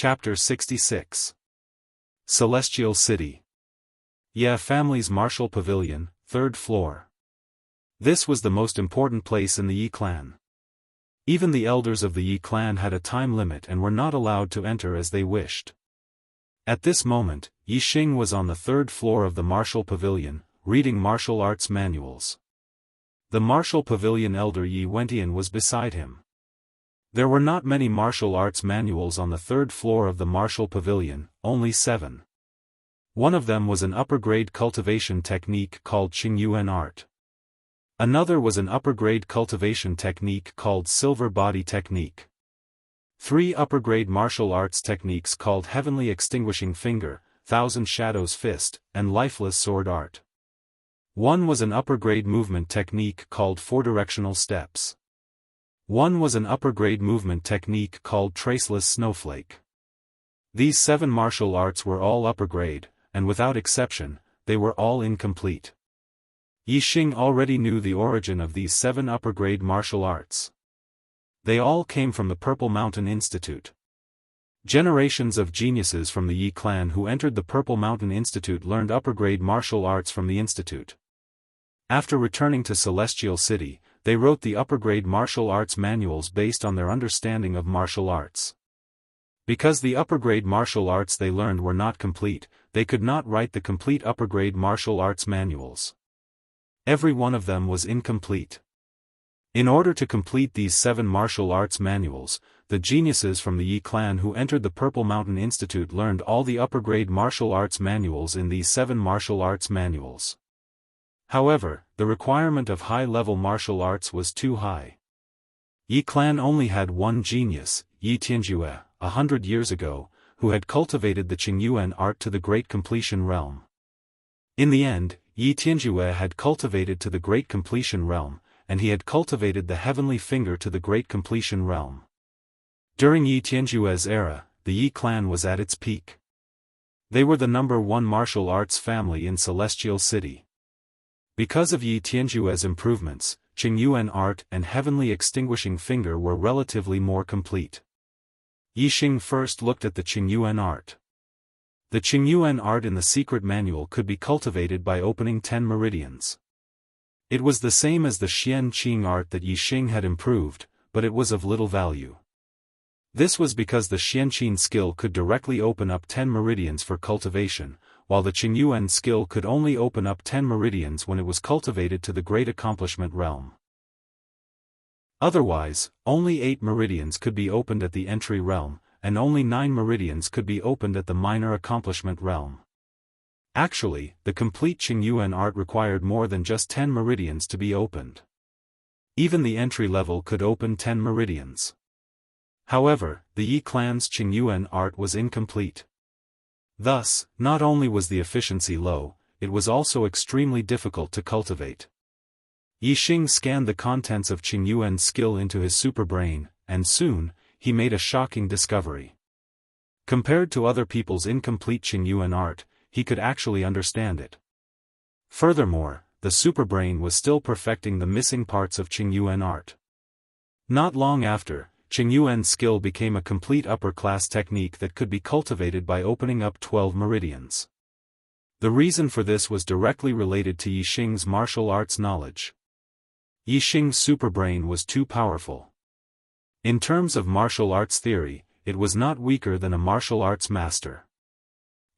Chapter 66. Celestial City. Ye family's martial pavilion, 3rd floor. This was the most important place in the Yi clan. Even the elders of the Yi clan had a time limit and were not allowed to enter as they wished. At this moment, Yi Xing was on the 3rd floor of the martial pavilion, reading martial arts manuals. The martial pavilion elder Yi Wentian was beside him. There were not many martial arts manuals on the 3rd floor of the martial pavilion, only 7. One of them was an upper-grade cultivation technique called Qingyuan art. Another was an upper-grade cultivation technique called silver body technique. 3 upper-grade martial arts techniques called heavenly extinguishing finger, thousand shadows fist, and lifeless sword art. One was an upper-grade movement technique called 4-directional steps. One was an upper-grade movement technique called traceless snowflake. These 7 martial arts were all upper-grade, and without exception, they were all incomplete. Yi Xing already knew the origin of these 7 upper-grade martial arts. They all came from the Purple Mountain Institute. Generations of geniuses from the Yi clan who entered the Purple Mountain Institute learned upper-grade martial arts from the institute. After returning to Celestial City, they wrote the upper-grade martial arts manuals based on their understanding of martial arts. Because the upper-grade martial arts they learned were not complete, they could not write the complete upper-grade martial arts manuals. Every one of them was incomplete. In order to complete these 7 martial arts manuals, the geniuses from the Yi clan who entered the Purple Mountain Institute learned all the upper-grade martial arts manuals in these 7 martial arts manuals. However, the requirement of high-level martial arts was too high. Yi clan only had one genius, Yi Tianjue, 100 years ago, who had cultivated the Qingyuan art to the Great Completion realm. In the end, Yi Tianjue had cultivated to the Great Completion realm, and he had cultivated the Heavenly Finger to the Great Completion realm. During Yi Tianjue's era, the Yi clan was at its peak. They were the #1 martial arts family in Celestial City. Because of Yi Tianjue's improvements, Qingyuan art and Heavenly Extinguishing Finger were relatively more complete. Yi Xing first looked at the Qingyuan art. The Qingyuan art in the secret manual could be cultivated by opening 10 meridians. It was the same as the Xian Qing art that Yi Xing had improved, but it was of little value. This was because the Xianqing skill could directly open up 10 meridians for cultivation, while the Qingyuan skill could only open up 10 meridians when it was cultivated to the Great Accomplishment realm. Otherwise, only 8 meridians could be opened at the Entry realm, and only 9 meridians could be opened at the Minor Accomplishment realm. Actually, the complete Qingyuan art required more than just 10 meridians to be opened. Even the entry level could open 10 meridians. However, the Yi clan's Qingyuan art was incomplete. Thus, not only was the efficiency low, it was also extremely difficult to cultivate. Yi Xing scanned the contents of Qingyuan's skill into his superbrain, and soon, he made a shocking discovery. Compared to other people's incomplete Qingyuan art, he could actually understand it. Furthermore, the superbrain was still perfecting the missing parts of Qingyuan art. Not long after, Qingyuan's skill became a complete upper-class technique that could be cultivated by opening up 12 meridians. The reason for this was directly related to Yi Xing's martial arts knowledge. Yi Xing's superbrain was too powerful. In terms of martial arts theory, it was not weaker than a martial arts master.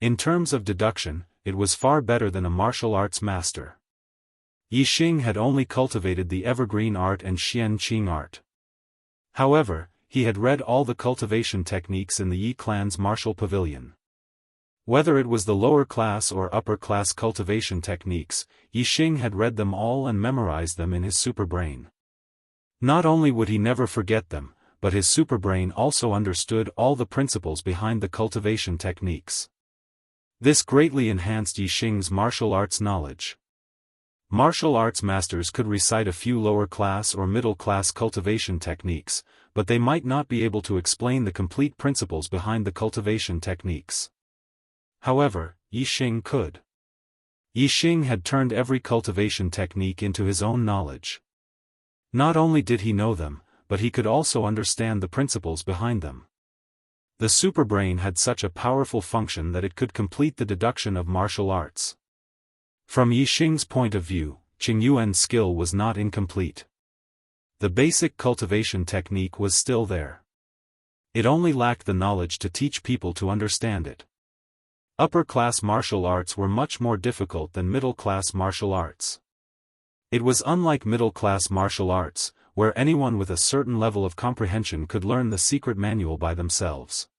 In terms of deduction, it was far better than a martial arts master. Yi Xing had only cultivated the evergreen art and Xian Qing art. However, he had read all the cultivation techniques in the Yi clan's martial pavilion. Whether it was the lower-class or upper-class cultivation techniques, Yi Xing had read them all and memorized them in his superbrain. Not only would he never forget them, but his superbrain also understood all the principles behind the cultivation techniques. This greatly enhanced Yi Xing's martial arts knowledge. Martial arts masters could recite a few lower-class or middle-class cultivation techniques, but they might not be able to explain the complete principles behind the cultivation techniques. However, Yi Xing could. Yi Xing had turned every cultivation technique into his own knowledge. Not only did he know them, but he could also understand the principles behind them. The superbrain had such a powerful function that it could complete the deduction of martial arts. From Yixing's point of view, Qingyuan's skill was not incomplete. The basic cultivation technique was still there. It only lacked the knowledge to teach people to understand it. Upper-class martial arts were much more difficult than middle-class martial arts. It was unlike middle-class martial arts, where anyone with a certain level of comprehension could learn the secret manual by themselves.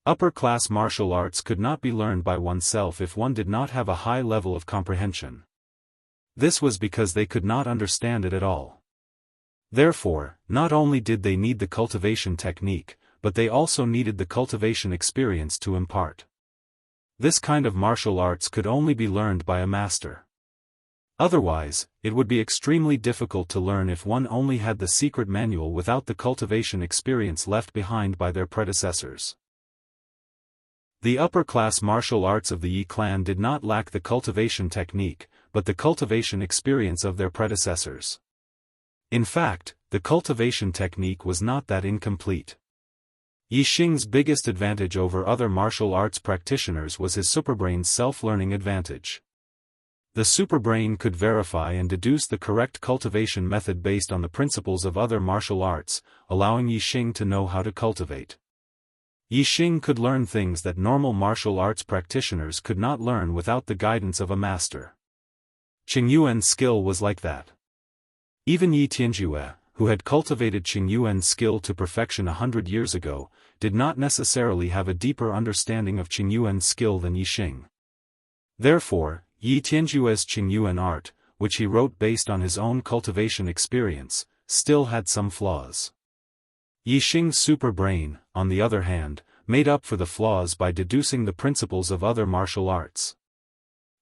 Upper-class martial arts could not be learned by oneself if one did not have a high level of comprehension. This was because they could not understand it at all. Therefore, not only did they need the cultivation technique, but they also needed the cultivation experience to impart. This kind of martial arts could only be learned by a master. Otherwise, it would be extremely difficult to learn if one only had the secret manual without the cultivation experience left behind by their predecessors. The upper-class martial arts of the Yi clan did not lack the cultivation technique, but the cultivation experience of their predecessors. In fact, the cultivation technique was not that incomplete. Yixing's biggest advantage over other martial arts practitioners was his superbrain's self-learning advantage. The superbrain could verify and deduce the correct cultivation method based on the principles of other martial arts, allowing Yixing to know how to cultivate. Yixing could learn things that normal martial arts practitioners could not learn without the guidance of a master. Qingyuan's skill was like that. Even Yi Tianjue, who had cultivated Qingyuan's skill to perfection 100 years ago, did not necessarily have a deeper understanding of Qingyuan's skill than Yixing. Therefore, Yi Tianjue's Qingyuan art, which he wrote based on his own cultivation experience, still had some flaws. Yixing's superbrain, on the other hand, made up for the flaws by deducing the principles of other martial arts.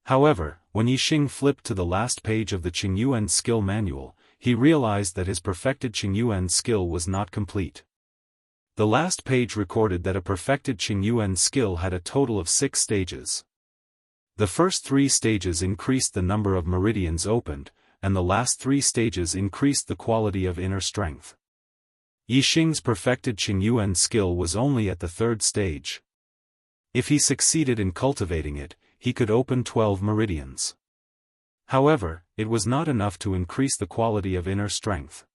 However, when Yixing flipped to the last page of the Qingyuan skill manual, he realized that his perfected Qingyuan skill was not complete. The last page recorded that a perfected Qingyuan skill had a total of 6 stages. The first 3 stages increased the number of meridians opened, and the last 3 stages increased the quality of inner strength. Yixing's perfected Qingyuan skill was only at the 3rd stage. If he succeeded in cultivating it, he could open 12 meridians. However, it was not enough to increase the quality of inner strength.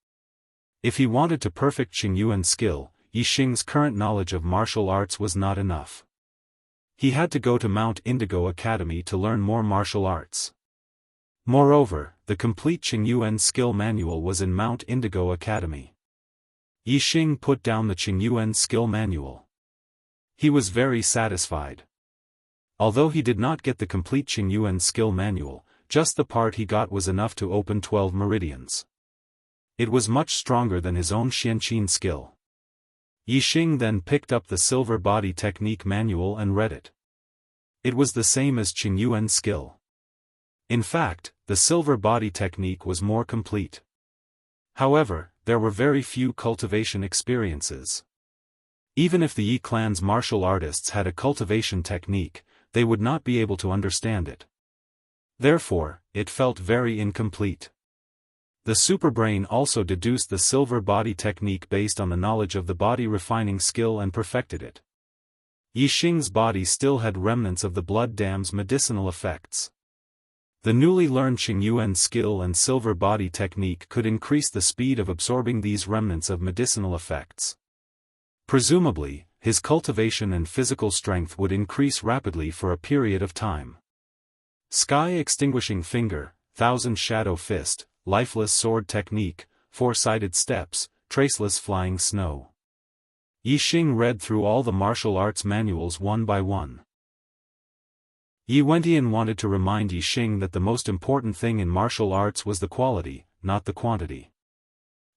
If he wanted to perfect Qingyuan skill, Yixing's current knowledge of martial arts was not enough. He had to go to Mount Indigo Academy to learn more martial arts. Moreover, the complete Qingyuan skill manual was in Mount Indigo Academy. Yixing put down the Qingyuan skill manual. He was very satisfied. Although he did not get the complete Qingyuan skill manual, just the part he got was enough to open 12 meridians. It was much stronger than his own Xianqin skill. Yixing then picked up the silver body technique manual and read it. It was the same as Qingyuan's skill. In fact, the silver body technique was more complete. However, there were very few cultivation experiences. Even if the Yi clan's martial artists had a cultivation technique, they would not be able to understand it. Therefore, it felt very incomplete. The superbrain also deduced the silver body technique based on the knowledge of the body refining skill and perfected it. Yixing's body still had remnants of the blood dam's medicinal effects. The newly learned Qingyuan skill and silver body technique could increase the speed of absorbing these remnants of medicinal effects. Presumably, his cultivation and physical strength would increase rapidly for a period of time. Sky extinguishing finger, thousand shadow fist, lifeless sword technique, 4-sided steps, traceless flying snow. Yixing read through all the martial arts manuals one by one. Yi Wentian wanted to remind Yixing that the most important thing in martial arts was the quality, not the quantity.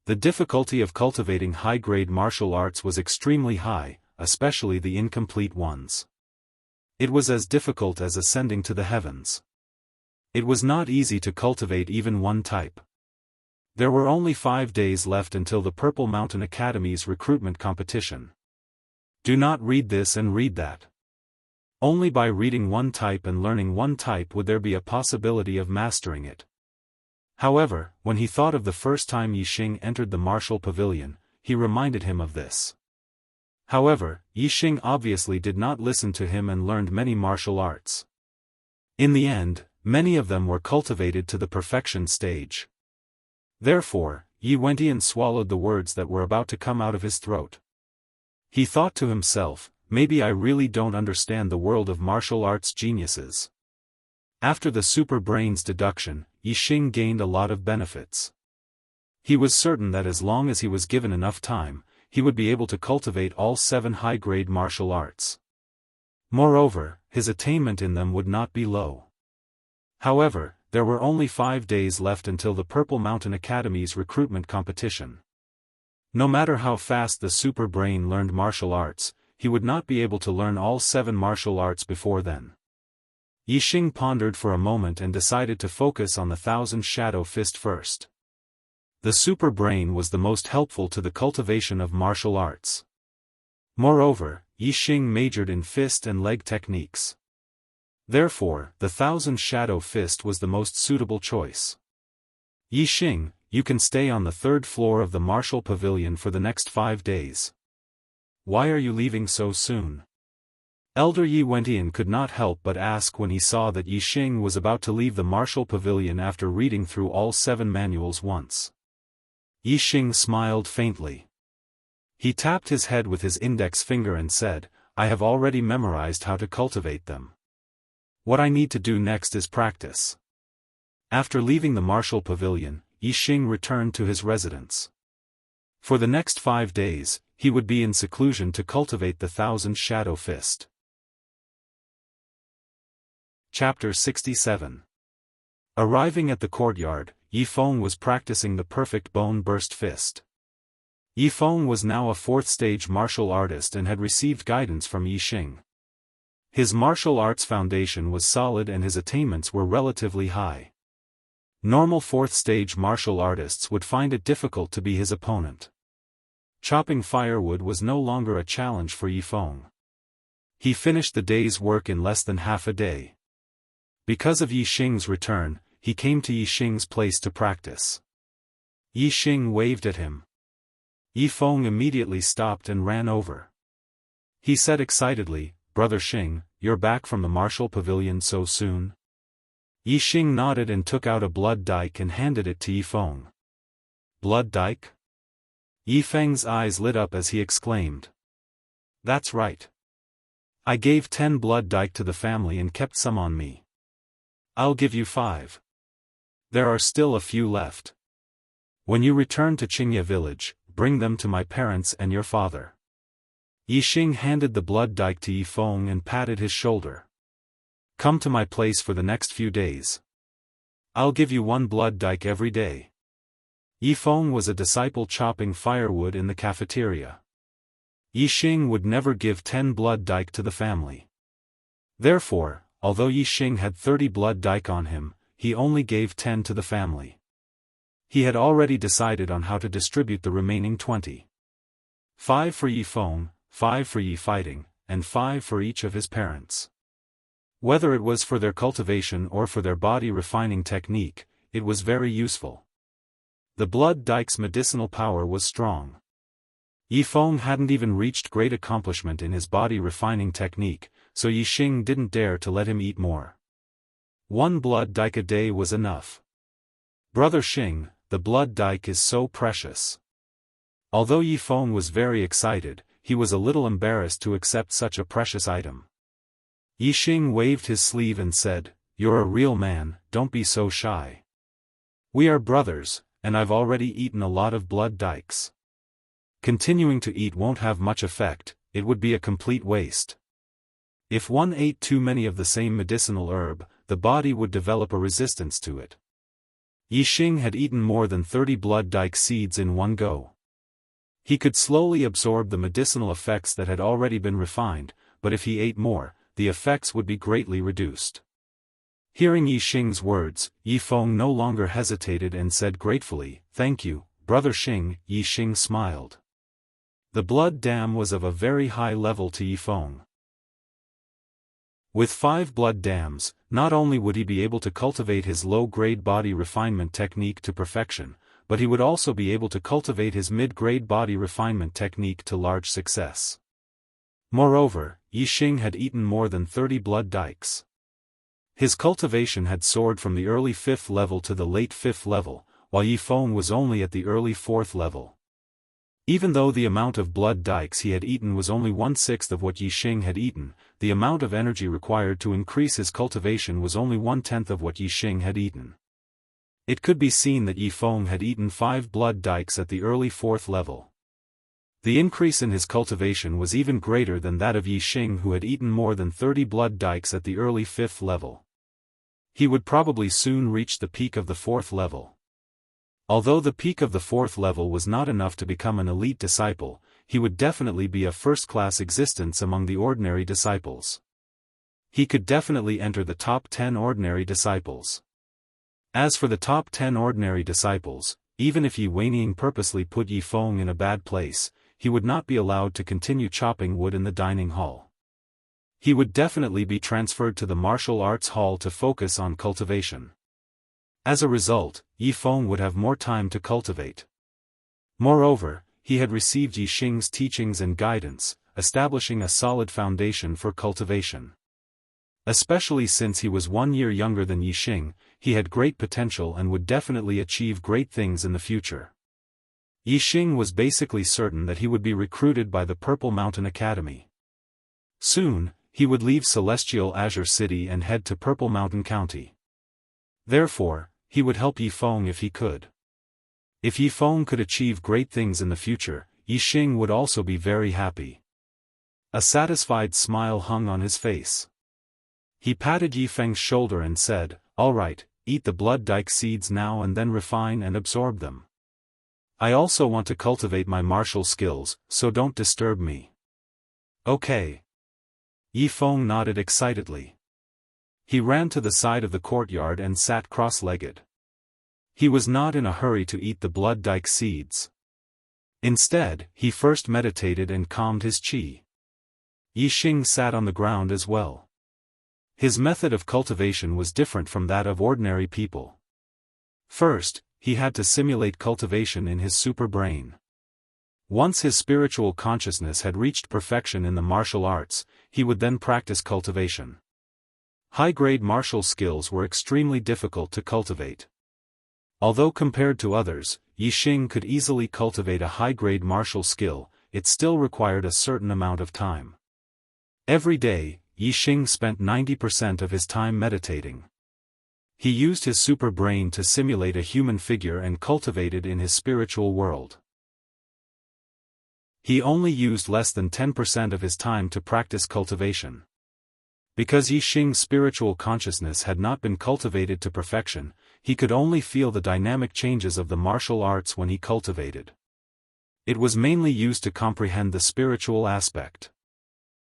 The difficulty of cultivating high-grade martial arts was extremely high, especially the incomplete ones. It was as difficult as ascending to the heavens. It was not easy to cultivate even one type. There were only 5 days left until the Purple Mountain Academy's recruitment competition. Do not read this and read that. Only by reading one type and learning one type would there be a possibility of mastering it. However, when he thought of the first time Yixing entered the martial pavilion, he reminded him of this. However, Yixing obviously did not listen to him and learned many martial arts. In the end, many of them were cultivated to the perfection stage. Therefore, Yi Wentian swallowed the words that were about to come out of his throat. He thought to himself, maybe I really don't understand the world of martial arts geniuses. After the super brains deduction, Yixing gained a lot of benefits. He was certain that as long as he was given enough time, he would be able to cultivate all 7 high-grade martial arts. Moreover, his attainment in them would not be low. However, there were only 5 days left until the Purple Mountain Academy's recruitment competition. No matter how fast the super brain learned martial arts, he would not be able to learn all 7 martial arts before then. Yixing pondered for a moment and decided to focus on the 1000 Shadow Fist first. The super brain was the most helpful to the cultivation of martial arts. Moreover, Yixing majored in fist and leg techniques. Therefore, the 1000 Shadow Fist was the most suitable choice. Yixing, you can stay on the 3rd floor of the Martial Pavilion for the next 5 days. Why are you leaving so soon? Elder Yi Wentian could not help but ask when he saw that Yixing was about to leave the Martial Pavilion after reading through all 7 manuals once. Yixing smiled faintly. He tapped his head with his index finger and said, I have already memorized how to cultivate them. What I need to do next is practice. After leaving the Martial Pavilion, Yixing returned to his residence. For the next 5 days, he would be in seclusion to cultivate the 1000 Shadow Fist. Chapter 67. Arriving at the courtyard, Yi Feng was practicing the perfect bone burst fist. Yi Feng was now a 4th-stage martial artist and had received guidance from Yixing. His martial arts foundation was solid and his attainments were relatively high. Normal 4th-stage martial artists would find it difficult to be his opponent. Chopping firewood was no longer a challenge for Yi Feng. He finished the day's work in less than half a day. Because of Yixing's return, he came to Yixing's place to practice. Yixing waved at him. Yi Feng immediately stopped and ran over. He said excitedly, Brother Xing, you're back from the Martial Pavilion so soon? Yixing nodded and took out a blood dike and handed it to Yi Feng. Blood dike? Yi Feng's eyes lit up as he exclaimed. That's right. I gave 10 blood dike to the family and kept some on me. I'll give you 5. There are still a few left. When you return to Qingye village, bring them to my parents and your father. Yixing handed the blood dike to Yi Feng and patted his shoulder. Come to my place for the next few days. I'll give you 1 blood dike every day. Yi Feng was a disciple chopping firewood in the cafeteria. Yixing would never give 10 blood dike to the family. Therefore, although Yixing had 30 blood dike on him, he only gave 10 to the family. He had already decided on how to distribute the remaining 20. 5 for Yi Feng, 5 for Yi Fighting, and 5 for each of his parents. Whether it was for their cultivation or for their body refining technique, it was very useful. The blood dike's medicinal power was strong. Yi Feng hadn't even reached great accomplishment in his body refining technique, so Yixing didn't dare to let him eat more. 1 blood dike a day was enough. Brother Xing, the blood dike is so precious. Although Yi Feng was very excited, he was a little embarrassed to accept such a precious item. Yixing waved his sleeve and said, You're a real man, don't be so shy. We are brothers, and I've already eaten a lot of blood dikes. Continuing to eat won't have much effect, it would be a complete waste. If one ate too many of the same medicinal herb, the body would develop a resistance to it. Yixing had eaten more than 30 blood dike seeds in one go. He could slowly absorb the medicinal effects that had already been refined, but if he ate more, the effects would be greatly reduced. Hearing Yixing's words, Yi Feng no longer hesitated and said gratefully, Thank you, Brother Xing. Yixing smiled. The blood dam was of a very high level to Yi Feng. With 5 blood dams, not only would he be able to cultivate his low-grade body refinement technique to perfection, but he would also be able to cultivate his mid-grade body refinement technique to large success. Moreover, Yixing had eaten more than 30 blood dikes. His cultivation had soared from the early 5th level to the late 5th level, while Yifeng was only at the early 4th level. Even though the amount of blood dikes he had eaten was only 1/6 of what Yixing had eaten, the amount of energy required to increase his cultivation was only 1/10 of what Yixing had eaten. It could be seen that Yifeng had eaten 5 blood dikes at the early 4th level. The increase in his cultivation was even greater than that of Yixing, who had eaten more than 30 blood dikes at the early 5th level. He would probably soon reach the peak of the 4th level. Although the peak of the 4th level was not enough to become an elite disciple, he would definitely be a first-class existence among the ordinary disciples. He could definitely enter the top 10 ordinary disciples. As for the top 10 ordinary disciples, even if Yi Weiniang purposely put Yifeng in a bad place, he would not be allowed to continue chopping wood in the dining hall. He would definitely be transferred to the martial arts hall to focus on cultivation. As a result, Yifeng would have more time to cultivate. Moreover, he had received Yixing's teachings and guidance, establishing a solid foundation for cultivation. Especially since he was 1 year younger than Yixing, he had great potential and would definitely achieve great things in the future. Yixing was basically certain that he would be recruited by the Purple Mountain Academy. Soon, he would leave Celestial Azure City and head to Purple Mountain County. Therefore, he would help Yifeng if he could. If Yifeng could achieve great things in the future, Yixing would also be very happy. A satisfied smile hung on his face. He patted Yifeng's shoulder and said, "All right, eat the blood dike seeds now and then refine and absorb them. I also want to cultivate my martial skills, so don't disturb me." "Okay." Yifeng nodded excitedly. He ran to the side of the courtyard and sat cross-legged. He was not in a hurry to eat the blood dike seeds. Instead, he first meditated and calmed his qi. Yixing sat on the ground as well. His method of cultivation was different from that of ordinary people. First, he had to simulate cultivation in his super brain. Once his spiritual consciousness had reached perfection in the martial arts, he would then practice cultivation. High-grade martial skills were extremely difficult to cultivate. Although compared to others, Yixing could easily cultivate a high-grade martial skill, it still required a certain amount of time. Every day, Yixing spent 90% of his time meditating. He used his super brain to simulate a human figure and cultivate it in his spiritual world. He only used less than 10% of his time to practice cultivation. Because Yixing's spiritual consciousness had not been cultivated to perfection, he could only feel the dynamic changes of the martial arts when he cultivated. It was mainly used to comprehend the spiritual aspect.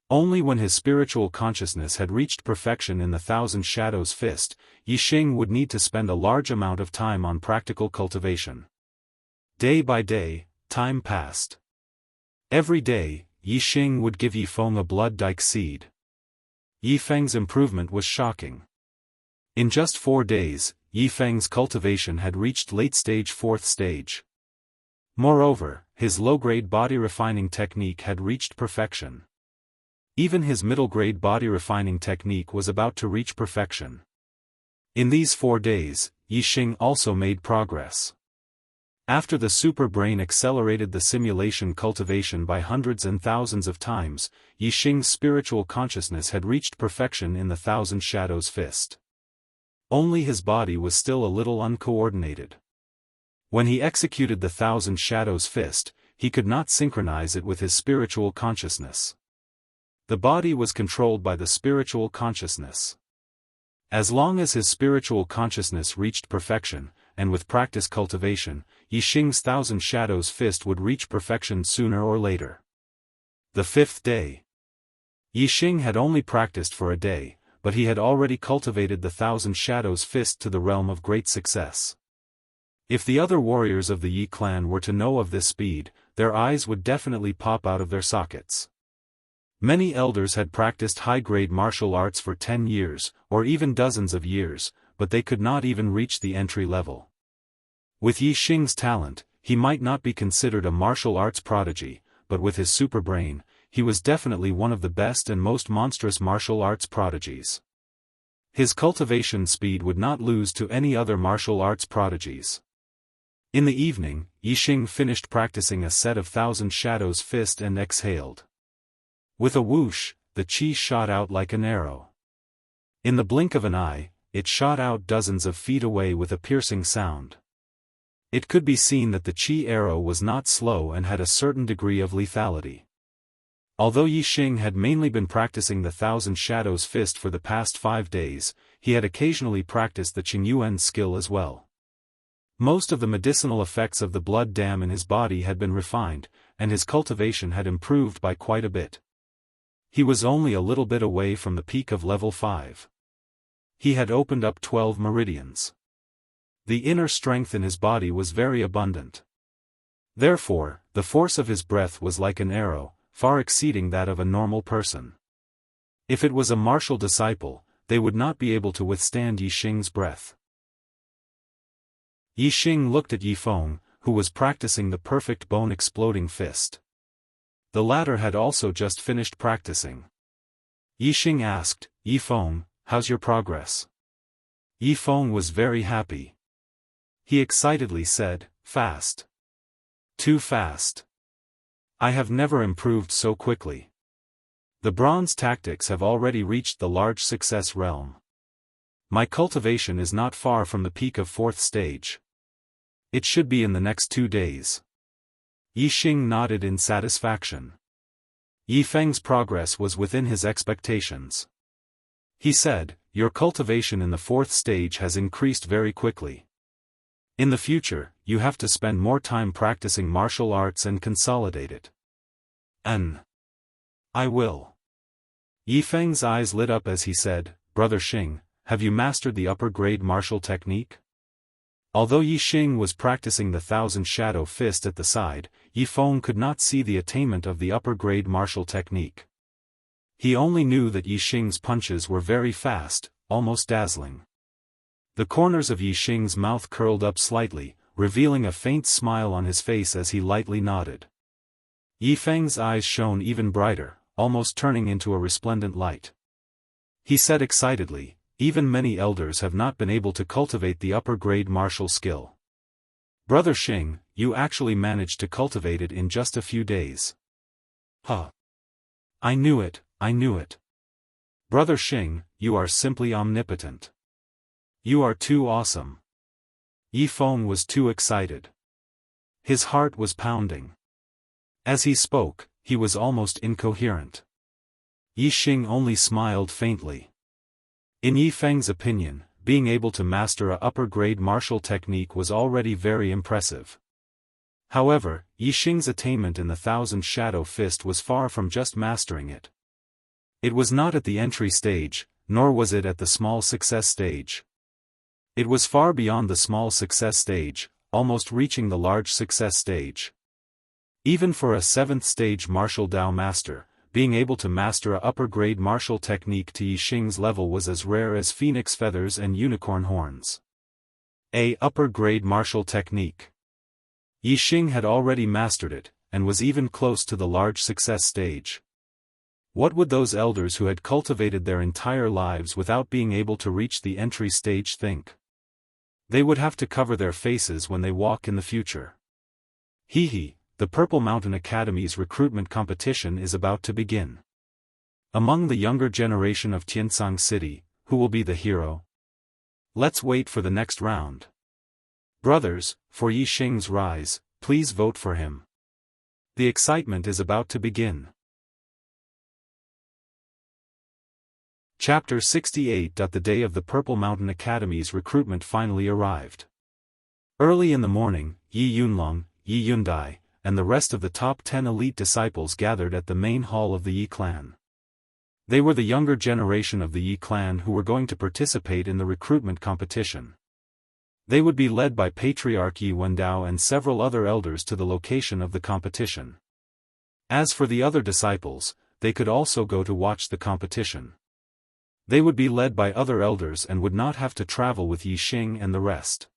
Only when his spiritual consciousness had reached perfection in the Thousand Shadows Fist, Yixing would need to spend a large amount of time on practical cultivation. Day by day, time passed. Every day, Yixing would give Yifeng a blood dike seed. Yifeng's improvement was shocking. In just 4 days, Yifeng's cultivation had reached late-stage 4th stage. Moreover, his low-grade body refining technique had reached perfection. Even his middle-grade body refining technique was about to reach perfection. In these 4 days, Yixing also made progress. After the super brain accelerated the simulation cultivation by hundreds and thousands of times, Yixing's spiritual consciousness had reached perfection in the Thousand Shadows Fist. Only his body was still a little uncoordinated. When he executed the Thousand Shadows Fist, he could not synchronize it with his spiritual consciousness. The body was controlled by the spiritual consciousness. As long as his spiritual consciousness reached perfection, and with practice cultivation, Yixing's Thousand Shadows Fist would reach perfection sooner or later. The 5th day. Yixing had only practiced for a day, but he had already cultivated the Thousand Shadows Fist to the realm of great success. If the other warriors of the Yi clan were to know of this speed, their eyes would definitely pop out of their sockets. Many elders had practiced high-grade martial arts for 10 years, or even dozens of years, but they could not even reach the entry level. With Yixing's talent, he might not be considered a martial arts prodigy, but with his super brain, he was definitely one of the best and most monstrous martial arts prodigies. His cultivation speed would not lose to any other martial arts prodigies. In the evening, Yixing finished practicing a set of Thousand Shadows fist and exhaled. With a whoosh, the qi shot out like an arrow. In the blink of an eye, it shot out dozens of feet away with a piercing sound. It could be seen that the qi arrow was not slow and had a certain degree of lethality. Although Yixing had mainly been practicing the Thousand Shadows fist for the past 5 days, he had occasionally practiced the Qingyuan skill as well. Most of the medicinal effects of the blood dam in his body had been refined, and his cultivation had improved by quite a bit. He was only a little bit away from the peak of level 5. He had opened up 12 meridians. The inner strength in his body was very abundant. Therefore, the force of his breath was like an arrow, far exceeding that of a normal person. If it was a martial disciple, they would not be able to withstand Yixing's breath. Yixing looked at Yifeng, who was practicing the perfect bone-exploding fist. The latter had also just finished practicing. Yixing asked, "Yifeng, how's your progress?" Yifeng was very happy. He excitedly said, "Fast. Too fast. I have never improved so quickly. The bronze tactics have already reached the large success realm. My cultivation is not far from the peak of 4th stage. It should be in the next 2 days." Yixing nodded in satisfaction. Yifeng's progress was within his expectations. He said, "Your cultivation in the 4th stage has increased very quickly. In the future, you have to spend more time practicing martial arts and consolidate it." I will." Yifeng's eyes lit up as he said, "Brother Xing, have you mastered the upper-grade martial technique?" Although Yixing was practicing the Thousand Shadow fist at the side, Yifeng could not see the attainment of the upper-grade martial technique. He only knew that Yixing's punches were very fast, almost dazzling. The corners of Yixing's mouth curled up slightly, revealing a faint smile on his face as he lightly nodded. Yifeng's eyes shone even brighter, almost turning into a resplendent light. He said excitedly, "Even many elders have not been able to cultivate the upper-grade martial skill. Brother Xing, you actually managed to cultivate it in just a few days." "Huh. I knew it, I knew it. Brother Xing, you are simply omnipotent. You are too awesome." Yifeng was too excited. His heart was pounding. As he spoke, he was almost incoherent. Yixing only smiled faintly. In Yifeng's opinion, being able to master a upper-grade martial technique was already very impressive. However, Yixing's attainment in the Thousand Shadow fist was far from just mastering it. It was not at the entry stage, nor was it at the small success stage. It was far beyond the small success stage, almost reaching the large success stage. Even for a 7th stage martial Dao master, being able to master a upper-grade martial technique to Yixing's level was as rare as phoenix feathers and unicorn horns. A upper-grade martial technique. Yixing had already mastered it, and was even close to the large success stage. What would those elders who had cultivated their entire lives without being able to reach the entry stage think? They would have to cover their faces when they walk in the future. Hee. The Purple Mountain Academy's recruitment competition is about to begin. Among the younger generation of Tiansang City, who will be the hero? Let's wait for the next round. Brothers, for Yixing's rise, please vote for him. The excitement is about to begin. Chapter 68. The day of the Purple Mountain Academy's recruitment finally arrived. Early in the morning, Yi Yunlong, Yi Yundai, and the rest of the top 10 elite disciples gathered at the main hall of the Yi clan. They were the younger generation of the Yi clan who were going to participate in the recruitment competition. They would be led by Patriarch Yi Wendao and several other elders to the location of the competition. As for the other disciples, they could also go to watch the competition. They would be led by other elders and would not have to travel with Yixing and the rest.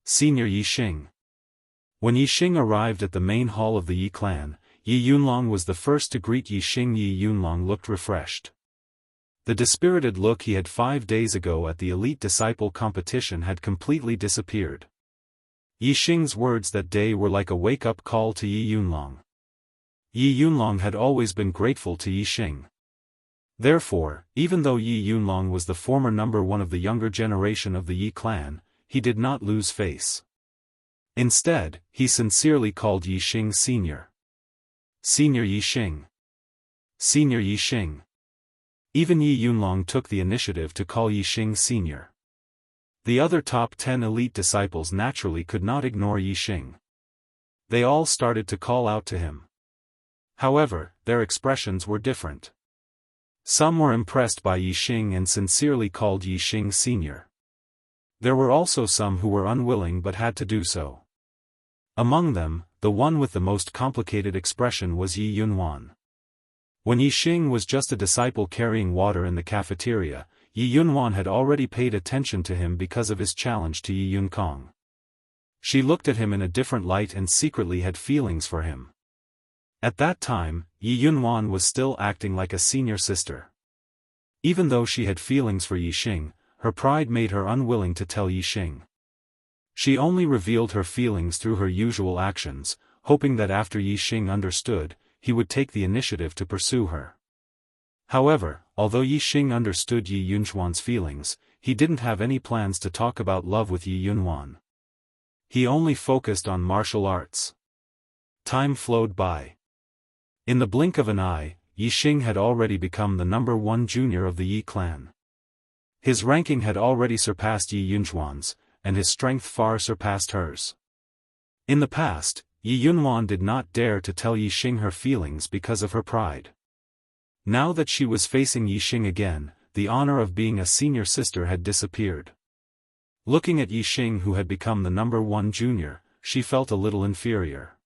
Senior Yixing. When Yixing arrived at the main hall of the Yi clan, Yi Yunlong was the first to greet Yi Xing. Yi Yunlong looked refreshed. The dispirited look he had 5 days ago at the elite disciple competition had completely disappeared. Yi Xing's words that day were like a wake-up call to Yi Yunlong. Yi Yunlong had always been grateful to Yi Xing. Therefore, even though Yi Yunlong was the former number 1 of the younger generation of the Yi clan, he did not lose face. Instead, he sincerely called Yi Xing Senior. Senior Yi Xing. Senior Yi Xing. Even Yi Yunlong took the initiative to call Yi Xing Senior. The other top 10 elite disciples naturally could not ignore Yi Xing. They all started to call out to him. However, their expressions were different. Some were impressed by Yi Xing and sincerely called Yi Xing Senior. There were also some who were unwilling but had to do so. Among them, the one with the most complicated expression was Yi Yunwan. When Yi Xing was just a disciple carrying water in the cafeteria, Yi Yunwan had already paid attention to him because of his challenge to Yi Yunkong. She looked at him in a different light and secretly had feelings for him. At that time, Yi Yunwan was still acting like a senior sister. Even though she had feelings for Yi Xing, her pride made her unwilling to tell Yi Xing. She only revealed her feelings through her usual actions, hoping that after Yi Xing understood, he would take the initiative to pursue her. However, although Yi Xing understood Yi Yunwan's feelings, he didn't have any plans to talk about love with Yi Yunwan. He only focused on martial arts. Time flowed by. In the blink of an eye, Yi Xing had already become the number 1 junior of the Yi clan. His ranking had already surpassed Yi Yunwan's, and his strength far surpassed hers. In the past, Yi Yunwan did not dare to tell Yi Xing her feelings because of her pride. Now that she was facing Yi Xing again, the honor of being a senior sister had disappeared. Looking at Yi Xing, who had become the number 1 junior, she felt a little inferior.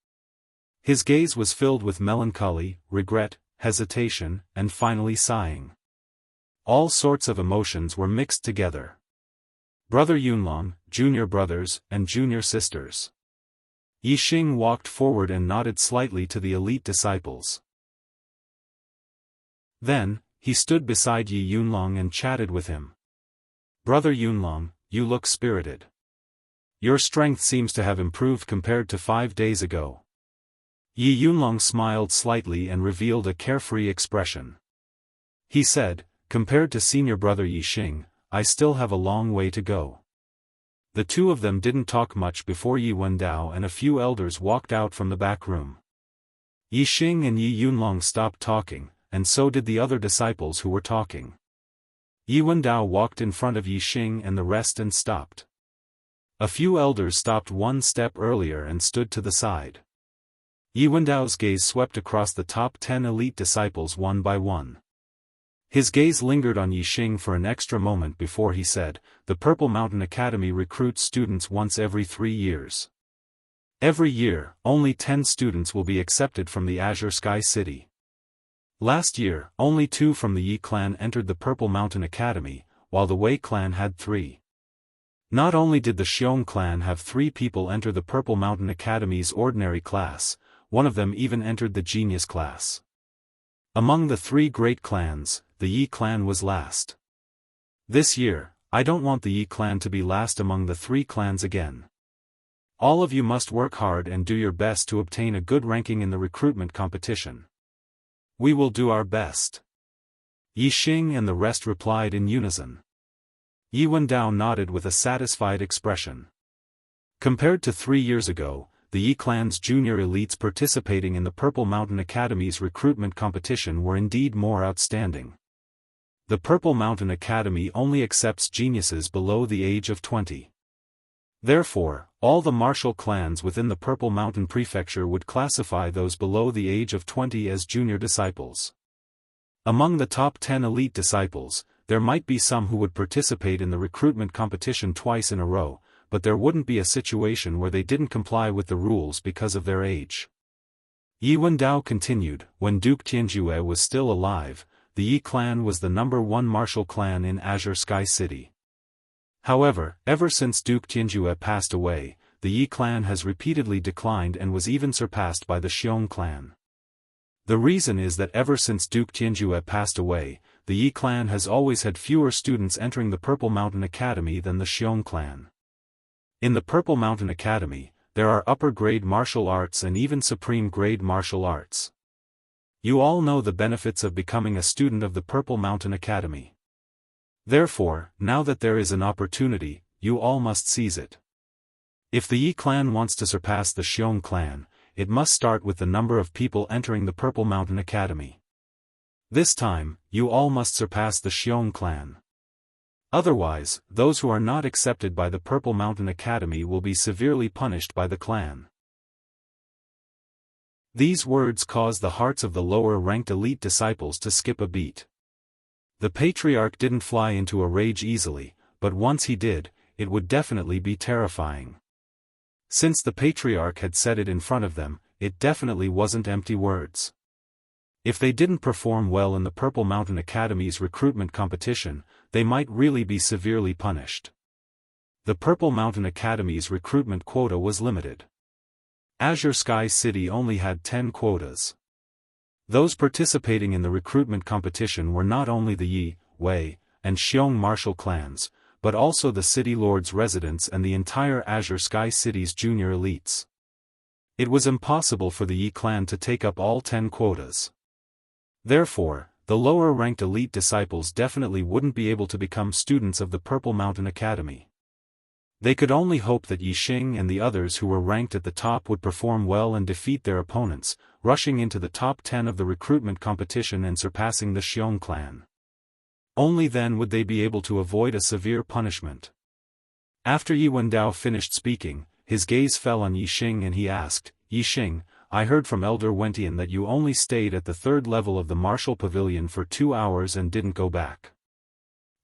His gaze was filled with melancholy, regret, hesitation, and finally sighing. All sorts of emotions were mixed together. Brother Yunlong, junior brothers, and junior sisters. Yi Xing walked forward and nodded slightly to the elite disciples. Then, he stood beside Yi Yunlong and chatted with him. Brother Yunlong, you look spirited. Your strength seems to have improved compared to 5 days ago. Yi Yunlong smiled slightly and revealed a carefree expression. He said, compared to senior brother Yi Xing, I still have a long way to go. The two of them didn't talk much before Yi Wendao and a few elders walked out from the back room. Yi Xing and Yi Yunlong stopped talking, and so did the other disciples who were talking. Yi Wendao walked in front of Yi Xing and the rest and stopped. A few elders stopped 1 step earlier and stood to the side. Yi Wendao's gaze swept across the top 10 elite disciples one by one. His gaze lingered on Yi Xing for an extra moment before he said, the Purple Mountain Academy recruits students once every 3 years. Every year, only 10 students will be accepted from the Azure Sky City. Last year, only 2 from the Yi clan entered the Purple Mountain Academy, while the Wei clan had 3. Not only did the Xiong clan have 3 people enter the Purple Mountain Academy's ordinary class, one of them even entered the genius class. Among the 3 great clans, the Yi clan was last. This year, I don't want the Yi clan to be last among the 3 clans again. All of you must work hard and do your best to obtain a good ranking in the recruitment competition. We will do our best. Yi Xing and the rest replied in unison. Yi Wendao nodded with a satisfied expression. Compared to 3 years ago, the Yi clan's junior elites participating in the Purple Mountain Academy's recruitment competition were indeed more outstanding. The Purple Mountain Academy only accepts geniuses below the age of 20. Therefore, all the martial clans within the Purple Mountain Prefecture would classify those below the age of 20 as junior disciples. Among the top 10 elite disciples, there might be some who would participate in the recruitment competition twice in a row, but there wouldn't be a situation where they didn't comply with the rules because of their age. Yi Wendao continued, when Duke Tianjue was still alive, the Yi clan was the number 1 martial clan in Azure Sky City. However, ever since Duke Tianjue passed away, the Yi clan has repeatedly declined and was even surpassed by the Xiong clan. The reason is that ever since Duke Tianjue passed away, the Yi clan has always had fewer students entering the Purple Mountain Academy than the Xiong clan. In the Purple Mountain Academy, there are upper-grade martial arts and even supreme-grade martial arts. You all know the benefits of becoming a student of the Purple Mountain Academy. Therefore, now that there is an opportunity, you all must seize it. If the Yi clan wants to surpass the Xiong clan, it must start with the number of people entering the Purple Mountain Academy. This time, you all must surpass the Xiong clan. Otherwise, those who are not accepted by the Purple Mountain Academy will be severely punished by the clan. These words caused the hearts of the lower-ranked elite disciples to skip a beat. The patriarch didn't fly into a rage easily, but once he did, it would definitely be terrifying. Since the patriarch had said it in front of them, it definitely wasn't empty words. If they didn't perform well in the Purple Mountain Academy's recruitment competition, they might really be severely punished. The Purple Mountain Academy's recruitment quota was limited. Azure Sky City only had 10 quotas. Those participating in the recruitment competition were not only the Yi, Wei, and Xiong martial clans, but also the city lord's residents and the entire Azure Sky City's junior elites. It was impossible for the Yi clan to take up all 10 quotas. Therefore, the lower-ranked elite disciples definitely wouldn't be able to become students of the Purple Mountain Academy. They could only hope that Yi Xing and the others who were ranked at the top would perform well and defeat their opponents, rushing into the top 10 of the recruitment competition and surpassing the Xiong clan. Only then would they be able to avoid a severe punishment. After Yi Wendao finished speaking, his gaze fell on Yi Xing and he asked, "Yi Xing, I heard from Elder Wentian that you only stayed at the 3rd level of the Martial Pavilion for 2 hours and didn't go back.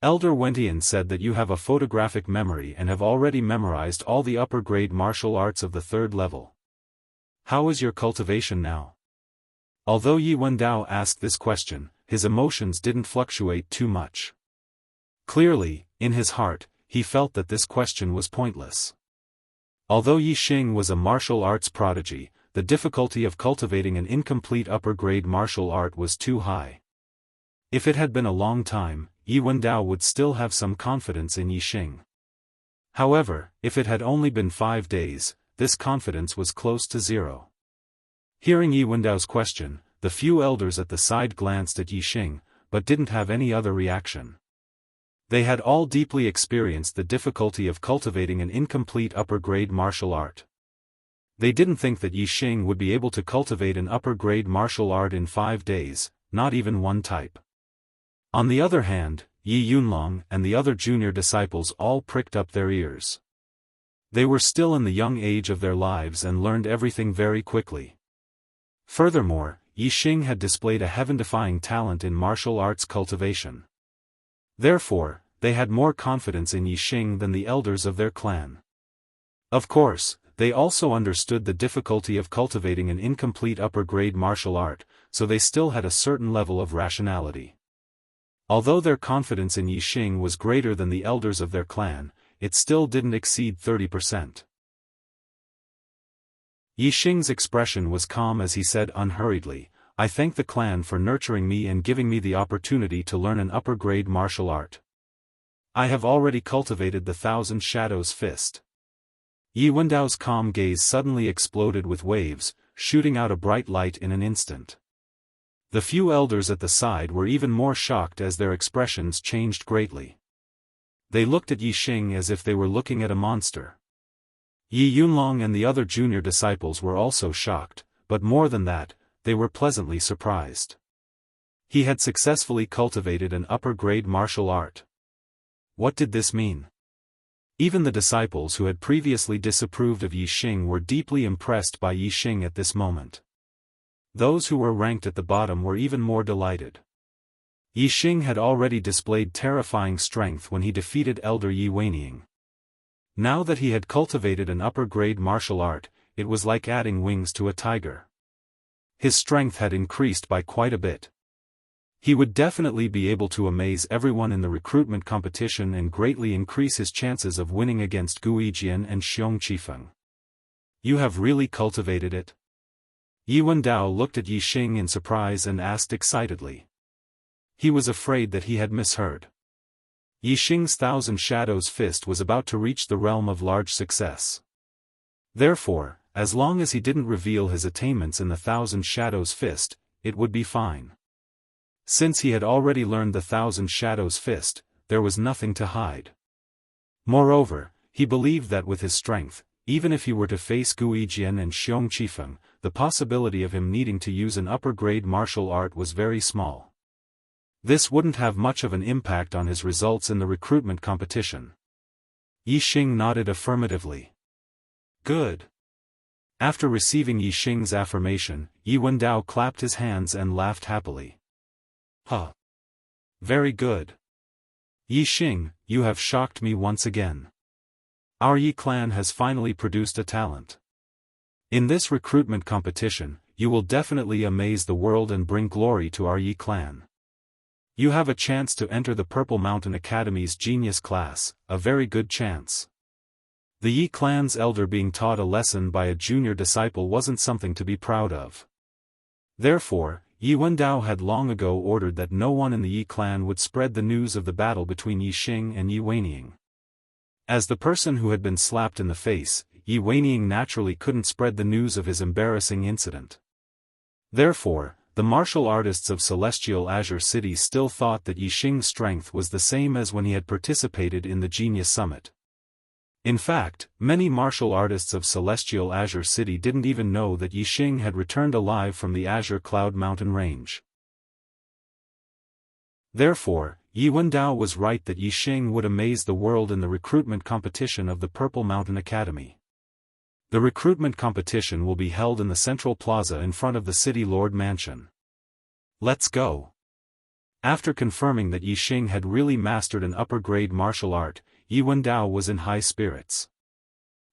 Elder Wentian said that you have a photographic memory and have already memorized all the upper-grade martial arts of the 3rd level. How is your cultivation now?" Although Yi Wendao asked this question, his emotions didn't fluctuate too much. Clearly, in his heart, he felt that this question was pointless. Although Yi Xing was a martial arts prodigy, the difficulty of cultivating an incomplete upper-grade martial art was too high. If it had been a long time, Yi Wendao would still have some confidence in Yi Xing. However, if it had only been 5 days, this confidence was close to zero. Hearing Yi Wendao's question, the few elders at the side glanced at Yi Xing, but didn't have any other reaction. They had all deeply experienced the difficulty of cultivating an incomplete upper-grade martial art. They didn't think that Yi Xing would be able to cultivate an upper-grade martial art in 5 days, not even one type. On the other hand, Yi Yunlong and the other junior disciples all pricked up their ears. They were still in the young age of their lives and learned everything very quickly. Furthermore, Yi Xing had displayed a heaven-defying talent in martial arts cultivation. Therefore, they had more confidence in Yi Xing than the elders of their clan. Of course, they also understood the difficulty of cultivating an incomplete upper-grade martial art, so they still had a certain level of rationality. Although their confidence in Yi Xing was greater than the elders of their clan, it still didn't exceed 30%. Yi Xing's expression was calm as he said unhurriedly, "I thank the clan for nurturing me and giving me the opportunity to learn an upper-grade martial art. I have already cultivated the Thousand Shadows Fist." Yi Wendao's calm gaze suddenly exploded with waves, shooting out a bright light in an instant. The few elders at the side were even more shocked as their expressions changed greatly. They looked at Yi Xing as if they were looking at a monster. Yi Yunlong and the other junior disciples were also shocked, but more than that, they were pleasantly surprised. He had successfully cultivated an upper-grade martial art. What did this mean? Even the disciples who had previously disapproved of Yi Xing were deeply impressed by Yi Xing at this moment. Those who were ranked at the bottom were even more delighted. Yi Xing had already displayed terrifying strength when he defeated Elder Yi Weining. Now that he had cultivated an upper-grade martial art, it was like adding wings to a tiger. His strength had increased by quite a bit. He would definitely be able to amaze everyone in the recruitment competition and greatly increase his chances of winning against Guijian and Xiong Qifeng. You have really cultivated it? Yi Wendao looked at Yi Xing in surprise and asked excitedly. He was afraid that he had misheard. Yi Xing's Thousand Shadows fist was about to reach the realm of large success. Therefore, as long as he didn't reveal his attainments in the Thousand Shadows fist, it would be fine. Since he had already learned the Thousand Shadows fist, there was nothing to hide. Moreover, he believed that with his strength, even if he were to face Gui Jian and Xiong Qifeng, the possibility of him needing to use an upper-grade martial art was very small. This wouldn't have much of an impact on his results in the recruitment competition. Yi Xing nodded affirmatively. Good. After receiving Yi Xing's affirmation, Yi Wendao clapped his hands and laughed happily. Huh. Very good. Yi Xing, you have shocked me once again. Our Yi clan has finally produced a talent. In this recruitment competition, you will definitely amaze the world and bring glory to our Yi clan. You have a chance to enter the Purple Mountain Academy's genius class, a very good chance. The Yi clan's elder being taught a lesson by a junior disciple wasn't something to be proud of. Therefore, Yi Wendao had long ago ordered that no one in the Yi clan would spread the news of the battle between Yi Xing and Yi Weining. As the person who had been slapped in the face, Yi Weining naturally couldn't spread the news of his embarrassing incident. Therefore, the martial artists of Celestial Azure City still thought that Yi Xing's strength was the same as when he had participated in the Genius Summit. In fact, many martial artists of Celestial Azure City didn't even know that Yi Xing had returned alive from the Azure Cloud Mountain range. Therefore, Yi Wendao was right that Yi Xing would amaze the world in the recruitment competition of the Purple Mountain Academy. The recruitment competition will be held in the Central Plaza in front of the City Lord Mansion. Let's go. After confirming that Yi Xing had really mastered an upper-grade martial art, Yi Wendao was in high spirits.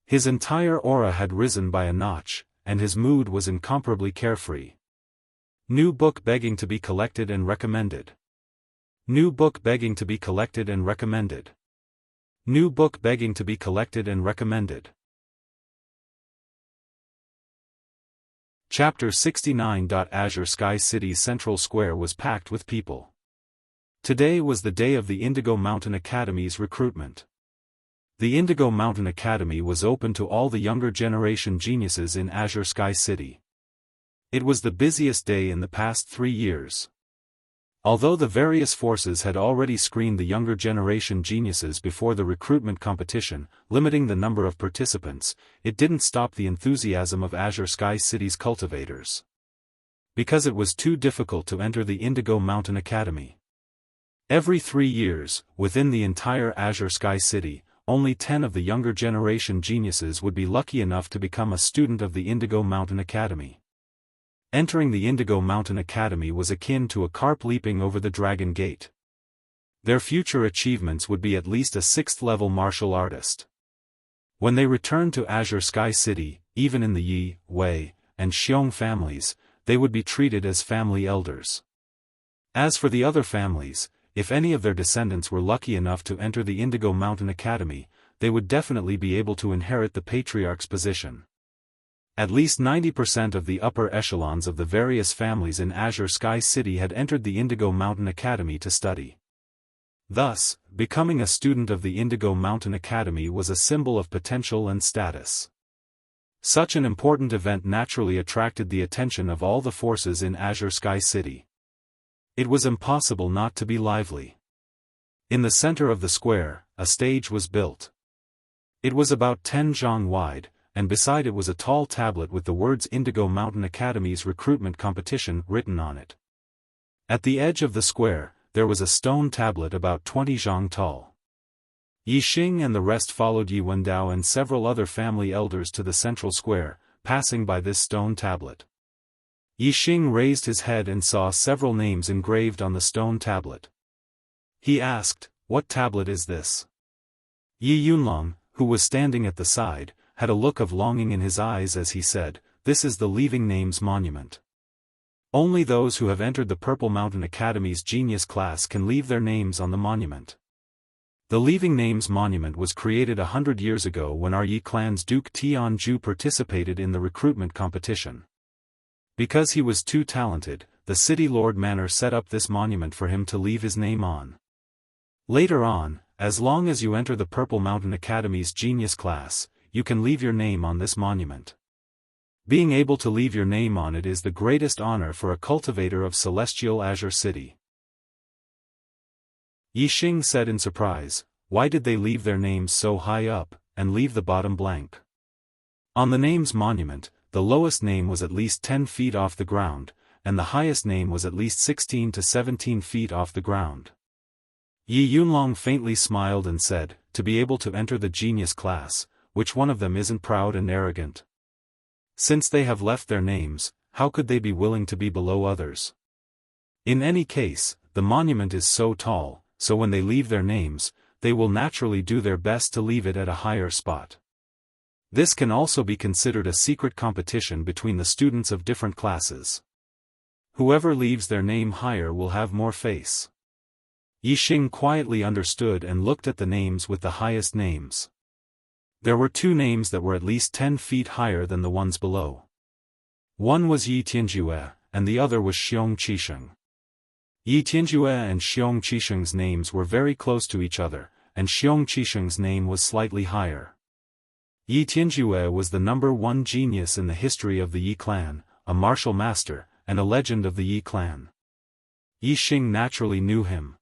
His entire aura had risen by a notch, and his mood was incomparably carefree. New book begging to be collected and recommended. New book begging to be collected and recommended. New book begging to be collected and recommended. Chapter 69. Azure Sky City's central square was packed with people. Today was the day of the Indigo Mountain Academy's recruitment. The Indigo Mountain Academy was open to all the younger generation geniuses in Azure Sky City. It was the busiest day in the past 3 years. Although the various forces had already screened the younger generation geniuses before the recruitment competition, limiting the number of participants, it didn't stop the enthusiasm of Azure Sky City's cultivators. Because it was too difficult to enter the Indigo Mountain Academy. Every 3 years, within the entire Azure Sky City, only 10 of the younger generation geniuses would be lucky enough to become a student of the Indigo Mountain Academy. Entering the Indigo Mountain Academy was akin to a carp leaping over the Dragon Gate. Their future achievements would be at least a 6th-level martial artist. When they returned to Azure Sky City, even in the Yi, Wei, and Xiong families, they would be treated as family elders. As for the other families, if any of their descendants were lucky enough to enter the Indigo Mountain Academy, they would definitely be able to inherit the patriarch's position. At least 90% of the upper echelons of the various families in Azure Sky City had entered the Indigo Mountain Academy to study. Thus, becoming a student of the Indigo Mountain Academy was a symbol of potential and status. Such an important event naturally attracted the attention of all the forces in Azure Sky City. It was impossible not to be lively. In the center of the square, a stage was built. It was about 10 zhang wide, and beside it was a tall tablet with the words Indigo Mountain Academy's recruitment competition written on it. At the edge of the square, there was a stone tablet about 20 zhang tall. Yi Xing and the rest followed Yi Wendao and several other family elders to the central square, passing by this stone tablet. Yi Xing raised his head and saw several names engraved on the stone tablet. He asked, "What tablet is this?" Yi Yunlong, who was standing at the side, had a look of longing in his eyes as he said, "This is the Leaving Names Monument. Only those who have entered the Purple Mountain Academy's genius class can leave their names on the monument." The Leaving Names Monument was created 100 years ago when our Yi clan's Duke Tianju participated in the recruitment competition. Because he was too talented, the city lord manor set up this monument for him to leave his name on. Later on, as long as you enter the Purple Mountain Academy's genius class, you can leave your name on this monument. Being able to leave your name on it is the greatest honor for a cultivator of Celestial Azure City. Yixing said in surprise, why did they leave their names so high up, and leave the bottom blank? On the name's monument, the lowest name was at least 10 feet off the ground, and the highest name was at least 16 to 17 feet off the ground. Yi Yunlong faintly smiled and said, to be able to enter the genius class, which one of them isn't proud and arrogant? Since they have left their names, how could they be willing to be below others? In any case, the monument is so tall, so when they leave their names, they will naturally do their best to leave it at a higher spot. This can also be considered a secret competition between the students of different classes. Whoever leaves their name higher will have more face. Yixing quietly understood and looked at the names with the highest names. There were 2 names that were at least 10 feet higher than the ones below. One was Yi Tianjue, and the other was Xiong Qisheng. Yi Tianjue and Xiong Qisheng's names were very close to each other, and Xiong Qisheng's name was slightly higher. Yi Tianjue was the #1 genius in the history of the Yi clan, a martial master, and a legend of the Yi clan. Yixing naturally knew him.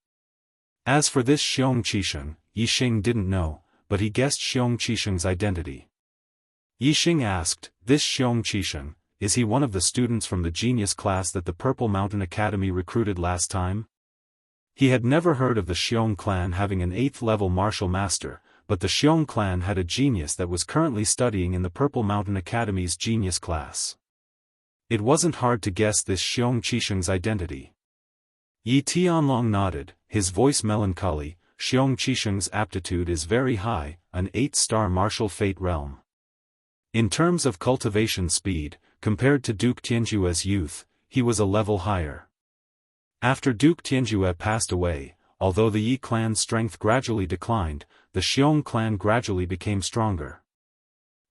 As for this Xiong Qisheng, Yixing didn't know, but he guessed Xiong Qisheng's identity. Yixing asked, this Xiong Qisheng, is he one of the students from the genius class that the Purple Mountain Academy recruited last time? He had never heard of the Xiong clan having an 8th level martial master, but the Xiong clan had a genius that was currently studying in the Purple Mountain Academy's genius class. It wasn't hard to guess this Xiong Qisheng's identity. Yi Tianlong nodded, his voice melancholy. Xiong Qisheng's aptitude is very high, an 8-star martial fate realm. In terms of cultivation speed, compared to Duke Tianjue's youth, he was a level higher. After Duke Tianjue passed away, although the Yi clan's strength gradually declined, the Xiong clan gradually became stronger.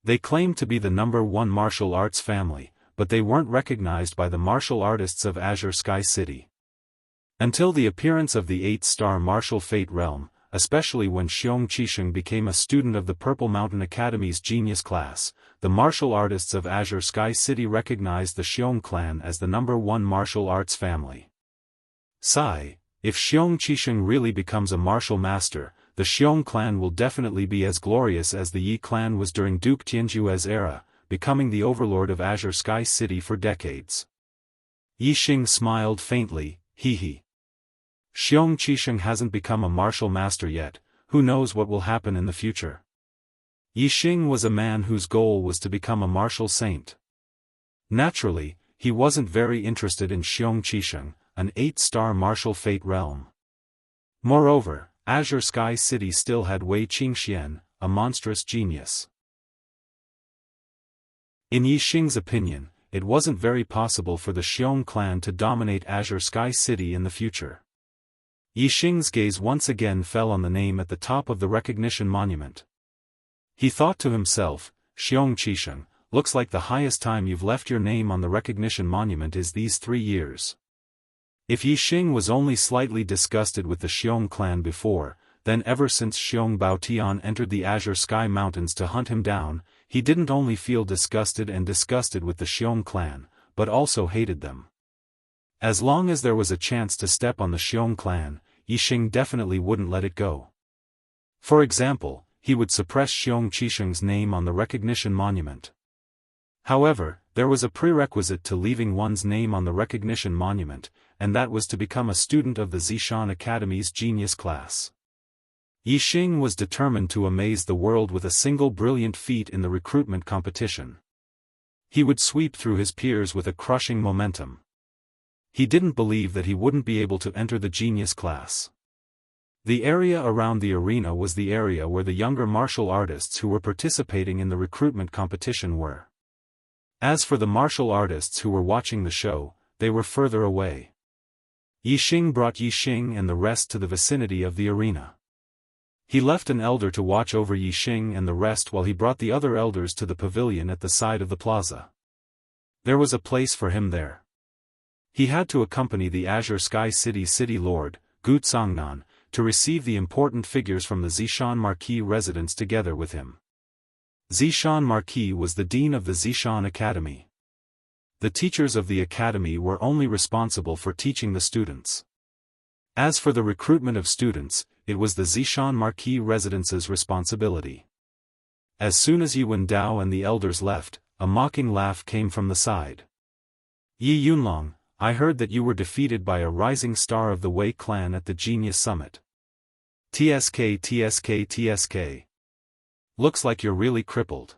They claimed to be the #1 martial arts family, but they weren't recognized by the martial artists of Azure Sky City. Until the appearance of the 8-star martial fate realm, especially when Xiong Qisheng became a student of the Purple Mountain Academy's genius class, the martial artists of Azure Sky City recognized the Xiong clan as the #1 martial arts family. Sigh, if Xiong Qisheng really becomes a martial master, the Xiong clan will definitely be as glorious as the Yi clan was during Duke Tianjue's era, becoming the overlord of Azure Sky City for decades. Yixing smiled faintly, hee. Xiong Qisheng hasn't become a martial master yet, who knows what will happen in the future. Yixing was a man whose goal was to become a martial saint. Naturally, he wasn't very interested in Xiong Qisheng, an 8-star martial fate realm. Moreover, Azure Sky City still had Wei Qingxian, a monstrous genius. In Yixing's opinion, it wasn't very possible for the Xiong clan to dominate Azure Sky City in the future. Yixing's gaze once again fell on the name at the top of the recognition monument. He thought to himself, Xiong Qisheng, looks like the highest time you've left your name on the recognition monument is these 3 years. If Yixing was only slightly disgusted with the Xiong clan before, then ever since Xiong Baotian entered the Azure Sky Mountains to hunt him down, he didn't only feel disgusted with the Xiong clan, but also hated them. As long as there was a chance to step on the Xiong clan, Yixing definitely wouldn't let it go. For example, he would suppress Xiong Qisheng's name on the recognition monument. However, there was a prerequisite to leaving one's name on the recognition monument, and that was to become a student of the Zishan Academy's genius class. Yixing was determined to amaze the world with a single brilliant feat in the recruitment competition. He would sweep through his peers with a crushing momentum. He didn't believe that he wouldn't be able to enter the genius class. The area around the arena was the area where the younger martial artists who were participating in the recruitment competition were. As for the martial artists who were watching the show, they were further away. Yixing brought Yixing and the rest to the vicinity of the arena. He left an elder to watch over Yixing and the rest while he brought the other elders to the pavilion at the side of the plaza. There was a place for him there. He had to accompany the Azure Sky City Lord, Gu Tsangnan, to receive the important figures from the Zishan Marquis residence together with him. Zishan Marquis was the dean of the Zishan Academy. The teachers of the academy were only responsible for teaching the students. As for the recruitment of students, it was the Zishan Marquis residence's responsibility. As soon as Yi Wendao and the elders left, a mocking laugh came from the side. Yi Yunlong, I heard that you were defeated by a rising star of the Wei clan at the Genius Summit. TSK. Looks like you're really crippled.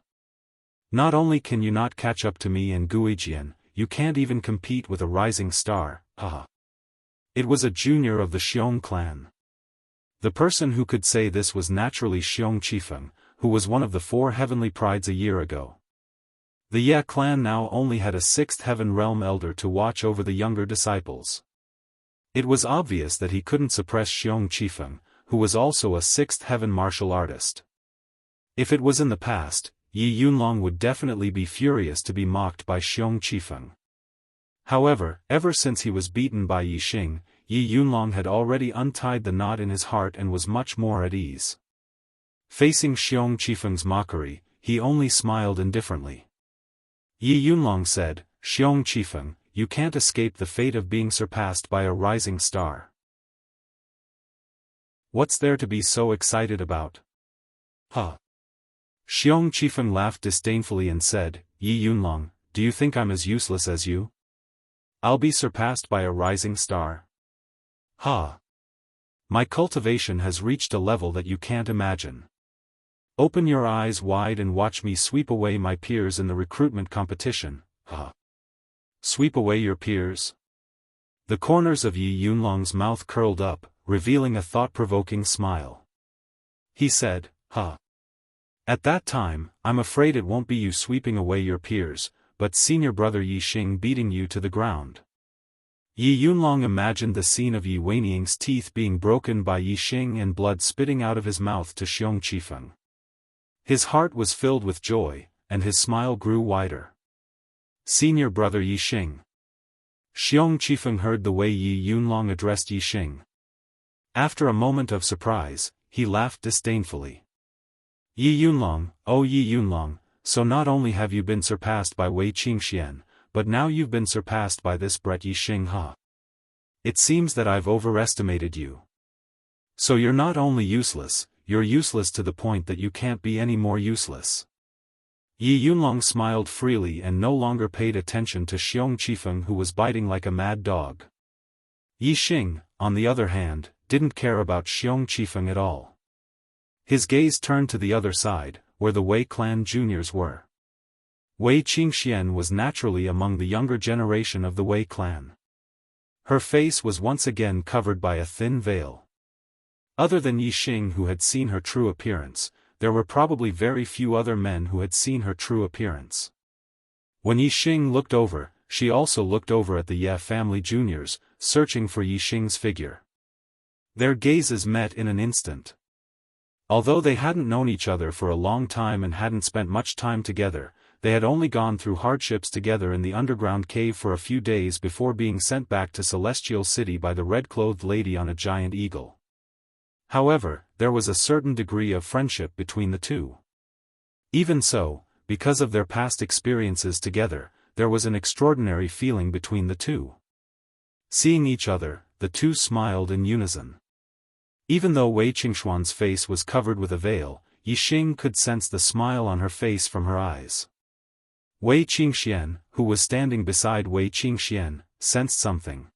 Not only can you not catch up to me and Guijian, you can't even compete with a rising star, haha. It was a junior of the Xiong clan. The person who could say this was naturally Xiong Qifeng, who was one of the 4 heavenly prides a year ago. The Ye clan now only had a 6th heaven realm elder to watch over the younger disciples. It was obvious that he couldn't suppress Xiong Qifeng, who was also a 6th heaven martial artist. If it was in the past, Yi Yunlong would definitely be furious to be mocked by Xiong Qifeng. However, ever since he was beaten by Yi Xing, Yi Yunlong had already untied the knot in his heart and was much more at ease. Facing Xiong Qifeng's mockery, he only smiled indifferently. Yi Yunlong said, Xiong Qifeng, you can't escape the fate of being surpassed by a rising star. What's there to be so excited about? Huh. Xiong Qifeng laughed disdainfully and said, Yi Yunlong, do you think I'm as useless as you? I'll be surpassed by a rising star. Ha! My cultivation has reached a level that you can't imagine. Open your eyes wide and watch me sweep away my peers in the recruitment competition, ha! Sweep away your peers? The corners of Yi Yunlong's mouth curled up, revealing a thought-provoking smile. He said, ha! At that time, I'm afraid it won't be you sweeping away your peers, but senior brother Yi Xing beating you to the ground. Yi Yunlong imagined the scene of Yi Weining's teeth being broken by Yi Xing and blood spitting out of his mouth to Xiong Qifeng. His heart was filled with joy, and his smile grew wider. Senior brother Yi Xing. Xiong Qifeng heard the way Yi Yunlong addressed Yi Xing. After a moment of surprise, he laughed disdainfully. Yi Yunlong, oh Yi Yunlong, so not only have you been surpassed by Wei Qingxian, but now you've been surpassed by this Brett Yi Xing ha. It seems that I've overestimated you. So you're not only useless, you're useless to the point that you can't be any more useless. Yi Yunlong smiled freely and no longer paid attention to Xiong Qifeng, who was biting like a mad dog. Yi Xing, on the other hand, didn't care about Xiong Qifeng at all. His gaze turned to the other side, where the Wei clan juniors were. Wei Qingxian was naturally among the younger generation of the Wei clan. Her face was once again covered by a thin veil. Other than Yi Xing, who had seen her true appearance, there were probably very few other men who had seen her true appearance. When Yi Xing looked over, she also looked over at the Ye family juniors, searching for Yi Xing's figure. Their gazes met in an instant. Although they hadn't known each other for a long time and hadn't spent much time together, they had only gone through hardships together in the underground cave for a few days before being sent back to Celestial City by the red-clothed lady on a giant eagle. However, there was a certain degree of friendship between the two. Even so, because of their past experiences together, there was an extraordinary feeling between the two. Seeing each other, the two smiled in unison. Even though Wei Qingxuan's face was covered with a veil, Yi Xing could sense the smile on her face from her eyes. Wei Qingxian, who was standing beside Wei Qingxian, sensed something.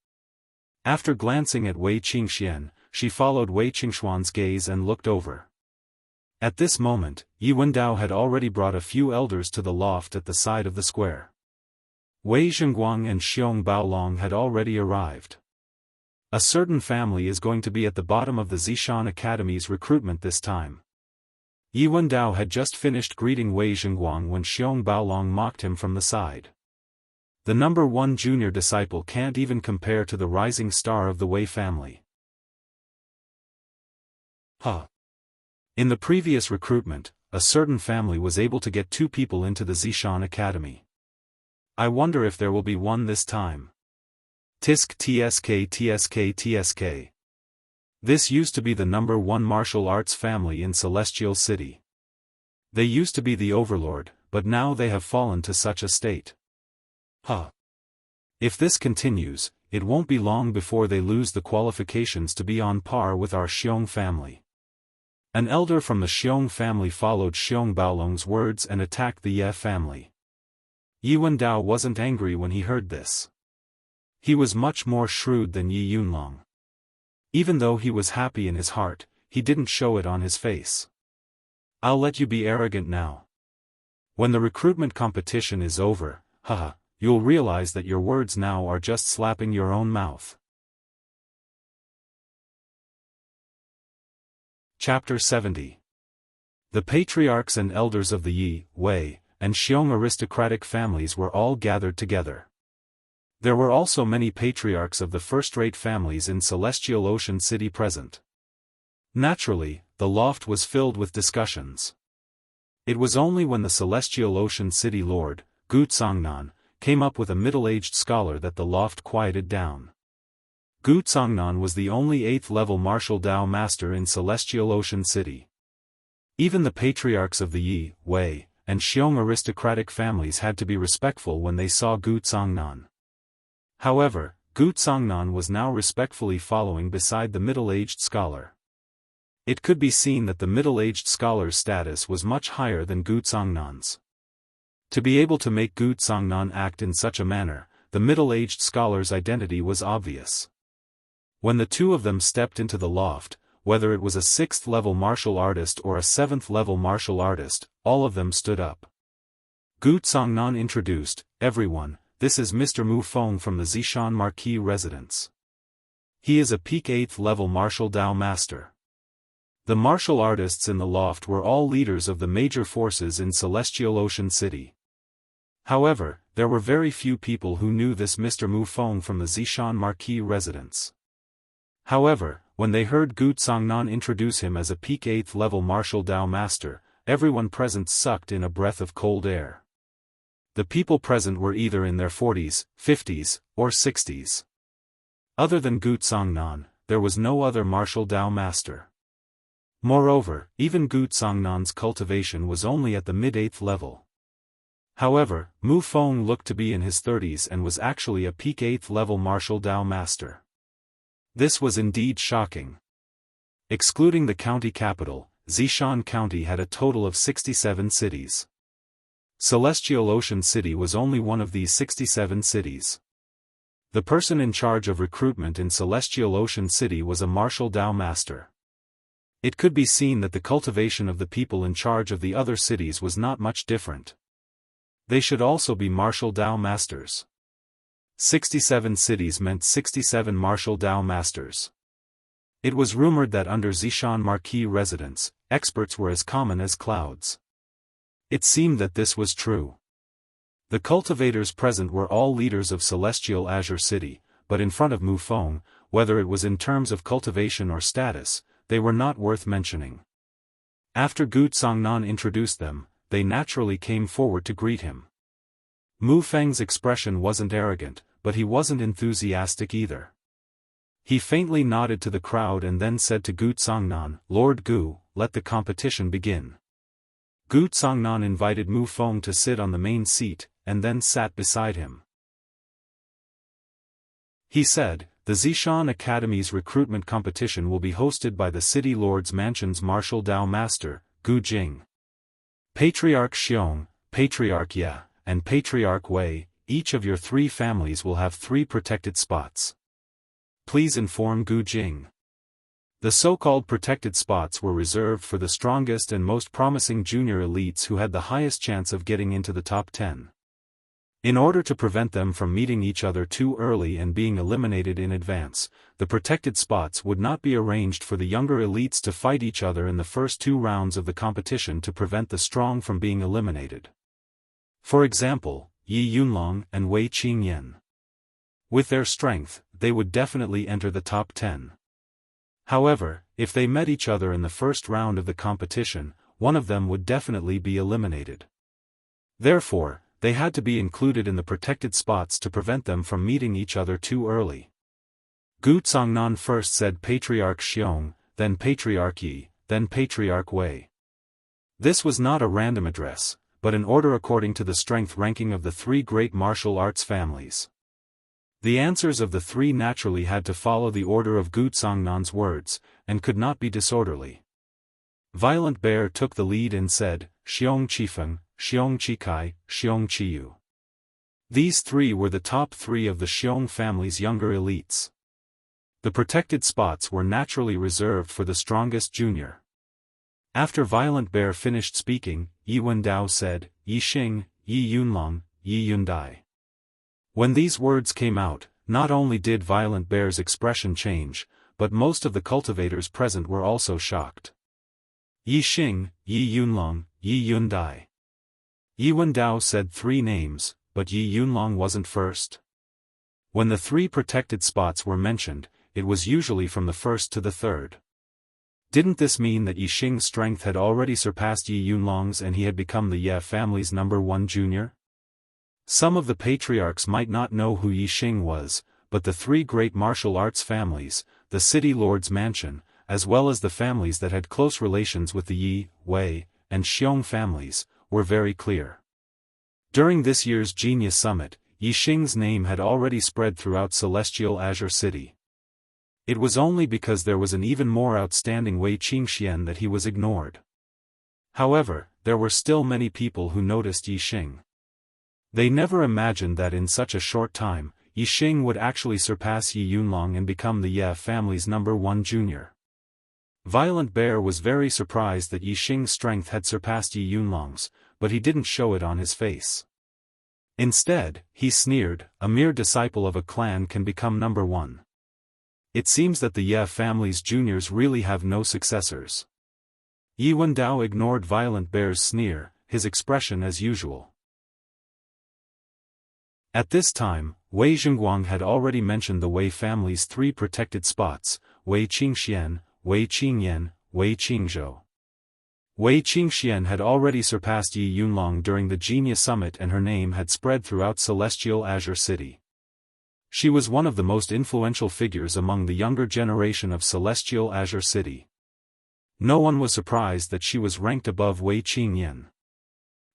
After glancing at Wei Qingxian, she followed Wei Qingxuan's gaze and looked over. At this moment, Yi Wendao had already brought a few elders to the loft at the side of the square. Wei Zhengguang and Xiong Baolong had already arrived. A certain family is going to be at the bottom of the Zishan Academy's recruitment this time. Yi Wendao had just finished greeting Wei Zhengguang when Xiong Baolong mocked him from the side. The number 1 junior disciple can't even compare to the rising star of the Wei family. In the previous recruitment, a certain family was able to get 2 people into the Zishan Academy. I wonder if there will be one this time. Tisk tsk tsk tsk. This used to be the #1 martial arts family in Celestial City. They used to be the overlord, but now they have fallen to such a state. Huh. If this continues, it won't be long before they lose the qualifications to be on par with our Xiong family. An elder from the Xiong family followed Xiong Baolong's words and attacked the Ye family. Yuan Dao wasn't angry when he heard this. He was much more shrewd than Yi Yunlong. Even though he was happy in his heart, he didn't show it on his face. I'll let you be arrogant now. When the recruitment competition is over, haha, you'll realize that your words now are just slapping your own mouth. Chapter 70. The patriarchs and elders of the Yi, Wei, and Xiong aristocratic families were all gathered together. There were also many patriarchs of the first-rate families in Celestial Ocean City present. Naturally, the loft was filled with discussions. It was only when the Celestial Ocean City Lord, Gu Tsongnan, came up with a middle-aged scholar that the loft quieted down. Gu Tsongnan was the only 8th-level martial Dao master in Celestial Ocean City. Even the patriarchs of the Yi, Wei, and Xiong aristocratic families had to be respectful when they saw Gu Tsongnan. However, Gu Tsongnan was now respectfully following beside the middle-aged scholar. It could be seen that the middle-aged scholar's status was much higher than Gu Tsongnan's. To be able to make Gu Tsongnan act in such a manner, the middle-aged scholar's identity was obvious. When the two of them stepped into the loft, whether it was a 6th-level martial artist or a 7th-level martial artist, all of them stood up. Gu Tsongnan introduced, "Everyone, this is Mr. Mu Feng from the Zishan Marquis residence. He is a peak 8th-level martial Dao master." The martial artists in the loft were all leaders of the major forces in Celestial Ocean City. However, there were very few people who knew this Mr. Mu Feng from the Zishan Marquis residence. However, when they heard Gu Tsongnan introduce him as a peak 8th-level martial Dao master, everyone present sucked in a breath of cold air. The people present were either in their 40s, 50s, or 60s. Other than Gu Tsongnan, there was no other martial Dao master. Moreover, even Gu Tsongnan's cultivation was only at the mid-8th level. However, Mu Feng looked to be in his 30s and was actually a peak 8th level martial Dao master. This was indeed shocking. Excluding the county capital, Zishan County had a total of 67 cities. Celestial Ocean City was only one of these 67 cities. The person in charge of recruitment in Celestial Ocean City was a martial Dao master. It could be seen that the cultivation of the people in charge of the other cities was not much different. They should also be martial Dao masters. 67 cities meant 67 martial Dao masters. It was rumored that under Zishan Marquis residence, experts were as common as clouds. It seemed that this was true. The cultivators present were all leaders of Celestial Azure City, but in front of Mu Feng, whether it was in terms of cultivation or status, they were not worth mentioning. After Gu Tsongnan introduced them, they naturally came forward to greet him. Mu Feng's expression wasn't arrogant, but he wasn't enthusiastic either. He faintly nodded to the crowd and then said to Gu Tsongnan, "Lord Gu, let the competition begin." Gu Tsongnan invited Mu Feng to sit on the main seat, and then sat beside him. He said, "The Zishan Academy's recruitment competition will be hosted by the City Lord's Mansion's martial Dao master, Gu Jing. Patriarch Xiong, Patriarch Ye, and Patriarch Wei, each of your 3 families will have 3 protected spots. Please inform Gu Jing." The so-called protected spots were reserved for the strongest and most promising junior elites who had the highest chance of getting into the top 10. In order to prevent them from meeting each other too early and being eliminated in advance, the protected spots would not be arranged for the younger elites to fight each other in the first 2 rounds of the competition to prevent the strong from being eliminated. For example, Yi Yunlong and Wei Qingyan. With their strength, they would definitely enter the top 10. However, if they met each other in the first round of the competition, one of them would definitely be eliminated. Therefore, they had to be included in the protected spots to prevent them from meeting each other too early. Gu Zongnan first said Patriarch Xiong, then Patriarch Yi, then Patriarch Wei. This was not a random address, but an order according to the strength ranking of the three great martial arts families. The answers of the three naturally had to follow the order of Gu Zongnan's words, and could not be disorderly. Violent Bear took the lead and said, Xiong Qifeng, Xiong Qikai, Xiong Qiyu. These three were the top three of the Xiong family's younger elites. The protected spots were naturally reserved for the strongest junior. After Violent Bear finished speaking, Yi Wendao said, Yi Xing, Yi Yunlong, Yi Yundai. When these words came out, not only did Violent Bear's expression change, but most of the cultivators present were also shocked. Yi Xing, Yi Yunlong, Yi Yundai. Yi Wendao said three names, but Yi Yunlong wasn't first. When the three protected spots were mentioned, it was usually from the first to the third. Didn't this mean that Yi Xing's strength had already surpassed Yi Yunlong's and he had become the Ye family's #1 junior? Some of the patriarchs might not know who Yi Xing was, but the three great martial arts families, the city lord's mansion, as well as the families that had close relations with the Yi, Wei, and Xiong families, were very clear. During this year's Genius Summit, Yi Xing's name had already spread throughout Celestial Azure City. It was only because there was an even more outstanding Wei Qingxian that he was ignored. However, there were still many people who noticed Yi Xing. They never imagined that in such a short time, Yi Xing would actually surpass Yi Yunlong and become the Ye family's #1 junior. Violent Bear was very surprised that Yi Xing's strength had surpassed Yi Yunlong's, but he didn't show it on his face. Instead, he sneered, a mere disciple of a clan can become #1. It seems that the Ye family's juniors really have no successors. Yi Wendao ignored Violent Bear's sneer, his expression as usual. At this time, Wei Zhengguang had already mentioned the Wei family's three protected spots, Wei Qingxian, Wei Qingyan, Wei Qingzhou. Wei Qingxian had already surpassed Yi Yunlong during the Genius Summit and her name had spread throughout Celestial Azure City. She was one of the most influential figures among the younger generation of Celestial Azure City. No one was surprised that she was ranked above Wei Qingyan.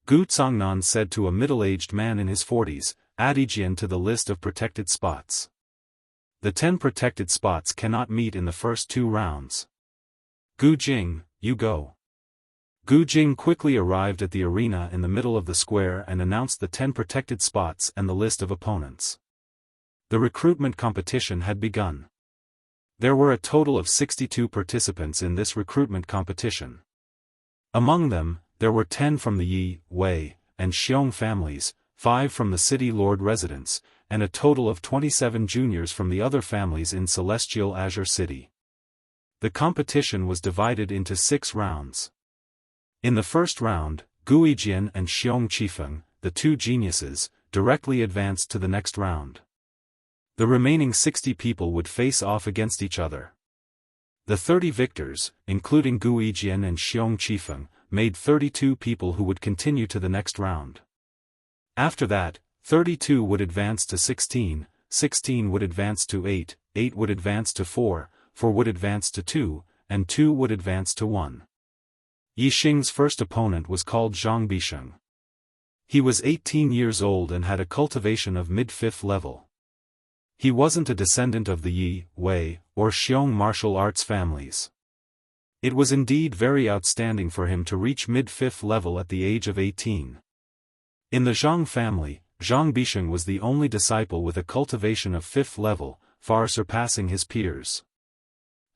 Gu Zongnan said to a middle-aged man in his 40s, add Yijian to the list of protected spots. The 10 protected spots cannot meet in the first 2 rounds. Gu Jing, you go. Gu Jing quickly arrived at the arena in the middle of the square and announced the 10 protected spots and the list of opponents. The recruitment competition had begun. There were a total of 62 participants in this recruitment competition. Among them, there were 10 from the Yi, Wei, and Xiong families, 5 from the city lord residence, and a total of 27 juniors from the other families in Celestial Azure City. The competition was divided into 6 rounds. In the first round, Gu Yijian and Xiong Qifeng, the 2 geniuses, directly advanced to the next round. The remaining 60 people would face off against each other. The 30 victors, including Gu Yijian and Xiong Qifeng, made 32 people who would continue to the next round. After that, 32 would advance to 16, 16 would advance to 8, 8 would advance to 4, 4 would advance to 2, and 2 would advance to 1. Yi Xing's first opponent was called Zhang Bisheng. He was 18 years old and had a cultivation of mid-5th level. He wasn't a descendant of the Yi, Wei, or Xiong martial arts families. It was indeed very outstanding for him to reach mid-5th level at the age of 18. In the Zhang family, Zhang Bisheng was the only disciple with a cultivation of 5th level, far surpassing his peers.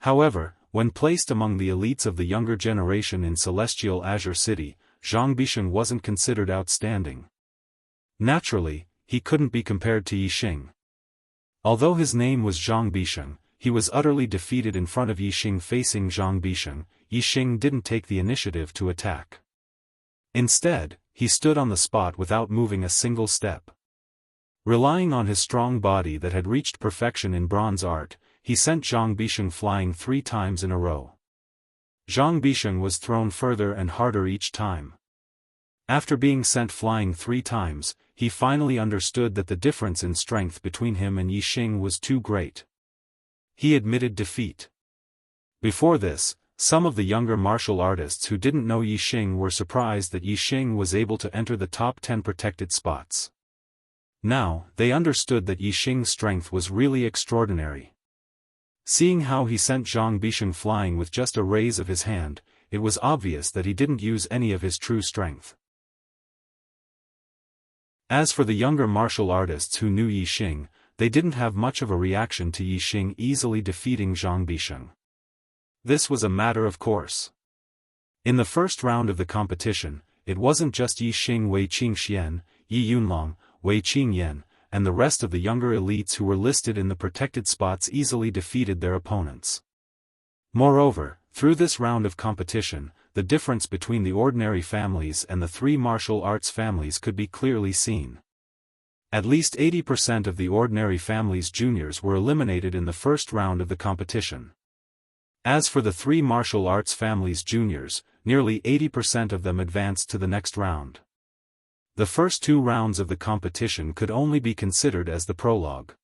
However, when placed among the elites of the younger generation in Celestial Azure City, Zhang Bisheng wasn't considered outstanding. Naturally, he couldn't be compared to Yi Xing. Although his name was Zhang Bisheng, he was utterly defeated in front of Yi Xing. Facing Zhang Bisheng, Yi Xing didn't take the initiative to attack. Instead, he stood on the spot without moving a single step. Relying on his strong body that had reached perfection in bronze art, he sent Zhang Bisheng flying 3 times in a row. Zhang Bisheng was thrown further and harder each time. After being sent flying 3 times, he finally understood that the difference in strength between him and Yixing was too great. He admitted defeat. Before this, some of the younger martial artists who didn't know Yixing were surprised that Yixing was able to enter the top 10 protected spots. Now, they understood that Yixing's strength was really extraordinary. Seeing how he sent Zhang Bisheng flying with just a raise of his hand, it was obvious that he didn't use any of his true strength. As for the younger martial artists who knew Yixing, they didn't have much of a reaction to Yixing easily defeating Zhang Bisheng. This was a matter of course. In the first round of the competition, it wasn't just Yixing, Wei Qingxian, Yi Yunlong, Wei Qingyan, and the rest of the younger elites who were listed in the protected spots easily defeated their opponents. Moreover, through this round of competition, the difference between the ordinary families and the 3 martial arts families could be clearly seen. At least 80% of the ordinary families' juniors were eliminated in the first round of the competition. As for the 3 martial arts families' juniors, nearly 80% of them advanced to the next round. The first 2 rounds of the competition could only be considered as the prologue.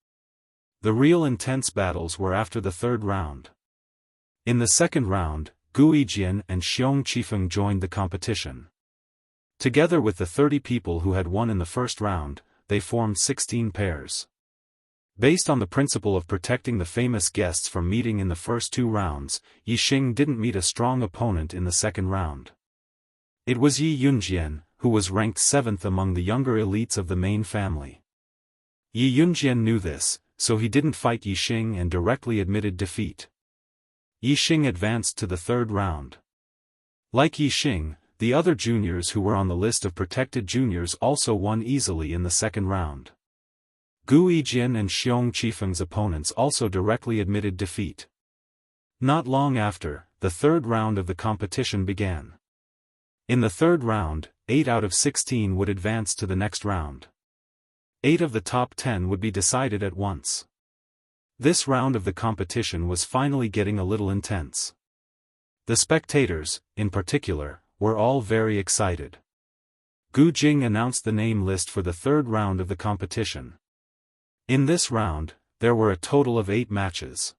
The real intense battles were after the 3rd round. In the 2nd round, Gu Yijian and Xiong Qifeng joined the competition. Together with the 30 people who had won in the first round, they formed 16 pairs. Based on the principle of protecting the famous guests from meeting in the first 2 rounds, Yixing didn't meet a strong opponent in the 2nd round. It was Yi Yunjian, who was ranked 7th among the younger elites of the main family. Yi Yunjian knew this, so he didn't fight Yixing and directly admitted defeat. Yixing advanced to the 3rd round. Like Yixing, the other juniors who were on the list of protected juniors also won easily in the 2nd round. Gu Yijian and Xiong Qifeng's opponents also directly admitted defeat. Not long after, the 3rd round of the competition began. In the 3rd round, 8 out of 16 would advance to the next round. 8 of the top 10 would be decided at once. This round of the competition was finally getting a little intense. The spectators, in particular, were all very excited. Gu Jing announced the name list for the 3rd round of the competition. In this round, there were a total of 8 matches.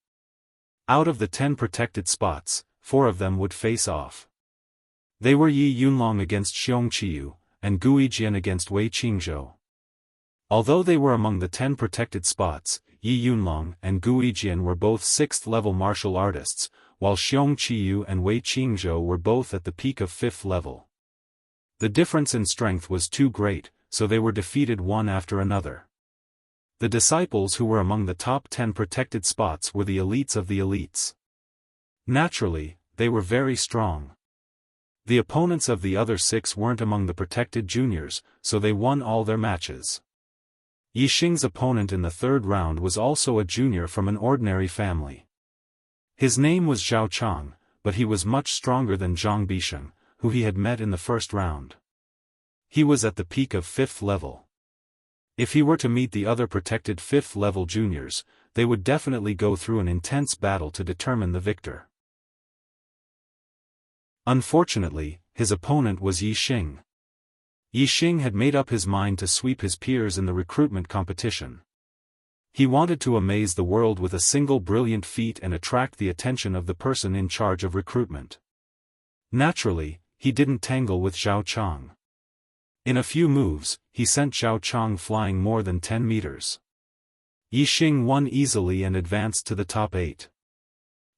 Out of the 10 protected spots, 4 of them would face off. They were Yi Yunlong against Xiong Qiyu, and Gu Yijian against Wei Qingzhou. Although they were among the 10 protected spots, Yi Yunlong and Gu Yijian were both 6th-level martial artists, while Xiong Qiyu and Wei Qingzhou were both at the peak of 5th level. The difference in strength was too great, so they were defeated one after another. The disciples who were among the top 10 protected spots were the elites of the elites. Naturally, they were very strong. The opponents of the other 6 weren't among the protected juniors, so they won all their matches. Yixing's opponent in the 3rd round was also a junior from an ordinary family. His name was Zhao Chang, but he was much stronger than Zhang Bisheng, who he had met in the first round. He was at the peak of 5th level. If he were to meet the other protected 5th-level juniors, they would definitely go through an intense battle to determine the victor. Unfortunately, his opponent was Yixing. Yixing had made up his mind to sweep his peers in the recruitment competition. He wanted to amaze the world with a single brilliant feat and attract the attention of the person in charge of recruitment. Naturally, he didn't tangle with Zhao Chang. In a few moves, he sent Zhao Chang flying more than 10 meters. Yixing won easily and advanced to the top 8.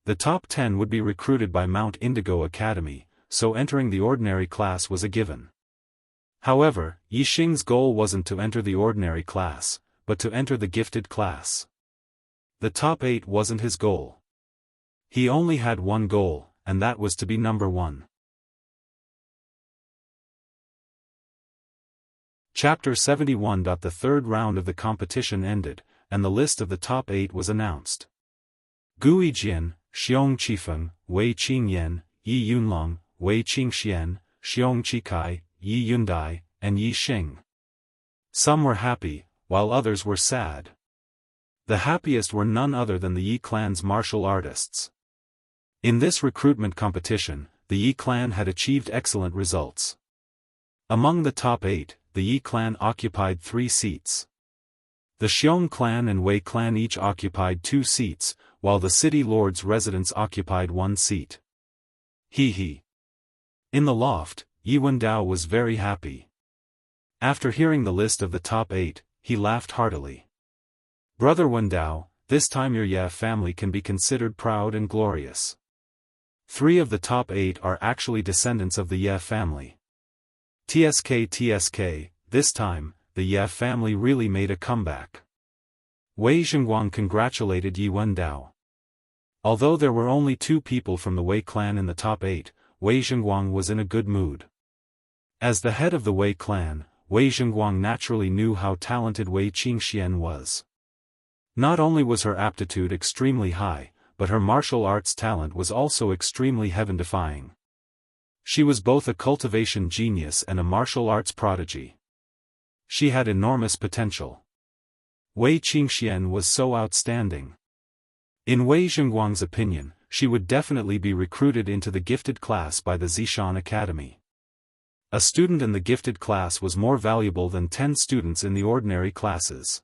The top 10 would be recruited by Mount Indigo Academy, so entering the ordinary class was a given. However, Yixing's goal wasn't to enter the ordinary class, but to enter the gifted class. The top 8 wasn't his goal. He only had one goal, and that was to be number 1. Chapter 71. The 3rd round of the competition ended, and the list of the top 8 was announced. Gu Yijian, Xiong Qifeng, Wei Qingyan, Yi Yunlong, Wei Qingxian, Xiong Qikai, Yi Yundai, and Yixing. Some were happy, while others were sad. The happiest were none other than the Yi clan's martial artists. In this recruitment competition, the Yi clan had achieved excellent results. Among the top 8, the Yi clan occupied 3 seats. The Xiong clan and Wei clan each occupied 2 seats, while the city lord's residence occupied 1 seat. He. In the loft, Yi Wendao was very happy. After hearing the list of the top 8, he laughed heartily. Brother Wendao, this time your Ye family can be considered proud and glorious. 3 of the top 8 are actually descendants of the Ye family. TSK, this time, the Ye family really made a comeback. Wei Zhengguang congratulated Yi Wendao. Although there were only 2 people from the Wei clan in the top 8, Wei Zhengguang was in a good mood. As the head of the Wei clan, Wei Zhengguang naturally knew how talented Wei Qingxian was. Not only was her aptitude extremely high, but her martial arts talent was also extremely heaven-defying. She was both a cultivation genius and a martial arts prodigy. She had enormous potential. Wei Qingxian was so outstanding. In Wei Zhengguang's opinion, she would definitely be recruited into the gifted class by the Zishan Academy. A student in the gifted class was more valuable than 10 students in the ordinary classes.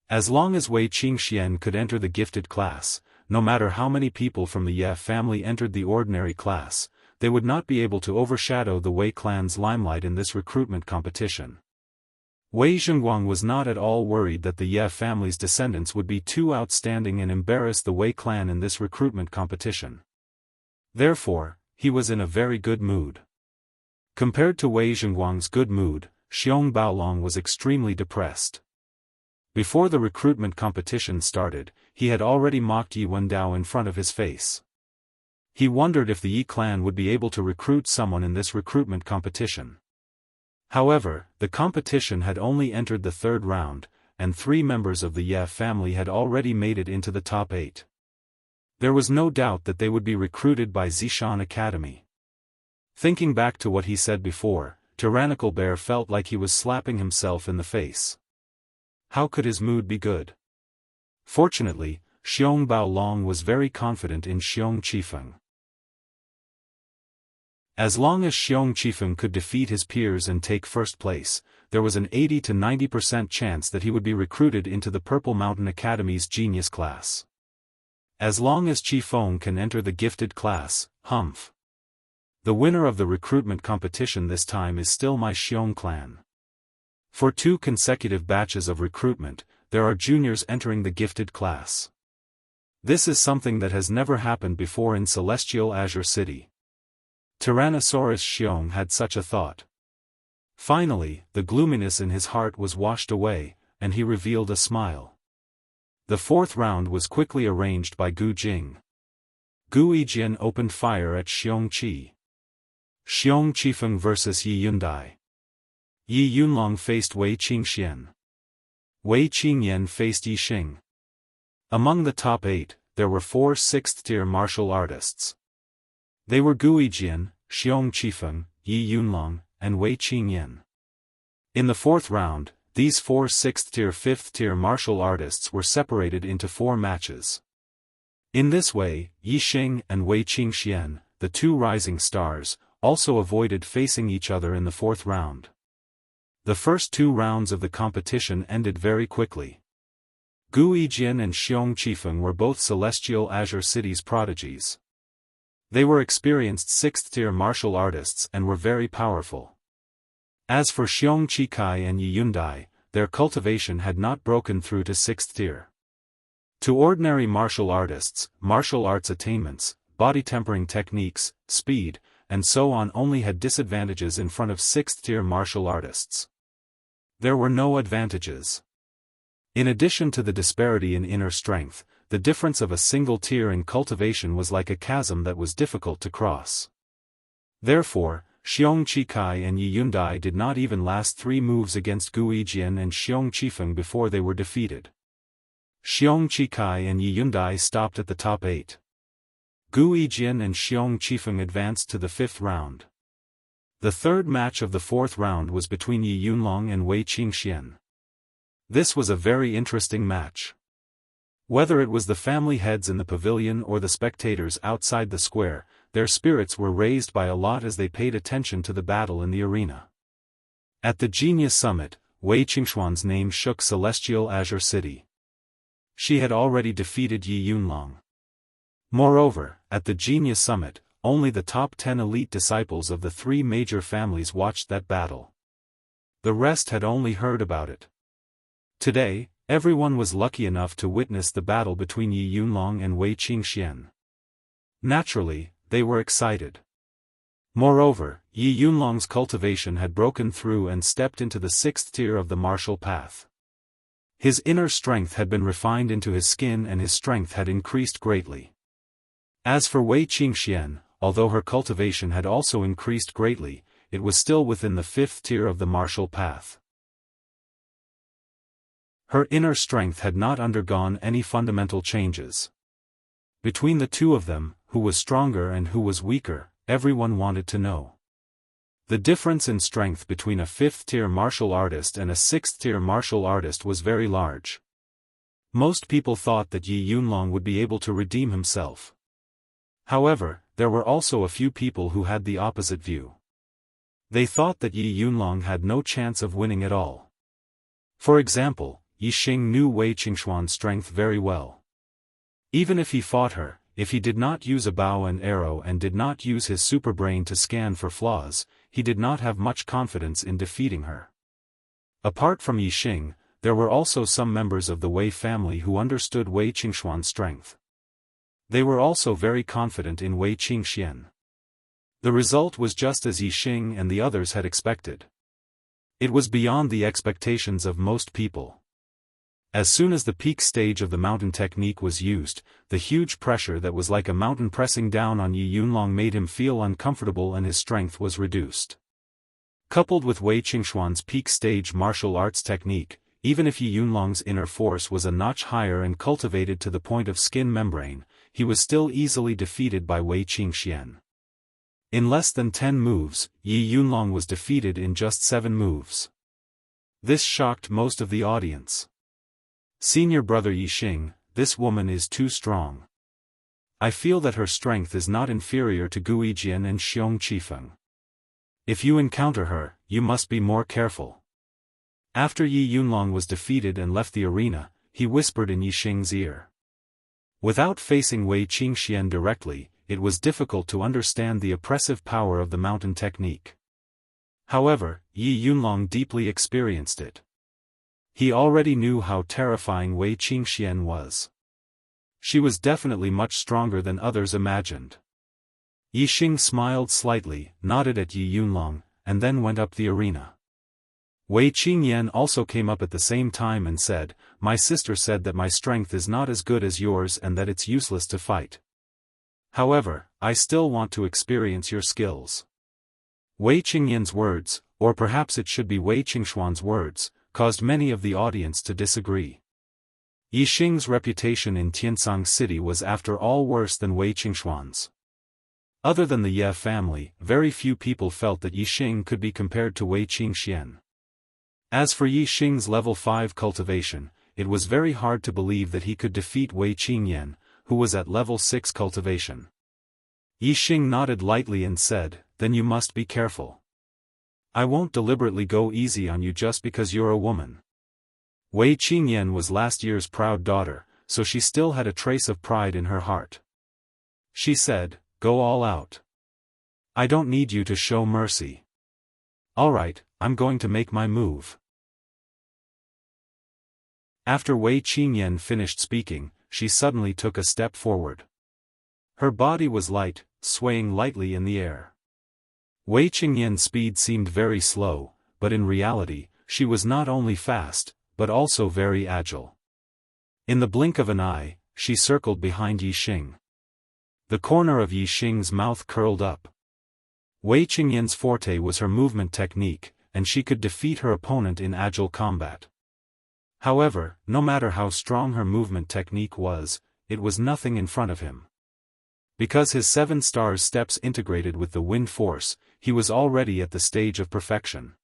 As long as Wei Qingxian could enter the gifted class, no matter how many people from the Ye family entered the ordinary class, they would not be able to overshadow the Wei clan's limelight in this recruitment competition. Wei Zhengguang was not at all worried that the Ye family's descendants would be too outstanding and embarrass the Wei clan in this recruitment competition. Therefore, he was in a very good mood. Compared to Wei Zhengguang's good mood, Xiong Baolong was extremely depressed. Before the recruitment competition started, he had already mocked Yi Wendao in front of his face. He wondered if the Yi clan would be able to recruit someone in this recruitment competition. However, the competition had only entered the 3rd round, and 3 members of the Ye family had already made it into the top 8. There was no doubt that they would be recruited by Zishan Academy. Thinking back to what he said before, Tyrannical Bear felt like he was slapping himself in the face. How could his mood be good? Fortunately, Xiong Baolong was very confident in Xiong Qifeng. As long as Xiong Qifeng could defeat his peers and take first place, there was an 80 to 90% chance that he would be recruited into the Purple Mountain Academy's genius class. As long as Qifeng can enter the gifted class, humph. The winner of the recruitment competition this time is still my Xiong clan. For 2 consecutive batches of recruitment, there are juniors entering the gifted class. This is something that has never happened before in Celestial Azure City. Tyrannosaurus Xiong had such a thought. Finally, the gloominess in his heart was washed away, and he revealed a smile. The 4th round was quickly arranged by Gu Jing. Gu Yijian opened fire at Xiong Qi. Xiong Qifeng vs Yi Yundai. Yi Yunlong faced Wei Qingxian. Wei Qingyan faced Yi Xing. Among the top 8, there were 4 6th-tier martial artists. They were Gu Yijian, Xiong Qifeng, Yi Yunlong, and Wei Qingyan. In the 4th round, these 4 6th-tier 5th-tier martial artists were separated into 4 matches. In this way, Yi Xing and Wei Qingxian, the 2 rising stars, also avoided facing each other in the 4th round. The first 2 rounds of the competition ended very quickly. Gu Yijian and Xiong Qifeng were both Celestial Azure City's prodigies. They were experienced 6th-tier martial artists and were very powerful. As for Xiong Qikai and Yi Yundai, their cultivation had not broken through to 6th tier. To ordinary martial artists, martial arts attainments, body tempering techniques, speed, and so on only had disadvantages in front of 6th-tier martial artists. There were no advantages. In addition to the disparity in inner strength, the difference of a single tier in cultivation was like a chasm that was difficult to cross. Therefore, Xiong Qikai and Yi Yundai did not even last 3 moves against Gu Yijian and Xiong Qifeng before they were defeated. Xiong Qikai and Yi Yundai stopped at the top 8. Gu Yijian and Xiong Qifeng advanced to the 5th round. The 3rd match of the 4th round was between Yi Yunlong and Wei Qingxian. This was a very interesting match. Whether it was the family heads in the pavilion or the spectators outside the square, their spirits were raised by a lot as they paid attention to the battle in the arena. At the Genius Summit, Wei Qingxuan's name shook Celestial Azure City. She had already defeated Yi Yunlong. Moreover, at the Genius Summit, only the top 10 elite disciples of the three major families watched that battle. The rest had only heard about it. Today, everyone was lucky enough to witness the battle between Yi Yunlong and Wei Qingxian. Naturally, they were excited. Moreover, Yi Yunlong's cultivation had broken through and stepped into the 6th tier of the martial path. His inner strength had been refined into his skin and his strength had increased greatly. As for Wei Qingxian, although her cultivation had also increased greatly, it was still within the 5th tier of the martial path. Her inner strength had not undergone any fundamental changes. Between the two of them, who was stronger and who was weaker, everyone wanted to know. The difference in strength between a 5th-tier martial artist and a 6th-tier martial artist was very large. Most people thought that Yi Yunlong would be able to redeem himself. However, there were also a few people who had the opposite view. They thought that Yi Yunlong had no chance of winning at all. For example, Yi Xing knew Wei Qingxuan's strength very well. Even if he fought her, if he did not use a bow and arrow and did not use his superbrain to scan for flaws, he did not have much confidence in defeating her. Apart from Yi Xing, there were also some members of the Wei family who understood Wei Qingxuan's strength. They were also very confident in Wei Qingxian. The result was just as Yi Xing and the others had expected. It was beyond the expectations of most people. As soon as the peak stage of the mountain technique was used, the huge pressure that was like a mountain pressing down on Yi Yunlong made him feel uncomfortable and his strength was reduced. Coupled with Wei Qingxuan's peak stage martial arts technique, even if Yi Yunlong's inner force was a notch higher and cultivated to the point of skin membrane, he was still easily defeated by Wei Qingxian. In less than 10 moves, Yi Yunlong was defeated in just 7 moves. This shocked most of the audience. Senior brother Yi Xing, this woman is too strong. I feel that her strength is not inferior to Guijian and Xiong Qifeng. If you encounter her, you must be more careful. After Yi Yunlong was defeated and left the arena, he whispered in Yi Xing's ear. Without facing Wei Qingxian directly, it was difficult to understand the oppressive power of the mountain technique. However, Yi Yunlong deeply experienced it. He already knew how terrifying Wei Qingxian was. She was definitely much stronger than others imagined. Yi Xing smiled slightly, nodded at Yi Yunlong, and then went up the arena. Wei Qingyan also came up at the same time and said, "My sister said that my strength is not as good as yours and that it's useless to fight. However, I still want to experience your skills." Wei Qingyan's words, or perhaps it should be Wei Qingxuan's words, caused many of the audience to disagree. Yi Xing's reputation in Tiansang City was after all worse than Wei Qingxuan's. Other than the Ye family, very few people felt that Yi Xing could be compared to Wei Qingxian. As for Yi Xing's level 5 cultivation, it was very hard to believe that he could defeat Wei Qingyan, who was at level 6 cultivation. Yi Xing nodded lightly and said, "Then you must be careful. I won't deliberately go easy on you just because you're a woman." Wei Qingyan was last year's proud daughter, so she still had a trace of pride in her heart. She said, "Go all out. I don't need you to show mercy. Alright, I'm going to make my move." After Wei Qingyan finished speaking, she suddenly took a step forward. Her body was light, swaying lightly in the air. Wei Qingyan's speed seemed very slow, but in reality, she was not only fast, but also very agile. In the blink of an eye, she circled behind Yi Xing. The corner of Yi Xing's mouth curled up. Wei Qingyan's forte was her movement technique, and she could defeat her opponent in agile combat. However, no matter how strong her movement technique was, it was nothing in front of him. Because his 7 stars steps integrated with the wind force, he was already at the stage of perfection.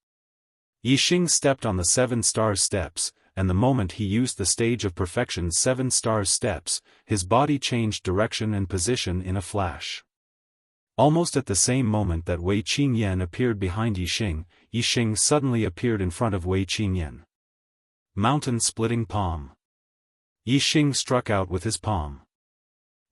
Yi Xing stepped on the 7 stars steps, and the moment he used the stage of perfection's 7 stars steps, his body changed direction and position in a flash. Almost at the same moment that Wei Qingyan appeared behind Yixing suddenly appeared in front of Wei Qingyan. Mountain-splitting palm. Yixing struck out with his palm.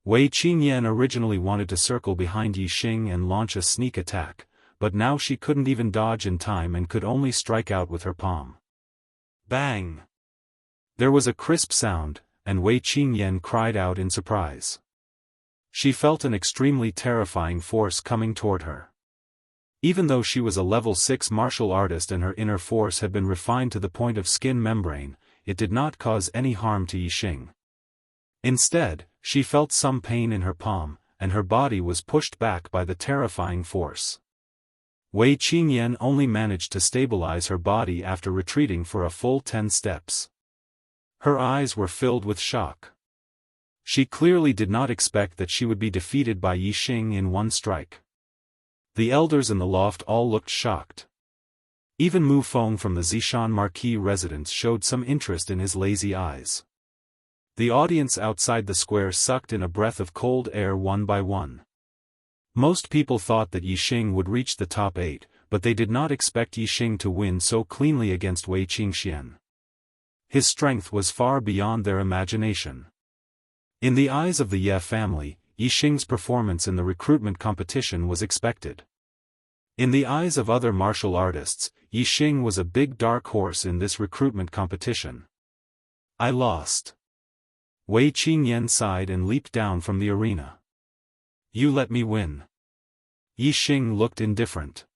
Wei Qingyan originally wanted to circle behind Yixing and launch a sneak attack, but now she couldn't even dodge in time and could only strike out with her palm. Bang! There was a crisp sound, and Wei Qingyan cried out in surprise. She felt an extremely terrifying force coming toward her. Even though she was a level 6 martial artist and her inner force had been refined to the point of skin membrane, it did not cause any harm to Yixing. Instead, she felt some pain in her palm, and her body was pushed back by the terrifying force. Wei Qingyan only managed to stabilize her body after retreating for a full 10 steps. Her eyes were filled with shock. She clearly did not expect that she would be defeated by Yixing in one strike. The elders in the loft all looked shocked. Even Mu Feng from the Zishan Marquis residence showed some interest in his lazy eyes. The audience outside the square sucked in a breath of cold air one by one. Most people thought that Yixing would reach the top 8, but they did not expect Yixing to win so cleanly against Wei Qingxian. His strength was far beyond their imagination. In the eyes of the Ye family, Yixing's performance in the recruitment competition was expected. In the eyes of other martial artists, Yixing was a big dark horse in this recruitment competition. I lost. Wei Qingyan sighed and leaped down from the arena. You let me win. Yixing looked indifferent.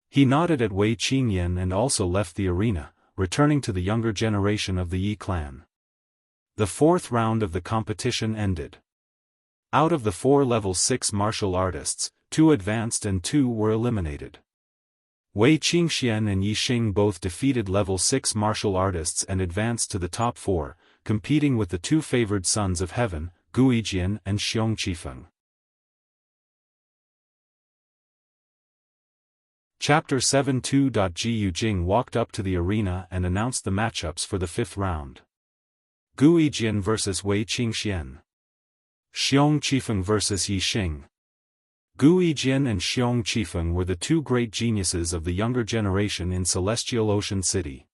He nodded at Wei Qingyan and also left the arena, returning to the younger generation of the Yi clan. The 4th round of the competition ended. Out of the 4 level 6 martial artists, 2 advanced and 2 were eliminated. Wei Qingxian and Yixing both defeated level 6 martial artists and advanced to the top 4, competing with the 2 favored sons of heaven, Guijian and Xiong Qifeng. Chapter 7:2. Ji Yujing walked up to the arena and announced the matchups for the 5th round. Guijian vs Wei Qingxian. Xiong Qifeng vs Yixing. Guijian and Xiong Qifeng were the 2 great geniuses of the younger generation in Celestial Ocean City.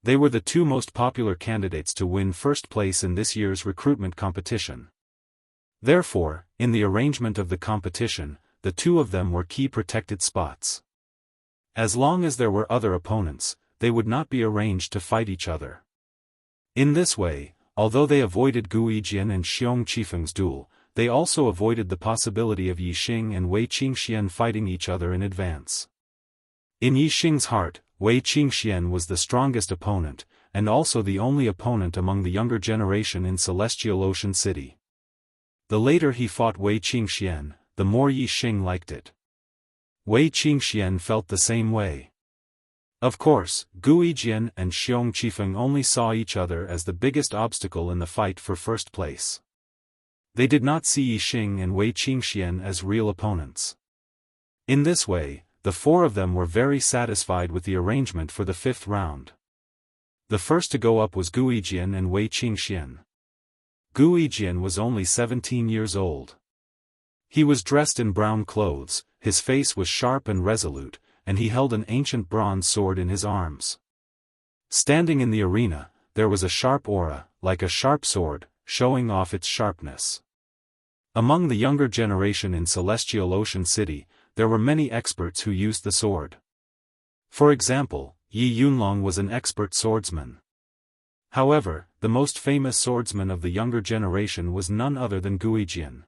They were the 2 most popular candidates to win first place in this year's recruitment competition. Therefore, in the arrangement of the competition, the 2 of them were key protected spots. As long as there were other opponents, they would not be arranged to fight each other. In this way, although they avoided Guijian and Xiong Qifeng's duel, they also avoided the possibility of Yixing and Wei Qingxian fighting each other in advance. In Yixing's heart, Wei Qingxian was the strongest opponent, and also the only opponent among the younger generation in Celestial Ocean City. The later he fought Wei Qingxian, the more Yixing liked it. Wei Qingxian felt the same way. Of course, Guijian and Xiong Qifeng only saw each other as the biggest obstacle in the fight for first place. They did not see Yixing and Wei Qingxian as real opponents. In this way, the 4 of them were very satisfied with the arrangement for the 5th round. The first to go up was Guijian and Wei Qingxian. Guijian was only 17 years old. He was dressed in brown clothes, his face was sharp and resolute, and he held an ancient bronze sword in his arms. Standing in the arena, there was a sharp aura, like a sharp sword, showing off its sharpness. Among the younger generation in Celestial Ocean City, there were many experts who used the sword. For example, Yi Yunlong was an expert swordsman. However, the most famous swordsman of the younger generation was none other than Guijian.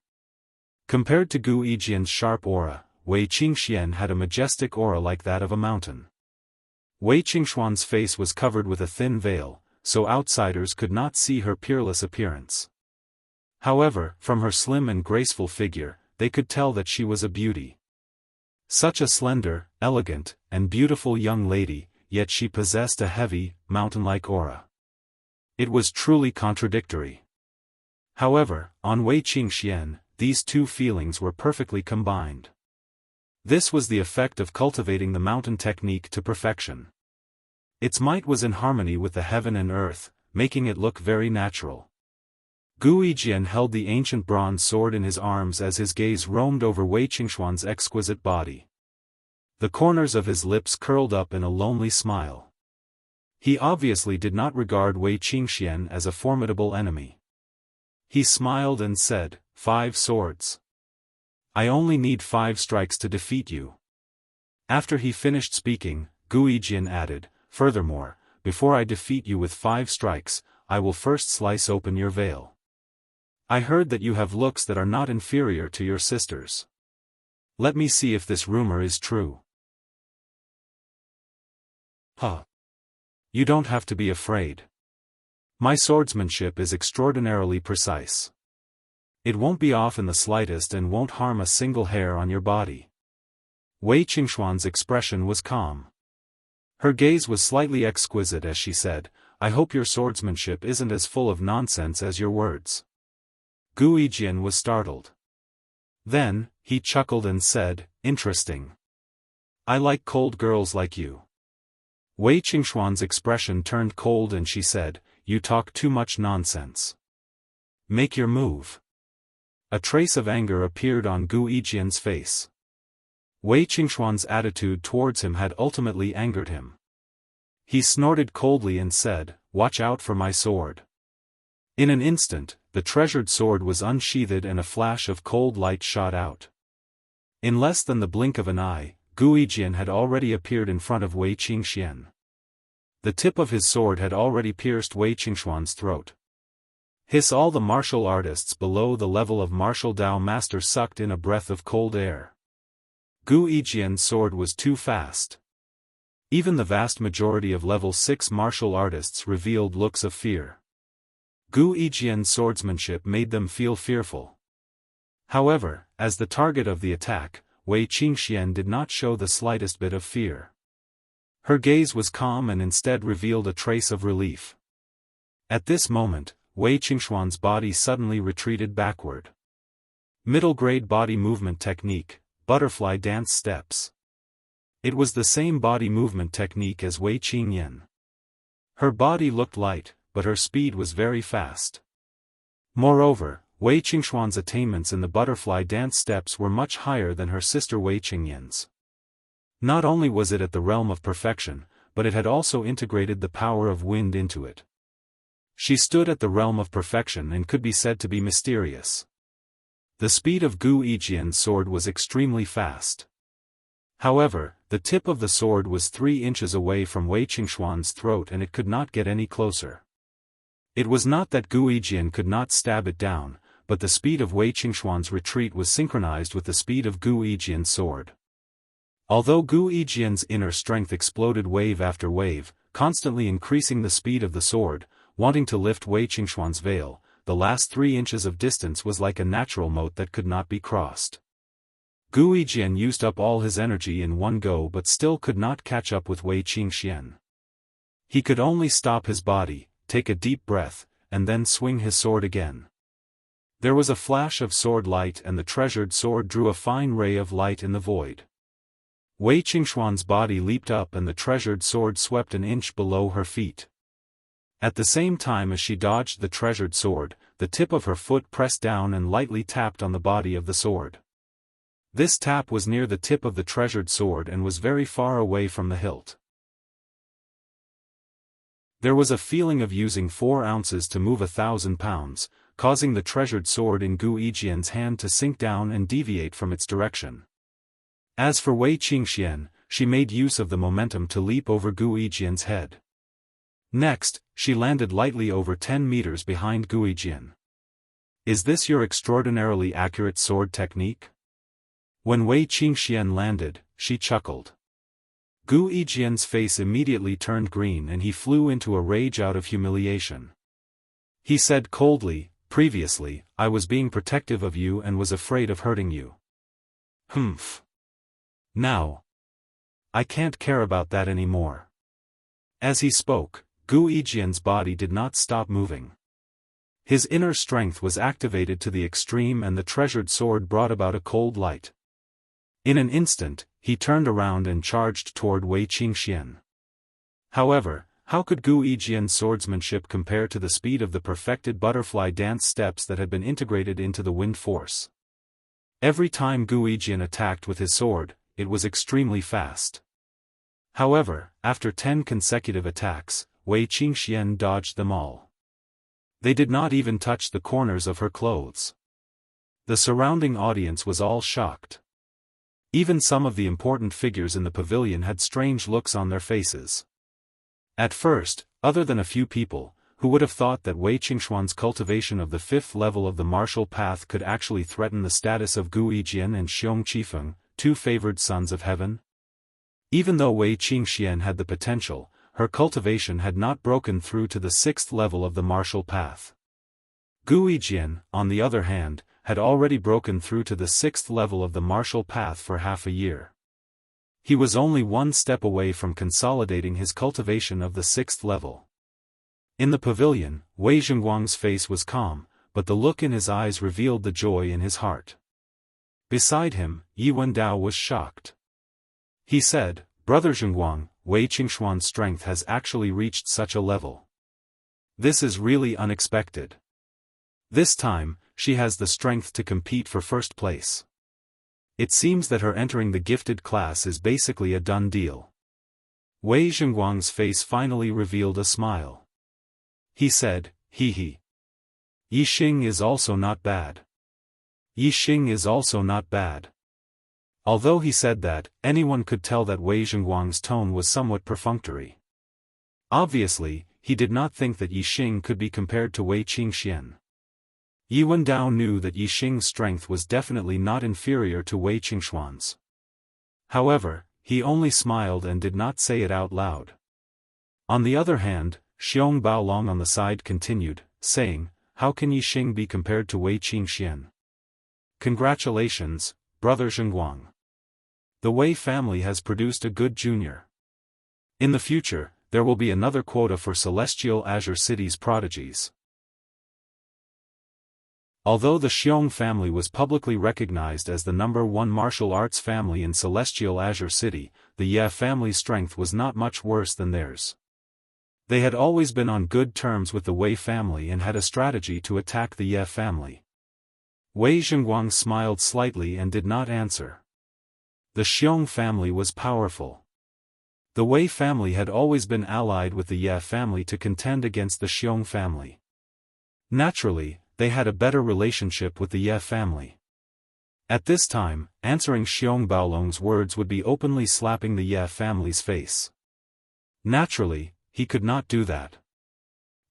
Compared to Guijian's sharp aura, Wei Qingxian had a majestic aura like that of a mountain. Wei Qingxuan's face was covered with a thin veil, so outsiders could not see her peerless appearance. However, from her slim and graceful figure, they could tell that she was a beauty. Such a slender, elegant, and beautiful young lady, yet she possessed a heavy, mountain-like aura. It was truly contradictory. However, on Wei Qingxian, these 2 feelings were perfectly combined. This was the effect of cultivating the mountain technique to perfection. Its might was in harmony with the heaven and earth, making it look very natural. Gu Yijian held the ancient bronze sword in his arms as his gaze roamed over Wei Qingxuan's exquisite body. The corners of his lips curled up in a lonely smile. He obviously did not regard Wei Qingxian as a formidable enemy. He smiled and said, 5 swords. I only need 5 strikes to defeat you. After he finished speaking, Gu Yijian added, furthermore, before I defeat you with 5 strikes, I will first slice open your veil. I heard that you have looks that are not inferior to your sister's. Let me see if this rumor is true. Huh. You don't have to be afraid. My swordsmanship is extraordinarily precise. It won't be off in the slightest and won't harm a single hair on your body. Wei Qingxuan's expression was calm. Her gaze was slightly exquisite as she said, I hope your swordsmanship isn't as full of nonsense as your words. Gu Yijian was startled. Then, he chuckled and said, interesting. I like cold girls like you. Wei Qingxuan's expression turned cold and she said, you talk too much nonsense. Make your move. A trace of anger appeared on Gu Yijian's face. Wei Qingxuan's attitude towards him had ultimately angered him. He snorted coldly and said, watch out for my sword. In an instant, the treasured sword was unsheathed and a flash of cold light shot out. In less than the blink of an eye, Gu Yijian had already appeared in front of Wei Qingxian. The tip of his sword had already pierced Wei Qingxuan's throat. Hiss! All the martial artists below the level of martial Dao master sucked in a breath of cold air. Gu Yijian's sword was too fast. Even the vast majority of level 6 martial artists revealed looks of fear. Gu Yijian's swordsmanship made them feel fearful. However, as the target of the attack, Wei Qingxian did not show the slightest bit of fear. Her gaze was calm and instead revealed a trace of relief. At this moment, Wei Qingxuan's body suddenly retreated backward. Middle-grade body movement technique, butterfly dance steps. It was the same body movement technique as Wei Qingyan. Her body looked light, but her speed was very fast. Moreover, Wei Qingxuan's attainments in the butterfly dance steps were much higher than her sister Wei Qingyan's. Not only was it at the realm of perfection, but it had also integrated the power of wind into it. She stood at the realm of perfection and could be said to be mysterious. The speed of Gu Yijian's sword was extremely fast. However, the tip of the sword was 3 inches away from Wei Qingxuan's throat and it could not get any closer. It was not that Gu Yijian could not stab it down, but the speed of Wei Qingxuan's retreat was synchronized with the speed of Gu Yijian's sword. Although Gu Yijian's inner strength exploded wave after wave, constantly increasing the speed of the sword, wanting to lift Wei Qingxuan's veil, the last 3 inches of distance was like a natural moat that could not be crossed. Gu Yijian used up all his energy in one go but still could not catch up with Wei Qingxian. He could only stop his body, take a deep breath, and then swing his sword again. There was a flash of sword light and the treasured sword drew a fine ray of light in the void. Wei Qingxuan's body leaped up and the treasured sword swept an inch below her feet. At the same time as she dodged the treasured sword, the tip of her foot pressed down and lightly tapped on the body of the sword. This tap was near the tip of the treasured sword and was very far away from the hilt. There was a feeling of using 4 ounces to move 1,000 pounds, causing the treasured sword in Gu Yijian's hand to sink down and deviate from its direction. As for Wei Qingxian, she made use of the momentum to leap over Gu Yijian's head. Next, she landed lightly over 10 meters behind Gu Yijian. Is this your extraordinarily accurate sword technique? When Wei Qingxian landed, she chuckled. Gu Yijian's face immediately turned green and he flew into a rage out of humiliation. He said coldly, previously, I was being protective of you and was afraid of hurting you. Humph. Now. I can't care about that anymore. As he spoke, Gu Yijian's body did not stop moving. His inner strength was activated to the extreme and the treasured sword brought about a cold light. In an instant, he turned around and charged toward Wei Qingxian. However, how could Gu Yijian's swordsmanship compare to the speed of the perfected butterfly dance steps that had been integrated into the wind force? Every time Gu Yijian attacked with his sword, it was extremely fast. However, after 10 consecutive attacks, Wei Qingxian dodged them all. They did not even touch the corners of her clothes. The surrounding audience was all shocked. Even some of the important figures in the pavilion had strange looks on their faces. At first, other than a few people, who would have thought that Wei Qingxuan's cultivation of the 5th level of the martial path could actually threaten the status of Gu Yijian and Xiong Qifeng, 2 favored sons of heaven? Even though Wei Qingxian had the potential, her cultivation had not broken through to the 6th level of the martial path. Gu Yijian, on the other hand, had already broken through to the 6th level of the martial path for half a year. He was only one step away from consolidating his cultivation of the 6th level. In the pavilion, Wei Zhengguang's face was calm, but the look in his eyes revealed the joy in his heart. Beside him, Yi Wendao was shocked. He said, "Brother Zhengguang, Wei Qingxuan's strength has actually reached such a level. This is really unexpected. This time, she has the strength to compete for first place. It seems that her entering the gifted class is basically a done deal." Wei Zhengguang's face finally revealed a smile. He said, "Hee. Yi Xing is also not bad. Yi Xing is also not bad." Although he said that, anyone could tell that Wei Zhengguang's tone was somewhat perfunctory. Obviously, he did not think that Yi Xing could be compared to Wei Qingxian. Yi Wendao knew that Yi Xing's strength was definitely not inferior to Wei Qingxuan's. However, he only smiled and did not say it out loud. On the other hand, Xiong Baolong on the side continued, saying, "How can Yi Xing be compared to Wei Qingxian? Congratulations, Brother Zhengguang. The Wei family has produced a good junior. In the future, there will be another quota for Celestial Azure City's prodigies." Although the Xiong family was publicly recognized as the #1 martial arts family in Celestial Azure City, the Ye family's strength was not much worse than theirs. They had always been on good terms with the Wei family and had a strategy to attack the Ye family. Wei Zhengguang smiled slightly and did not answer. The Xiong family was powerful. The Wei family had always been allied with the Ye family to contend against the Xiong family. Naturally, they had a better relationship with the Ye family. At this time, answering Xiong Baolong's words would be openly slapping the Ye family's face. Naturally, he could not do that.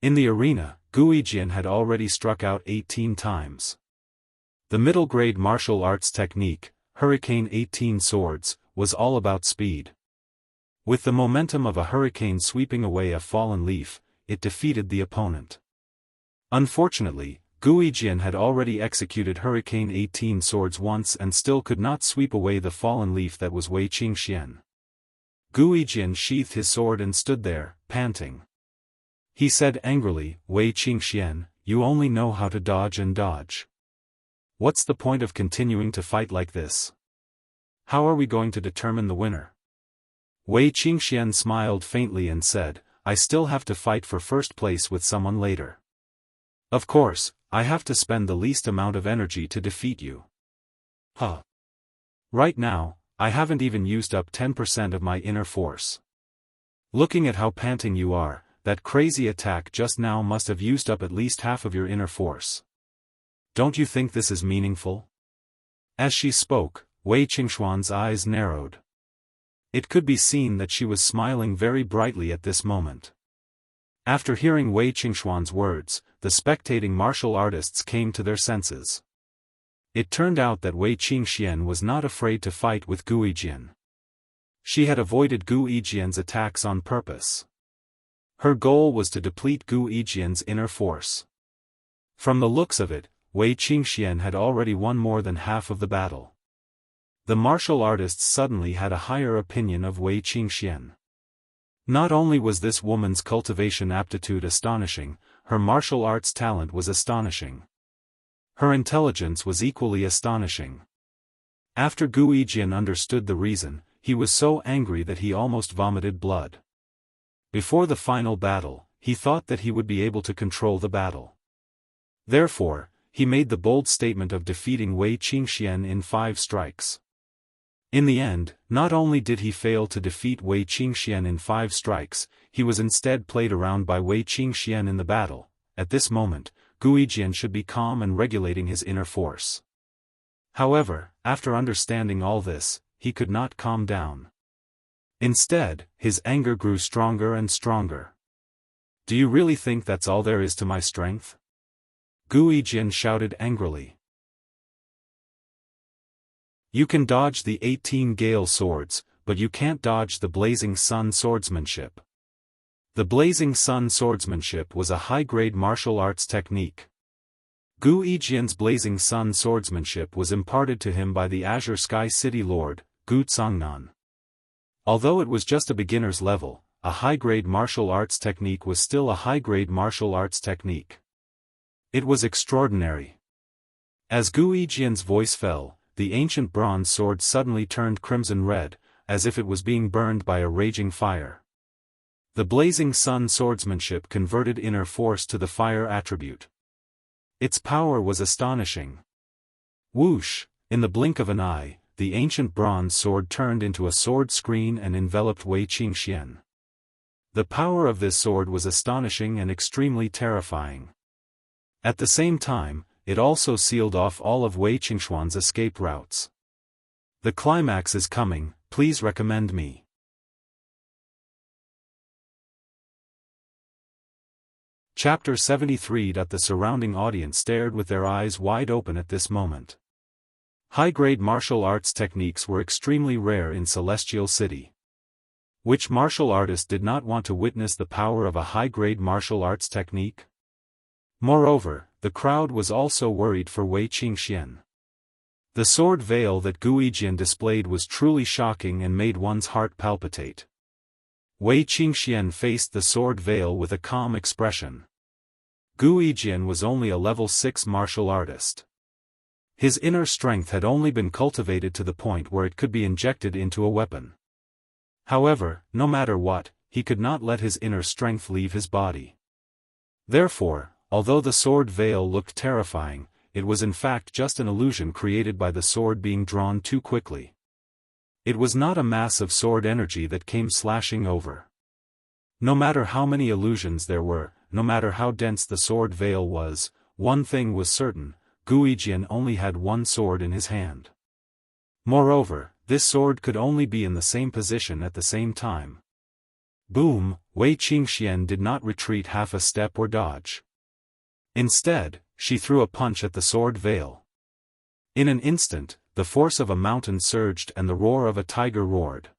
In the arena, Gu Yijian had already struck out 18 times. The middle-grade martial arts technique, Hurricane 18 Swords, was all about speed. With the momentum of a hurricane sweeping away a fallen leaf, it defeated the opponent. Unfortunately, Gu Yijian had already executed Hurricane 18 Swords once and still could not sweep away the fallen leaf that was Wei Qingxian. Gu Yijian sheathed his sword and stood there, panting. He said angrily, "Wei Qingxian, you only know how to dodge and dodge. What's the point of continuing to fight like this? How are we going to determine the winner?" Wei Qingxian smiled faintly and said, "I still have to fight for first place with someone later. Of course, I have to spend the least amount of energy to defeat you. Right now, I haven't even used up 10% of my inner force. Looking at how panting you are, that crazy attack just now must have used up at least half of your inner force. Don't you think this is meaningful?" As she spoke, Wei Qingxuan's eyes narrowed. It could be seen that she was smiling very brightly at this moment. After hearing Wei Qingxuan's words, the spectating martial artists came to their senses. It turned out that Wei Qingxian was not afraid to fight with Gu Yijian. She had avoided Gu Yijian's attacks on purpose. Her goal was to deplete Gu Yijian's inner force. From the looks of it, Wei Qingxian had already won more than half of the battle. The martial artists suddenly had a higher opinion of Wei Qingxian. Not only was this woman's cultivation aptitude astonishing, her martial arts talent was astonishing. Her intelligence was equally astonishing. After Gu Yijian understood the reason, he was so angry that he almost vomited blood. Before the final battle, he thought that he would be able to control the battle. Therefore, he made the bold statement of defeating Wei Qingxian in 5 strikes. In the end, not only did he fail to defeat Wei Qingxian in 5 strikes, he was instead played around by Wei Qingxian in the battle. At this moment, Guijian should be calm and regulating his inner force. However, after understanding all this, he could not calm down. Instead, his anger grew stronger and stronger. "Do you really think that's all there is to my strength?" Guijian shouted angrily. "You can dodge the 18 Gale swords, but you can't dodge the Blazing Sun swordsmanship." The Blazing Sun swordsmanship was a high-grade martial arts technique. Guijian's Blazing Sun swordsmanship was imparted to him by the Azure Sky City Lord, Gu Tsangnan. Although it was just a beginner's level, a high-grade martial arts technique was still a high-grade martial arts technique. It was extraordinary. As Guijian's voice fell, the ancient bronze sword suddenly turned crimson red, as if it was being burned by a raging fire. The Blazing Sun swordsmanship converted inner force to the fire attribute. Its power was astonishing. Whoosh! In the blink of an eye, the ancient bronze sword turned into a sword screen and enveloped Wei Qingxian. The power of this sword was astonishing and extremely terrifying. At the same time, it also sealed off all of Wei Qingxuan's escape routes. "The climax is coming, please recommend me." Chapter 73. The surrounding audience stared with their eyes wide open at this moment. High-grade martial arts techniques were extremely rare in Celestial City. Which martial artist did not want to witness the power of a high-grade martial arts technique? Moreover, the crowd was also worried for Wei Qingxian. The sword veil that Guijian displayed was truly shocking and made one's heart palpitate. Wei Qingxian faced the sword veil with a calm expression. Guijian was only a level 6 martial artist. His inner strength had only been cultivated to the point where it could be injected into a weapon. However, no matter what, he could not let his inner strength leave his body. Therefore, although the sword veil looked terrifying, it was in fact just an illusion created by the sword being drawn too quickly. It was not a mass of sword energy that came slashing over. No matter how many illusions there were, no matter how dense the sword veil was, one thing was certain: Guijian only had one sword in his hand. Moreover, this sword could only be in the same position at the same time. Boom! Wei Qingxian did not retreat half a step or dodge. Instead, she threw a punch at the sword veil. In an instant, the force of a mountain surged and the roar of a tiger roared.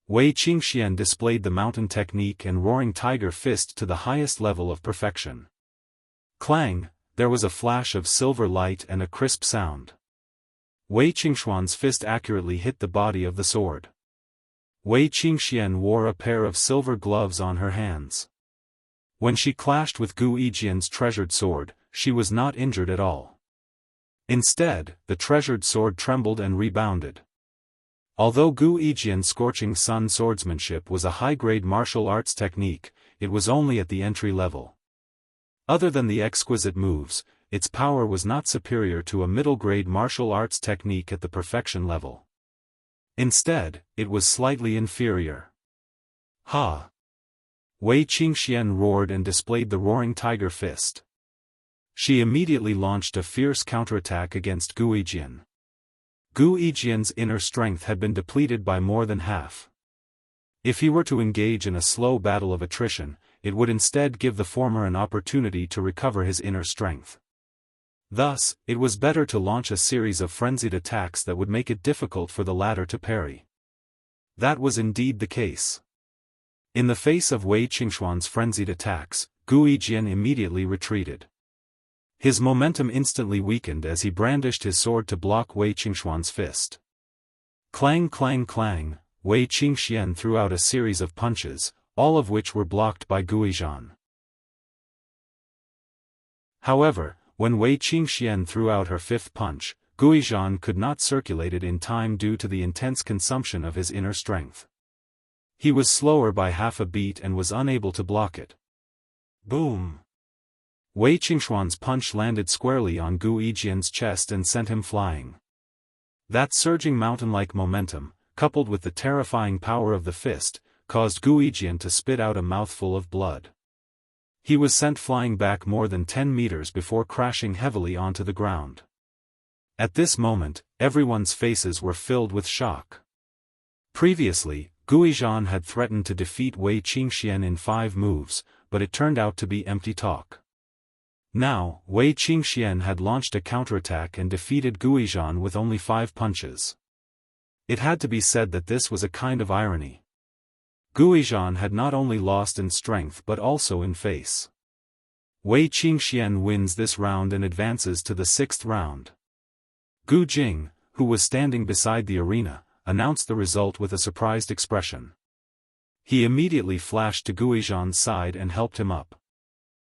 Wei Qingxian displayed the mountain technique and roaring tiger fist to the highest level of perfection. Clang! There was a flash of silver light and a crisp sound. Wei Qingxuan's fist accurately hit the body of the sword. Wei Qingxian wore a pair of silver gloves on her hands. When she clashed with Guijian's treasured sword, she was not injured at all. Instead, the treasured sword trembled and rebounded. Although Guijian's scorching sun swordsmanship was a high-grade martial arts technique, it was only at the entry level. Other than the exquisite moves, its power was not superior to a middle-grade martial arts technique at the perfection level. Instead, it was slightly inferior. Ha! Wei Qingxian roared and displayed the roaring tiger fist. She immediately launched a fierce counterattack against Guijian. Guijian's inner strength had been depleted by more than half. If he were to engage in a slow battle of attrition, it would instead give the former an opportunity to recover his inner strength. Thus, it was better to launch a series of frenzied attacks that would make it difficult for the latter to parry. That was indeed the case. In the face of Wei Qingxuan's frenzied attacks, Guijian immediately retreated. His momentum instantly weakened as he brandished his sword to block Wei Qingxuan's fist. Clang clang clang, Wei Qingxian threw out a series of punches, all of which were blocked by Guijian. However, when Wei Qingxian threw out her fifth punch, Guijian could not circulate it in time due to the intense consumption of his inner strength. He was slower by half a beat and was unable to block it. Boom! Wei Qingxuan's punch landed squarely on Gu Yijian's chest and sent him flying. That surging mountain-like momentum, coupled with the terrifying power of the fist, caused Gu Yijian to spit out a mouthful of blood. He was sent flying back more than 10 meters before crashing heavily onto the ground. At this moment, everyone's faces were filled with shock. Previously, Gu Yijian had threatened to defeat Wei Qingxian in 5 moves, but it turned out to be empty talk. Now, Wei Qingxian had launched a counterattack and defeated Gu Yijian with only 5 punches. It had to be said that this was a kind of irony. Gu Yijian had not only lost in strength but also in face. Wei Qingxian wins this round and advances to the 6th round. Gu Jing, who was standing beside the arena, announced the result with a surprised expression. He immediately flashed to Gu Yijian's side and helped him up.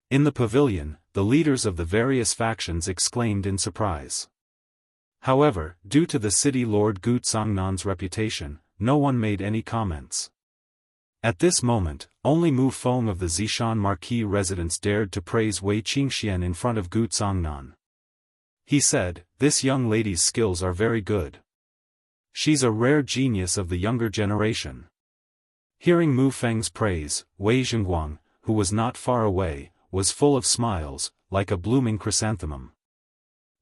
In the pavilion, the leaders of the various factions exclaimed in surprise. However, due to the city lord Gu Tsongnan's reputation, no one made any comments. At this moment, only Mu Feng of the Zishan Marquis residence dared to praise Wei Qingxian in front of Gu Tsongnan. He said, "This young lady's skills are very good. She's a rare genius of the younger generation." Hearing Mu Feng's praise, Wei Zhengguang, who was not far away, was full of smiles, like a blooming chrysanthemum.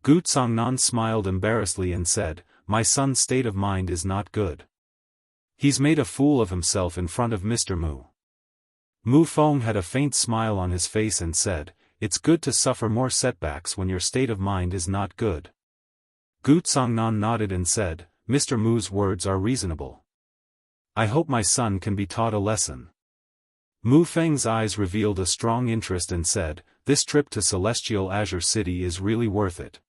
Gu Tsongnan smiled embarrassedly and said, "My son's state of mind is not good. He's made a fool of himself in front of Mr. Mu." Mu Feng had a faint smile on his face and said, "It's good to suffer more setbacks when your state of mind is not good." Gu Tsongnan nodded and said, "Mr. Mu's words are reasonable. I hope my son can be taught a lesson." Mu Feng's eyes revealed a strong interest and said, "This trip to Celestial Azure City is really worth it.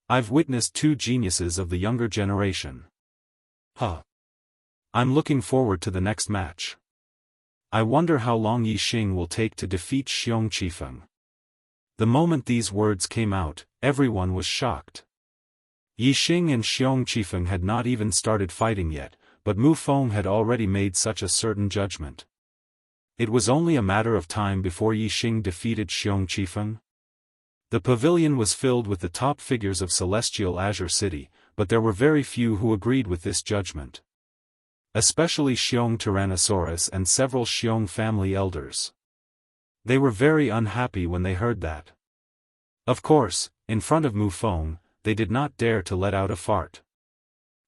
I've witnessed 2 geniuses of the younger generation. I'm looking forward to the next match. I wonder how long Yi Xing will take to defeat Xiong Qifeng." The moment these words came out, everyone was shocked. Yi Xing and Xiong Qifeng had not even started fighting yet, but Mu Feng had already made such a certain judgment. It was only a matter of time before Yi Xing defeated Xiong Qifeng. The pavilion was filled with the top figures of Celestial Azure City, but there were very few who agreed with this judgment. Especially Xiong Tyrannosaurus and several Xiong family elders. They were very unhappy when they heard that. Of course, in front of Mu Feng, they did not dare to let out a fart.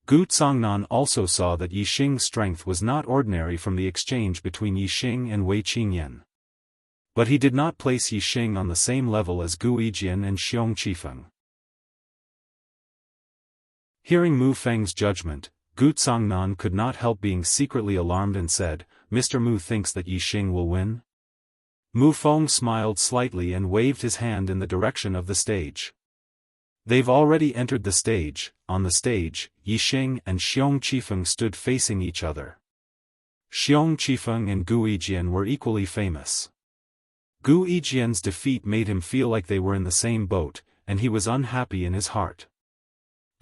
Gu Tsongnan also saw that Yi Xing's strength was not ordinary from the exchange between Yi Xing and Wei Qingyan. But he did not place Yi Xing on the same level as Gu Yijian and Xiong Qifeng. Hearing Mu Feng's judgment, Gu Tsongnan could not help being secretly alarmed and said, "Mr. Mu thinks that Yi Xing will win?" Mu Feng smiled slightly and waved his hand in the direction of the stage. They've already entered the stage. On the stage, Yi Xing and Xiong Qifeng stood facing each other. Xiong Qifeng and Gu Yijian were equally famous. Gu Yijian's defeat made him feel like they were in the same boat, and he was unhappy in his heart.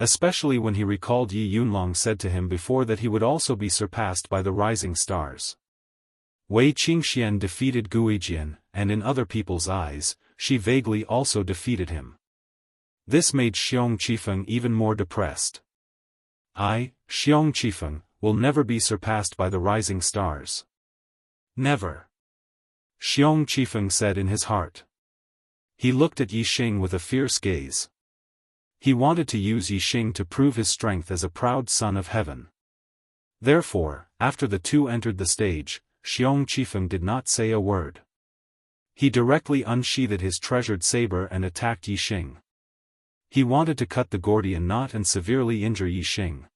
Especially when he recalled Yi Yunlong said to him before that he would also be surpassed by the rising stars. Wei Qingxian defeated Gu Yijian, and in other people's eyes, she vaguely also defeated him. This made Xiong Qifeng even more depressed. "I, Xiong Qifeng, will never be surpassed by the rising stars. Never," Xiong Qifeng said in his heart. He looked at Yi Xing with a fierce gaze. He wanted to use Yi Xing to prove his strength as a proud son of heaven. Therefore, after the two entered the stage, Xiong Qifeng did not say a word. He directly unsheathed his treasured saber and attacked Yi Xing. He wanted to cut the Gordian knot and severely injure Yi Xing.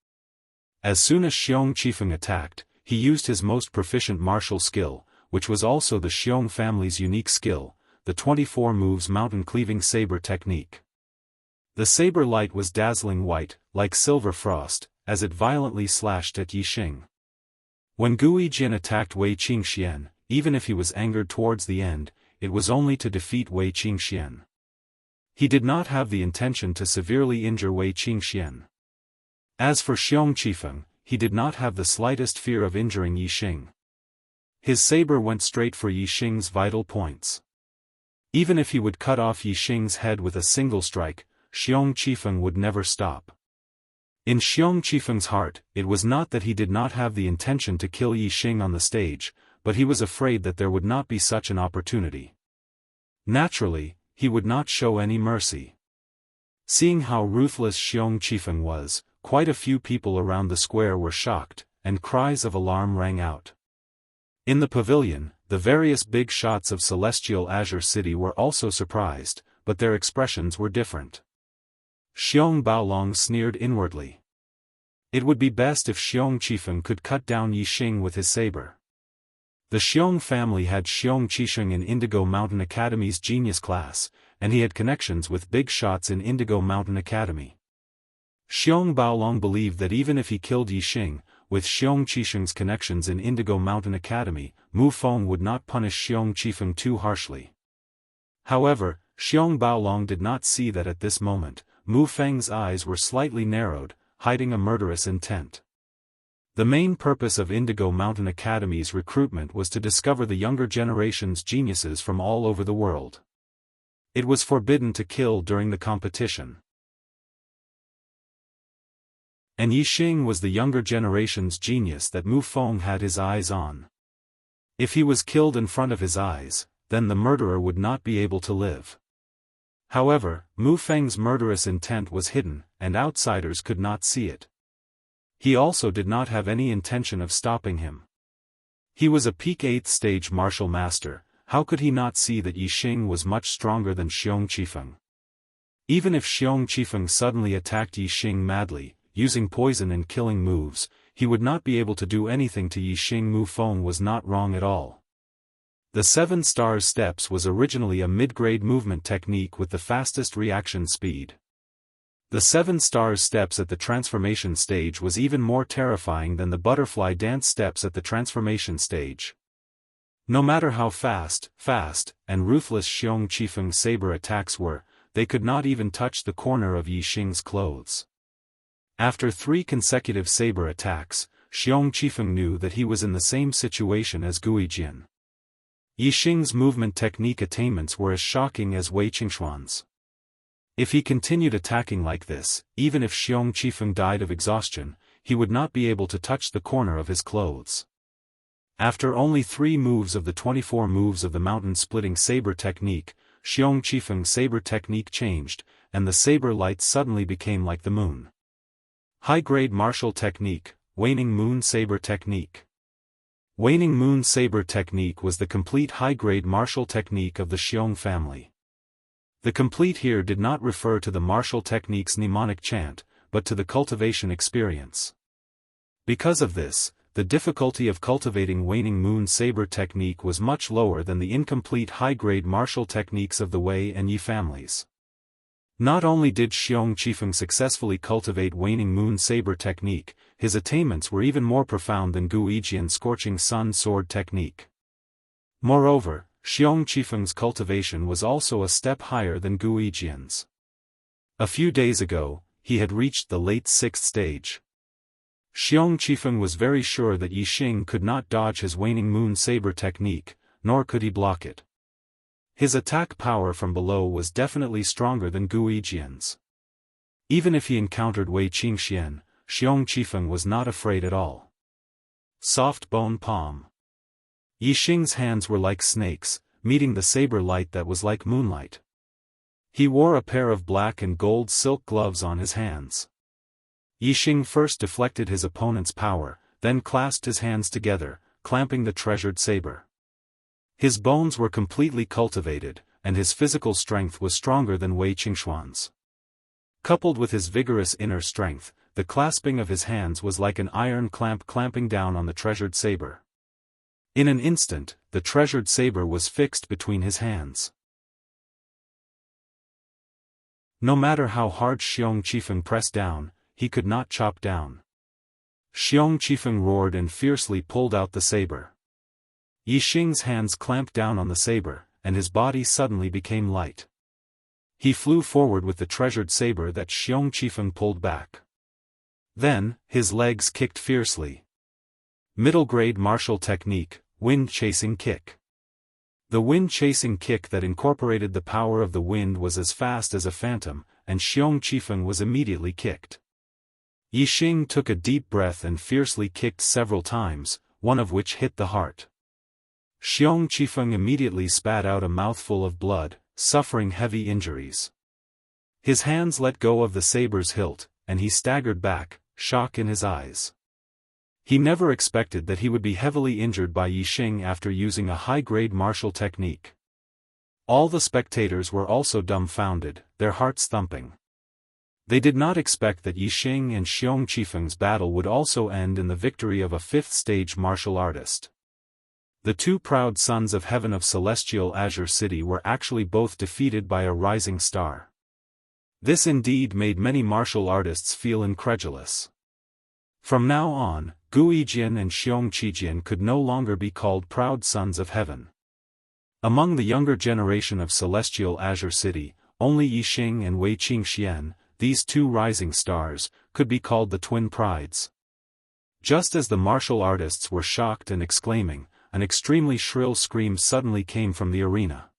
As soon as Xiong Qifeng attacked, he used his most proficient martial skill, which was also the Xiong family's unique skill, the 24 moves mountain-cleaving saber technique. The saber light was dazzling white, like silver frost, as it violently slashed at Yi Xing. When Gu Yijian attacked Wei Qingxian, even if he was angered towards the end, it was only to defeat Wei Qingxian. He did not have the intention to severely injure Wei Qingxian. As for Xiong Qifeng, he did not have the slightest fear of injuring Yixing. His saber went straight for Yixing's vital points. Even if he would cut off Yixing's head with a single strike, Xiong Qifeng would never stop. In Xiong Qifeng's heart, it was not that he did not have the intention to kill Yixing on the stage, but he was afraid that there would not be such an opportunity. Naturally, he would not show any mercy. Seeing how ruthless Xiong Qifeng was, quite a few people around the square were shocked, and cries of alarm rang out. In the pavilion, the various big shots of Celestial Azure City were also surprised, but their expressions were different. Xiong Baolong sneered inwardly. It would be best if Xiong Qifeng could cut down Yixing with his saber. The Xiong family had Xiong Qisheng in Indigo Mountain Academy's genius class, and he had connections with big shots in Indigo Mountain Academy. Xiong Baolong believed that even if he killed Yixing, with Xiong Qisheng's connections in Indigo Mountain Academy, Mu Feng would not punish Xiong Qifeng too harshly. However, Xiong Baolong did not see that at this moment, Mu Feng's eyes were slightly narrowed, hiding a murderous intent. The main purpose of Indigo Mountain Academy's recruitment was to discover the younger generation's geniuses from all over the world. It was forbidden to kill during the competition. And Yixing was the younger generation's genius that Mu Feng had his eyes on. If he was killed in front of his eyes, then the murderer would not be able to live. However, Mu Feng's murderous intent was hidden, and outsiders could not see it. He also did not have any intention of stopping him. He was a peak 8th stage martial master, how could he not see that Yixing was much stronger than Xiong Qifeng? Even if Xiong Qifeng suddenly attacked Yixing madly, using poison and killing moves, he would not be able to do anything to Yixing. Mu Feng was not wrong at all. The 7 stars steps was originally a mid-grade movement technique with the fastest reaction speed. The 7 stars steps at the transformation stage was even more terrifying than the butterfly dance steps at the transformation stage. No matter how fast, and ruthless Xiong Qifeng's saber attacks were, they could not even touch the corner of Yixing's clothes. After 3 consecutive saber attacks, Xiong Qifeng knew that he was in the same situation as Guijian. Yixing's movement technique attainments were as shocking as Wei Qingxuan's. If he continued attacking like this, even if Xiong Qifeng died of exhaustion, he would not be able to touch the corner of his clothes. After only 3 moves of the 24 moves of the mountain-splitting saber technique, Xiong Qifeng's saber technique changed, and the saber light suddenly became like the moon. High-grade martial technique, Waning Moon Saber Technique. Waning Moon Saber Technique was the complete high-grade martial technique of the Xiong family. The complete here did not refer to the martial technique's mnemonic chant, but to the cultivation experience. Because of this, the difficulty of cultivating Waning Moon Saber Technique was much lower than the incomplete high-grade martial techniques of the Wei and Yi families. Not only did Xiong Qifeng successfully cultivate Waning Moon Saber Technique, his attainments were even more profound than Gu Yijian's Scorching Sun Sword Technique. Moreover, Xiong Qifeng's cultivation was also a step higher than Gu Yijian's. A few days ago, he had reached the late 6th stage. Xiong Qifeng was very sure that Yixing could not dodge his Waning Moon Saber Technique, nor could he block it. His attack power from below was definitely stronger than Gu Yijian's. Even if he encountered Wei Qingxian, Xiong Qifeng was not afraid at all. Soft bone palm. Yixing's hands were like snakes, meeting the saber light that was like moonlight. He wore a pair of black and gold silk gloves on his hands. Yixing first deflected his opponent's power, then clasped his hands together, clamping the treasured saber. His bones were completely cultivated, and his physical strength was stronger than Wei Qingxuan's. Coupled with his vigorous inner strength, the clasping of his hands was like an iron clamp clamping down on the treasured saber. In an instant, the treasured saber was fixed between his hands. No matter how hard Xiong Qifeng pressed down, he could not chop down. Xiong Qifeng roared and fiercely pulled out the saber. Yixing's hands clamped down on the saber, and his body suddenly became light. He flew forward with the treasured saber that Xiong Qifeng pulled back. Then, his legs kicked fiercely. Middle-grade martial technique, wind-chasing kick. The wind-chasing kick that incorporated the power of the wind was as fast as a phantom, and Xiong Qifeng was immediately kicked. Yixing took a deep breath and fiercely kicked several times, one of which hit the heart. Xiong Qifeng immediately spat out a mouthful of blood, suffering heavy injuries. His hands let go of the saber's hilt, and he staggered back, shock in his eyes. He never expected that he would be heavily injured by Yixing after using a high-grade martial technique. All the spectators were also dumbfounded, their hearts thumping. They did not expect that Yixing and Xiong Qifeng's battle would also end in the victory of a fifth-stage martial artist. The two proud sons of heaven of Celestial Azure City were actually both defeated by a rising star. This indeed made many martial artists feel incredulous. From now on, Guijian and Xiong Qijian could no longer be called proud sons of heaven. Among the younger generation of Celestial Azure City, only Yixing and Wei Qingxian, these two rising stars, could be called the twin prides. Just as the martial artists were shocked and exclaiming, an extremely shrill scream suddenly came from the arena.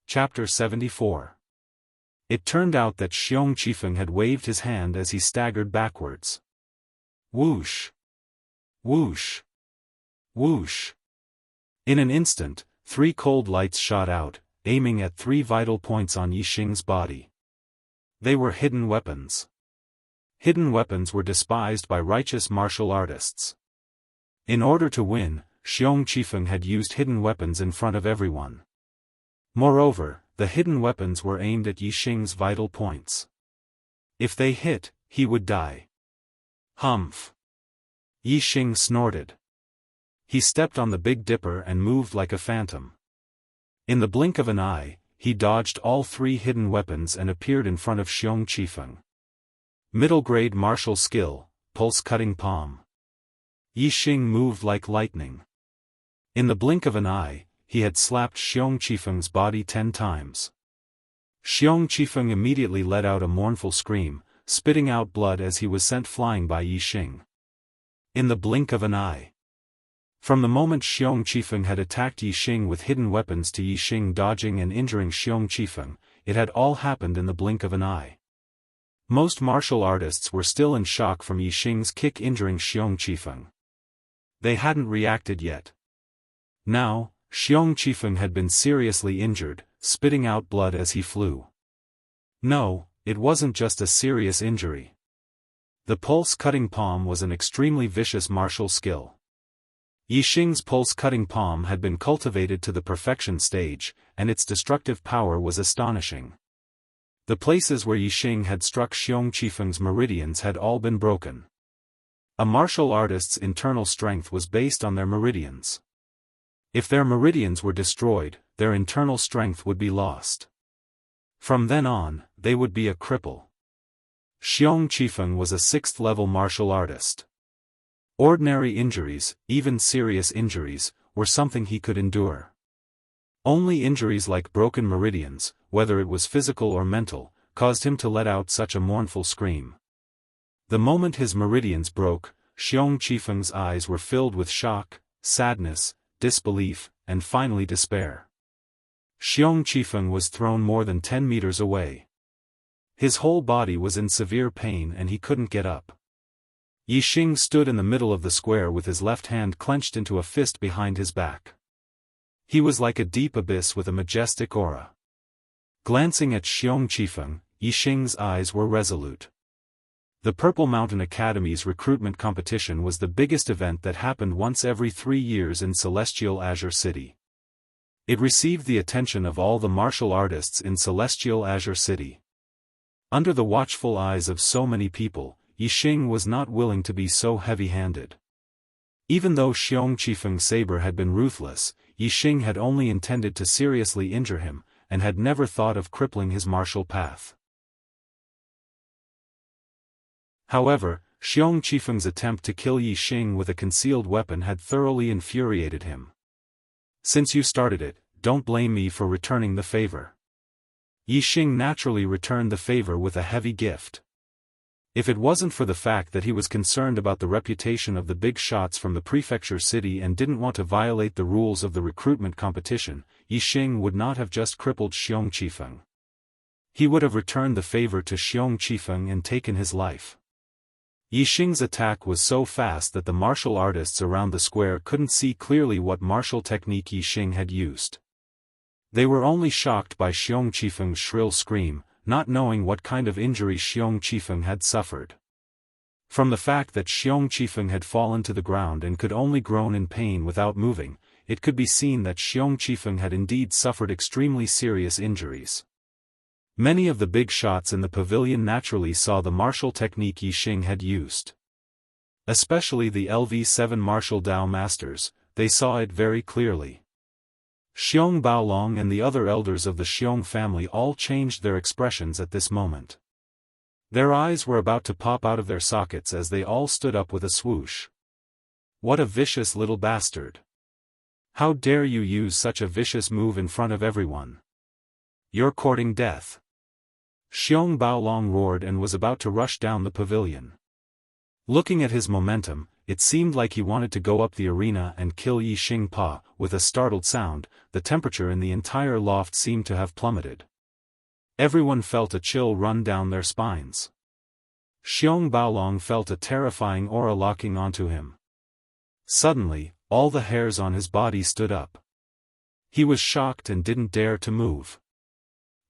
Chapter 74. It turned out that Xiong Qifeng had waved his hand as he staggered backwards. Whoosh! Whoosh! Whoosh! In an instant, 3 cold lights shot out, aiming at 3 vital points on Yixing's body. They were hidden weapons. Hidden weapons were despised by righteous martial artists. In order to win, Xiong Qifeng had used hidden weapons in front of everyone. Moreover, the hidden weapons were aimed at Yixing's vital points. If they hit, he would die. Humph! Yixing snorted. He stepped on the Big Dipper and moved like a phantom. In the blink of an eye, he dodged all 3 hidden weapons and appeared in front of Xiong Qifeng. Middle-grade martial skill, pulse-cutting palm. Yixing moved like lightning. In the blink of an eye, he had slapped Xiong Qifeng's body 10 times. Xiong Qifeng immediately let out a mournful scream, spitting out blood as he was sent flying by Yixing. In the blink of an eye. From the moment Xiong Qifeng had attacked Yixing with hidden weapons to Yixing dodging and injuring Xiong Qifeng, it had all happened in the blink of an eye. Most martial artists were still in shock from Yixing's kick injuring Xiong Qifeng. They hadn't reacted yet. Now, Xiong Qifeng had been seriously injured, spitting out blood as he flew. No, it wasn't just a serious injury. The pulse-cutting palm was an extremely vicious martial skill. Yixing's pulse-cutting palm had been cultivated to the perfection stage, and its destructive power was astonishing. The places where Yixing had struck Xiong Qifeng's meridians had all been broken. A martial artist's internal strength was based on their meridians. If their meridians were destroyed, their internal strength would be lost. From then on, they would be a cripple. Xiong Qifeng was a 6th-level martial artist. Ordinary injuries, even serious injuries, were something he could endure. Only injuries like broken meridians, whether it was physical or mental, caused him to let out such a mournful scream. The moment his meridians broke, Xiong Qifeng's eyes were filled with shock, sadness, disbelief, and finally despair. Xiong Qifeng was thrown more than 10 meters away. His whole body was in severe pain and he couldn't get up. Yixing stood in the middle of the square with his left hand clenched into a fist behind his back. He was like a deep abyss with a majestic aura. Glancing at Xiong Qifeng, Yixing's eyes were resolute. The Purple Mountain Academy's recruitment competition was the biggest event that happened once every 3 years in Celestial Azure City. It received the attention of all the martial artists in Celestial Azure City. Under the watchful eyes of so many people, Yixing was not willing to be so heavy-handed. Even though Xiong Qifeng's saber had been ruthless, Yixing had only intended to seriously injure him, and had never thought of crippling his martial path. However, Xiong Qifeng's attempt to kill Yixing with a concealed weapon had thoroughly infuriated him. "Since you started it, don't blame me for returning the favor. Yi Xing naturally returned the favor with a heavy gift. If it wasn't for the fact that he was concerned about the reputation of the big shots from the prefecture city and didn't want to violate the rules of the recruitment competition, Yi Xing would not have just crippled Xiong Qifeng. He would have returned the favor to Xiong Qifeng and taken his life. Yi Xing's attack was so fast that the martial artists around the square couldn't see clearly what martial technique Yi Xing had used. They were only shocked by Xiong Qifeng's shrill scream, not knowing what kind of injury Xiong Qifeng had suffered. From the fact that Xiong Qifeng had fallen to the ground and could only groan in pain without moving, it could be seen that Xiong Qifeng had indeed suffered extremely serious injuries. Many of the big shots in the pavilion naturally saw the martial technique Yi Xing had used. Especially the LV7 martial Dao masters, they saw it very clearly. Xiong Baolong and the other elders of the Xiong family all changed their expressions at this moment. Their eyes were about to pop out of their sockets as they all stood up with a swoosh. What a vicious little bastard! How dare you use such a vicious move in front of everyone? You're courting death! Xiong Baolong roared and was about to rush down the pavilion. Looking at his momentum, it seemed like he wanted to go up the arena and kill Yi Xing Pa. With a startled sound, the temperature in the entire loft seemed to have plummeted. Everyone felt a chill run down their spines. Xiong Baolong felt a terrifying aura locking onto him. Suddenly, all the hairs on his body stood up. He was shocked and didn't dare to move.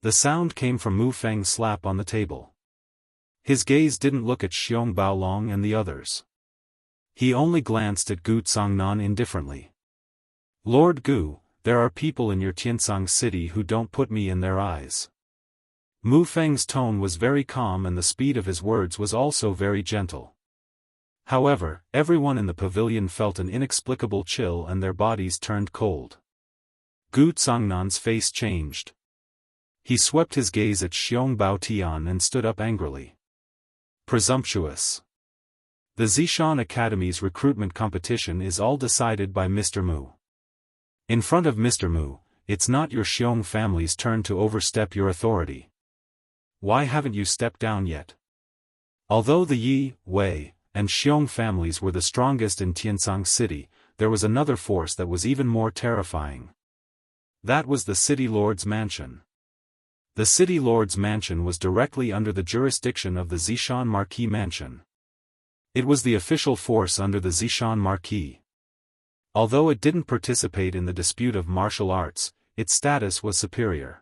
The sound came from Mu Feng's slap on the table. His gaze didn't look at Xiong Baolong and the others. He only glanced at Gu Tsangnan indifferently. Lord Gu, there are people in your Tiansang city who don't put me in their eyes. Mu Feng's tone was very calm and the speed of his words was also very gentle. However, everyone in the pavilion felt an inexplicable chill and their bodies turned cold. Gu Tsangnan's face changed. He swept his gaze at Xiong Baotian and stood up angrily. Presumptuous! The Zishan Academy's recruitment competition is all decided by Mr. Mu. In front of Mr. Mu, it's not your Xiong family's turn to overstep your authority. Why haven't you stepped down yet? Although the Yi, Wei, and Xiong families were the strongest in Tiansang City, there was another force that was even more terrifying. That was the City Lord's Mansion. The City Lord's Mansion was directly under the jurisdiction of the Zishan Marquis Mansion. It was the official force under the Zishan Marquis. Although it didn't participate in the dispute of martial arts, its status was superior.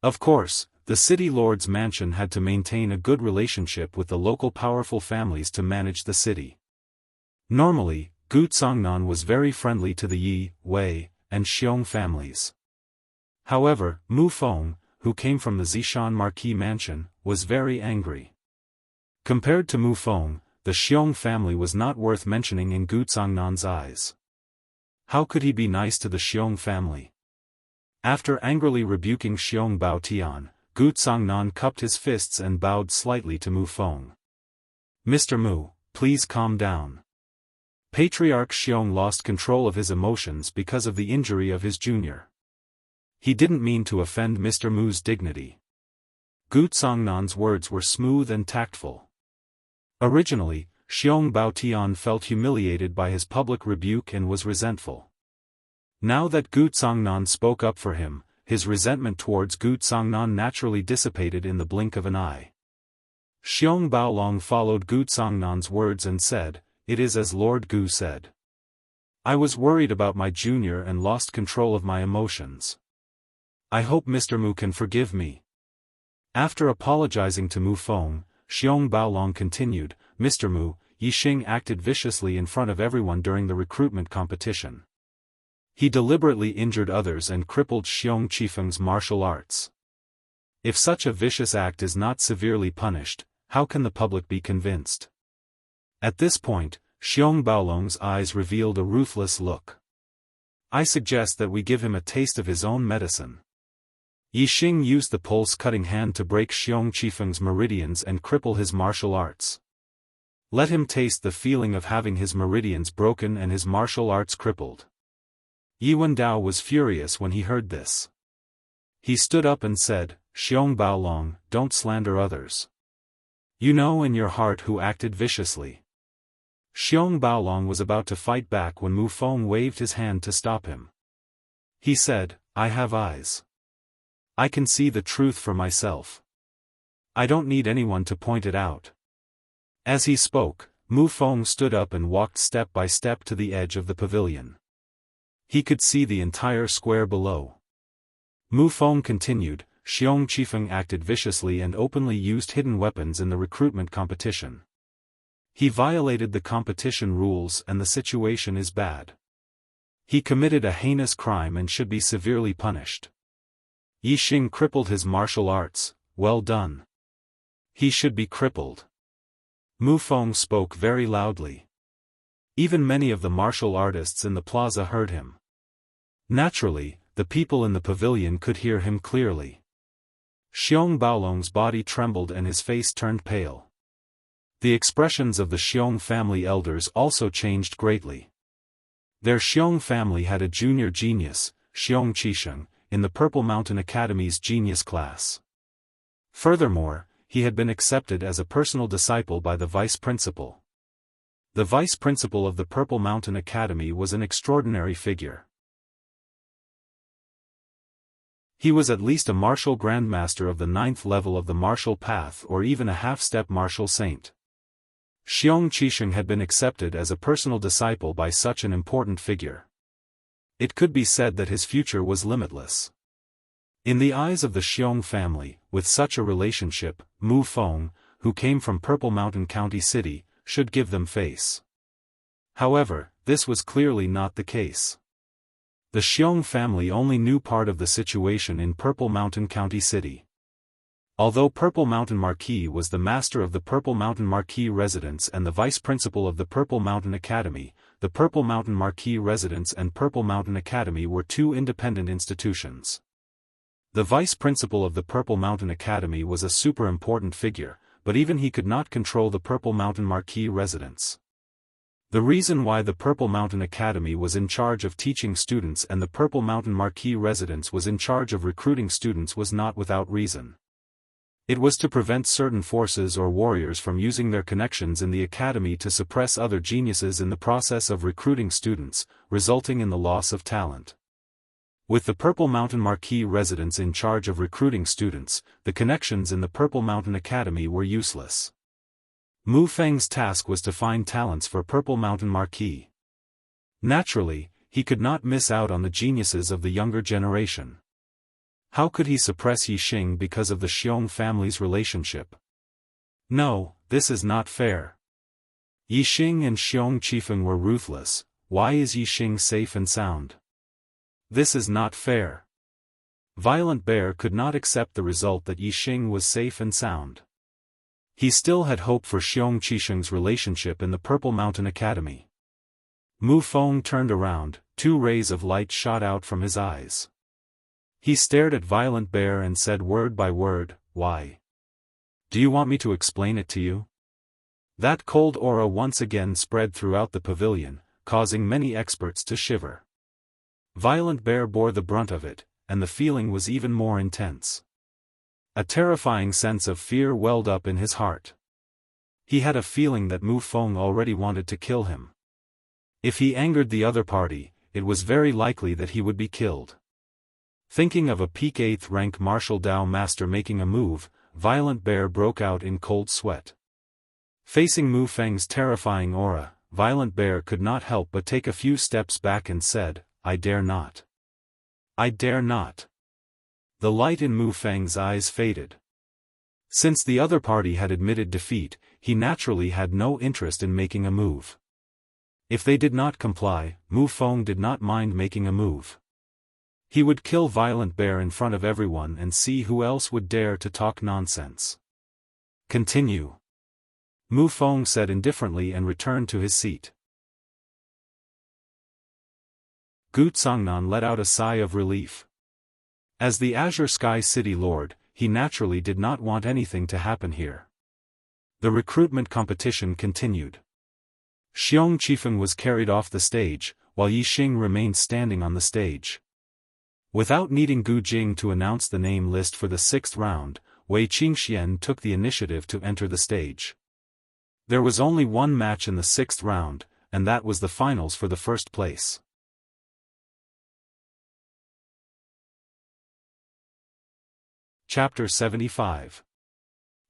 Of course, the City Lord's Mansion had to maintain a good relationship with the local powerful families to manage the city. Normally, Gu Tsangnan was very friendly to the Yi, Wei, and Xiong families. However, Mu Feng, who came from the Zishan Marquis Mansion, was very angry. Compared to Mu Feng, the Xiong family was not worth mentioning in Gu Tsangnan's eyes. How could he be nice to the Xiong family? After angrily rebuking Xiong Baotian, Gu Tsangnan cupped his fists and bowed slightly to Mu Feng. Mr. Mu, please calm down. Patriarch Xiong lost control of his emotions because of the injury of his junior. He didn't mean to offend Mr. Mu's dignity. Gu Tsangnan's words were smooth and tactful. Originally, Xiong Baotian felt humiliated by his public rebuke and was resentful. Now that Gu Tsangnan spoke up for him, his resentment towards Gu Tsangnan naturally dissipated in the blink of an eye. Xiong Baolong followed Gu Tsangnan's words and said, "It is as Lord Gu said. I was worried about my junior and lost control of my emotions. I hope Mr. Mu can forgive me." After apologizing to Mu Feng, Xiong Baolong continued, "Mr. Mu, Yi Xing acted viciously in front of everyone during the recruitment competition. He deliberately injured others and crippled Xiong Qifeng's martial arts. If such a vicious act is not severely punished, how can the public be convinced?" At this point, Xiong Baolong's eyes revealed a ruthless look. "I suggest that we give him a taste of his own medicine." Yi Xing used the pulse-cutting hand to break Xiong Qifeng's meridians and cripple his martial arts. Let him taste the feeling of having his meridians broken and his martial arts crippled. Yi Wendao was furious when he heard this. He stood up and said, "Xiong Baolong, don't slander others. You know in your heart who acted viciously." Xiong Baolong was about to fight back when Mu Feng waved his hand to stop him. He said, "I have eyes. I can see the truth for myself. I don't need anyone to point it out." As he spoke, Mu Feng stood up and walked step by step to the edge of the pavilion. He could see the entire square below. Mu Feng continued, "Xiong Qifeng acted viciously and openly used hidden weapons in the recruitment competition. He violated the competition rules and the situation is bad. He committed a heinous crime and should be severely punished. Yixing crippled his martial arts, well done. He should be crippled." Mu Feng spoke very loudly. Even many of the martial artists in the plaza heard him. Naturally, the people in the pavilion could hear him clearly. Xiong Baolong's body trembled and his face turned pale. The expressions of the Xiong family elders also changed greatly. Their Xiong family had a junior genius, Xiong Qisheng, in the Purple Mountain Academy's genius class. Furthermore, he had been accepted as a personal disciple by the vice principal. The vice principal of the Purple Mountain Academy was an extraordinary figure. He was at least a martial grandmaster of the 9th level of the martial path or even a half-step martial saint. Xiong Qisheng had been accepted as a personal disciple by such an important figure. It could be said that his future was limitless. In the eyes of the Xiong family, with such a relationship, Mu Feng, who came from Purple Mountain County City, should give them face. However, this was clearly not the case. The Xiong family only knew part of the situation in Purple Mountain County City. Although Purple Mountain Marquis was the master of the Purple Mountain Marquis residence and the vice principal of the Purple Mountain Academy, the Purple Mountain Marquis residence and Purple Mountain Academy were two independent institutions. The vice principal of the Purple Mountain Academy was a super important figure, but even he could not control the Purple Mountain Marquis residence. The reason why the Purple Mountain Academy was in charge of teaching students and the Purple Mountain Marquis residence was in charge of recruiting students was not without reason. It was to prevent certain forces or warriors from using their connections in the academy to suppress other geniuses in the process of recruiting students, resulting in the loss of talent. With the Purple Mountain Marquis residence in charge of recruiting students, the connections in the Purple Mountain Academy were useless. Mu Feng's task was to find talents for Purple Mountain Marquis. Naturally, he could not miss out on the geniuses of the younger generation. How could he suppress Yixing because of the Xiong family's relationship? No, this is not fair. Yixing and Xiong Qifeng were ruthless. Why is Yixing safe and sound? This is not fair. Violent Bear could not accept the result that Yixing was safe and sound. He still had hope for Xiong Qisheng's relationship in the Purple Mountain Academy. Mu Feng turned around, 2 rays of light shot out from his eyes. He stared at Violent Bear and said word by word, "Why? Do you want me to explain it to you?" That cold aura once again spread throughout the pavilion, causing many experts to shiver. Violent Bear bore the brunt of it, and the feeling was even more intense. A terrifying sense of fear welled up in his heart. He had a feeling that Mu Feng already wanted to kill him. If he angered the other party, it was very likely that he would be killed. Thinking of a peak 8th rank martial Dao master making a move, Violent Bear broke out in cold sweat. Facing Mu Feng's terrifying aura, Violent Bear could not help but take a few steps back and said, "I dare not. I dare not." The light in Mu Feng's eyes faded. Since the other party had admitted defeat, he naturally had no interest in making a move. If they did not comply, Mu Feng did not mind making a move. He would kill Violent Bear in front of everyone and see who else would dare to talk nonsense. "Continue," Mu Feng said indifferently and returned to his seat. Gu Tsangnan let out a sigh of relief. As the Azure Sky City Lord, he naturally did not want anything to happen here. The recruitment competition continued. Xiong Qifeng was carried off the stage, while Yixing remained standing on the stage. Without needing Gu Jing to announce the name list for the 6th round, Wei Qingxian took the initiative to enter the stage. There was only one match in the 6th round, and that was the finals for the first place. Chapter 75.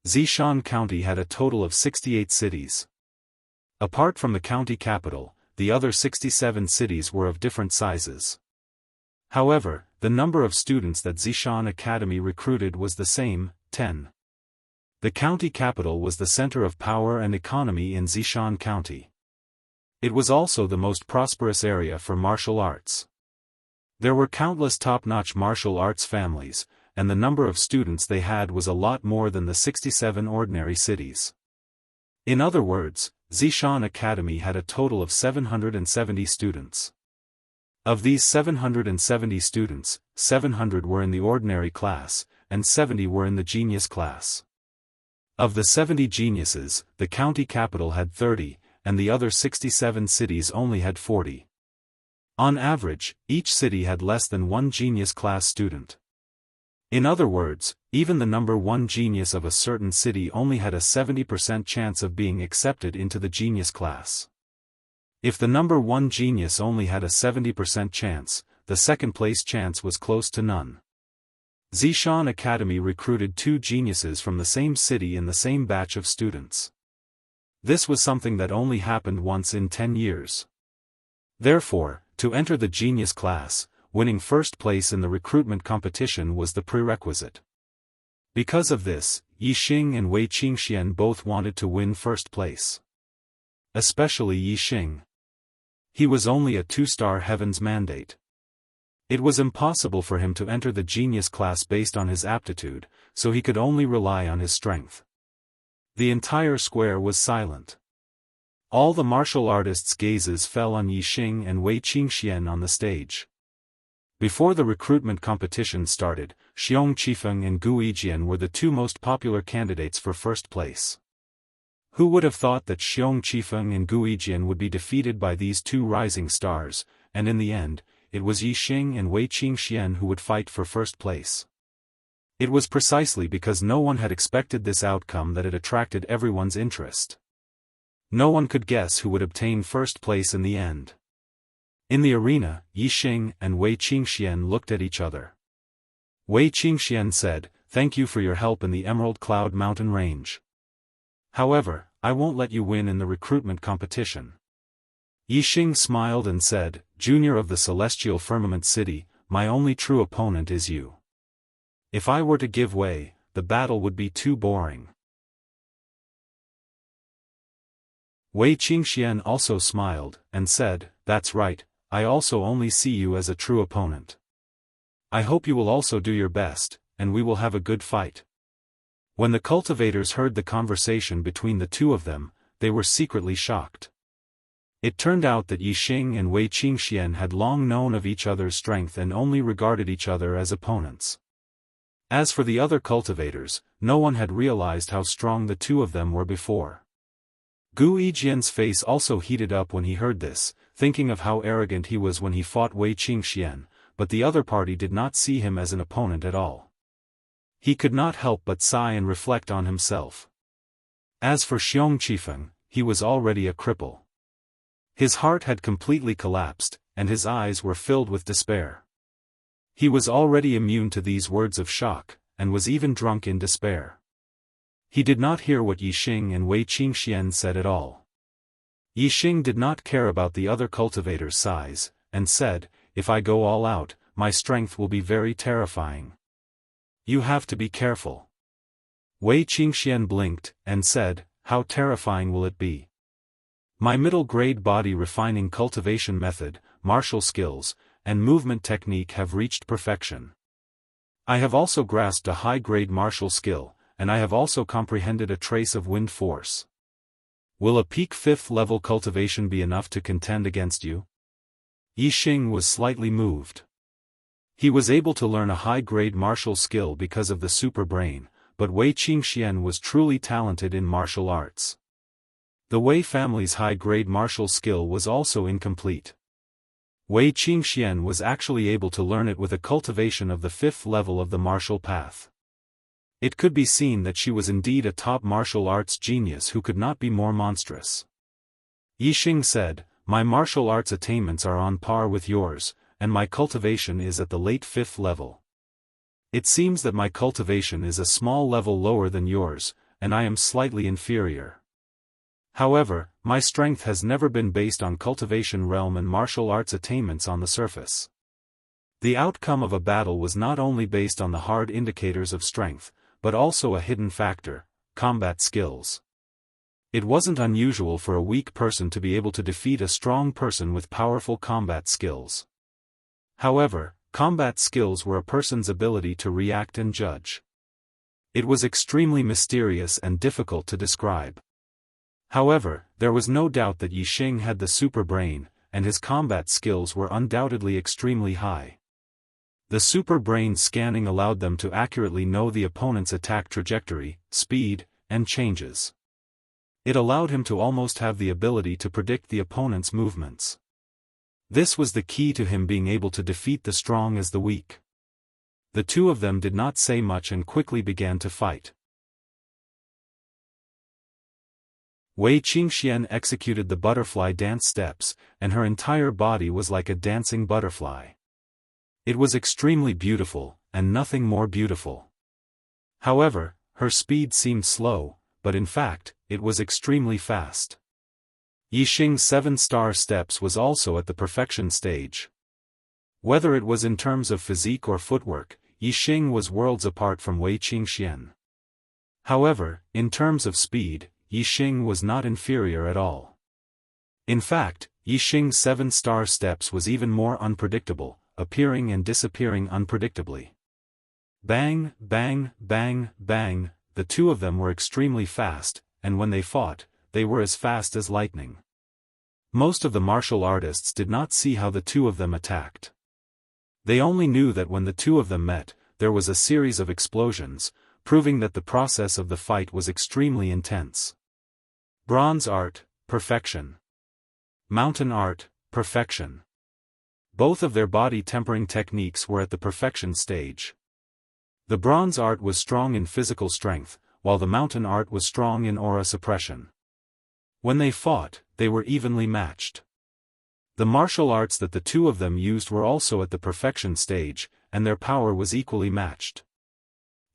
Zishan County had a total of 68 cities. Apart from the county capital, the other 67 cities were of different sizes. However, the number of students that Zishan Academy recruited was the same, 10. The county capital was the center of power and economy in Zishan County. It was also the most prosperous area for martial arts. There were countless top-notch martial arts families, and the number of students they had was a lot more than the 67 ordinary cities. In other words, Zishan Academy had a total of 770 students. Of these 770 students, 700 were in the ordinary class, and 70 were in the genius class. Of the 70 geniuses, the county capital had 30, and the other 67 cities only had 40. On average, each city had less than one genius class student. In other words, even the number 1 genius of a certain city only had a 70% chance of being accepted into the genius class. If the number 1 genius only had a 70% chance, the second-place chance was close to none. Zishan Academy recruited 2 geniuses from the same city in the same batch of students. This was something that only happened once in 10 years. Therefore, to enter the genius class, winning first place in the recruitment competition was the prerequisite. Because of this, Yi Xing and Wei Qingxian both wanted to win first place. Especially Yi Xing. He was only a 2-star heaven's mandate. It was impossible for him to enter the genius class based on his aptitude, so he could only rely on his strength. The entire square was silent. All the martial artists' gazes fell on Yi Xing and Wei Qingxian on the stage. Before the recruitment competition started, Xiong Qifeng and Gu Yijian were the 2 most popular candidates for first place. Who would have thought that Xiong Qifeng and Gu Yijian would be defeated by these 2 rising stars, and in the end, it was Yi Xing and Wei Qingxian who would fight for first place. It was precisely because no one had expected this outcome that it attracted everyone's interest. No one could guess who would obtain first place in the end. In the arena, Yi Xing and Wei Qingxian looked at each other. Wei Qingxian said, "Thank you for your help in the Emerald Cloud Mountain Range. However, I won't let you win in the recruitment competition." Yi Xing smiled and said, "Junior of the Celestial Firmament City, my only true opponent is you. If I were to give way, the battle would be too boring." Wei Qingxian also smiled, and said, "That's right, I also only see you as a true opponent. I hope you will also do your best, and we will have a good fight." When the cultivators heard the conversation between the 2 of them, they were secretly shocked. It turned out that Yi Xing and Wei Qingxian had long known of each other's strength and only regarded each other as opponents. As for the other cultivators, no one had realized how strong the 2 of them were before. Gu Yijian's face also heated up when he heard this, thinking of how arrogant he was when he fought Wei Qingxian, but the other party did not see him as an opponent at all. He could not help but sigh and reflect on himself. As for Xiong Qifeng, he was already a cripple. His heart had completely collapsed, and his eyes were filled with despair. He was already immune to these words of shock, and was even drunk in despair. He did not hear what Yi Xing and Wei Qingxian said at all. Yi Xing did not care about the other cultivators' size, and said, "If I go all out, my strength will be very terrifying. You have to be careful." Wei Qingxian blinked, and said, "How terrifying will it be? My middle-grade body refining cultivation method, martial skills, and movement technique have reached perfection. I have also grasped a high-grade martial skill, and I have also comprehended a trace of wind force. Will a peak 5th level cultivation be enough to contend against you?" Yi Xing was slightly moved. He was able to learn a high-grade martial skill because of the super brain, but Wei Qingxian was truly talented in martial arts. The Wei family's high-grade martial skill was also incomplete. Wei Qingxian was actually able to learn it with a cultivation of the 5th level of the martial path. It could be seen that she was indeed a top martial arts genius who could not be more monstrous. Yixing said, "My martial arts attainments are on par with yours, and my cultivation is at the late 5th level. It seems that my cultivation is a small level lower than yours, and I am slightly inferior. However, my strength has never been based on cultivation realm and martial arts attainments on the surface. The outcome of a battle was not only based on the hard indicators of strength, but also a hidden factor, combat skills. It wasn't unusual for a weak person to be able to defeat a strong person with powerful combat skills. However, combat skills were a person's ability to react and judge. It was extremely mysterious and difficult to describe. However, there was no doubt that Yixing had the super brain, and his combat skills were undoubtedly extremely high. The super brain scanning allowed them to accurately know the opponent's attack trajectory, speed, and changes. It allowed him to almost have the ability to predict the opponent's movements. This was the key to him being able to defeat the strong as the weak. The two of them did not say much and quickly began to fight. Wei Qingxian executed the butterfly dance steps, and her entire body was like a dancing butterfly. It was extremely beautiful, and nothing more beautiful. However, her speed seemed slow, but in fact, it was extremely fast. Yixing's 7-star steps was also at the perfection stage. Whether it was in terms of physique or footwork, Yixing was worlds apart from Wei Qingxian. However, in terms of speed, Yixing was not inferior at all. In fact, Yixing's 7-star steps was even more unpredictable, appearing and disappearing unpredictably. Bang, bang, bang, bang, the two of them were extremely fast, and when they fought, they were as fast as lightning. Most of the martial artists did not see how the two of them attacked. They only knew that when the two of them met, there was a series of explosions, proving that the process of the fight was extremely intense. Bronze art, perfection. Mountain art, perfection. Both of their body tempering techniques were at the perfection stage. The bronze art was strong in physical strength, while the mountain art was strong in aura suppression. When they fought, they were evenly matched. The martial arts that the two of them used were also at the perfection stage, and their power was equally matched.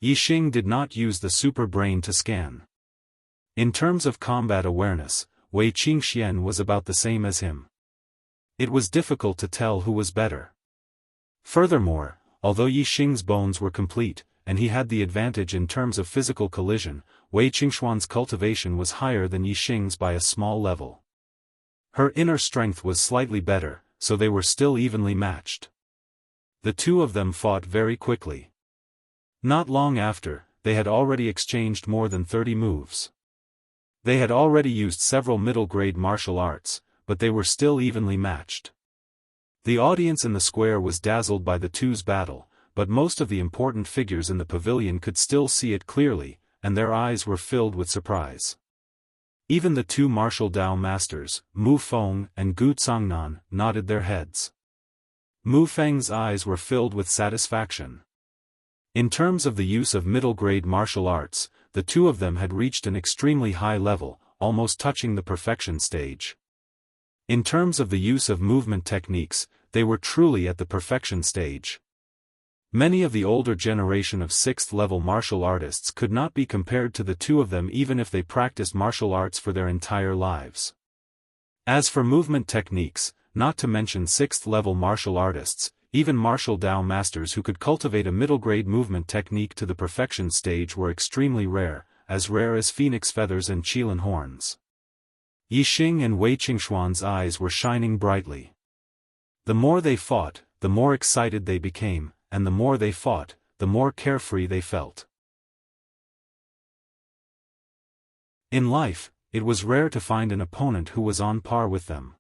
Yixing did not use the super brain to scan. In terms of combat awareness, Wei Qingxian was about the same as him. It was difficult to tell who was better. Furthermore, although Yixing's bones were complete, and he had the advantage in terms of physical collision, Wei Qingxuan's cultivation was higher than Yixing's by a small level. Her inner strength was slightly better, so they were still evenly matched. The two of them fought very quickly. Not long after, they had already exchanged more than 30 moves. They had already used several middle-grade martial arts, but they were still evenly matched. The audience in the square was dazzled by the two's battle, but most of the important figures in the pavilion could still see it clearly, and their eyes were filled with surprise. Even the two martial Dao masters, Mu Feng and Gu Cangnan, nodded their heads. Mu Feng's eyes were filled with satisfaction. In terms of the use of middle-grade martial arts, the two of them had reached an extremely high level, almost touching the perfection stage. In terms of the use of movement techniques, they were truly at the perfection stage. Many of the older generation of 6th-level martial artists could not be compared to the two of them even if they practiced martial arts for their entire lives. As for movement techniques, not to mention 6th-level martial artists, even martial Dao masters who could cultivate a middle-grade movement technique to the perfection stage were extremely rare as phoenix feathers and qilin horns. Yixing and Wei Qingxuan's eyes were shining brightly. The more they fought, the more excited they became, and the more they fought, the more carefree they felt. In life, it was rare to find an opponent who was on par with them.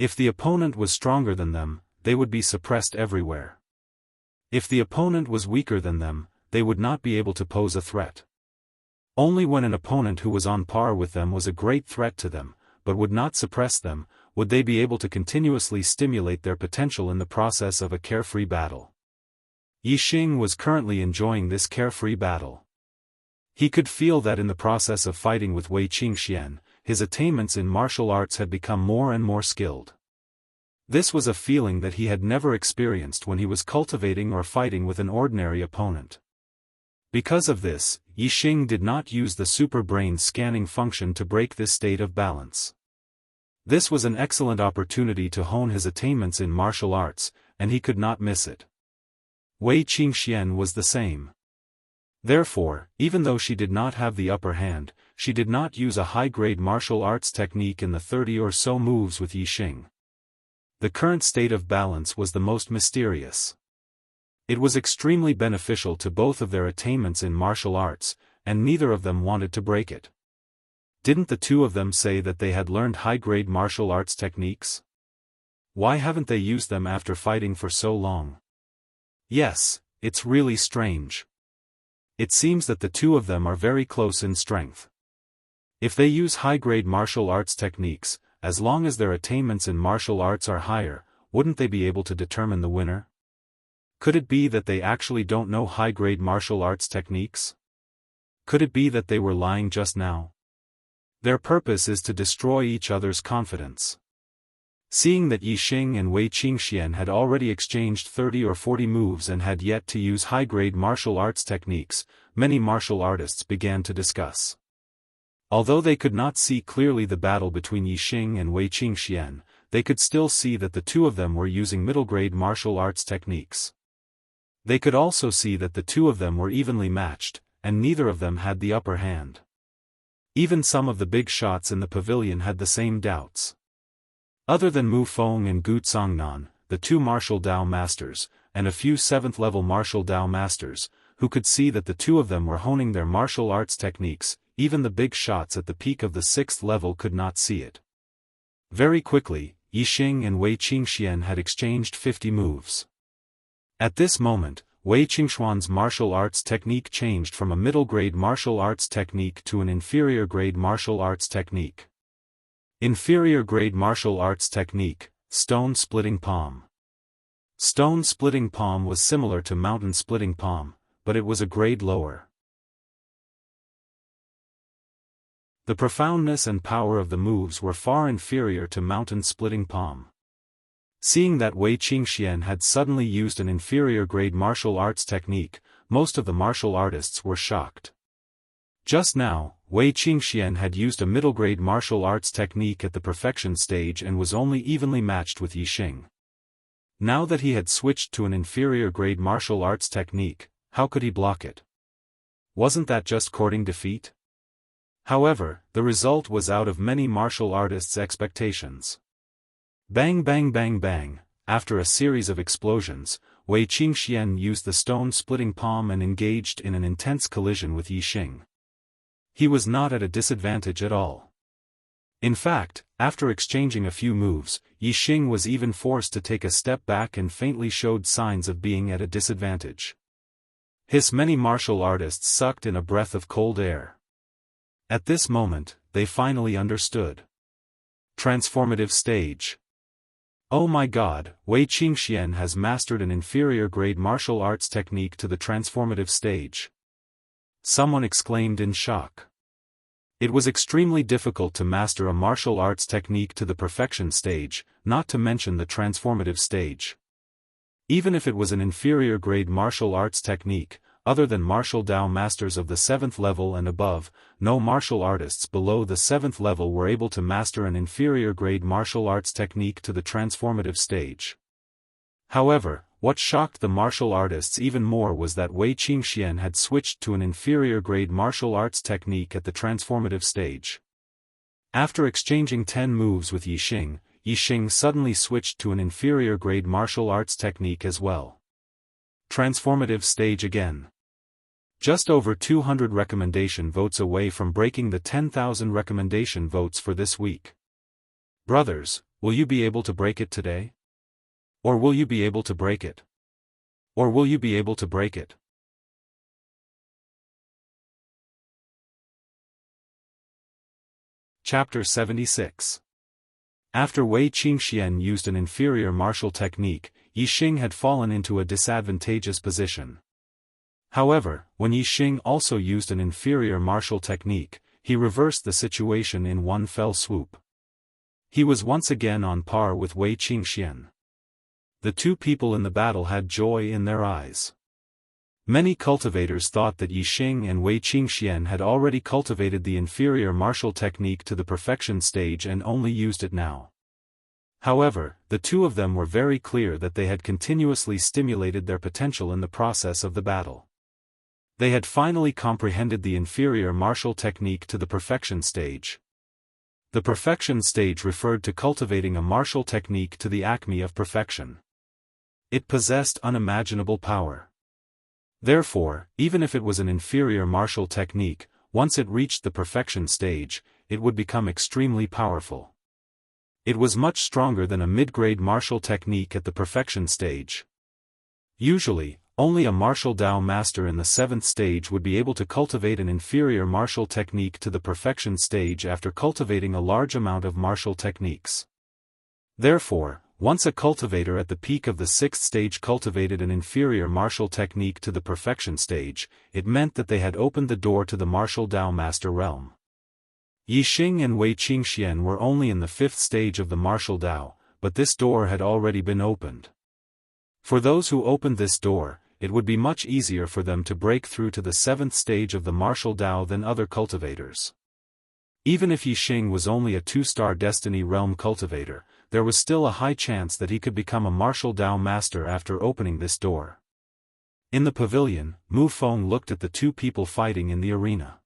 If the opponent was stronger than them, they would be suppressed everywhere. If the opponent was weaker than them, they would not be able to pose a threat. Only when an opponent who was on par with them was a great threat to them, but would not suppress them, would they be able to continuously stimulate their potential in the process of a carefree battle? Yixing was currently enjoying this carefree battle. He could feel that in the process of fighting with Wei Qingxian, his attainments in martial arts had become more and more skilled. This was a feeling that he had never experienced when he was cultivating or fighting with an ordinary opponent. Because of this, Yixing did not use the super brain scanning function to break this state of balance. This was an excellent opportunity to hone his attainments in martial arts, and he could not miss it. Wei Qingxian was the same. Therefore, even though she did not have the upper hand, she did not use a high-grade martial arts technique in the 30 or so moves with Yixing. The current state of balance was the most mysterious. It was extremely beneficial to both of their attainments in martial arts, and neither of them wanted to break it. Didn't the two of them say that they had learned high-grade martial arts techniques? Why haven't they used them after fighting for so long? Yes, it's really strange. It seems that the two of them are very close in strength. If they use high-grade martial arts techniques, as long as their attainments in martial arts are higher, wouldn't they be able to determine the winner? Could it be that they actually don't know high-grade martial arts techniques? Could it be that they were lying just now? Their purpose is to destroy each other's confidence. Seeing that Yixing and Wei Qingxian had already exchanged 30 or 40 moves and had yet to use high-grade martial arts techniques, many martial artists began to discuss. Although they could not see clearly the battle between Yixing and Wei Qingxian, they could still see that the two of them were using middle-grade martial arts techniques. They could also see that the two of them were evenly matched, and neither of them had the upper hand. Even some of the big shots in the pavilion had the same doubts. Other than Mu Feng and Gu Zongnan, the two martial Dao masters, and a few 7th-level martial Dao masters, who could see that the two of them were honing their martial arts techniques, even the big shots at the peak of the 6th level could not see it. Very quickly, Yixing and Wei Qingxian had exchanged 50 moves. At this moment, Wei Qingxuan's martial arts technique changed from a middle-grade martial arts technique to an inferior-grade martial arts technique. Inferior-grade martial arts technique, stone-splitting palm. Stone-splitting palm was similar to mountain-splitting palm, but it was a grade lower. The profoundness and power of the moves were far inferior to mountain-splitting palm. Seeing that Wei Qingxian had suddenly used an inferior-grade martial arts technique, most of the martial artists were shocked. Just now, Wei Qingxian had used a middle-grade martial arts technique at the perfection stage and was only evenly matched with Yixing. Now that he had switched to an inferior-grade martial arts technique, how could he block it? Wasn't that just courting defeat? However, the result was out of many martial artists' expectations. Bang bang bang bang, after a series of explosions, Wei Qingxian used the stone-splitting palm and engaged in an intense collision with Yixing. He was not at a disadvantage at all. In fact, after exchanging a few moves, Yixing was even forced to take a step back and faintly showed signs of being at a disadvantage. Many martial artists sucked in a breath of cold air. At this moment, they finally understood. Transformative stage. Oh my god, Wei Qingxian has mastered an inferior-grade martial arts technique to the transformative stage. Someone exclaimed in shock. It was extremely difficult to master a martial arts technique to the perfection stage, not to mention the transformative stage. Even if it was an inferior-grade martial arts technique, other than martial Dao masters of the 7th level and above, no martial artists below the 7th level were able to master an inferior-grade martial arts technique to the transformative stage. However, what shocked the martial artists even more was that Wei Qingxian had switched to an inferior-grade martial arts technique at the transformative stage. After exchanging 10 moves with Yixing, Yixing suddenly switched to an inferior-grade martial arts technique as well. Transformative stage again. Just over 200 recommendation votes away from breaking the 10,000 recommendation votes for this week. Brothers, will you be able to break it today? Or will you be able to break it? Or will you be able to break it? Chapter 76. After Wei Qingxian used an inferior martial technique, Yixing had fallen into a disadvantageous position. However, when Yixing also used an inferior martial technique, he reversed the situation in one fell swoop. He was once again on par with Wei Qingxian. The two people in the battle had joy in their eyes. Many cultivators thought that Yixing and Wei Qingxian had already cultivated the inferior martial technique to the perfection stage and only used it now. However, the two of them were very clear that they had continuously stimulated their potential in the process of the battle. They had finally comprehended the inferior martial technique to the perfection stage. The perfection stage referred to cultivating a martial technique to the acme of perfection. It possessed unimaginable power. Therefore, even if it was an inferior martial technique, once it reached the perfection stage, it would become extremely powerful. It was much stronger than a mid-grade martial technique at the perfection stage. Usually, only a martial Dao master in the 7th stage would be able to cultivate an inferior martial technique to the perfection stage after cultivating a large amount of martial techniques. Therefore, once a cultivator at the peak of the 6th stage cultivated an inferior martial technique to the perfection stage, it meant that they had opened the door to the martial Dao master realm. Yixing and Wei Qingxian were only in the 5th stage of the martial Dao, but this door had already been opened. For those who opened this door, it would be much easier for them to break through to the 7th stage of the martial Dao than other cultivators. Even if Yixing was only a 2-star Destiny Realm cultivator, there was still a high chance that he could become a martial Dao master after opening this door. In the pavilion, Mu Feng looked at the two people fighting in the arena.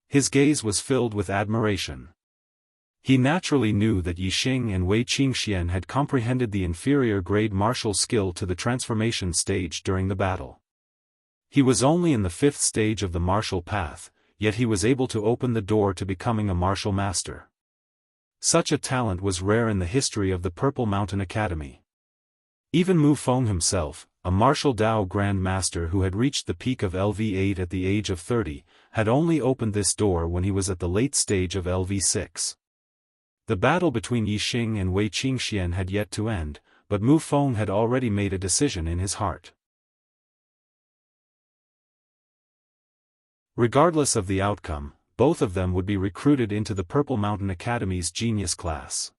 His gaze was filled with admiration. He naturally knew that Yixing and Wei Qingxian had comprehended the inferior grade martial skill to the transformation stage during the battle. He was only in the 5th stage of the martial path, yet he was able to open the door to becoming a martial master. Such a talent was rare in the history of the Purple Mountain Academy. Even Mu Feng himself, a martial Dao Grand Master who had reached the peak of LV8 at the age of 30, had only opened this door when he was at the late stage of LV6. The battle between Yixing and Wei Qingxian had yet to end, but Mu Feng had already made a decision in his heart. Regardless of the outcome, both of them would be recruited into the Purple Mountain Academy's genius class.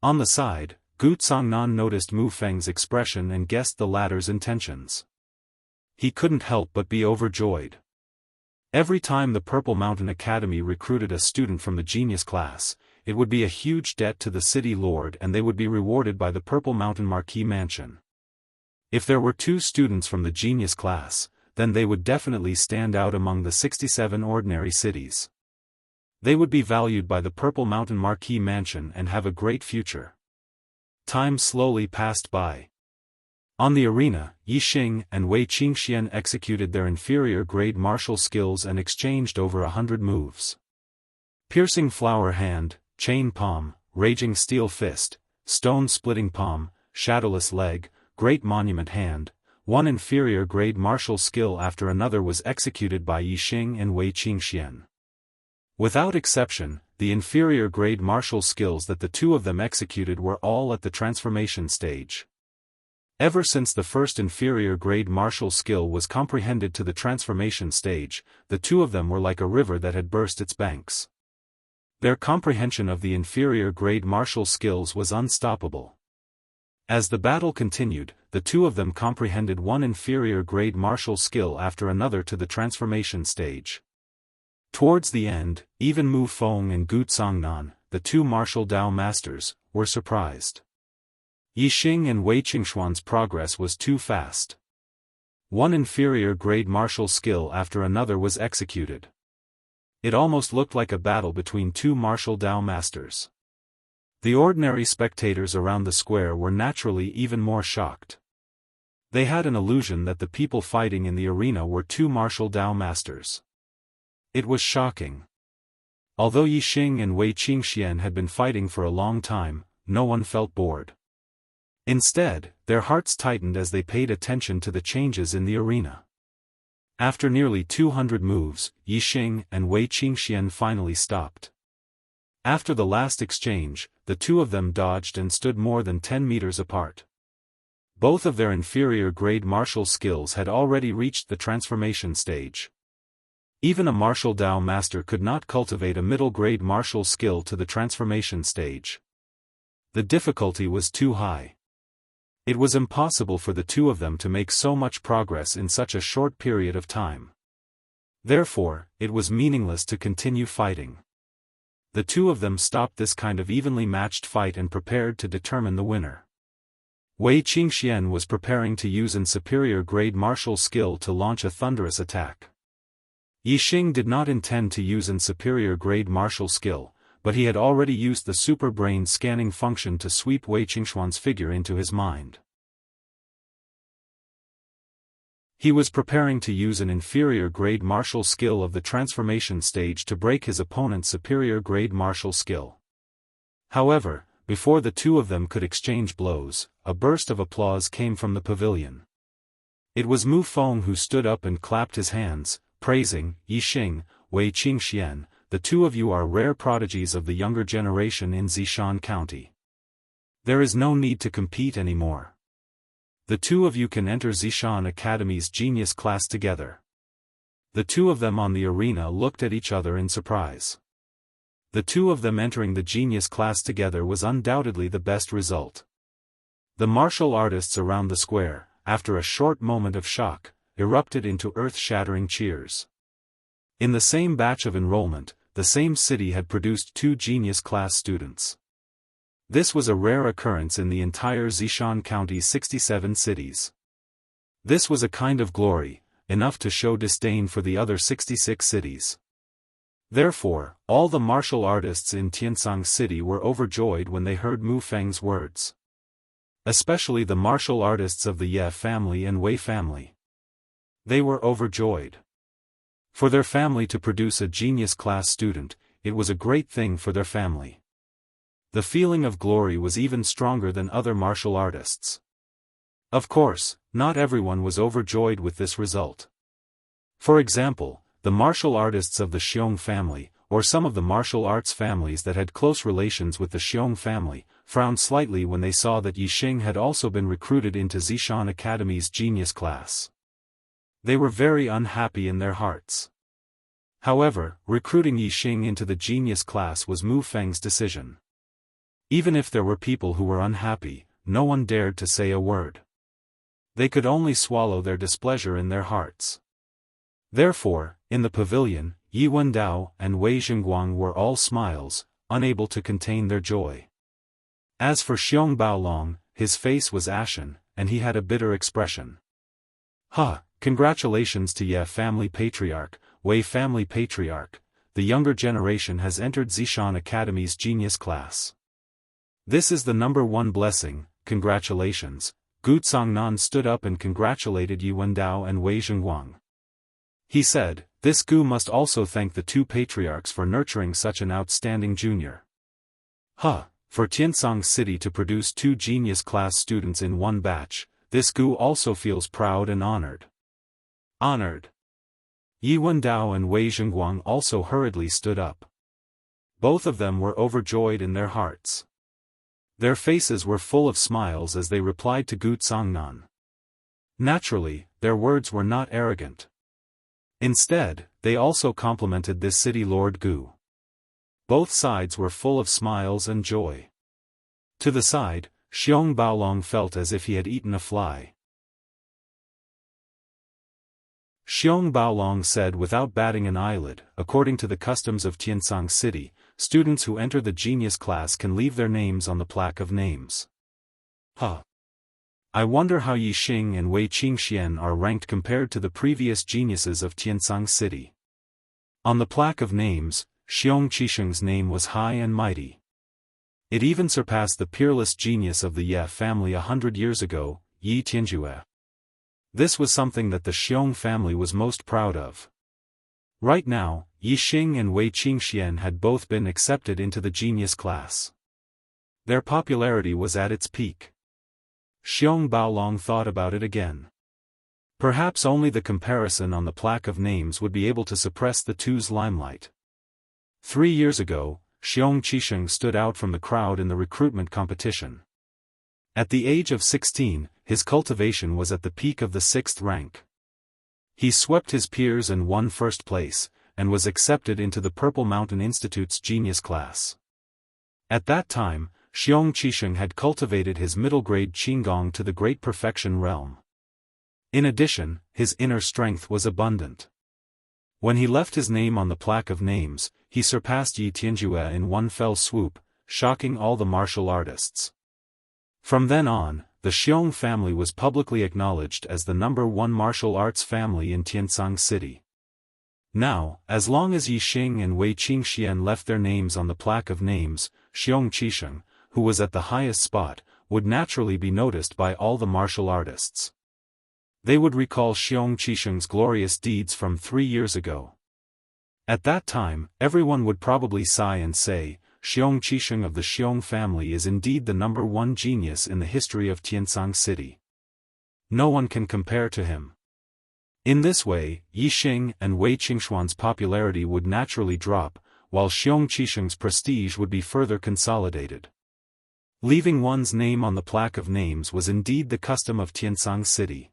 On the side, Gu Tsongnan noticed Mu Feng's expression and guessed the latter's intentions. He couldn't help but be overjoyed. Every time the Purple Mountain Academy recruited a student from the genius class, it would be a huge debt to the city lord and they would be rewarded by the Purple Mountain Marquis Mansion. If there were 2 students from the genius class, then they would definitely stand out among the 67 ordinary cities. They would be valued by the Purple Mountain Marquis Mansion and have a great future. Time slowly passed by. On the arena, Yixing and Wei Qingxian executed their inferior grade martial skills and exchanged over 100 moves. Piercing Flower Hand, Chain Palm, Raging Steel Fist, Stone Splitting Palm, Shadowless Leg, Great Monument Hand. One inferior grade martial skill after another was executed by Yixing and Wei Qingxian. Without exception, the inferior grade martial skills that the two of them executed were all at the transformation stage. Ever since the first inferior grade martial skill was comprehended to the transformation stage, the two of them were like a river that had burst its banks. Their comprehension of the inferior grade martial skills was unstoppable. As the battle continued, the two of them comprehended one inferior grade martial skill after another to the transformation stage. Towards the end, even Mu Feng and Gu Tsongnan, the two martial Dao masters, were surprised. Yixing and Wei Qingxian's progress was too fast. One inferior grade martial skill after another was executed. It almost looked like a battle between two martial Dao masters. The ordinary spectators around the square were naturally even more shocked. They had an illusion that the people fighting in the arena were two martial Dao masters. It was shocking. Although Yixing and Wei Qingxian had been fighting for a long time, no one felt bored. Instead, their hearts tightened as they paid attention to the changes in the arena. After nearly 200 moves, Yixing and Wei Qingxian finally stopped. After the last exchange, the two of them dodged and stood more than 10 meters apart. Both of their inferior-grade martial skills had already reached the transformation stage. Even a martial Dao master could not cultivate a middle-grade martial skill to the transformation stage. The difficulty was too high. It was impossible for the two of them to make so much progress in such a short period of time. Therefore, it was meaningless to continue fighting. The two of them stopped this kind of evenly matched fight and prepared to determine the winner. Wei Qingxian was preparing to use an superior-grade martial skill to launch a thunderous attack. Yixing did not intend to use an superior-grade martial skill, but he had already used the super brain scanning function to sweep Wei Qingxian's figure into his mind. He was preparing to use an inferior-grade martial skill of the transformation stage to break his opponent's superior-grade martial skill. However, before the two of them could exchange blows, a burst of applause came from the pavilion. It was Mu Feng who stood up and clapped his hands, praising, "Yixing, Wei Qingxian, the two of you are rare prodigies of the younger generation in Zishan County. There is no need to compete anymore. The two of you can enter Zishan Academy's genius class together." The two of them on the arena looked at each other in surprise. The two of them entering the genius class together was undoubtedly the best result. The martial artists around the square, after a short moment of shock, erupted into earth-shattering cheers. In the same batch of enrollment, the same city had produced two genius class students. This was a rare occurrence in the entire Zishan County's 67 cities. This was a kind of glory, enough to show disdain for the other 66 cities. Therefore, all the martial artists in Tiansang City were overjoyed when they heard Mu Feng's words. Especially the martial artists of the Ye family and Wei family. They were overjoyed. For their family to produce a genius class student, it was a great thing for their family. The feeling of glory was even stronger than other martial artists. Of course, not everyone was overjoyed with this result. For example, the martial artists of the Xiong family, or some of the martial arts families that had close relations with the Xiong family, frowned slightly when they saw that Yixing had also been recruited into Zishan Academy's genius class. They were very unhappy in their hearts. However, recruiting Yixing into the genius class was Mu Feng's decision. Even if there were people who were unhappy, no one dared to say a word. They could only swallow their displeasure in their hearts. Therefore, in the pavilion, Yi Wendao and Wei Jingguang were all smiles, unable to contain their joy. As for Xiong Baolong, his face was ashen, and he had a bitter expression. Congratulations to Ye family patriarch, Wei family patriarch, the younger generation has entered Zishan Academy's genius class. This is the number one blessing, congratulations. Gu Tsangnan stood up and congratulated Yi Wendao and Wei Jingguang. He said, "This Gu must also thank the two patriarchs for nurturing such an outstanding junior. For Tiansang City to produce two genius class students in one batch, this Gu also feels proud and honored." Honored. Yi Wendao and Wei Jingguang also hurriedly stood up. Both of them were overjoyed in their hearts. Their faces were full of smiles as they replied to Gu Tsangnan. Naturally, their words were not arrogant. Instead, they also complimented this city Lord Gu. Both sides were full of smiles and joy. To the side, Xiong Baolong felt as if he had eaten a fly. Xiong Baolong said without batting an eyelid, according to the customs of Tiansang City, students who enter the genius class can leave their names on the plaque of names. I wonder how Yixing and Wei Qingxian are ranked compared to the previous geniuses of Tiansang City. On the plaque of names, Xiong Qisheng's name was high and mighty. It even surpassed the peerless genius of the Ye family 100 years ago, Yi Tianjue. This was something that the Xiong family was most proud of. Right now, Yixing and Wei Qingxian had both been accepted into the genius class. Their popularity was at its peak. Xiong Baolong thought about it again. Perhaps only the comparison on the plaque of names would be able to suppress the two's limelight. 3 years ago, Xiong Qisheng stood out from the crowd in the recruitment competition. At the age of 16, his cultivation was at the peak of the 6th rank. He swept his peers and won first place, and was accepted into the Purple Mountain Institute's genius class. At that time, Xiong Qisheng had cultivated his middle-grade Qinggong to the great perfection realm. In addition, his inner strength was abundant. When he left his name on the plaque of names, he surpassed Yi Tianjue in one fell swoop, shocking all the martial artists. From then on, the Xiong family was publicly acknowledged as the #1 martial arts family in Tiansang City. Now, as long as Yi Xing and Wei Qingxian left their names on the plaque of names, Xiong Qisheng, who was at the highest spot, would naturally be noticed by all the martial artists. They would recall Xiong Qisheng's glorious deeds from 3 years ago. At that time, everyone would probably sigh and say, Xiong Qisheng of the Xiong family is indeed the #1 genius in the history of Tiansang City. No one can compare to him. In this way, Yi Xing and Wei Qingxuan's popularity would naturally drop, while Xiong Qisheng's prestige would be further consolidated. Leaving one's name on the plaque of names was indeed the custom of Tiansang City.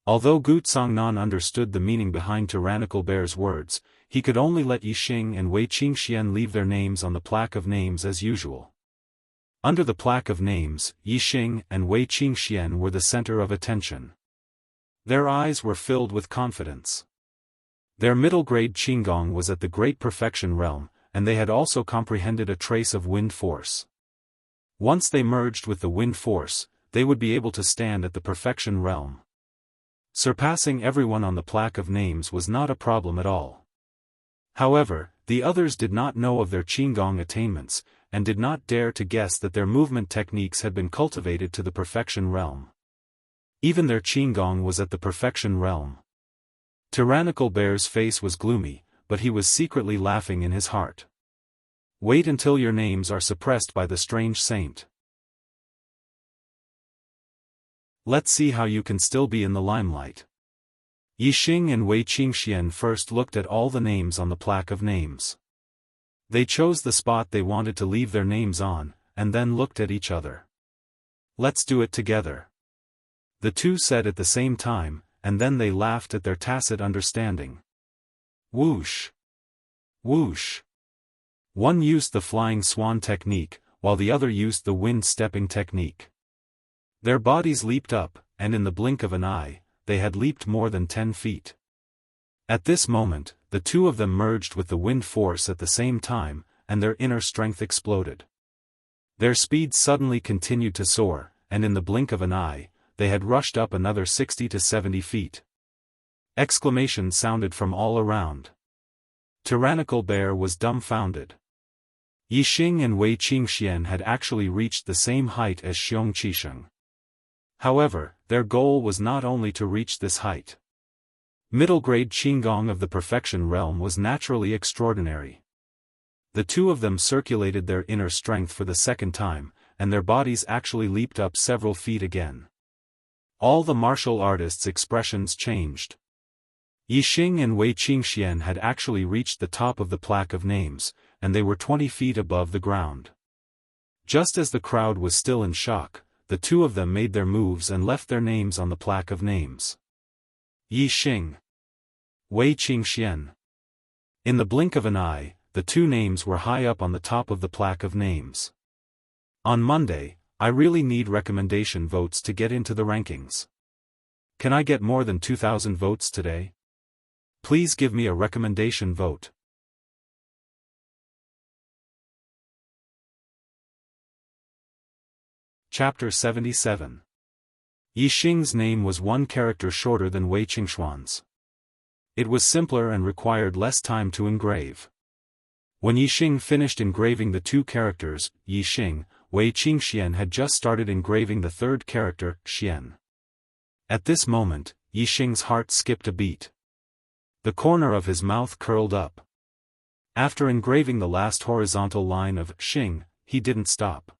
Although Gu Tsongnan understood the meaning behind Tyrannical Bear's words, he could only let Yi Xing and Wei Qingxian leave their names on the plaque of names as usual. Under the plaque of names, Yi Xing and Wei Qingxian were the center of attention. Their eyes were filled with confidence. Their middle-grade Qinggong was at the great perfection realm, and they had also comprehended a trace of wind force. Once they merged with the wind force, they would be able to stand at the perfection realm. Surpassing everyone on the plaque of names was not a problem at all. However, the others did not know of their Qinggong attainments, and did not dare to guess that their movement techniques had been cultivated to the perfection realm. Even their Qinggong was at the perfection realm. Tyrannical Bear's face was gloomy, but he was secretly laughing in his heart. Wait until your names are suppressed by the strange saint. Let's see how you can still be in the limelight. Yi Xing and Wei Qingxian first looked at all the names on the plaque of names. They chose the spot they wanted to leave their names on, and then looked at each other. Let's do it together. The two said at the same time, and then they laughed at their tacit understanding. Whoosh! Whoosh! One used the flying swan technique, while the other used the wind-stepping technique. Their bodies leaped up, and in the blink of an eye, they had leaped more than 10 feet. At this moment, the two of them merged with the wind force at the same time, and their inner strength exploded. Their speed suddenly continued to soar, and in the blink of an eye, they had rushed up another 60 to 70 feet. Exclamations sounded from all around. Tyrannical Bear was dumbfounded. Yi Xing and Wei Qingxian had actually reached the same height as Xiong Qisheng. However, their goal was not only to reach this height. Middle-grade Qinggong of the perfection realm was naturally extraordinary. The two of them circulated their inner strength for the second time, and their bodies actually leaped up several feet again. All the martial artists' expressions changed. Yi Xing and Wei Qingxian had actually reached the top of the plaque of names, and they were 20 feet above the ground. Just as the crowd was still in shock, the two of them made their moves and left their names on the plaque of names. Yi Xing, Wei Qingxian. In the blink of an eye, the two names were high up on the top of the plaque of names. On Monday, I really need recommendation votes to get into the rankings. Can I get more than 2,000 votes today? Please give me a recommendation vote. Chapter 77. Yi Xing's name was one character shorter than Wei Qingxuan's. It was simpler and required less time to engrave. When Yi Xing finished engraving the two characters, Yi Xing, Wei Qingxian had just started engraving the third character, Xian. At this moment, Yi Xing's heart skipped a beat. The corner of his mouth curled up. After engraving the last horizontal line of Xing, he didn't stop.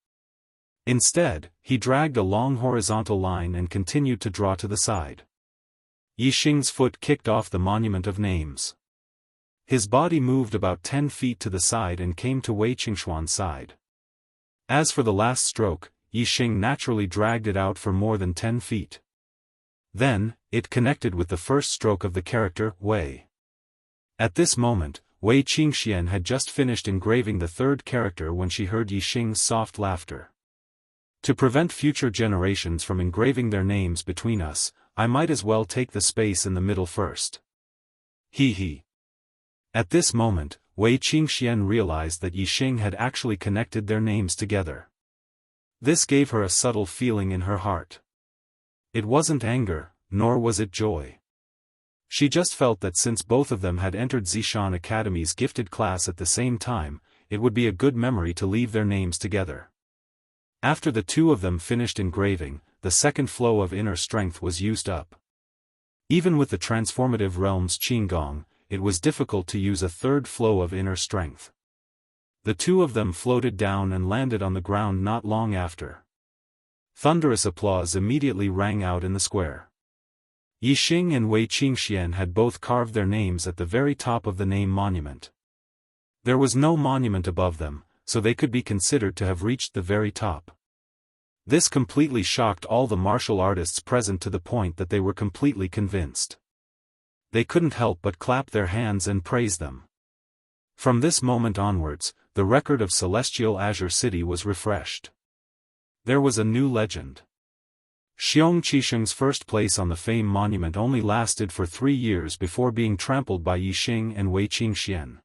Instead, he dragged a long horizontal line and continued to draw to the side. Yi Xing's foot kicked off the monument of names. His body moved about 10 feet to the side and came to Wei Qingxuan's side. As for the last stroke, Yixing naturally dragged it out for more than 10 feet. Then, it connected with the first stroke of the character, Wei. At this moment, Wei Qingxian had just finished engraving the third character when she heard Yixing's soft laughter. To prevent future generations from engraving their names between us, I might as well take the space in the middle first. He he. At this moment, Wei Qingxian realized that Yixing had actually connected their names together. This gave her a subtle feeling in her heart. It wasn't anger, nor was it joy. She just felt that since both of them had entered Zishan Academy's gifted class at the same time, it would be a good memory to leave their names together. After the two of them finished engraving, the second flow of inner strength was used up. Even with the transformative realm's Qinggong, it was difficult to use a third flow of inner strength. The two of them floated down and landed on the ground not long after. Thunderous applause immediately rang out in the square. Yixing and Wei Qingxian had both carved their names at the very top of the name monument. There was no monument above them, so they could be considered to have reached the very top. This completely shocked all the martial artists present to the point that they were completely convinced. They couldn't help but clap their hands and praise them. From this moment onwards, the record of Celestial Azure City was refreshed. There was a new legend. Xiong Qisheng's first place on the Fame Monument only lasted for 3 years before being trampled by Yixing and Wei Qingxian.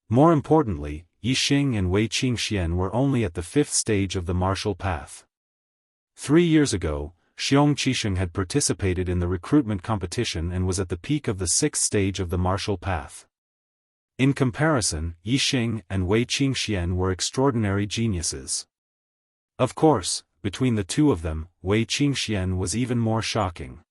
More importantly, Yixing and Wei Qingxian were only at the 5th stage of the martial path. 3 years ago, Xiong Qisheng had participated in the recruitment competition and was at the peak of the 6th stage of the martial path. In comparison, Yixing and Wei Qingxian were extraordinary geniuses. Of course, between the two of them, Wei Qingxian was even more shocking.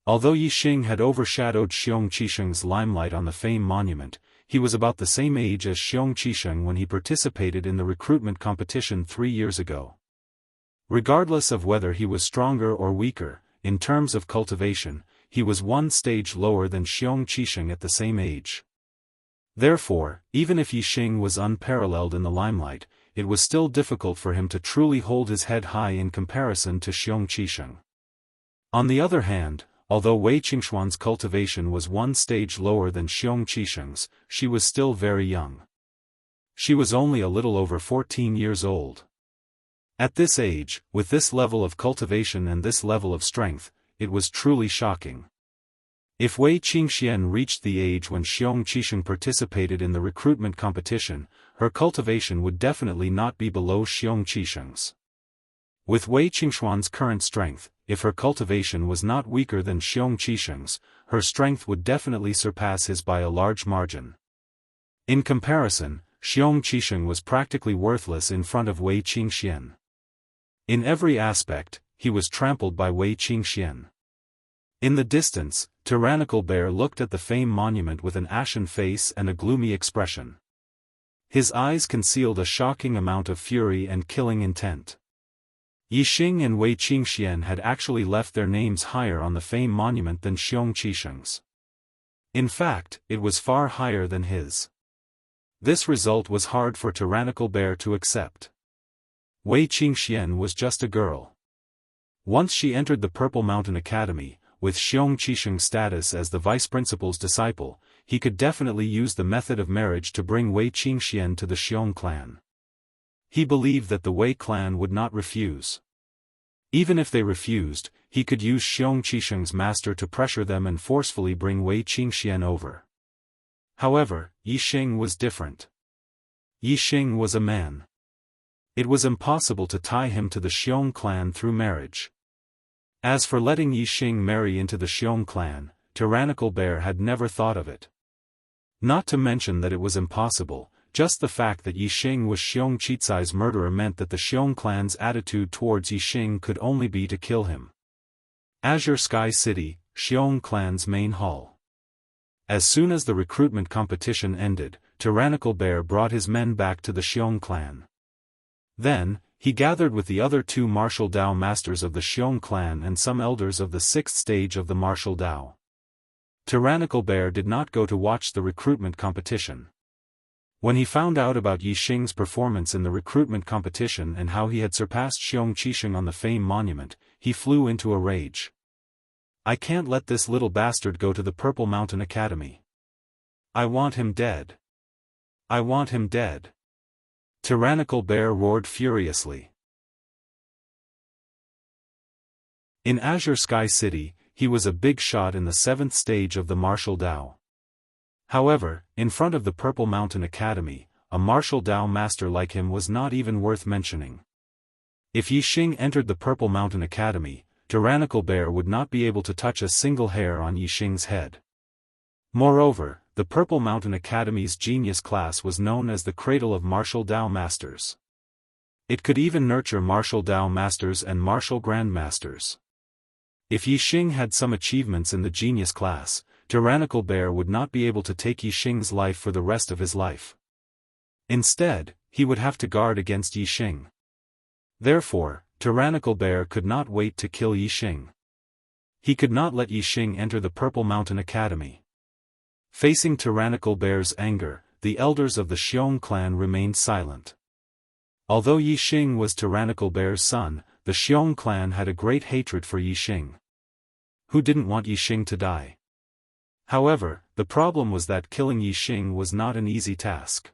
Although Yixing had overshadowed Xiong Qisheng's limelight on the Fame Monument, he was about the same age as Xiong Qisheng when he participated in the recruitment competition 3 years ago. Regardless of whether he was stronger or weaker, in terms of cultivation, he was 1 stage lower than Xiong Qisheng at the same age. Therefore, even if Yixing was unparalleled in the limelight, it was still difficult for him to truly hold his head high in comparison to Xiong Qisheng. On the other hand, although Wei Qingxuan's cultivation was 1 stage lower than Xiong Qisheng's, she was still very young. She was only a little over 14 years old. At this age, with this level of cultivation and this level of strength, it was truly shocking. If Wei Qingxian reached the age when Xiong Qisheng participated in the recruitment competition, her cultivation would definitely not be below Xiong Qisheng's. With Wei Qingxuan's current strength, if her cultivation was not weaker than Xiong Qisheng's, her strength would definitely surpass his by a large margin. In comparison, Xiong Qisheng was practically worthless in front of Wei Qingxian. In every aspect, he was trampled by Wei Qingxian. In the distance, Tyrannical Bear looked at the Fame Monument with an ashen face and a gloomy expression. His eyes concealed a shocking amount of fury and killing intent. Yixing and Wei Qingxian had actually left their names higher on the Fame Monument than Xiong Qisheng's. In fact, it was far higher than his. This result was hard for Tyrannical Bear to accept. Wei Qingxian was just a girl. Once she entered the Purple Mountain Academy, with Xiong Qisheng's status as the vice principal's disciple, he could definitely use the method of marriage to bring Wei Qingxian to the Xiong clan. He believed that the Wei clan would not refuse. Even if they refused, he could use Xiong Qisheng's master to pressure them and forcefully bring Wei Qingxian over. However, Yixing was different. Yixing was a man. It was impossible to tie him to the Xiong clan through marriage. As for letting Yixing marry into the Xiong clan, Tyrannical Bear had never thought of it. Not to mention that it was impossible, just the fact that Yixing was Xiong Qicai's murderer meant that the Xiong clan's attitude towards Yixing could only be to kill him. Azure Sky City, Xiong clan's main hall. As soon as the recruitment competition ended, Tyrannical Bear brought his men back to the Xiong clan. Then, he gathered with the other 2 martial Dao masters of the Xiong clan and some elders of the 6th stage of the martial Dao. Tyrannical Bear did not go to watch the recruitment competition. When he found out about Yixing's performance in the recruitment competition and how he had surpassed Xiong Qisheng on the Fame Monument, he flew into a rage. I can't let this little bastard go to the Purple Mountain Academy. I want him dead. I want him dead. Tyrannical Bear roared furiously. In Azure Sky City, he was a big shot in the 7th stage of the martial Dao. However, in front of the Purple Mountain Academy, a martial Dao master like him was not even worth mentioning. If Yixing entered the Purple Mountain Academy, Tyrannical Bear would not be able to touch a single hair on Yixing's head. Moreover, the Purple Mountain Academy's genius class was known as the cradle of martial Dao masters. It could even nurture martial Dao masters and martial grandmasters. If Yixing had some achievements in the genius class, Tyrannical Bear would not be able to take Yixing's life for the rest of his life. Instead, he would have to guard against Yixing. Therefore, Tyrannical Bear could not wait to kill Yixing. He could not let Yixing enter the Purple Mountain Academy. Facing Tyrannical Bear's anger, the elders of the Xiong clan remained silent. Although Yixing was Tyrannical Bear's son, the Xiong clan had a great hatred for Yixing. Who didn't want Yixing to die? However, the problem was that killing Yixing was not an easy task.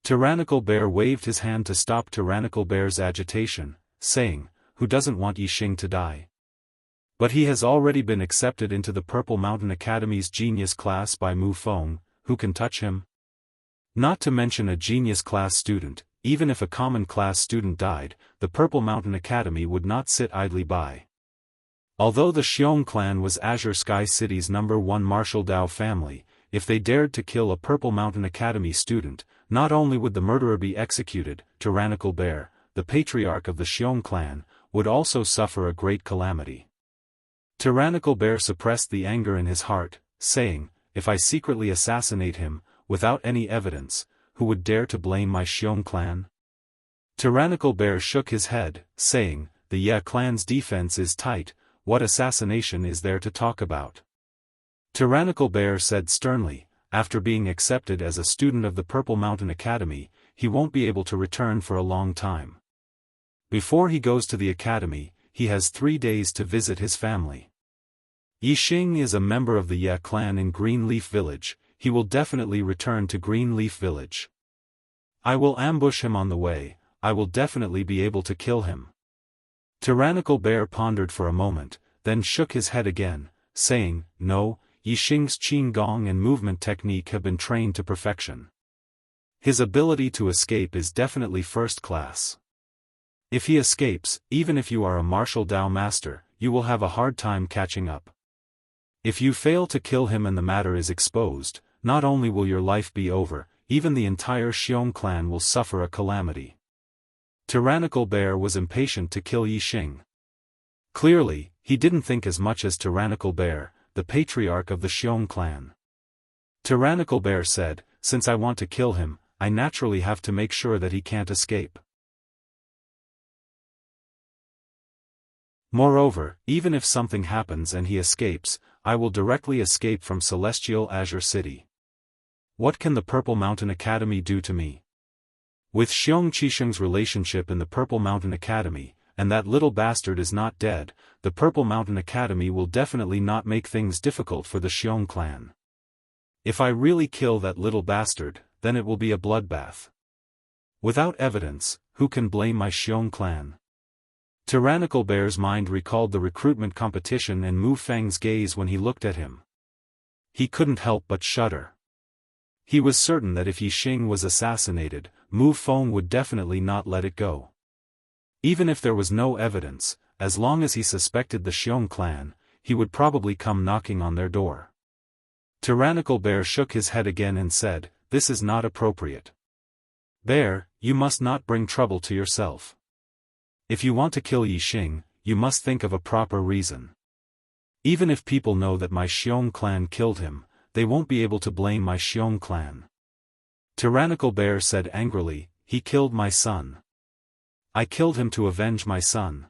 Tyrannical Bear waved his hand to stop Tyrannical Bear's agitation, saying, "Who doesn't want Yixing to die? But he has already been accepted into the Purple Mountain Academy's genius class by Mu Feng, who can touch him?" Not to mention a genius class student, even if a common class student died, the Purple Mountain Academy would not sit idly by. Although the Xiong clan was Azure Sky City's #1 martial Dao family, if they dared to kill a Purple Mountain Academy student, not only would the murderer be executed, Tyrannical Bear, the patriarch of the Xiong clan, would also suffer a great calamity. Tyrannical Bear suppressed the anger in his heart, saying, "If I secretly assassinate him, without any evidence, who would dare to blame my Xiong clan?" Tyrannical Bear shook his head, saying, "The Ye clan's defense is tight. What assassination is there to talk about?" Tyrannical Bear said sternly, "After being accepted as a student of the Purple Mountain Academy, he won't be able to return for a long time. Before he goes to the academy, he has 3 days to visit his family. Yixing is a member of the Ye clan in Greenleaf Village. He will definitely return to Greenleaf Village. I will ambush him on the way. I will definitely be able to kill him." Tyrannical Bear pondered for a moment, then shook his head again, saying, "No, Yixing's Qigong and movement technique have been trained to perfection. His ability to escape is definitely first class. If he escapes, even if you are a martial Dao master, you will have a hard time catching up. If you fail to kill him and the matter is exposed, not only will your life be over, even the entire Xiong clan will suffer a calamity." Tyrannical Bear was impatient to kill Yixing. Clearly, he didn't think as much as Tyrannical Bear, the patriarch of the Xiong clan. Tyrannical Bear said, "Since I want to kill him, I naturally have to make sure that he can't escape. Moreover, even if something happens and he escapes, I will directly escape from Celestial Azure City. What can the Purple Mountain Academy do to me?" With Xiong Qisheng's relationship in the Purple Mountain Academy, and that little bastard is not dead, the Purple Mountain Academy will definitely not make things difficult for the Xiong clan. If I really kill that little bastard, then it will be a bloodbath. Without evidence, who can blame my Xiong clan? Tyrannical Bear's mind recalled the recruitment competition and Mu Feng's gaze when he looked at him. He couldn't help but shudder. He was certain that if Yixing was assassinated, Mu Feng would definitely not let it go. Even if there was no evidence, as long as he suspected the Xiong clan, he would probably come knocking on their door. Tyrannical Bear shook his head again and said, "This is not appropriate. Bear, you must not bring trouble to yourself. If you want to kill Yixing, you must think of a proper reason. Even if people know that my Xiong clan killed him, they won't be able to blame my Xiong clan." Tyrannical Bear said angrily, "He killed my son. I killed him to avenge my son.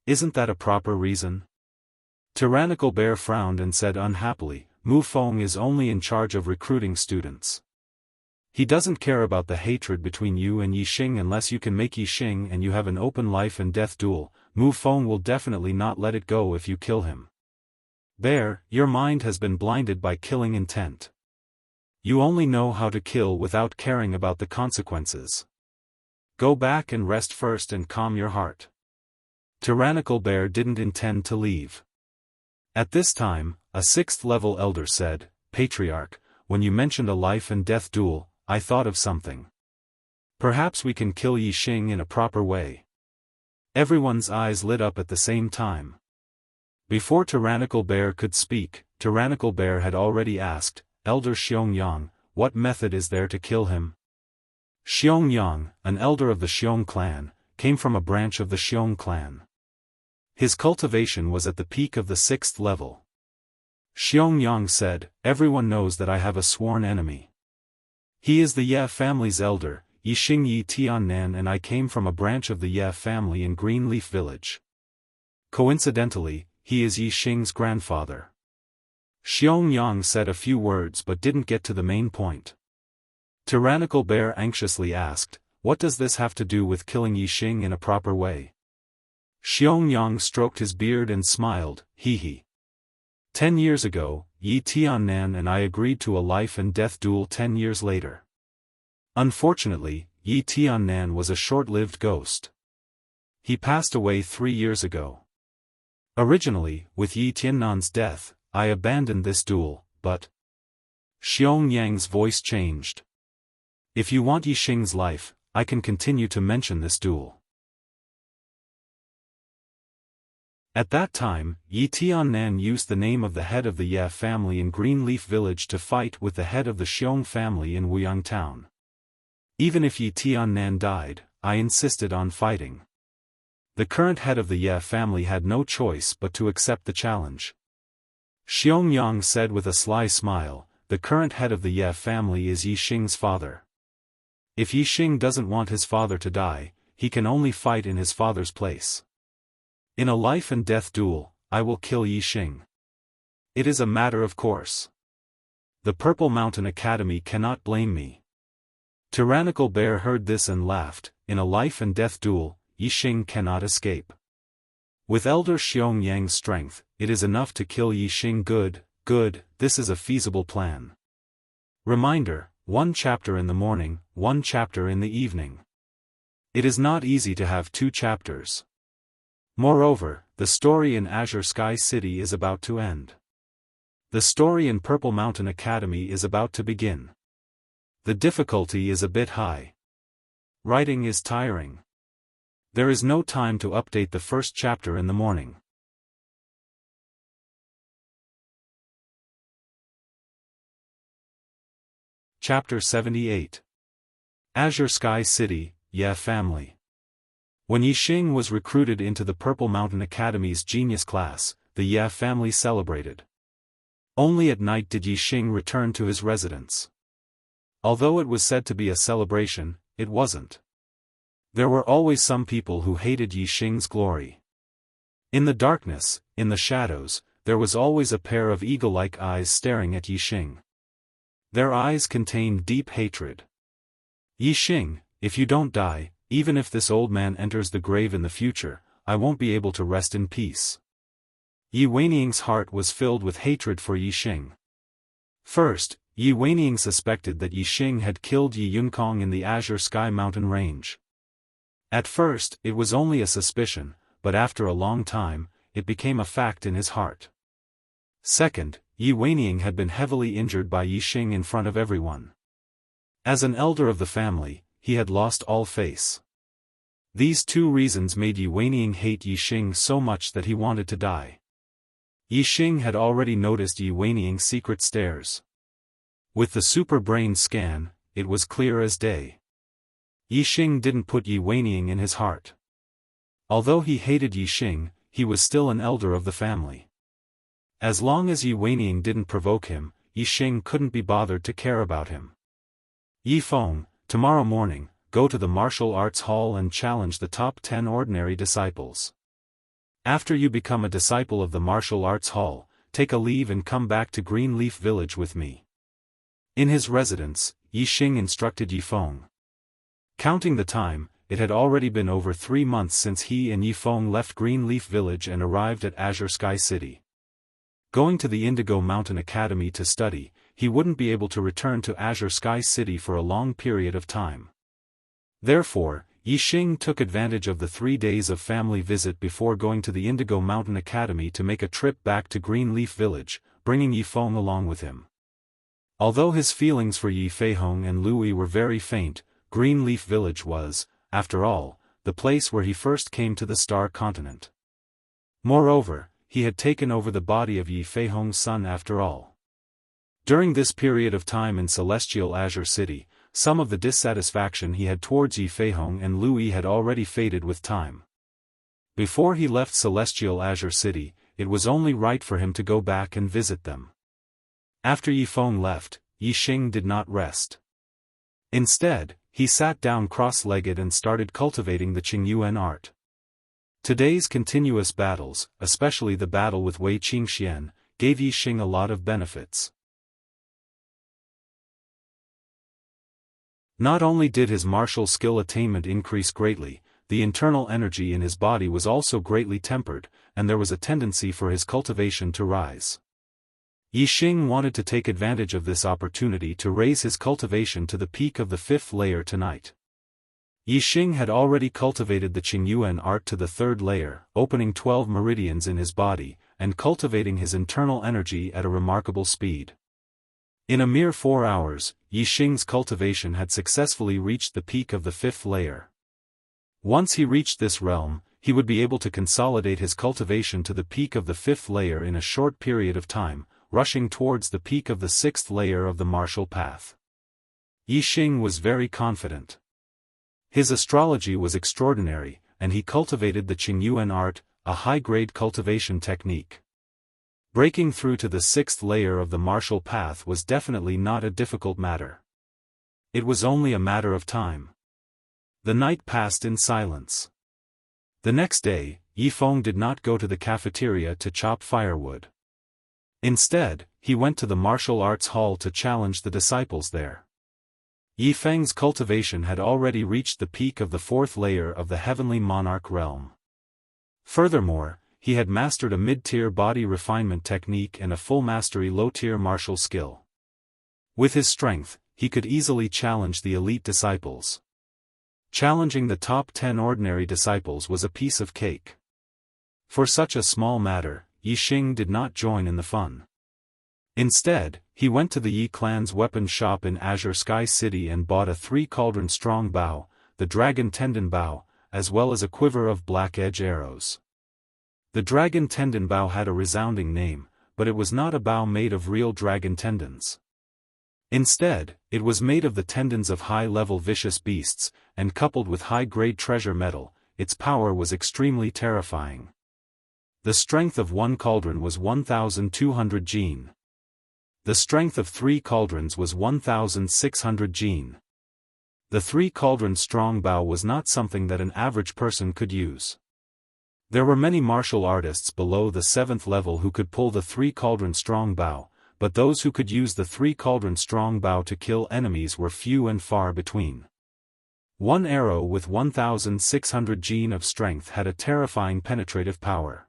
Isn't that a proper reason?" Tyrannical Bear frowned and said unhappily, Mu Feng is only in charge of recruiting students. He doesn't care about the hatred between you and Yixing unless you can make Yixing and you have an open life and death duel. Mu Feng will definitely not let it go if you kill him. Bear, your mind has been blinded by killing intent. You only know how to kill without caring about the consequences. Go back and rest first and calm your heart. Tyrannical Bear didn't intend to leave. At this time, a 6th-level elder said, Patriarch, when you mentioned a life and death duel, I thought of something. Perhaps we can kill Yixing in a proper way. Everyone's eyes lit up at the same time. Before Tyrannical Bear could speak, Tyrannical Bear had already asked, Elder Xiangyang, what method is there to kill him? Xiangyang, an elder of the Xiong clan, came from a branch of the Xiong clan. His cultivation was at the peak of the 6th level. Xiangyang said, everyone knows that I have a sworn enemy. He is the Ye family's elder, Yixing Yi Tiannan, and I came from a branch of the Ye family in Greenleaf Village. Coincidentally, he is Yixing's grandfather. Xiangyang said a few words but didn't get to the main point. Tyrannical Bear anxiously asked, what does this have to do with killing Yixing in a proper way? Xiangyang stroked his beard and smiled, hee. 10 years ago, Yi Tiannan and I agreed to a life and death duel 10 years later. Unfortunately, Yi Tiannan was a short-lived ghost. He passed away 3 years ago. Originally, with Yi Tiannan's death, I abandoned this duel, but... Xiangyang's voice changed. If you want Yixing's life, I can continue to mention this duel. At that time, Yi Tiannan used the name of the head of the Ye family in Greenleaf Village to fight with the head of the Xiong family in Wuyang Town. Even if Yi Tiannan died, I insisted on fighting. The current head of the Ye family had no choice but to accept the challenge. Xiangyang said with a sly smile, the current head of the Ye family is Yixing's father. If Yixing doesn't want his father to die, he can only fight in his father's place. In a life and death duel, I will kill Yixing. It is a matter of course. The Purple Mountain Academy cannot blame me. Tyrannical Bear heard this and laughed, in a life and death duel, Yixing cannot escape. With Elder Xiangyang's strength, it is enough to kill Yixing. Good, this is a feasible plan. Reminder, 1 chapter in the morning, 1 chapter in the evening. It is not easy to have 2 chapters. Moreover, the story in Azure Sky City is about to end. The story in Purple Mountain Academy is about to begin. The difficulty is a bit high. Writing is tiring. There is no time to update the first chapter in the morning. Chapter 78. Azure Sky City, Ye Family. When Yixing was recruited into the Purple Mountain Academy's genius class, the Ye family celebrated. Only at night did Yixing return to his residence. Although it was said to be a celebration, it wasn't. There were always some people who hated Yixing's glory. In the darkness, in the shadows, there was always a pair of eagle-like eyes staring at Yixing. Their eyes contained deep hatred. Yixing, if you don't die, even if this old man enters the grave in the future, I won't be able to rest in peace. Yi Weining's heart was filled with hatred for Yixing. First, Yi Weining suspected that Yixing had killed Yi Yunkong in the Azure Sky Mountain Range. At first, it was only a suspicion, but after a long time, it became a fact in his heart. Second, Yi Weining had been heavily injured by Yixing in front of everyone. As an elder of the family, he had lost all face. These 2 reasons made Yi Weining hate Yixing so much that he wanted to die. Yixing had already noticed Yi Weining's secret stares. With the super brain scan, it was clear as day. Yixing didn't put Yi Weining in his heart. Although he hated Yixing, he was still an elder of the family. As long as Yi Weining didn't provoke him, Yixing couldn't be bothered to care about him. Yi Feng, tomorrow morning, go to the martial arts hall and challenge the top 10 ordinary disciples. After you become a disciple of the martial arts hall, take a leave and come back to Greenleaf Village with me. In his residence, Yi Xing instructed Yi Feng. Counting the time, it had already been over 3 months since he and Yi Feng left Greenleaf Village and arrived at Azure Sky City. Going to the Indigo Mountain Academy to study, he wouldn't be able to return to Azure Sky City for a long period of time. Therefore, Yi Xing took advantage of the 3 days of family visit before going to the Indigo Mountain Academy to make a trip back to Greenleaf Village, bringing Yi Feng along with him. Although his feelings for Yi Feihong and Lui were very faint, Greenleaf Village was, after all, the place where he first came to the Star Continent. Moreover, he had taken over the body of Yi Feihong's son after all. During this period of time in Celestial Azure City, some of the dissatisfaction he had towards Yi Feihong and Lui had already faded with time. Before he left Celestial Azure City, it was only right for him to go back and visit them. After Yi Feng left, Yi Xing did not rest. Instead, he sat down cross-legged and started cultivating the Qingyuan art. Today's continuous battles, especially the battle with Wei Qingxian, gave Yi Xing a lot of benefits. Not only did his martial skill attainment increase greatly, the internal energy in his body was also greatly tempered, and there was a tendency for his cultivation to rise. Yi Xing wanted to take advantage of this opportunity to raise his cultivation to the peak of the 5th layer tonight. Yi Xing had already cultivated the Qingyuan art to the 3rd layer, opening 12 meridians in his body, and cultivating his internal energy at a remarkable speed. In a mere 4 hours, Yi Xing's cultivation had successfully reached the peak of the 5th layer. Once he reached this realm, he would be able to consolidate his cultivation to the peak of the 5th layer in a short period of time, rushing towards the peak of the 6th layer of the martial path. Yi Xing was very confident. His astrology was extraordinary, and he cultivated the Qingyuan art, a high-grade cultivation technique. Breaking through to the 6th layer of the martial path was definitely not a difficult matter. It was only a matter of time. The night passed in silence. The next day, Yi Feng did not go to the cafeteria to chop firewood. Instead, he went to the martial arts hall to challenge the disciples there. Yi Feng's cultivation had already reached the peak of the 4th layer of the Heavenly Monarch realm. Furthermore, he had mastered a mid-tier body refinement technique and a full mastery low-tier martial skill. With his strength, he could easily challenge the elite disciples. Challenging the top 10 ordinary disciples was a piece of cake. For such a small matter, Yi Xing did not join in the fun. Instead, he went to the Yi clan's weapon shop in Azure Sky City and bought a 3-cauldron strong bow, the dragon tendon bow, as well as a quiver of black edge arrows. The dragon tendon bow had a resounding name, but it was not a bow made of real dragon tendons. Instead, it was made of the tendons of high-level vicious beasts, and coupled with high-grade treasure metal, its power was extremely terrifying. The strength of 1 cauldron was 1,200 jin. The strength of 3 cauldrons was 1,600 jin. The 3-cauldron strong bow was not something that an average person could use. There were many martial artists below the 7th level who could pull the 3-cauldron strong bow, but those who could use the 3-cauldron strong bow to kill enemies were few and far between. One arrow with 1,600 jin of strength had a terrifying penetrative power.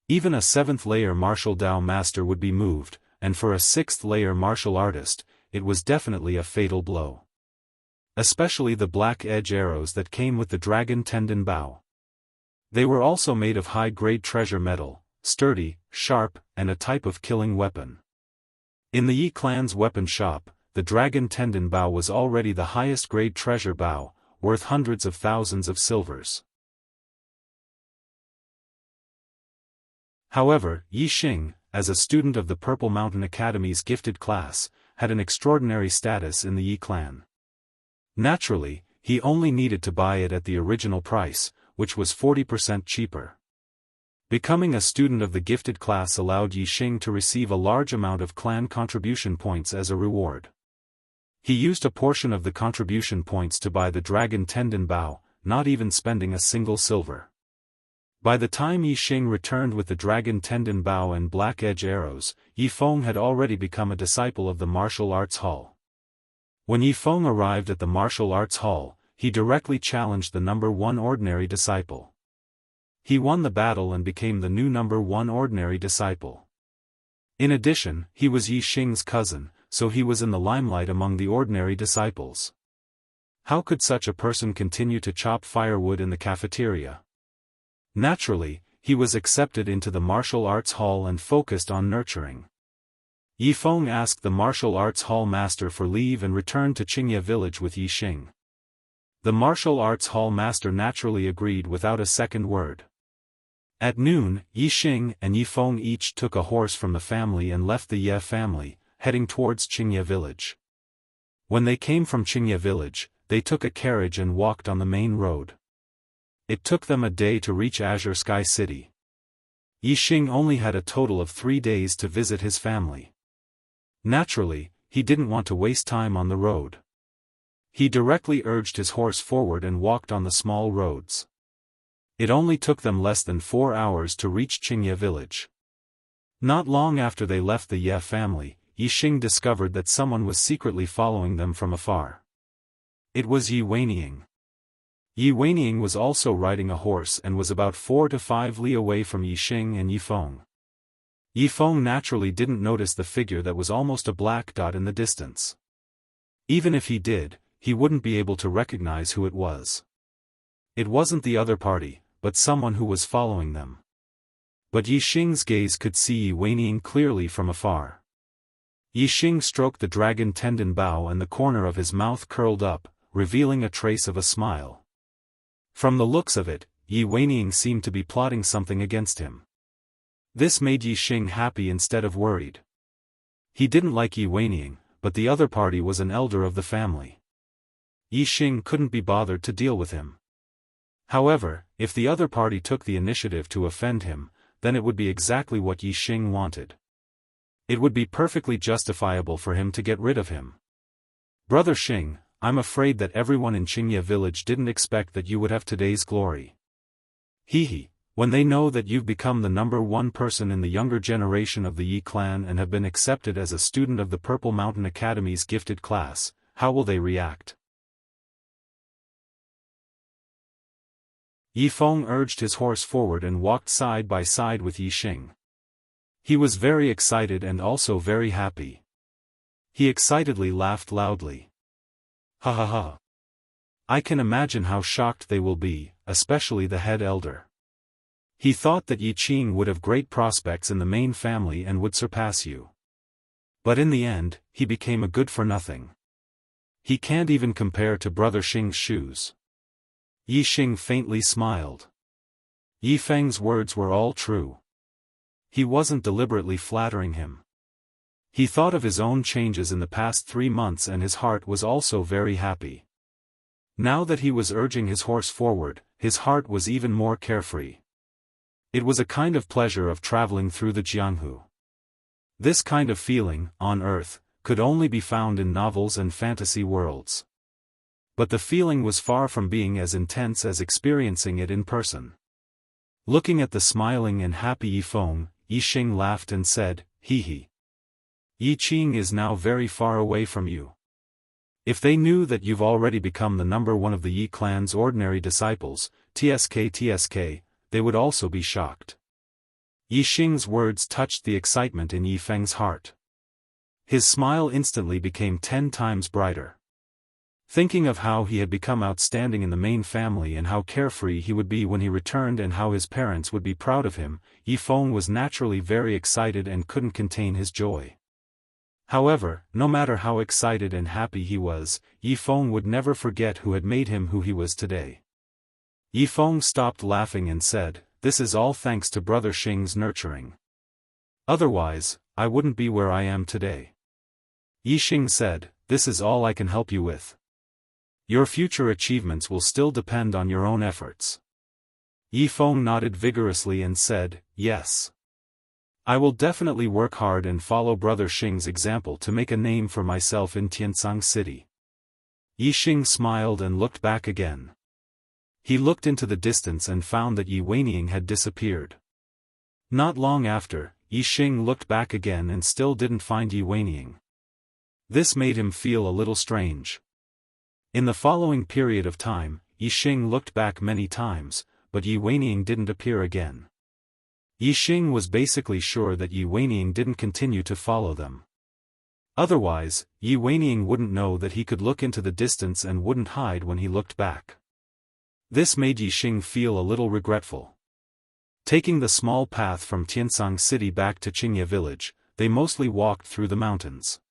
Even a 7th layer martial Dao master would be moved, and for a 6th layer martial artist, it was definitely a fatal blow. Especially the black edge arrows that came with the dragon tendon bow. They were also made of high-grade treasure metal, sturdy, sharp, and a type of killing weapon. In the Yi clan's weapon shop, the dragon tendon bow was already the highest grade treasure bow, worth hundreds of thousands of silvers. However, Yi Xing, as a student of the Purple Mountain Academy's gifted class, had an extraordinary status in the Yi clan. Naturally, he only needed to buy it at the original price, which was 40% cheaper. Becoming a student of the gifted class allowed Yi Xing to receive a large amount of clan contribution points as a reward. He used a portion of the contribution points to buy the dragon tendon bow, not even spending a single silver. By the time Yi Xing returned with the dragon tendon bow and black edge arrows, Yi Feng had already become a disciple of the martial arts hall. When Yi Feng arrived at the martial arts hall, he directly challenged the number 1 ordinary disciple. He won the battle and became the new number 1 ordinary disciple. In addition, he was Yi Xing's cousin, so he was in the limelight among the ordinary disciples. How could such a person continue to chop firewood in the cafeteria? Naturally, he was accepted into the martial arts hall and focused on nurturing. Yi Feng asked the martial arts hall master for leave and returned to Xianxia village with Yi Xing. The martial arts hall master naturally agreed without a second word. At noon, Yi Xing and Yi Feng each took a horse from the family and left the Ye family, heading towards Xianxia village. When they came from Xianxia village, they took a carriage and walked on the main road. It took them a day to reach Azure Sky City. Yi Xing only had a total of 3 days to visit his family. Naturally, he didn't want to waste time on the road. He directly urged his horse forward and walked on the small roads. It only took them less than 4 hours to reach Xianxia village. Not long after they left the Ye family, Yi Xing discovered that someone was secretly following them from afar. It was Yi Weining. Yi Weining was also riding a horse and was about 4 to 5 li away from Yi Xing and Yi Feng. Yi Feng naturally didn't notice the figure that was almost a black dot in the distance. Even if he did, he wouldn't be able to recognize who it was. It wasn't the other party, but someone who was following them. But Yi Xing's gaze could see Yi Weining clearly from afar. Yi Xing stroked the dragon tendon bow and the corner of his mouth curled up, revealing a trace of a smile. From the looks of it, Yi Weining seemed to be plotting something against him. This made Yi Xing happy instead of worried. He didn't like Yi Weining, but the other party was an elder of the family. Yi Xing couldn't be bothered to deal with him. However, if the other party took the initiative to offend him, then it would be exactly what Yi Xing wanted. It would be perfectly justifiable for him to get rid of him. Brother Xing, I'm afraid that everyone in Xianxia village didn't expect that you would have today's glory. Hehe, when they know that you've become the number 1 person in the younger generation of the Yi clan and have been accepted as a student of the Purple Mountain Academy's gifted class, how will they react? Yi Feng urged his horse forward and walked side by side with Yi Xing. He was very excited and also very happy. He excitedly laughed loudly. Ha ha ha. I can imagine how shocked they will be, especially the head elder. He thought that Yi Qing would have great prospects in the main family and would surpass you. But in the end, he became a good-for-nothing. He can't even compare to Brother Xing's shoes. Yi Xing faintly smiled. Yi Feng's words were all true. He wasn't deliberately flattering him. He thought of his own changes in the past 3 months and his heart was also very happy. Now that he was urging his horse forward, his heart was even more carefree. It was a kind of pleasure of traveling through the Jianghu. This kind of feeling, on Earth, could only be found in novels and fantasy worlds. But the feeling was far from being as intense as experiencing it in person. Looking at the smiling and happy Yi Feng, Yi Xing laughed and said, "Hee. Yi Qing is now very far away from you. If they knew that you've already become the number 1 of the Yi clan's ordinary disciples, tsk, they would also be shocked." Yi Xing's words touched the excitement in Yi Feng's heart. His smile instantly became 10 times brighter. Thinking of how he had become outstanding in the main family and how carefree he would be when he returned and how his parents would be proud of him, Yi Feng was naturally very excited and couldn't contain his joy. However, no matter how excited and happy he was, Yi Feng would never forget who had made him who he was today. Yi Feng stopped laughing and said, "This is all thanks to Brother Xing's nurturing. Otherwise, I wouldn't be where I am today." Yi Xing said, "This is all I can help you with. Your future achievements will still depend on your own efforts." Yi Feng nodded vigorously and said, "Yes. I will definitely work hard and follow Brother Xing's example to make a name for myself in Tiansang City." Yi Xing smiled and looked back again. He looked into the distance and found that Yi Weining had disappeared. Not long after, Yixing looked back again and still didn't find Yi Weining. This made him feel a little strange. In the following period of time, Yixing looked back many times, but Yi Weining didn't appear again. Yixing was basically sure that Yi Weining didn't continue to follow them. Otherwise, Yi Weining wouldn't know that he could look into the distance and wouldn't hide when he looked back. This made Yixing feel a little regretful. Taking the small path from Tiansang City back to Qingye village, they mostly walked through the mountains.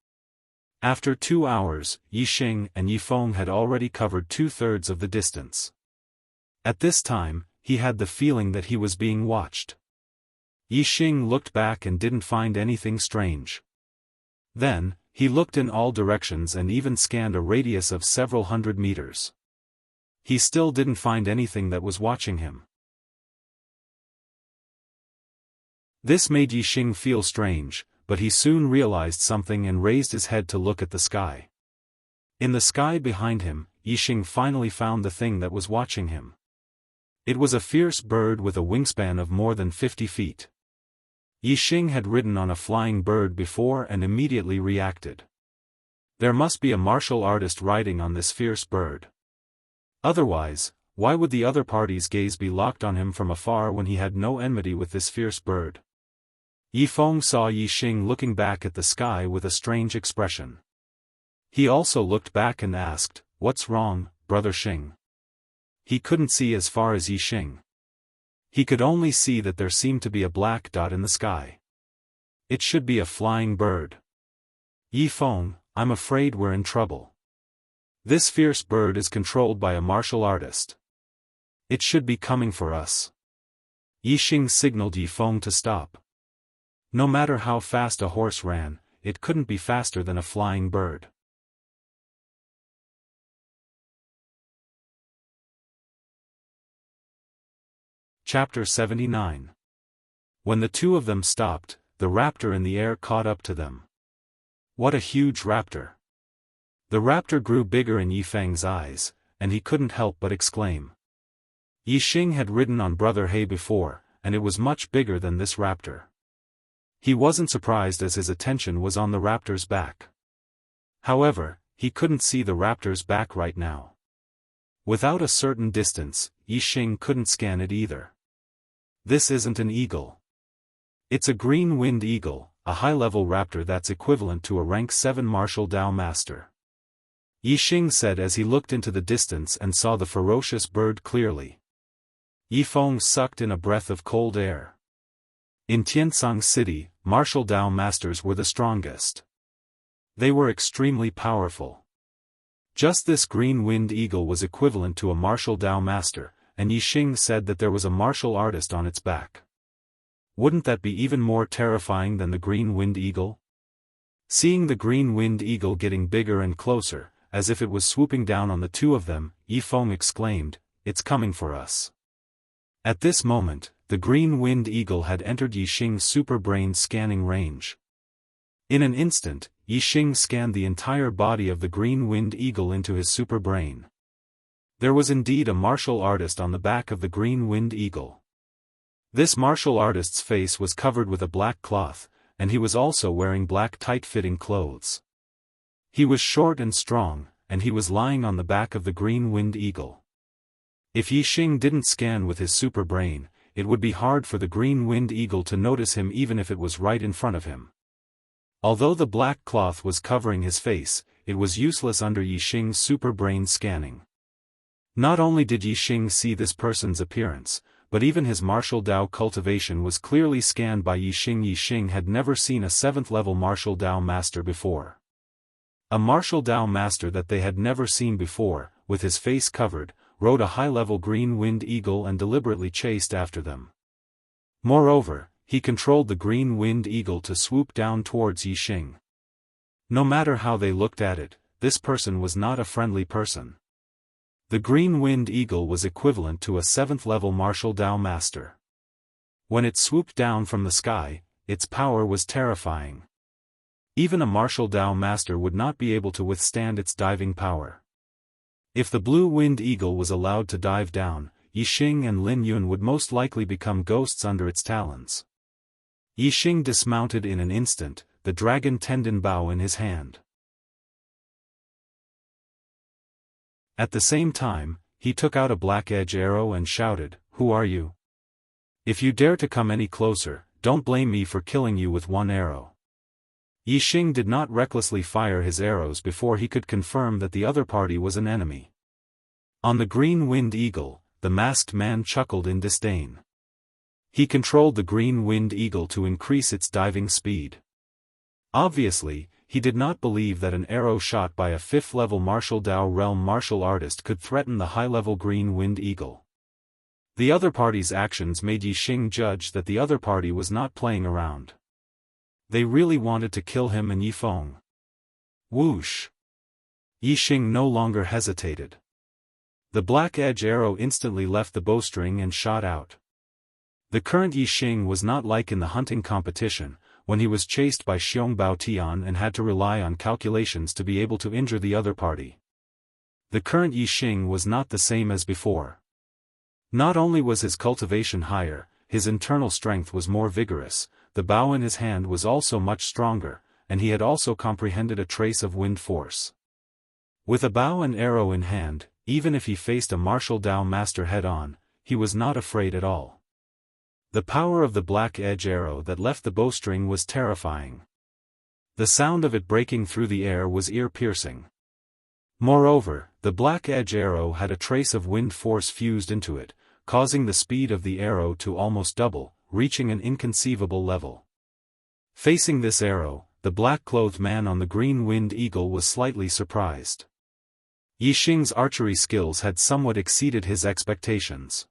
After 2 hours, Yixing and Yifeng had already covered 2/3 of the distance. At this time, he had the feeling that he was being watched. Yixing looked back and didn't find anything strange. Then, he looked in all directions and even scanned a radius of several hundred meters. He still didn't find anything that was watching him. This made Yixing feel strange, but he soon realized something and raised his head to look at the sky. In the sky behind him, Yixing finally found the thing that was watching him. It was a fierce bird with a wingspan of more than 50 feet. Yixing had ridden on a flying bird before and immediately reacted. There must be a martial artist riding on this fierce bird. Otherwise, why would the other party's gaze be locked on him from afar when he had no enmity with this fierce bird? Yifeng saw Yixing looking back at the sky with a strange expression. He also looked back and asked, "What's wrong, Brother Xing?" He couldn't see as far as Yixing. He could only see that there seemed to be a black dot in the sky. It should be a flying bird. "Yifeng, I'm afraid we're in trouble. This fierce bird is controlled by a martial artist. It should be coming for us." Yixing signaled Yifeng to stop. No matter how fast a horse ran, it couldn't be faster than a flying bird. Chapter 79. When the two of them stopped, the raptor in the air caught up to them. What a huge raptor! The raptor grew bigger in Yifeng's eyes, and he couldn't help but exclaim. Yixing had ridden on Brother He before, and it was much bigger than this raptor. He wasn't surprised as his attention was on the raptor's back. However, he couldn't see the raptor's back right now. Without a certain distance, Yixing couldn't scan it either. This isn't an eagle. It's a green-winged eagle, a high-level raptor that's equivalent to a rank 7 martial Dao master. Yixing said as he looked into the distance and saw the ferocious bird clearly. Yifeng sucked in a breath of cold air. In Tiansang City, martial Dao masters were the strongest. They were extremely powerful. Just this green-winged eagle was equivalent to a martial Dao master, and Yixing said that there was a martial artist on its back. Wouldn't that be even more terrifying than the green-winged eagle? Seeing the green-winged eagle getting bigger and closer, as if it was swooping down on the two of them, Yifeng exclaimed, "It's coming for us." At this moment, the green-winged eagle had entered Yixing's super brain scanning range. In an instant, Yixing scanned the entire body of the green-winged eagle into his super brain. There was indeed a martial artist on the back of the green-winged eagle. This martial artist's face was covered with a black cloth, and he was also wearing black tight-fitting clothes. He was short and strong, and he was lying on the back of the green-winged eagle. If Yixing didn't scan with his super brain, it would be hard for the green-winged eagle to notice him even if it was right in front of him. Although the black cloth was covering his face, it was useless under Yixing's super brain scanning. Not only did Yixing see this person's appearance, but even his martial Dao cultivation was clearly scanned by Yixing. Yixing had never seen a 7th-level martial Dao master before. A martial Dao master that they had never seen before, with his face covered, rode a high-level green-winged eagle and deliberately chased after them. Moreover, he controlled the green-winged eagle to swoop down towards Yixing. No matter how they looked at it, this person was not a friendly person. The green-winged eagle was equivalent to a 7th-level martial Dao master. When it swooped down from the sky, its power was terrifying. Even a martial Dao master would not be able to withstand its diving power. If the blue-winged eagle was allowed to dive down, Yixing and Lin Yun would most likely become ghosts under its talons. Yixing dismounted in an instant, the dragon tendon bow in his hand. At the same time, he took out a black-edge arrow and shouted, "Who are you? If you dare to come any closer, don't blame me for killing you with one arrow." Yixing did not recklessly fire his arrows before he could confirm that the other party was an enemy. On the green-winged eagle, the masked man chuckled in disdain. He controlled the green-winged eagle to increase its diving speed. Obviously, he did not believe that an arrow shot by a 5th-level martial Dao realm martial artist could threaten the high-level green-winged eagle. The other party's actions made Yixing judge that the other party was not playing around. They really wanted to kill him and Yifeng. Whoosh! Yixing no longer hesitated. The black-edge arrow instantly left the bowstring and shot out. The current Yixing was not like in the hunting competition, when he was chased by Xiong Bao Tian and had to rely on calculations to be able to injure the other party. The current Yixing was not the same as before. Not only was his cultivation higher, his internal strength was more vigorous, the bow in his hand was also much stronger, and he had also comprehended a trace of wind force. With a bow and arrow in hand, even if he faced a martial Dao master head-on, he was not afraid at all. The power of the black-edge arrow that left the bowstring was terrifying. The sound of it breaking through the air was ear-piercing. Moreover, the black-edge arrow had a trace of wind force fused into it, causing the speed of the arrow to almost double, reaching an inconceivable level. Facing this arrow, the black-clothed man on the green-winged eagle was slightly surprised. Yixing's archery skills had somewhat exceeded his expectations.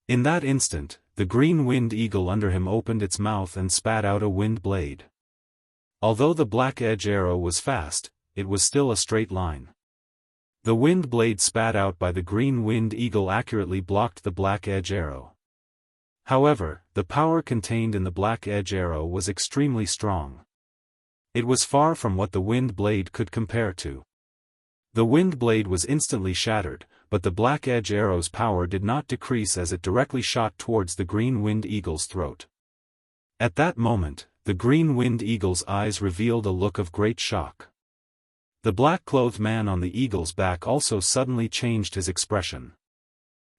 In that instant, the green-winged eagle under him opened its mouth and spat out a wind blade. Although the black-edge arrow was fast, it was still a straight line. The wind blade spat out by the green-winged eagle accurately blocked the black-edge arrow. However, the power contained in the black-edge arrow was extremely strong. It was far from what the wind blade could compare to. The wind blade was instantly shattered, but the black-edge arrow's power did not decrease as it directly shot towards the green-winged eagle's throat. At that moment, the green-winged eagle's eyes revealed a look of great shock. The black-clothed man on the eagle's back also suddenly changed his expression.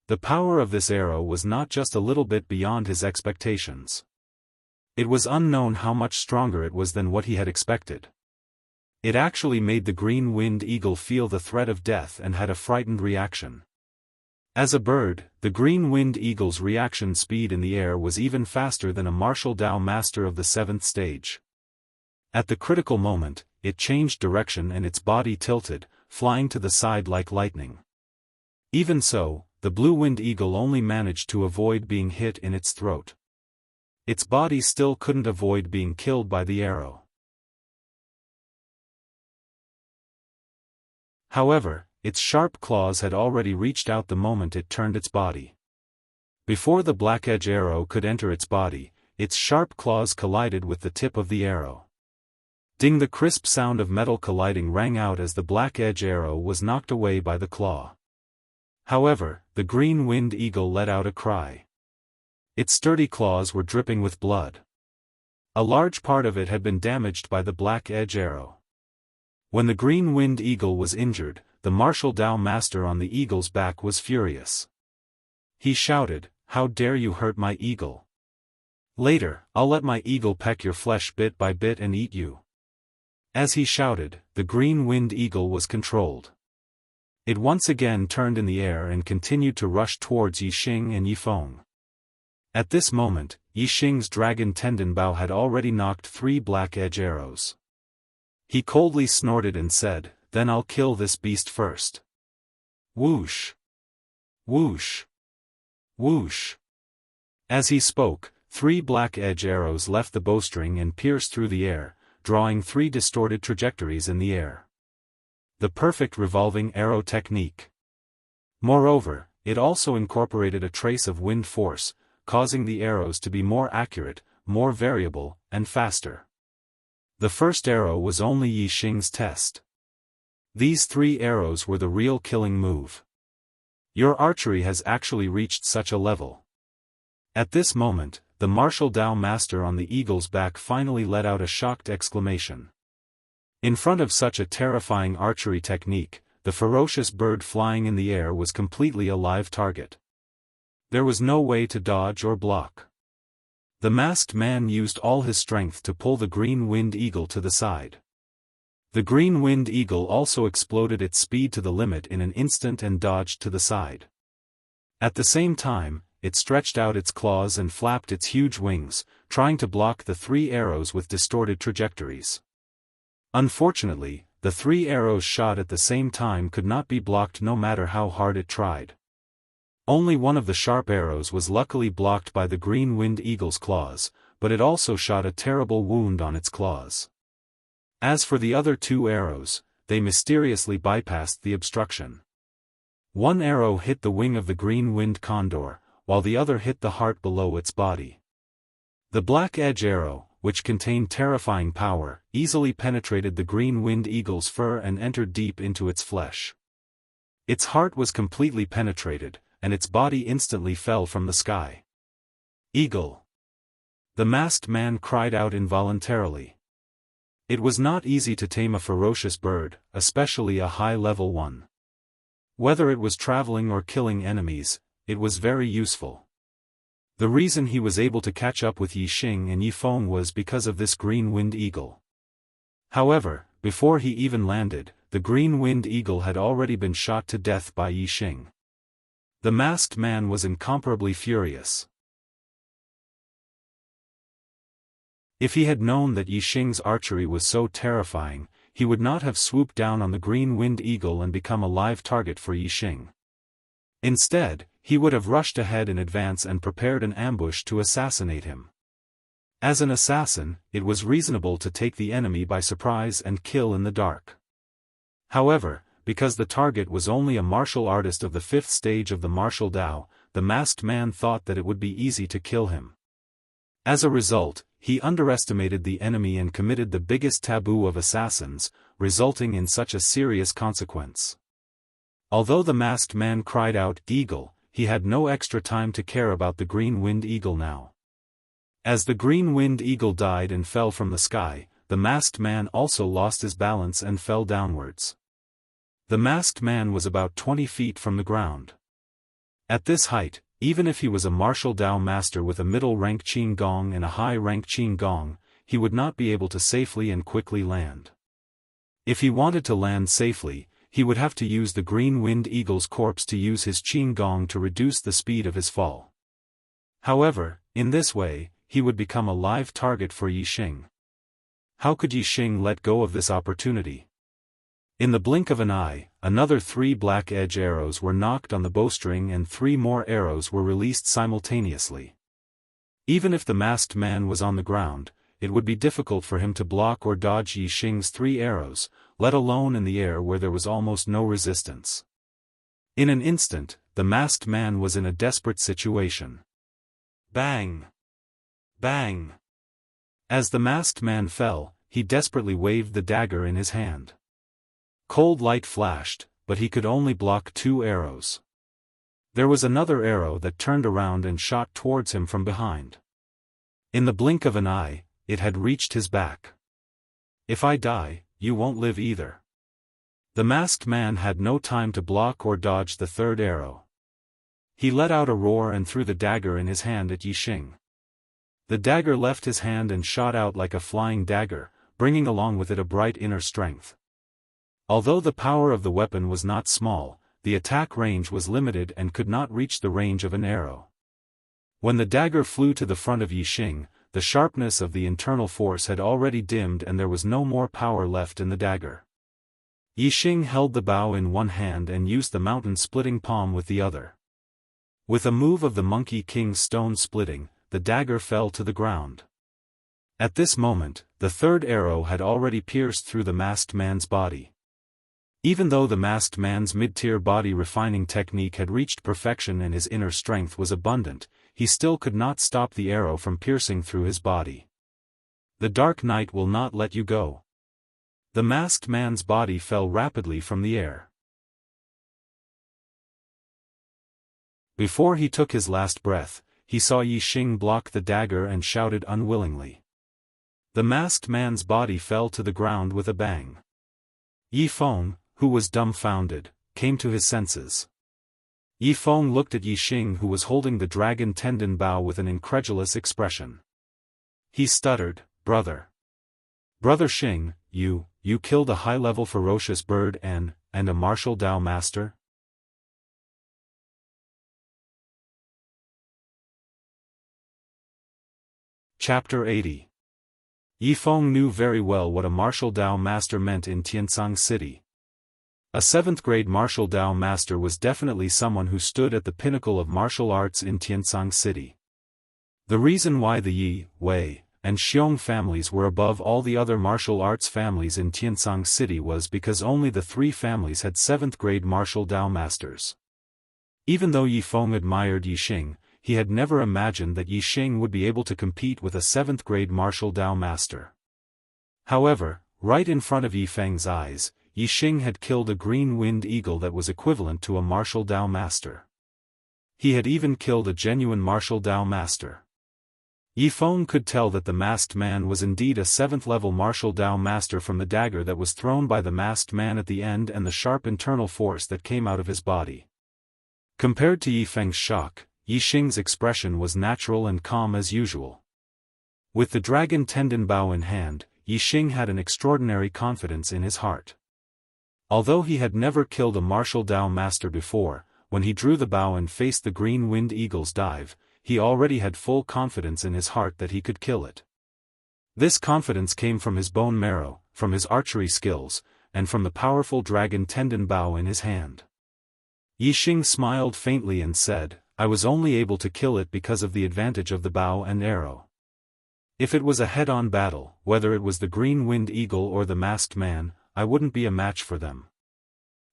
The power of this arrow was not just a little bit beyond his expectations. It was unknown how much stronger it was than what he had expected. It actually made the green-winged eagle feel the threat of death and had a frightened reaction. As a bird, the green-winged eagle's reaction speed in the air was even faster than a martial Dao master of the 7th stage. At the critical moment, it changed direction and its body tilted, flying to the side like lightning. Even so, the blue-winged eagle only managed to avoid being hit in its throat. Its body still couldn't avoid being killed by the arrow. However, its sharp claws had already reached out the moment it turned its body. Before the black-edge arrow could enter its body, its sharp claws collided with the tip of the arrow. Ding! The crisp sound of metal colliding rang out as the black-edge arrow was knocked away by the claw. However, the green-winged eagle let out a cry. Its sturdy claws were dripping with blood. A large part of it had been damaged by the black-edge arrow. When the green-winged eagle was injured, the martial Dao master on the eagle's back was furious. He shouted, "How dare you hurt my eagle? Later, I'll let my eagle peck your flesh bit by bit and eat you." As he shouted, the green-winged eagle was controlled. It once again turned in the air and continued to rush towards Yixing and Yifeng. At this moment, Yixing's dragon tendon bow had already knocked 3 black-edge arrows. He coldly snorted and said, "Then I'll kill this beast first." Whoosh! Whoosh! Whoosh! As he spoke, 3 black-edge arrows left the bowstring and pierced through the air, drawing 3 distorted trajectories in the air. The perfect revolving arrow technique. Moreover, it also incorporated a trace of wind force, causing the arrows to be more accurate, more variable, and faster. The first arrow was only Yixing's test. These 3 arrows were the real killing move. Your archery has actually reached such a level. At this moment, the martial Dao master on the eagle's back finally let out a shocked exclamation. In front of such a terrifying archery technique, the ferocious bird flying in the air was completely a live target. There was no way to dodge or block. The masked man used all his strength to pull the green-winged eagle to the side. The green-winged eagle also exploded its speed to the limit in an instant and dodged to the side. At the same time, it stretched out its claws and flapped its huge wings, trying to block the 3 arrows with distorted trajectories. Unfortunately, the 3 arrows shot at the same time could not be blocked no matter how hard it tried. Only one of the sharp arrows was luckily blocked by the green-winged eagle's claws, but it also shot a terrible wound on its claws. As for the other 2 arrows, they mysteriously bypassed the obstruction. One arrow hit the wing of the green-winged condor, while the other hit the heart below its body. The black edge arrow, which contained terrifying power, easily penetrated the green-winged eagle's fur and entered deep into its flesh. Its heart was completely penetrated, and its body instantly fell from the sky. Eagle! The masked man cried out involuntarily. It was not easy to tame a ferocious bird, especially a high-level one. Whether it was traveling or killing enemies, it was very useful. The reason he was able to catch up with Yi Xing and Yi Feng was because of this green-winged eagle. However, before he even landed, the green-winged eagle had already been shot to death by Yi Xing. The masked man was incomparably furious. If he had known that Yi Xing's archery was so terrifying, he would not have swooped down on the green-winged eagle and become a live target for Yi Xing. Instead, he would have rushed ahead in advance and prepared an ambush to assassinate him. As an assassin, it was reasonable to take the enemy by surprise and kill in the dark. However, because the target was only a martial artist of the 5th stage of the martial Dao, the masked man thought that it would be easy to kill him. As a result, he underestimated the enemy and committed the biggest taboo of assassins, resulting in such a serious consequence. Although the masked man cried out, "Eagle," he had no extra time to care about the green-winged eagle now. As the green-winged eagle died and fell from the sky, the masked man also lost his balance and fell downwards. The masked man was about 20 feet from the ground. At this height, even if he was a martial Dao master with a middle-rank Qin Gong and a high-rank Qin Gong, he would not be able to safely and quickly land. If he wanted to land safely, he would have to use the green-winged eagle's corpse to use his Qin Gong to reduce the speed of his fall. However, in this way, he would become a live target for Yi Xing. How could Yi Xing let go of this opportunity? In the blink of an eye, another 3 black edge arrows were knocked on the bowstring and 3 more arrows were released simultaneously. Even if the masked man was on the ground, it would be difficult for him to block or dodge Yi Xing's 3 arrows, let alone in the air where there was almost no resistance. In an instant, the masked man was in a desperate situation. Bang! Bang! As the masked man fell, he desperately waved the dagger in his hand. Cold light flashed, but he could only block 2 arrows. There was another arrow that turned around and shot towards him from behind. In the blink of an eye, it had reached his back. "If I die, you won't live either." The masked man had no time to block or dodge the 3rd arrow. He let out a roar and threw the dagger in his hand at Yi Xing. The dagger left his hand and shot out like a flying dagger, bringing along with it a bright inner strength. Although the power of the weapon was not small, the attack range was limited and could not reach the range of an arrow. When the dagger flew to the front of Yi Xing, the sharpness of the internal force had already dimmed and there was no more power left in the dagger. Yi Xing held the bow in one hand and used the mountain-splitting palm with the other. With a move of the Monkey King's stone splitting, the dagger fell to the ground. At this moment, the 3rd arrow had already pierced through the masked man's body. Even though the masked man's mid-tier body refining technique had reached perfection and his inner strength was abundant, he still could not stop the arrow from piercing through his body. "The dark night will not let you go." The masked man's body fell rapidly from the air. Before he took his last breath, he saw Yi Xing block the dagger and shouted unwillingly. The masked man's body fell to the ground with a bang. Yi Feng, who was dumbfounded, came to his senses. Yi Feng looked at Yi Xing, who was holding the dragon tendon bow, with an incredulous expression. He stuttered, Brother Xing, you killed a high-level ferocious bird and a martial Dao master? Chapter 80. Yi Feng knew very well what a martial Dao master meant in Tiansang City. A 7th-grade martial Dao master was definitely someone who stood at the pinnacle of martial arts in Tiansang City. The reason why the Yi, Wei, and Xiong families were above all the other martial arts families in Tiansang City was because only the 3 families had 7th-grade martial Dao masters. Even though Yi Feng admired Yi Xing, he had never imagined that Yi Xing would be able to compete with a 7th-grade martial Dao master. However, right in front of Yi Feng's eyes, Yi Xing had killed a green-winged eagle that was equivalent to a martial Dao master. He had even killed a genuine martial Dao master. Yi Feng could tell that the masked man was indeed a 7th-level martial Dao master from the dagger that was thrown by the masked man at the end and the sharp internal force that came out of his body. Compared to Yi Feng's shock, Yi Xing's expression was natural and calm as usual. With the dragon tendon bow in hand, Yi Xing had an extraordinary confidence in his heart. Although he had never killed a martial Dao master before, when he drew the bow and faced the green-winged eagle's dive, he already had full confidence in his heart that he could kill it. This confidence came from his bone marrow, from his archery skills, and from the powerful dragon tendon bow in his hand. Yi Xing smiled faintly and said, I was only able to kill it because of the advantage of the bow and arrow. If it was a head-on battle, whether it was the green-winged eagle or the masked man, I wouldn't be a match for them.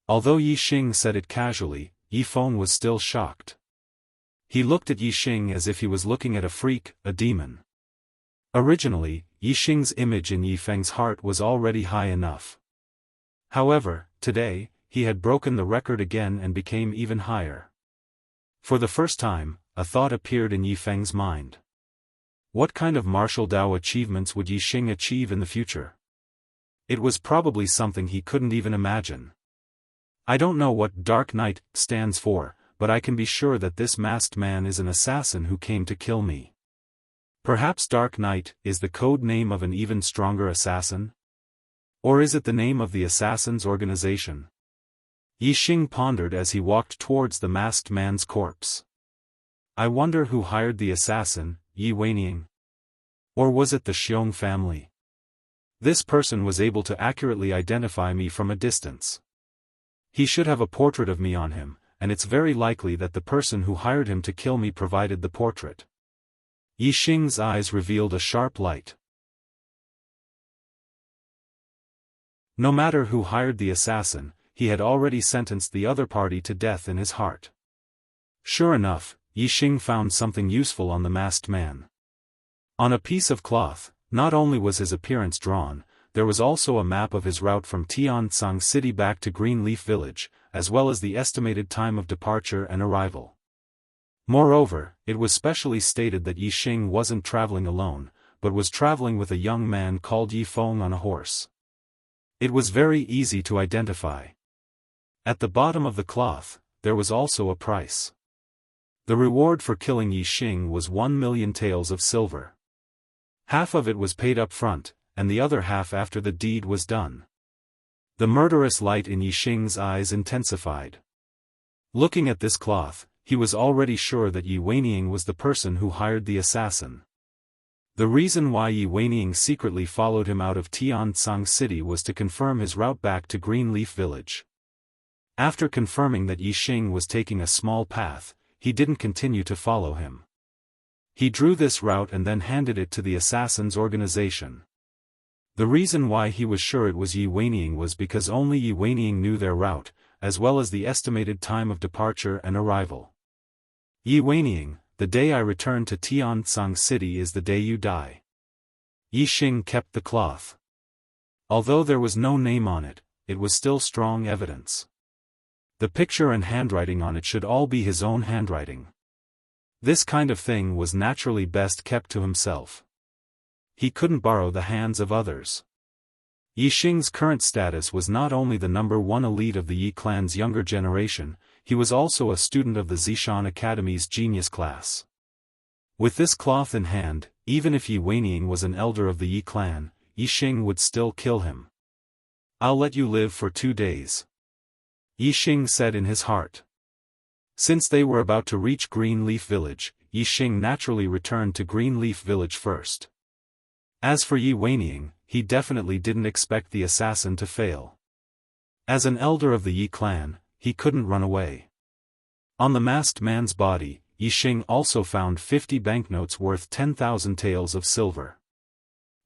Although Yi Xing said it casually, Yi Feng was still shocked. He looked at Yi Xing as if he was looking at a freak, a demon. Originally, Yi Xing's image in Yi Feng's heart was already high enough. However, today, he had broken the record again and became even higher. For the first time, a thought appeared in Yi Feng's mind. What kind of martial Dao achievements would Yi Xing achieve in the future? It was probably something he couldn't even imagine. I don't know what Dark Knight stands for, but I can be sure that this masked man is an assassin who came to kill me. Perhaps Dark Knight is the code name of an even stronger assassin? Or is it the name of the assassin's organization? Yi Xing pondered as he walked towards the masked man's corpse. I wonder who hired the assassin, Yi Weining? Or was it the Xiong family? This person was able to accurately identify me from a distance. He should have a portrait of me on him, and it's very likely that the person who hired him to kill me provided the portrait. Yi Xing's eyes revealed a sharp light. No matter who hired the assassin, he had already sentenced the other party to death in his heart. Sure enough, Yi Xing found something useful on the masked man. On a piece of cloth, not only was his appearance drawn, there was also a map of his route from Tiansang City back to Greenleaf Village, as well as the estimated time of departure and arrival. Moreover, it was specially stated that Yi Xing wasn't traveling alone, but was traveling with a young man called Yi Feng on a horse. It was very easy to identify. At the bottom of the cloth, there was also a price. The reward for killing Yi Xing was 1,000,000 taels of silver. Half of it was paid up front, and the other half after the deed was done. The murderous light in Yi Xing's eyes intensified. Looking at this cloth, he was already sure that Yi Weining was the person who hired the assassin. The reason why Yi Weining secretly followed him out of Tiansang City was to confirm his route back to Greenleaf Village. After confirming that Yi Xing was taking a small path, he didn't continue to follow him. He drew this route and then handed it to the assassin's organization. The reason why he was sure it was Yi Weining was because only Yi Weining knew their route, as well as the estimated time of departure and arrival. Yi Weining, the day I return to Tiansang City is the day you die. Yi Xing kept the cloth. Although there was no name on it, it was still strong evidence. The picture and handwriting on it should all be his own handwriting. This kind of thing was naturally best kept to himself. He couldn't borrow the hands of others. Yi Xing's current status was not only the #1 elite of the Yi clan's younger generation, he was also a student of the Zishan Academy's genius class. With this cloth in hand, even if Yi Weining was an elder of the Yi clan, Yi Xing would still kill him. "I'll let you live for 2 days," Yi Xing said in his heart. Since they were about to reach Greenleaf Village, Yi Xing naturally returned to Greenleaf Village first. As for Yi Weining, he definitely didn't expect the assassin to fail. As an elder of the Yi clan, he couldn't run away. On the masked man's body, Yi Xing also found 50 banknotes worth 10,000 taels of silver.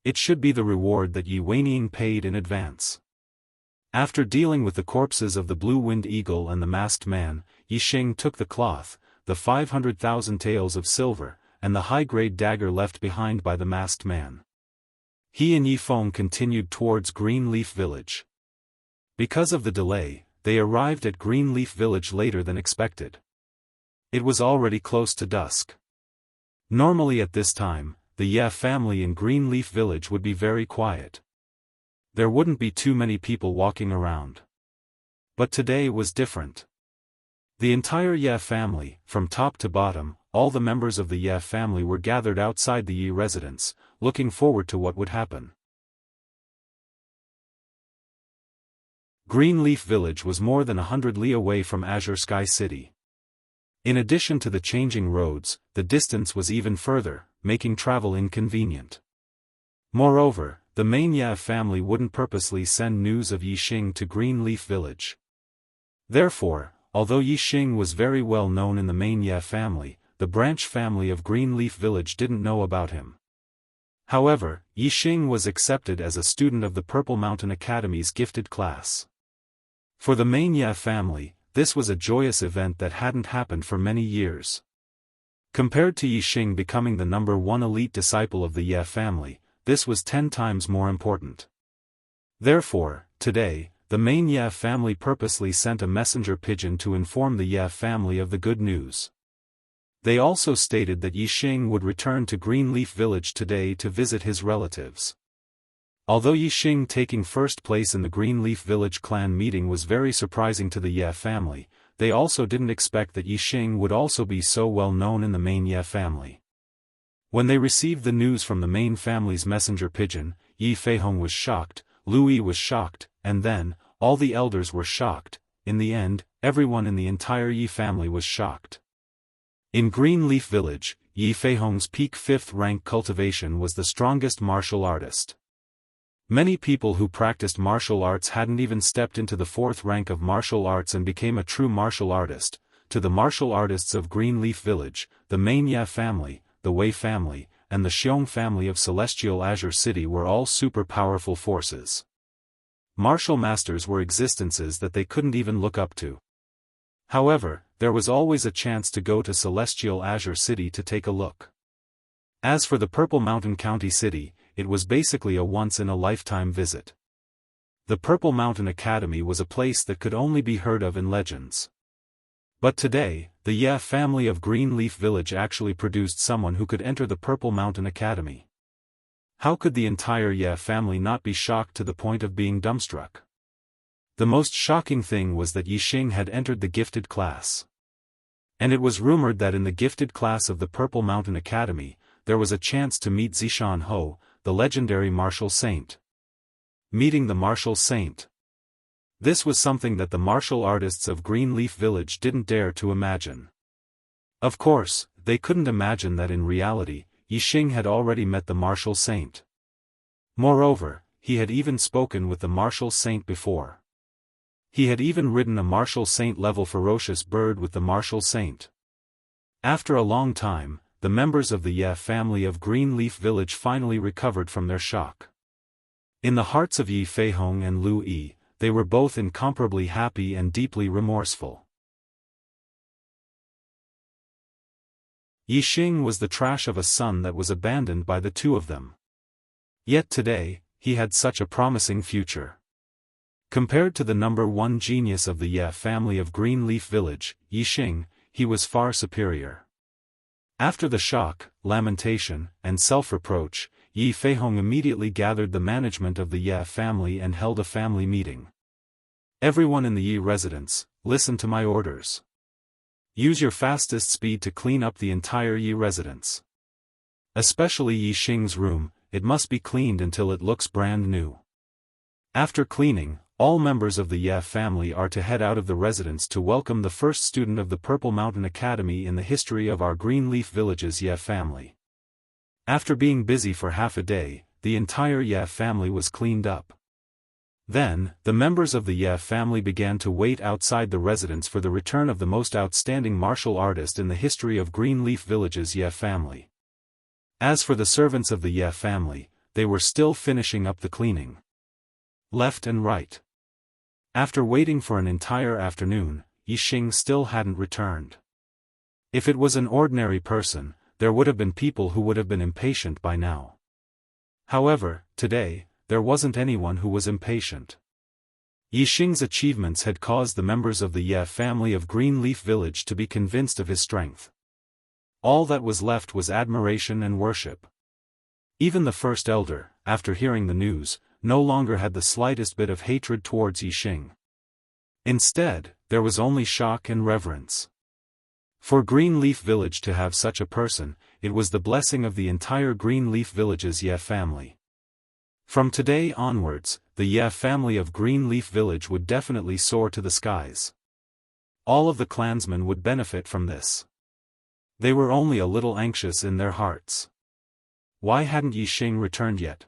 It should be the reward that Yi Weining paid in advance. After dealing with the corpses of the blue-winged eagle and the masked man, Yi Xing took the cloth, the 500,000 taels of silver, and the high-grade dagger left behind by the masked man. He and Yi Feng continued towards Greenleaf Village. Because of the delay, they arrived at Greenleaf Village later than expected. It was already close to dusk. Normally at this time, the Ye family in Greenleaf Village would be very quiet. There wouldn't be too many people walking around. But today was different. The entire Ye family, from top to bottom, all the members of the Ye family were gathered outside the Yi residence, looking forward to what would happen. Greenleaf Village was more than 100 li away from Azure Sky City. In addition to the changing roads, the distance was even further, making travel inconvenient. Moreover, the main Ye family wouldn't purposely send news of Yi Xing to Greenleaf Village. Therefore, although Yi Xing was very well known in the main Ye family, the branch family of Greenleaf Village didn't know about him. However, Yi Xing was accepted as a student of the Purple Mountain Academy's gifted class. For the main Ye family, this was a joyous event that hadn't happened for many years. Compared to Yi Xing becoming the #1 elite disciple of the Ye family, this was 10 times more important. Therefore, today, the main Ye family purposely sent a messenger pigeon to inform the Ye family of the good news. They also stated that Yi Xing would return to Greenleaf Village today to visit his relatives. Although Yi Xing taking first place in the Greenleaf Village clan meeting was very surprising to the Ye family, they also didn't expect that Yi Xing would also be so well known in the main Ye family. When they received the news from the main family's messenger pigeon, Yi Feihong was shocked, Lu Yi was shocked, and then, all the elders were shocked. In the end, everyone in the entire Yi family was shocked. In Greenleaf Village, Yi Feihong's peak 5th rank cultivation was the strongest martial artist. Many people who practiced martial arts hadn't even stepped into the 4th rank of martial arts and became a true martial artist. To the martial artists of Greenleaf Village, the main Ye family, the Wei family, and the Xiong family of Celestial Azure City were all super powerful forces. Martial masters were existences that they couldn't even look up to. However, there was always a chance to go to Celestial Azure City to take a look. As for the Purple Mountain County City, it was basically a once-in-a-lifetime visit. The Purple Mountain Academy was a place that could only be heard of in legends. But today, the Ye family of Greenleaf Village actually produced someone who could enter the Purple Mountain Academy. How could the entire Ye family not be shocked to the point of being dumbstruck? The most shocking thing was that Yi Xing had entered the gifted class. And it was rumored that in the gifted class of the Purple Mountain Academy, there was a chance to meet Zishan Ho, the legendary martial saint. Meeting the martial saint. This was something that the martial artists of Greenleaf Village didn't dare to imagine. Of course, they couldn't imagine that in reality, Yi Xing had already met the martial saint. Moreover, he had even spoken with the martial saint before. He had even ridden a martial saint-level ferocious bird with the martial saint. After a long time, the members of the Ye family of Greenleaf Village finally recovered from their shock. In the hearts of Yi Feihong and Lu Yi, they were both incomparably happy and deeply remorseful. Yi Xing was the trash of a son that was abandoned by the two of them. Yet today, he had such a promising future. Compared to the number one genius of the Ye family of Greenleaf Village, Yixing, he was far superior. After the shock, lamentation, and self-reproach, Yi Feihong immediately gathered the management of the Ye family and held a family meeting. Everyone in the Yi residence, listen to my orders. Use your fastest speed to clean up the entire Yi residence. Especially Yixing's room, it must be cleaned until it looks brand new. After cleaning, all members of the Ye family are to head out of the residence to welcome the first student of the Purple Mountain Academy in the history of our Greenleaf Village's Ye family. After being busy for half a day, the entire Ye family was cleaned up. Then, the members of the Ye family began to wait outside the residence for the return of the most outstanding martial artist in the history of Greenleaf Village's Ye family. As for the servants of the Ye family, they were still finishing up the cleaning. Left and right. After waiting for an entire afternoon, Yixing still hadn't returned. If it was an ordinary person, there would have been people who would have been impatient by now. However, today, there wasn't anyone who was impatient. Yixing's achievements had caused the members of the Ye family of Greenleaf Village to be convinced of his strength. All that was left was admiration and worship. Even the first elder, after hearing the news, no longer had the slightest bit of hatred towards Yixing. Instead, there was only shock and reverence. For Greenleaf Village to have such a person, it was the blessing of the entire Greenleaf Village's Ye family. From today onwards, the Ye family of Greenleaf Village would definitely soar to the skies. All of the clansmen would benefit from this. They were only a little anxious in their hearts. Why hadn't Yixing returned yet?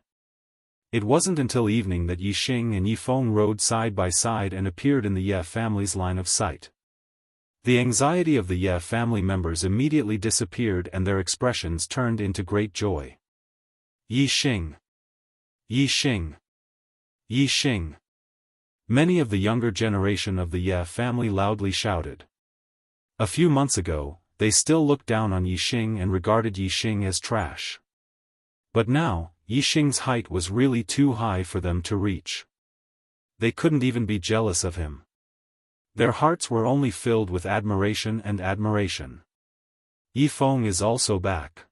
It wasn't until evening that Yixing and Yifeng rode side by side and appeared in the Ye family's line of sight. The anxiety of the Ye family members immediately disappeared and their expressions turned into great joy. Yixing! Yixing! Yixing! Many of the younger generation of the Ye family loudly shouted. A few months ago, they still looked down on Yixing and regarded Yixing as trash. But now, Yixing's height was really too high for them to reach. They couldn't even be jealous of him. Their hearts were only filled with admiration and admiration. Yifeng is also back.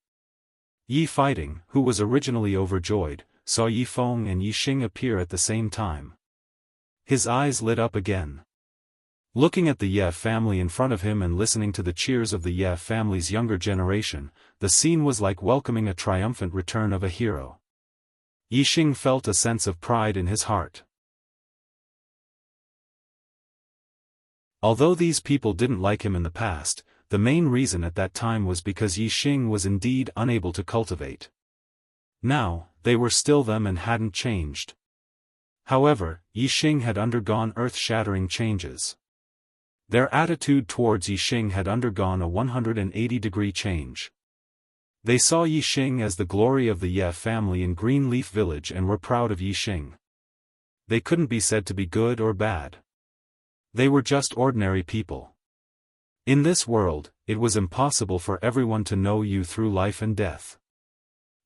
Yi Fighting, who was originally overjoyed, saw Yifeng and Yixing appear at the same time. His eyes lit up again. Looking at the Ye family in front of him and listening to the cheers of the Ye family's younger generation, the scene was like welcoming a triumphant return of a hero. Yixing felt a sense of pride in his heart. Although these people didn't like him in the past, the main reason at that time was because Yixing was indeed unable to cultivate. Now, they were still them and hadn't changed. However, Yixing had undergone earth-shattering changes. Their attitude towards Yixing had undergone a 180-degree change. They saw Yixing as the glory of the Ye family in Greenleaf Village and were proud of Yixing. They couldn't be said to be good or bad. They were just ordinary people. In this world, it was impossible for everyone to know you through life and death.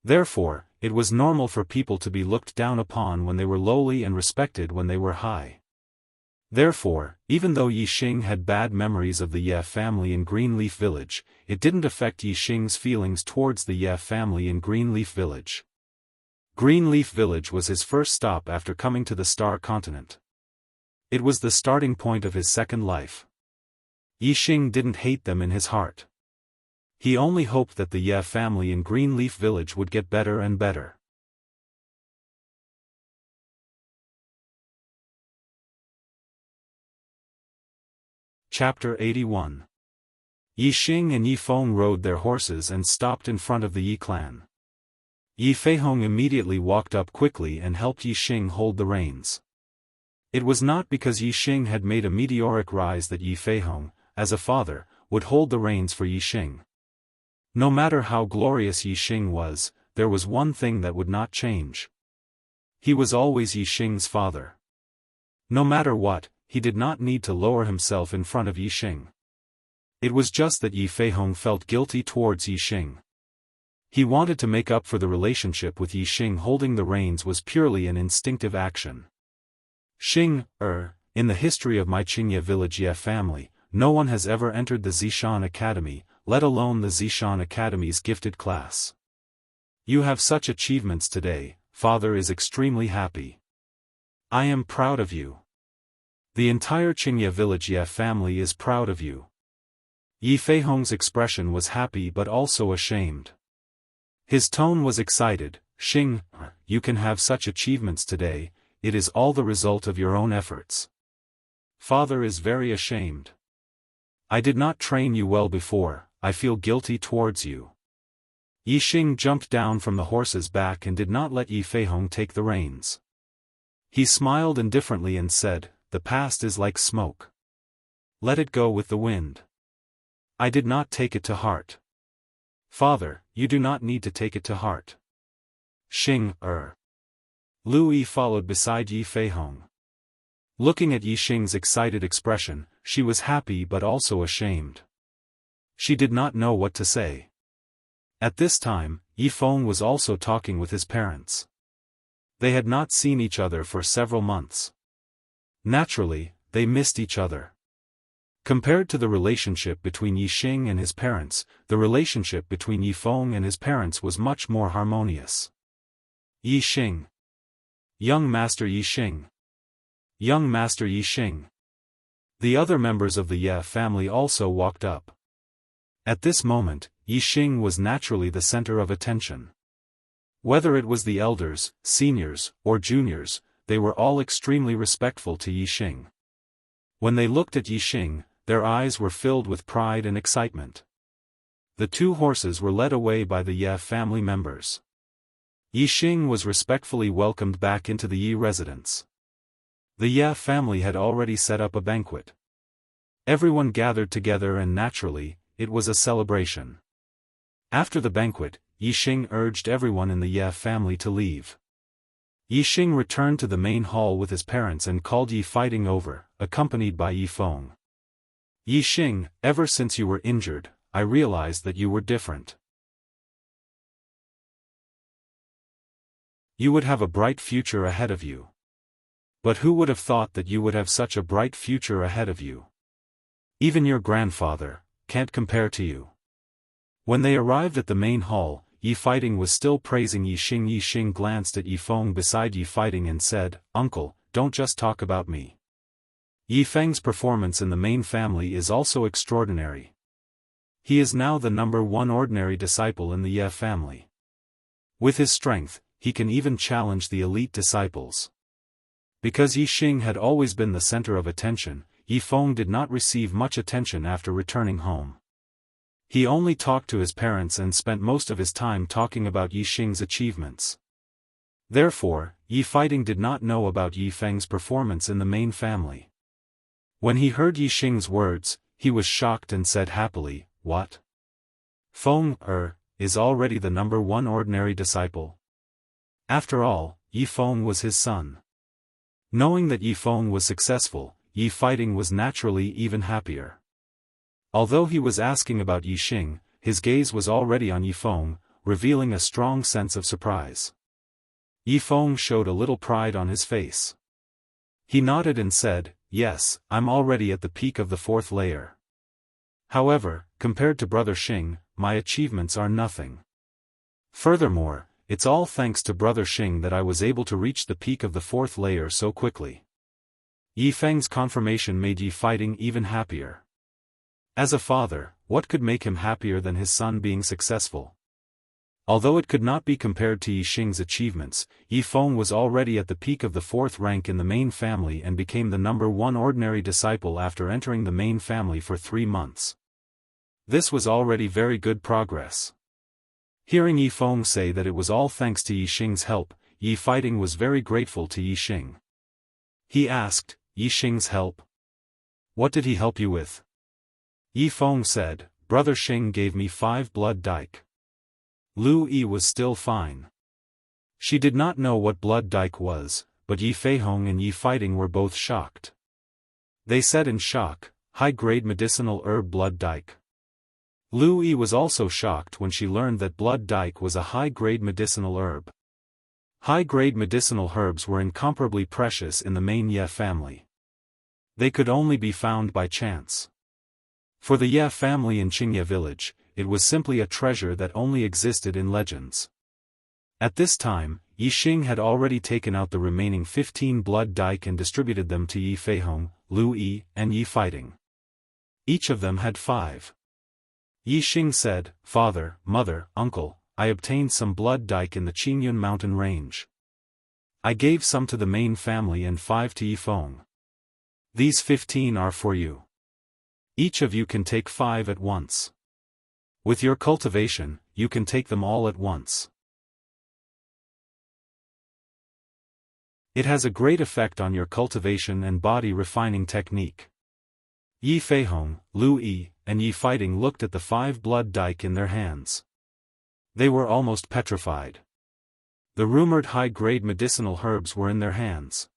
Therefore, it was normal for people to be looked down upon when they were lowly and respected when they were high. Therefore, even though Yixing had bad memories of the Ye family in Greenleaf Village, it didn't affect Yixing's feelings towards the Ye family in Greenleaf Village. Greenleaf Village was his first stop after coming to the Star Continent. It was the starting point of his second life. Yixing didn't hate them in his heart. He only hoped that the Ye family in Greenleaf Village would get better and better. Chapter 81. Yixing and Yifeng rode their horses and stopped in front of the Yi clan. Yi Feihong immediately walked up quickly and helped Yixing hold the reins. It was not because Yixing had made a meteoric rise that Yi Feihong, as a father, would hold the reins for Yixing. No matter how glorious Yixing was, there was one thing that would not change. He was always Yixing's father. No matter what, he did not need to lower himself in front of Yixing. It was just that Yi Feihong felt guilty towards Yixing. He wanted to make up for the relationship with Yi Xing. Holding the reins was purely an instinctive action. In the history of my Qingye village Ye family, no one has ever entered the Zishan Academy, let alone the Zishan Academy's gifted class. You have such achievements today, father is extremely happy. I am proud of you. The entire Qingye village Ye family is proud of you. Yi Feihong's expression was happy but also ashamed. His tone was excited. Xing, you can have such achievements today, it is all the result of your own efforts. Father is very ashamed. I did not train you well before, I feel guilty towards you. Yi Xing jumped down from the horse's back and did not let Yi Feihong take the reins. He smiled indifferently and said, the past is like smoke. Let it go with the wind. I did not take it to heart. Father, you do not need to take it to heart. Xing, Lu Yi followed beside Yi Feihong. Looking at Yi Xing's excited expression, she was happy but also ashamed. She did not know what to say. At this time, Yi Feng was also talking with his parents. They had not seen each other for several months. Naturally, they missed each other. Compared to the relationship between Yi Xing and his parents, the relationship between Yi Feng and his parents was much more harmonious. Yi Xing. Young Master Yi Xing. Young Master Yi Xing. The other members of the Ye family also walked up. At this moment, Yi Xing was naturally the center of attention. Whether it was the elders, seniors, or juniors, they were all extremely respectful to Yi Xing. When they looked at Yi Xing, their eyes were filled with pride and excitement. The two horses were led away by the Ye family members. Yi Xing was respectfully welcomed back into the Yi residence. The Ye family had already set up a banquet. Everyone gathered together and naturally, it was a celebration. After the banquet, Yi Xing urged everyone in the Ye family to leave. Yi Xing returned to the main hall with his parents and called Yi Fighting over, accompanied by Yi Feng. Yi Xing, ever since you were injured, I realized that you were different. You would have a bright future ahead of you. But who would have thought that you would have such a bright future ahead of you? Even your grandfather can't compare to you. When they arrived at the main hall, Yi Fighting was still praising Yi Xing. Yi Xing glanced at Yi Feng beside Yi Fighting and said, Uncle, don't just talk about me. Yi Feng's performance in the main family is also extraordinary. He is now the #1 ordinary disciple in the Ye family. With his strength, he can even challenge the elite disciples. Because Yi Xing had always been the center of attention, Yi Feng did not receive much attention after returning home. He only talked to his parents and spent most of his time talking about Yi Xing's achievements. Therefore, Yi Fighting did not know about Yi Feng's performance in the main family. When he heard Yi Xing's words, he was shocked and said happily, What? Feng, is already the #1 ordinary disciple? After all, Yi Feng was his son. Knowing that Yi Feng was successful, Yi Fighting was naturally even happier. Although he was asking about Yi Xing, his gaze was already on Yi Feng, revealing a strong sense of surprise. Yi Feng showed a little pride on his face. He nodded and said, Yes, I'm already at the peak of the 4th layer. However, compared to Brother Xing, my achievements are nothing. Furthermore, it's all thanks to Brother Xing that I was able to reach the peak of the 4th layer so quickly. Yi Feng's confirmation made Yi Fighting even happier. As a father, what could make him happier than his son being successful? Although it could not be compared to Yi Xing's achievements, Yi Feng was already at the peak of the 4th rank in the main family and became the #1 ordinary disciple after entering the main family for 3 months. This was already very good progress. Hearing Yi Feng say that it was all thanks to Yi Xing's help, Yi Fighting was very grateful to Yi Xing. He asked, Yi Xing's help? What did he help you with? Yi Feng said, Brother Xing gave me 5 blood dike. Lu Yi was still fine. She did not know what blood dike was, but Yi Feihong and Yi Fighting were both shocked. They said in shock, high-grade medicinal herb blood dike. Lu Yi was also shocked when she learned that blood dyke was a high-grade medicinal herb. High-grade medicinal herbs were incomparably precious in the main Ye family. They could only be found by chance. For the Ye family in Qingye village, it was simply a treasure that only existed in legends. At this time, Yi Xing had already taken out the remaining 15 blood dyke and distributed them to Yi Feihong, Lu Yi, and Yi Fighting. Each of them had 5. Yi Xing said, "Father, mother, uncle, I obtained some blood dyke in the Qingyun mountain range. I gave some to the main family and 5 to Yi Feng. These 15 are for you. Each of you can take 5 at once. With your cultivation, you can take them all at once. It has a great effect on your cultivation and body refining technique." Yi Feihong, Lu Yi, and Yi Fighting looked at the 5 blood dyke in their hands. They were almost petrified. The rumored high-grade medicinal herbs were in their hands.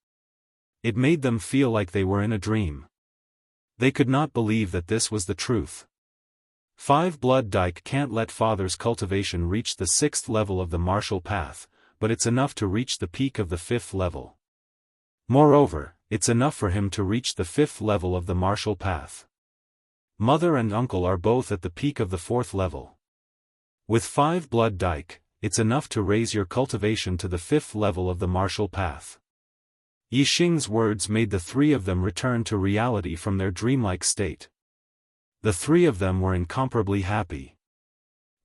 It made them feel like they were in a dream. They could not believe that this was the truth. 5 blood dyke can't let father's cultivation reach the 6th level of the martial path, but it's enough to reach the peak of the 5th level. Moreover, it's enough for him to reach the 5th level of the martial path. Mother and uncle are both at the peak of the 4th level. With 5 blood dyke, it's enough to raise your cultivation to the 5th level of the martial path. Yi Xing's words made the 3 of them return to reality from their dreamlike state. The 3 of them were incomparably happy.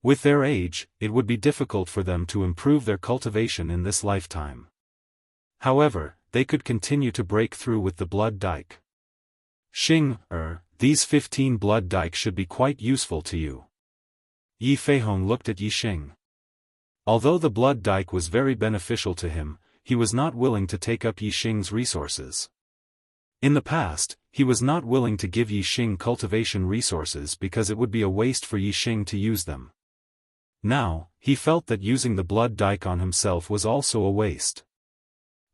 With their age, it would be difficult for them to improve their cultivation in this lifetime. However, they could continue to break through with the blood dyke. "Xing, these 15 blood dyke should be quite useful to you." Yi Feihong looked at Yi Xing. Although the blood dyke was very beneficial to him, he was not willing to take up Yi Xing's resources. In the past, he was not willing to give Yi Xing cultivation resources because it would be a waste for Yi Xing to use them. Now, he felt that using the blood dyke on himself was also a waste.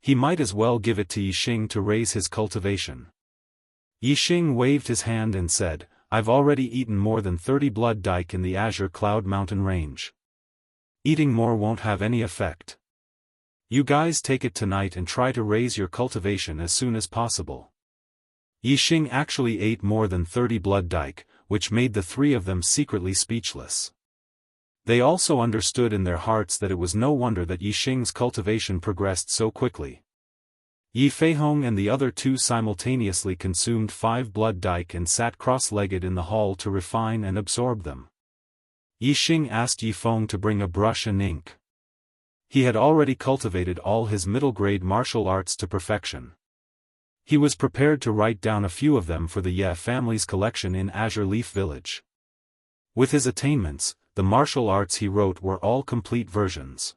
He might as well give it to Yi Xing to raise his cultivation. Yi Xing waved his hand and said, "I've already eaten more than 30 blood dyke in the Azure Cloud Mountain range. Eating more won't have any effect. You guys take it tonight and try to raise your cultivation as soon as possible." Yi Xing actually ate more than 30 blood dyke, which made the 3 of them secretly speechless. They also understood in their hearts that it was no wonder that Yi Xing's cultivation progressed so quickly. Yi Feihong and the other 2 simultaneously consumed 5 blood dyke and sat cross-legged in the hall to refine and absorb them. Yi Xing asked Yi Feng to bring a brush and ink. He had already cultivated all his middle-grade martial arts to perfection. He was prepared to write down a few of them for the Ye family's collection in Azure Leaf Village. With his attainments, the martial arts he wrote were all complete versions.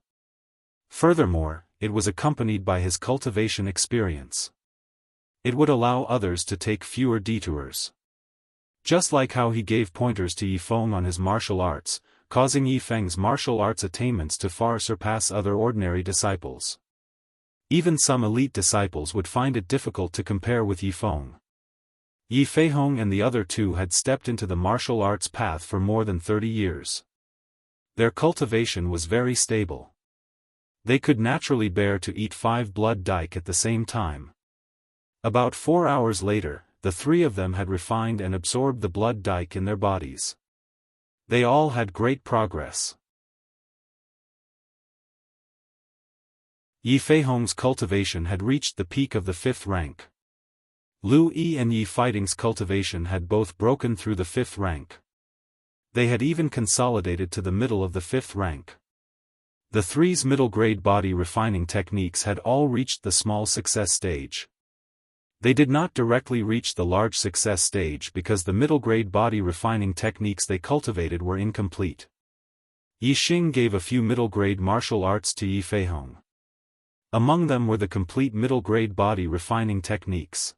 Furthermore, it was accompanied by his cultivation experience. It would allow others to take fewer detours. Just like how he gave pointers to Yi Feng on his martial arts, causing Yi Feng's martial arts attainments to far surpass other ordinary disciples. Even some elite disciples would find it difficult to compare with Yi Feng. Yi Feihong and the other 2 had stepped into the martial arts path for more than 30 years. Their cultivation was very stable. They could naturally bear to eat 5 blood dyke at the same time. About 4 hours later, the 3 of them had refined and absorbed the blood dyke in their bodies. They all had great progress. Yi Feihong's cultivation had reached the peak of the 5th rank. Lu Yi and Yi Fighting's cultivation had both broken through the 5th rank. They had even consolidated to the middle of the 5th rank. The 3's middle-grade body refining techniques had all reached the small success stage. They did not directly reach the large success stage because the middle-grade body refining techniques they cultivated were incomplete. Yi Xing gave a few middle-grade martial arts to Yi Feihong. Among them were the complete middle-grade body refining techniques.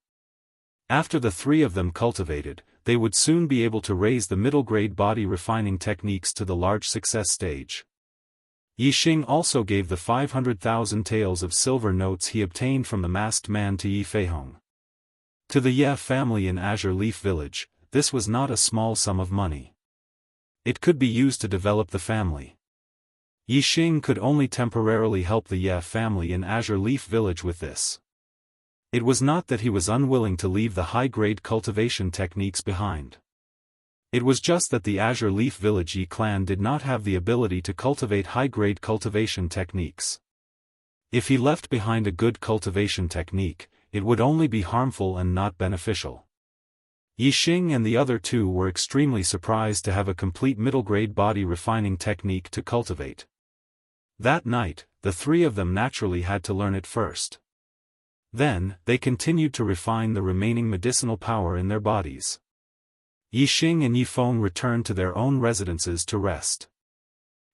After the 3 of them cultivated, they would soon be able to raise the middle-grade body refining techniques to the large success stage. Yi Xing also gave the 500,000 taels of silver notes he obtained from the masked man to Yi Feihong. To the Ye family in Azure Leaf Village, this was not a small sum of money. It could be used to develop the family. Yixing could only temporarily help the Ye family in Azure Leaf Village with this. It was not that he was unwilling to leave the high-grade cultivation techniques behind. It was just that the Azure Leaf Village Yi clan did not have the ability to cultivate high-grade cultivation techniques. If he left behind a good cultivation technique, it would only be harmful and not beneficial. Yixing and the other two were extremely surprised to have a complete middle-grade body refining technique to cultivate. That night, the three of them naturally had to learn it first. Then, they continued to refine the remaining medicinal power in their bodies. Yixing and Yifeng returned to their own residences to rest.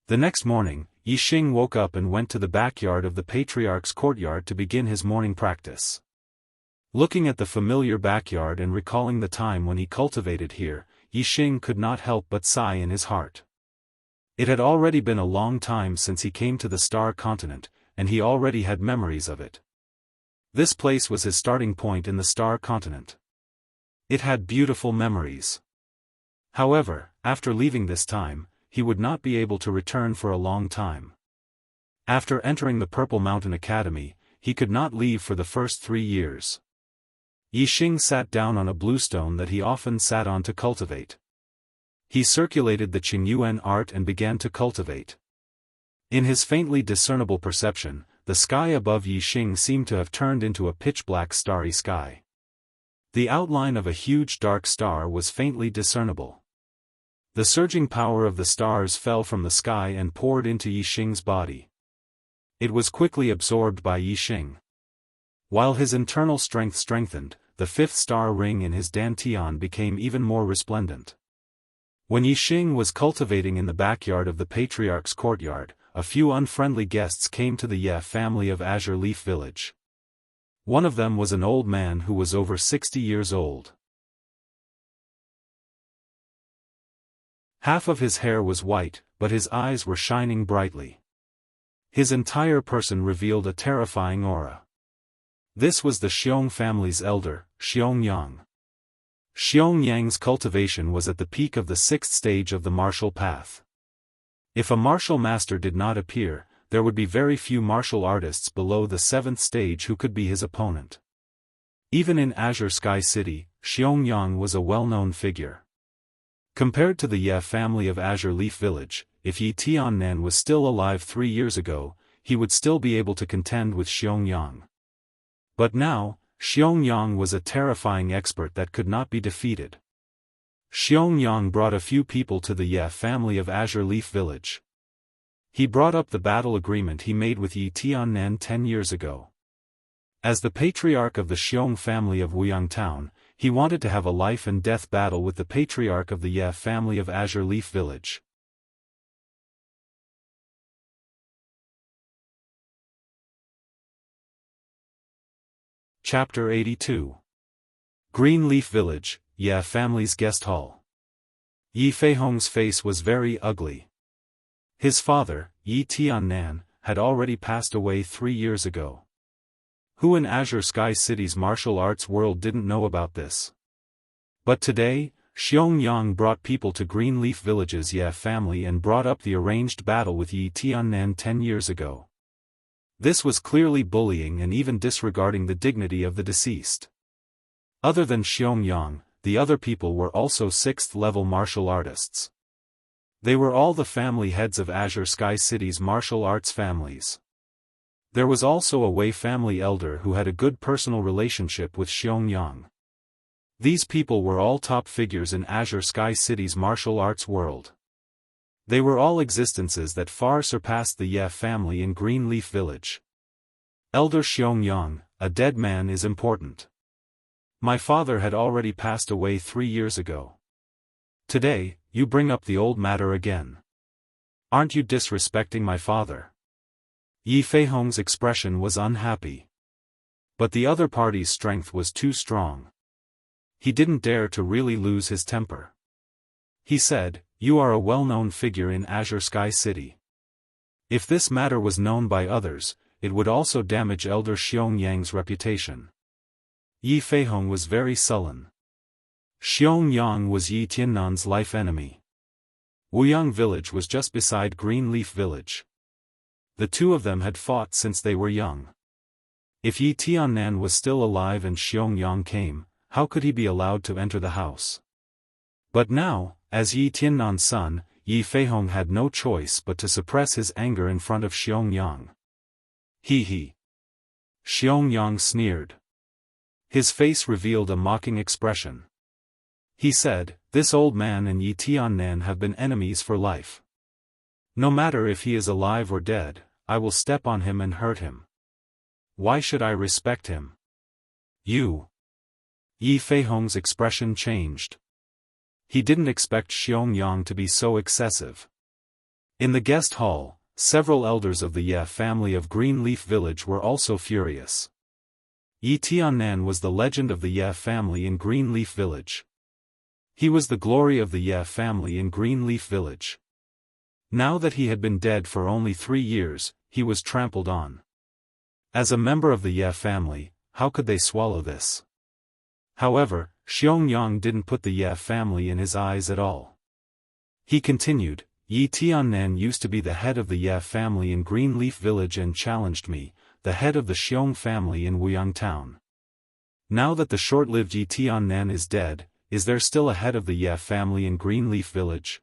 The next morning, Yixing woke up and went to the backyard of the patriarch's courtyard to begin his morning practice. Looking at the familiar backyard and recalling the time when he cultivated here, Yixing could not help but sigh in his heart. It had already been a long time since he came to the Star Continent, and he already had memories of it. This place was his starting point in the Star Continent. It had beautiful memories. However, after leaving this time, he would not be able to return for a long time. After entering the Purple Mountain Academy, he could not leave for the first 3 years. Yixing sat down on a bluestone that he often sat on to cultivate. He circulated the Qingyuan art and began to cultivate. In his faintly discernible perception, the sky above Yixing seemed to have turned into a pitch-black starry sky. The outline of a huge dark star was faintly discernible. The surging power of the stars fell from the sky and poured into Yixing's body. It was quickly absorbed by Yixing. While his internal strength strengthened, the fifth star ring in his dantian became even more resplendent. When Yixing was cultivating in the backyard of the patriarch's courtyard, a few unfriendly guests came to the Ye family of Azure Leaf Village. One of them was an old man who was over 60 years old. Half of his hair was white, but his eyes were shining brightly. His entire person revealed a terrifying aura. This was the Xiong family's elder, Xiong Yang. Xiong Yang's cultivation was at the peak of the 6th stage of the martial path. If a martial master did not appear, there would be very few martial artists below the 7th stage who could be his opponent. Even in Azure Sky City, Xiong Yang was a well-known figure. Compared to the Ye family of Azure Leaf Village, if Yi Tiannan was still alive 3 years ago, he would still be able to contend with Xiong Yang. But now, Xiong Yang was a terrifying expert that could not be defeated. Xiong Yang brought a few people to the Ye family of Azure Leaf Village. He brought up the battle agreement he made with Yi Tiannan 10 years ago. As the patriarch of the Xiong family of Wuyang Town, he wanted to have a life and death battle with the patriarch of the Ye family of Azure Leaf Village. Chapter 82. Green Leaf Village, Ye family's guest hall. Yi Feihong's face was very ugly. His father, Yi Tiannan, had already passed away 3 years ago. Who in Azure Sky City's martial arts world didn't know about this? But today, Xiong Yang brought people to Green Leaf Village's Ye family and brought up the arranged battle with Yi Tiannan 10 years ago. This was clearly bullying and even disregarding the dignity of the deceased. Other than Xiong Yang, the other people were also 6th-level martial artists. They were all the family heads of Azure Sky City's martial arts families. There was also a Wei family elder who had a good personal relationship with Xiong Yang. These people were all top figures in Azure Sky City's martial arts world. They were all existences that far surpassed the Ye family in Green Leaf Village. Elder Xiong Yang, a dead man is important. My father had already passed away 3 years ago. Today, you bring up the old matter again. Aren't you disrespecting my father? Yi Feihong's expression was unhappy. But the other party's strength was too strong. He didn't dare to really lose his temper. He said, "You are a well-known figure in Azure Sky City. If this matter was known by others, it would also damage Elder Xiong Yang's reputation." Yi Feihong was very sullen. Xiong Yang was Yi Tiannan's life enemy. Wuyang village was just beside Green Leaf village. The two of them had fought since they were young. If Yi Tiannan was still alive and Xiangyang came, how could he be allowed to enter the house? But now, as Yi Tiannan's son, Yi Feihong had no choice but to suppress his anger in front of Xiangyang. He. Xiangyang sneered. His face revealed a mocking expression. He said, "This old man and Yi Tiannan have been enemies for life. No matter if he is alive or dead, I will step on him and hurt him. Why should I respect him?" You. Yi Feihong's expression changed. He didn't expect Xiangyang to be so excessive. In the guest hall, several elders of the Ye family of Green Leaf village were also furious. Yi Tiannan was the legend of the Ye family in Green Leaf village. He was the glory of the Ye family in Green Leaf village. Now that he had been dead for only 3 years, he was trampled on. As a member of the Ye family, how could they swallow this? However, Xiangyang didn't put the Ye family in his eyes at all. He continued, "Yi Tiannan used to be the head of the Ye family in Green Leaf village and challenged me, the head of the Xiong family in Wuyang town. Now that the short-lived Yi Tiannan is dead, is there still a head of the Ye family in Green Leaf village?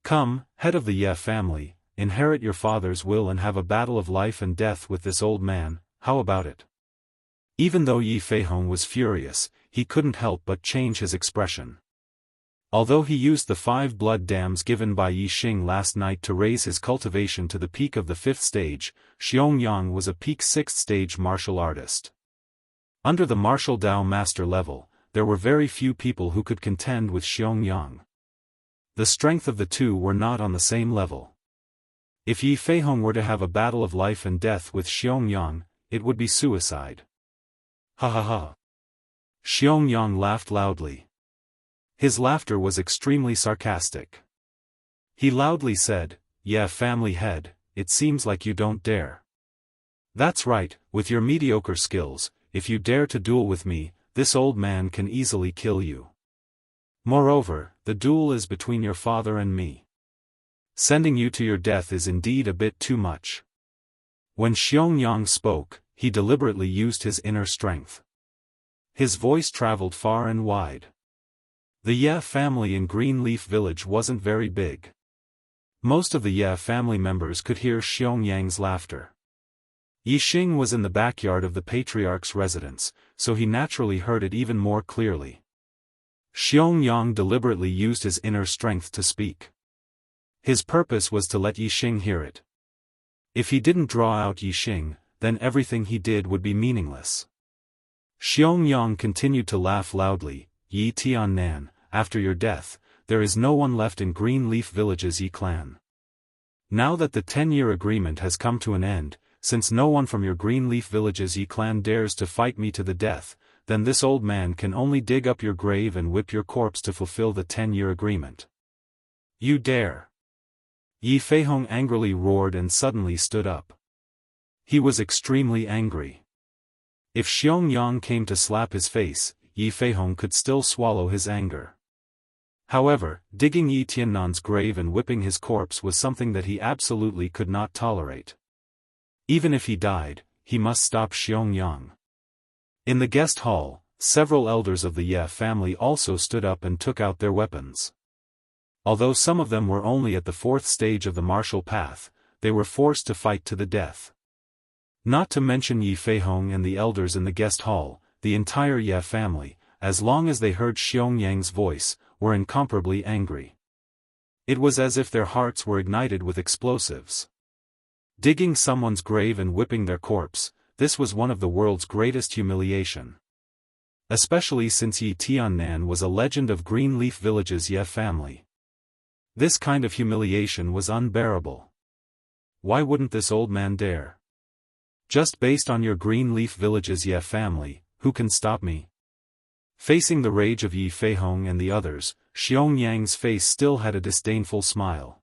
Come, head of the Ye family, inherit your father's will and have a battle of life and death with this old man, how about it?" Even though Yi Feihong was furious, he couldn't help but change his expression. Although he used the 5 blood dams given by Yi Xing last night to raise his cultivation to the peak of the 5th stage, Xiangyang was a peak 6th stage martial artist. Under the martial Dao master level, there were very few people who could contend with Xiangyang. The strength of the two were not on the same level. If Yi Feihong were to have a battle of life and death with Xiangyang, it would be suicide. Ha ha ha. Xiangyang laughed loudly. His laughter was extremely sarcastic. He loudly said, "Yeah, family head, it seems like you don't dare. That's right, with your mediocre skills, if you dare to duel with me, this old man can easily kill you. Moreover, the duel is between your father and me. Sending you to your death is indeed a bit too much." When Xiangyang spoke, he deliberately used his inner strength. His voice traveled far and wide. The Ye family in Green Leaf village wasn't very big. Most of the Ye family members could hear Xiangyang's laughter. Yi Xing was in the backyard of the patriarch's residence, so he naturally heard it even more clearly. Xiangyang deliberately used his inner strength to speak. His purpose was to let Yi Xing hear it. If he didn't draw out Yi Xing, then everything he did would be meaningless. Xiangyang continued to laugh loudly, "Yi Tiannan, after your death, there is no one left in Green Leaf village's Yi clan. Now that the 10-year agreement has come to an end, since no one from your Green Leaf village's Yi clan dares to fight me to the death, then this old man can only dig up your grave and whip your corpse to fulfill the 10-year agreement. You dare!" Yi Feihong angrily roared and suddenly stood up. He was extremely angry. If Xiangyang came to slap his face, Yi Feihong could still swallow his anger. However, digging Yi Tiannan's grave and whipping his corpse was something that he absolutely could not tolerate. Even if he died, he must stop Xiangyang. In the guest hall, several elders of the Ye family also stood up and took out their weapons. Although some of them were only at the 4th stage of the martial path, they were forced to fight to the death. Not to mention Yi Feihong and the elders in the guest hall, the entire Ye family, as long as they heard Xiangyang's voice, were incomparably angry. It was as if their hearts were ignited with explosives. Digging someone's grave and whipping their corpse, this was one of the world's greatest humiliation. Especially since Yi Tiannan was a legend of Green Leaf village's Ye family. This kind of humiliation was unbearable. Why wouldn't this old man dare? Just based on your Green Leaf village's Ye family, who can stop me? Facing the rage of Yi Feihong and the others, Xiangyang's face still had a disdainful smile.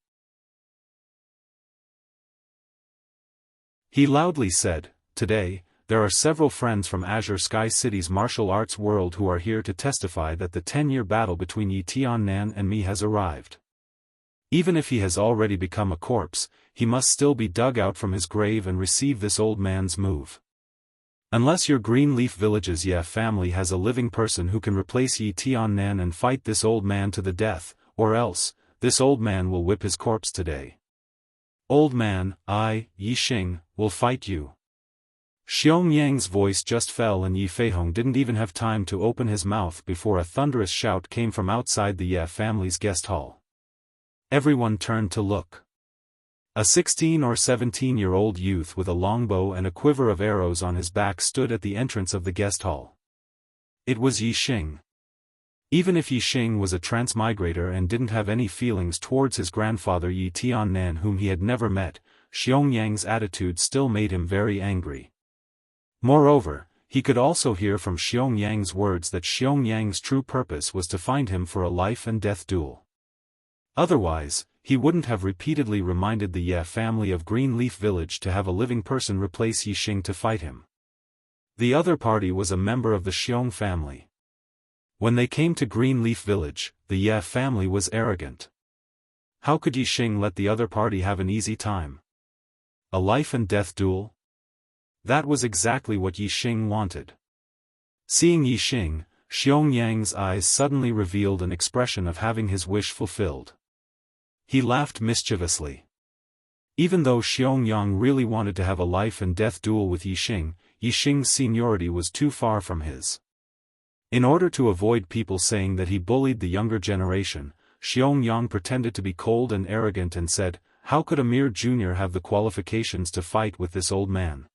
He loudly said, "Today, there are several friends from Azure Sky City's martial arts world who are here to testify that the 10-year battle between Yi Tiannan and me has arrived. Even if he has already become a corpse, he must still be dug out from his grave and receive this old man's move. Unless your Greenleaf Village's Ye family has a living person who can replace Yi Tiannan and fight this old man to the death, or else, this old man will whip his corpse today. Old man, I, Yi Xing, will fight you. Xiong Yang's voice just fell and Yi Feihong didn't even have time to open his mouth before a thunderous shout came from outside the Ye family's guest hall. Everyone turned to look. A 16 or 17-year-old youth with a longbow and a quiver of arrows on his back stood at the entrance of the guest hall. It was Yi Xing. Even if Yi Xing was a transmigrator and didn't have any feelings towards his grandfather Yi Tiannan whom he had never met, Xiong Yang's attitude still made him very angry. Moreover, he could also hear from Xiong Yang's words that Xiong Yang's true purpose was to find him for a life-and-death duel. Otherwise, he wouldn't have repeatedly reminded the Ye family of Greenleaf Village to have a living person replace Yi Xing to fight him. The other party was a member of the Xiong family. When they came to Greenleaf Village, the Ye family was arrogant. How could Yi Xing let the other party have an easy time? A life-and-death duel? That was exactly what Yi Xing wanted. Seeing Yi Xing, Xiong Yang's eyes suddenly revealed an expression of having his wish fulfilled. He laughed mischievously. Even though Xiong Yang really wanted to have a life-and-death duel with Yi Xing's seniority was too far from his. In order to avoid people saying that he bullied the younger generation, Xiong Yang pretended to be cold and arrogant and said, "How could a mere junior have the qualifications to fight with this old man?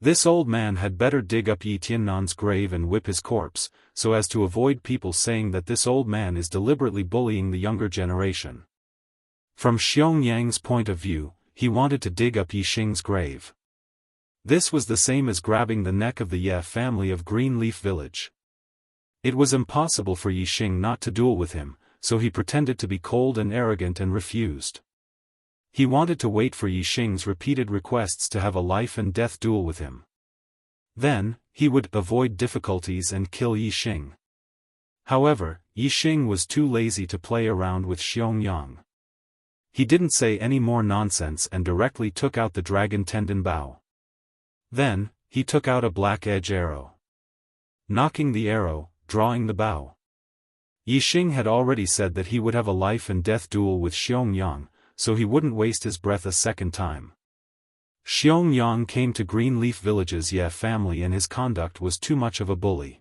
This old man had better dig up Yi Tiannan's grave and whip his corpse, so as to avoid people saying that this old man is deliberately bullying the younger generation." From Xiong Yang's point of view, he wanted to dig up Yi Xing's grave. This was the same as grabbing the neck of the Ye family of Greenleaf Village. It was impossible for Yi Xing not to duel with him, so he pretended to be cold and arrogant and refused. He wanted to wait for Yi Xing's repeated requests to have a life-and-death duel with him. Then, he would avoid difficulties and kill Yi Xing. However, Yi Xing was too lazy to play around with Xiong Yang. He didn't say any more nonsense and directly took out the dragon tendon bow. Then, he took out a black-edge arrow. Knocking the arrow, drawing the bow. Yi Xing had already said that he would have a life-and-death duel with Xiong Yang, so he wouldn't waste his breath a second time. Xiong Yang came to Greenleaf Village's Ye family and his conduct was too much of a bully.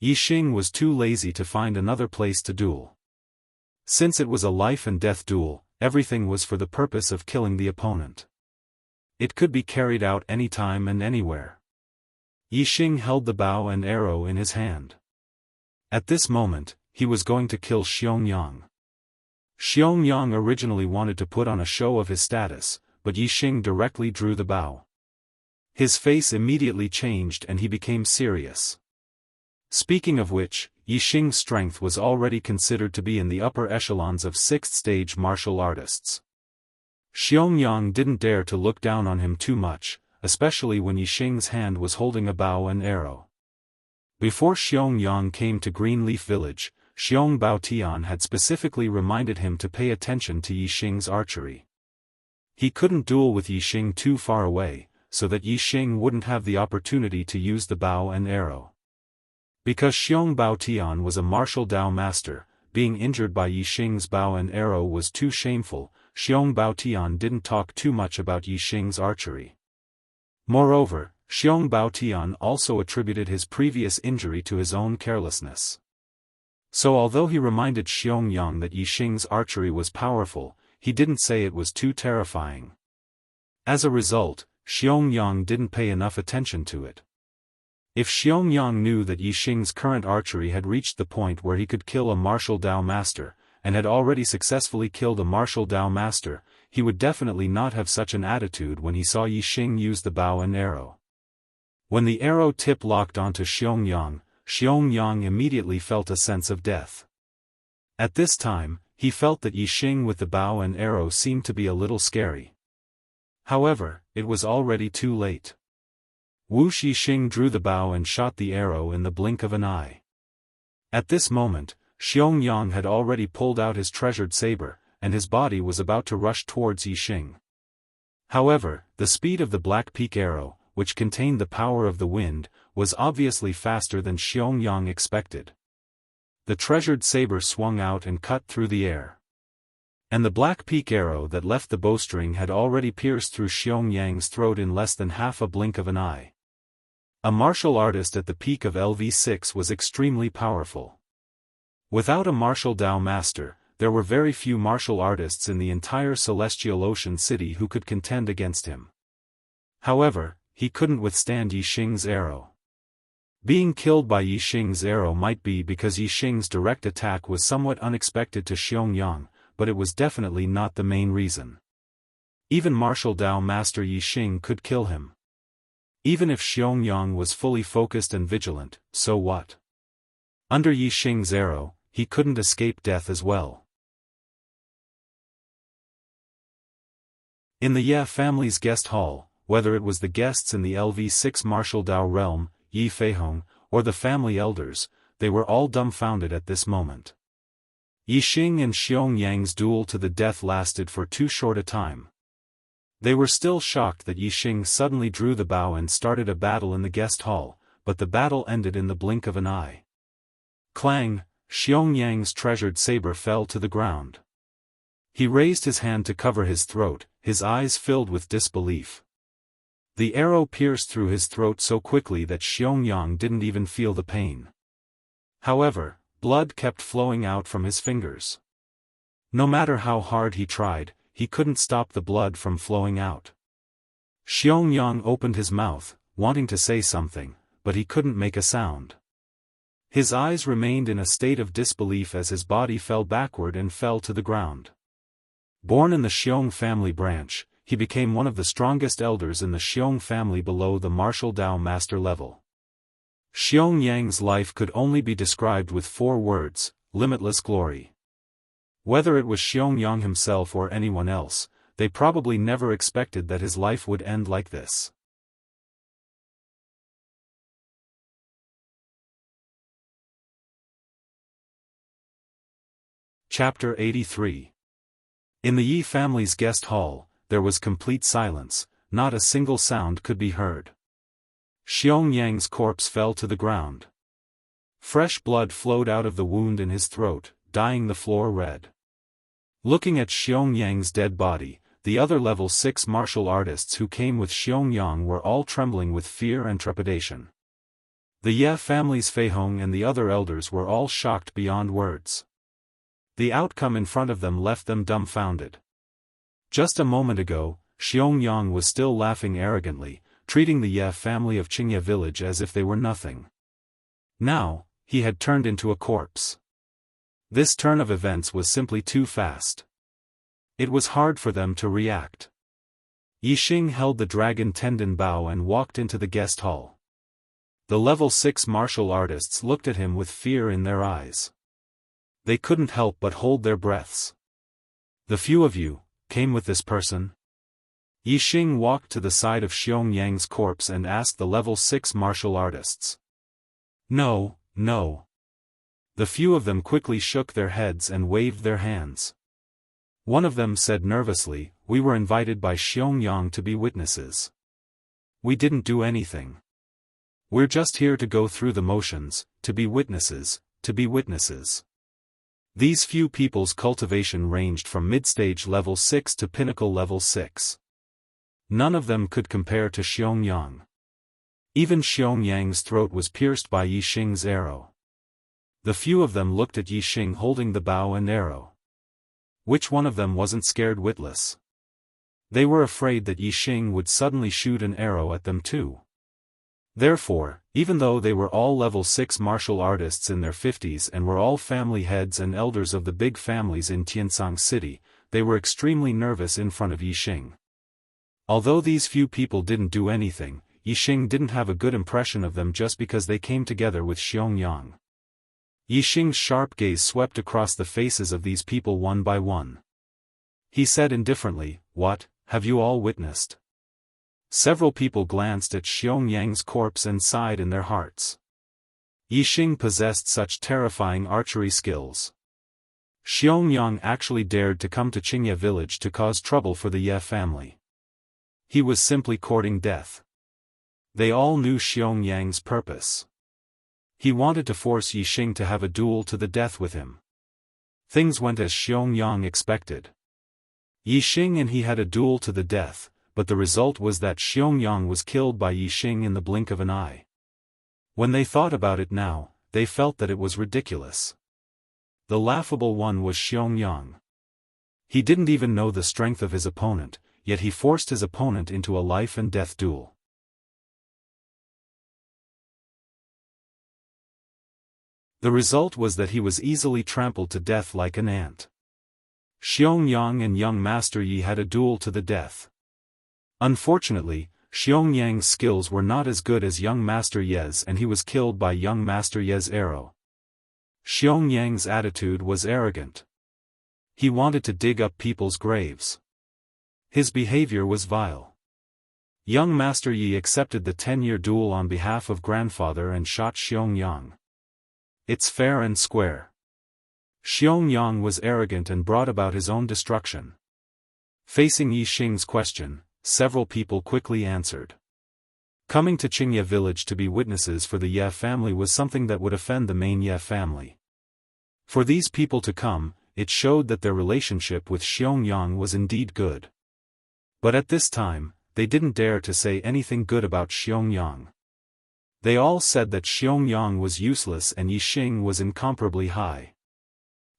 Yi Xing was too lazy to find another place to duel. Since it was a life-and-death duel, everything was for the purpose of killing the opponent. It could be carried out anytime and anywhere. Yi Xing held the bow and arrow in his hand. At this moment, he was going to kill Xiong Yang. Xiong Yang originally wanted to put on a show of his status, but Yi Xing directly drew the bow. His face immediately changed and he became serious. Speaking of which, Yi Xing's strength was already considered to be in the upper echelons of 6th-stage martial artists. Xiong Yang didn't dare to look down on him too much, especially when Yi Xing's hand was holding a bow and arrow. Before Xiong Yang came to Greenleaf Village, Xiong Baotian had specifically reminded him to pay attention to Yi Xing's archery. He couldn't duel with Yi Xing too far away, so that Yi Xing wouldn't have the opportunity to use the bow and arrow. Because Xiong Baotian was a martial Dao master, being injured by Yi Xing's bow and arrow was too shameful. Xiong Baotian didn't talk too much about Yi Xing's archery. Moreover, Xiong Baotian also attributed his previous injury to his own carelessness. So although he reminded Xiong Yang that Yi Xing's archery was powerful, he didn't say it was too terrifying. As a result, Xiong Yang didn't pay enough attention to it. If Xiong Yang knew that Yi Xing's current archery had reached the point where he could kill a martial Dao master, and had already successfully killed a martial Dao master, he would definitely not have such an attitude when he saw Yi Xing use the bow and arrow. When the arrow tip locked onto Xiong Yang immediately felt a sense of death. At this time, he felt that Yi Xing with the bow and arrow seemed to be a little scary. However, it was already too late. Wu Shixing drew the bow and shot the arrow in the blink of an eye. At this moment, Xiangyang had already pulled out his treasured saber, and his body was about to rush towards Yixing. However, the speed of the Black Peak arrow, which contained the power of the wind, was obviously faster than Xiangyang expected. The treasured saber swung out and cut through the air. And the Black Peak arrow that left the bowstring had already pierced through Xiangyang's throat in less than half a blink of an eye. A martial artist at the peak of LV6 was extremely powerful. Without a martial Dao master, there were very few martial artists in the entire Celestial Ocean City who could contend against him. However, he couldn't withstand Yixing's arrow. Being killed by Yixing's arrow might be because Yixing's direct attack was somewhat unexpected to Xiangyang, but it was definitely not the main reason. Even martial Dao master Yixing could kill him. Even if Xiangyang was fully focused and vigilant, so what? Under Yixing's arrow, he couldn't escape death as well. In the Ye family's guest hall, whether it was the guests in the LV6 martial Dao realm, Yi Feihong, or the family elders, they were all dumbfounded at this moment. Yixing and Xiangyang's duel to the death lasted for too short a time. They were still shocked that Yixing suddenly drew the bow and started a battle in the guest hall, but the battle ended in the blink of an eye. Clang! Xiangyang's treasured saber fell to the ground. He raised his hand to cover his throat, his eyes filled with disbelief. The arrow pierced through his throat so quickly that Xiangyang didn't even feel the pain. However, blood kept flowing out from his fingers. No matter how hard he tried, he couldn't stop the blood from flowing out. Xiangyang opened his mouth, wanting to say something, but he couldn't make a sound. His eyes remained in a state of disbelief as his body fell backward and fell to the ground. Born in the Xiong family branch, he became one of the strongest elders in the Xiong family below the martial Dao master level. Xiangyang's life could only be described with 4 words: limitless glory. Whether it was Xiangyang himself or anyone else, they probably never expected that his life would end like this. Chapter 83. In the Yi family's guest hall, there was complete silence, not a single sound could be heard. Xiangyang's corpse fell to the ground. Fresh blood flowed out of the wound in his throat, dyeing the floor red. Looking at Xiangyang's dead body, the other level 6 martial artists who came with Xiangyang were all trembling with fear and trepidation. The Ye family's Feihong and the other elders were all shocked beyond words. The outcome in front of them left them dumbfounded. Just a moment ago, Xiangyang was still laughing arrogantly, treating the Ye family of Qingye village as if they were nothing. Now, he had turned into a corpse. This turn of events was simply too fast. It was hard for them to react. Yixing held the dragon tendon bow and walked into the guest hall. The level 6 martial artists looked at him with fear in their eyes. They couldn't help but hold their breaths. "The few of you came with this person?" Yixing walked to the side of Xiangyang's corpse and asked the level 6 martial artists. "No, no." The few of them quickly shook their heads and waved their hands. One of them said nervously, "We were invited by Xiangyang to be witnesses. We didn't do anything. We're just here to go through the motions, to be witnesses, to be witnesses." These few people's cultivation ranged from mid-stage level 6 to pinnacle level 6. None of them could compare to Xiangyang. Even Xiangyang's throat was pierced by Yixing's arrow. The few of them looked at Yixing holding the bow and arrow. Which one of them wasn't scared witless? They were afraid that Yixing would suddenly shoot an arrow at them too. Therefore, even though they were all level 6 martial artists in their 50s and were all family heads and elders of the big families in Tiansang City, they were extremely nervous in front of Yixing. Although these few people didn't do anything, Yixing didn't have a good impression of them just because they came together with Xiangyang. Yixing's sharp gaze swept across the faces of these people one by one. He said indifferently, "What, have you all witnessed? Several people glanced at Xiangyang's corpse and sighed in their hearts. Yixing possessed such terrifying archery skills. Xiangyang actually dared to come to Qingye village to cause trouble for the Ye family. He was simply courting death. They all knew Xiangyang's purpose. He wanted to force Yixing to have a duel to the death with him. Things went as Xiangyang expected. Yixing and he had a duel to the death, but the result was that Xiangyang was killed by Yixing in the blink of an eye. When they thought about it now, they felt that it was ridiculous. The laughable one was Xiangyang. He didn't even know the strength of his opponent, yet he forced his opponent into a life-and-death duel. The result was that he was easily trampled to death like an ant. Xiangyang and young Master Yi had a duel to the death. Unfortunately, Xiangyang's skills were not as good as young Master Ye's and he was killed by young Master Ye's arrow. Xiangyang's attitude was arrogant. He wanted to dig up people's graves. His behavior was vile. Young Master Yi accepted the 10-year duel on behalf of grandfather and shot Xiangyang. It's fair and square. Xiangyang was arrogant and brought about his own destruction. Facing Yixing's question, several people quickly answered. Coming to Qingye village to be witnesses for the Ye family was something that would offend the main Ye family. For these people to come, it showed that their relationship with Xiangyang was indeed good. But at this time, they didn't dare to say anything good about Xiangyang. They all said that Xiangyang was useless and Yixing was incomparably high.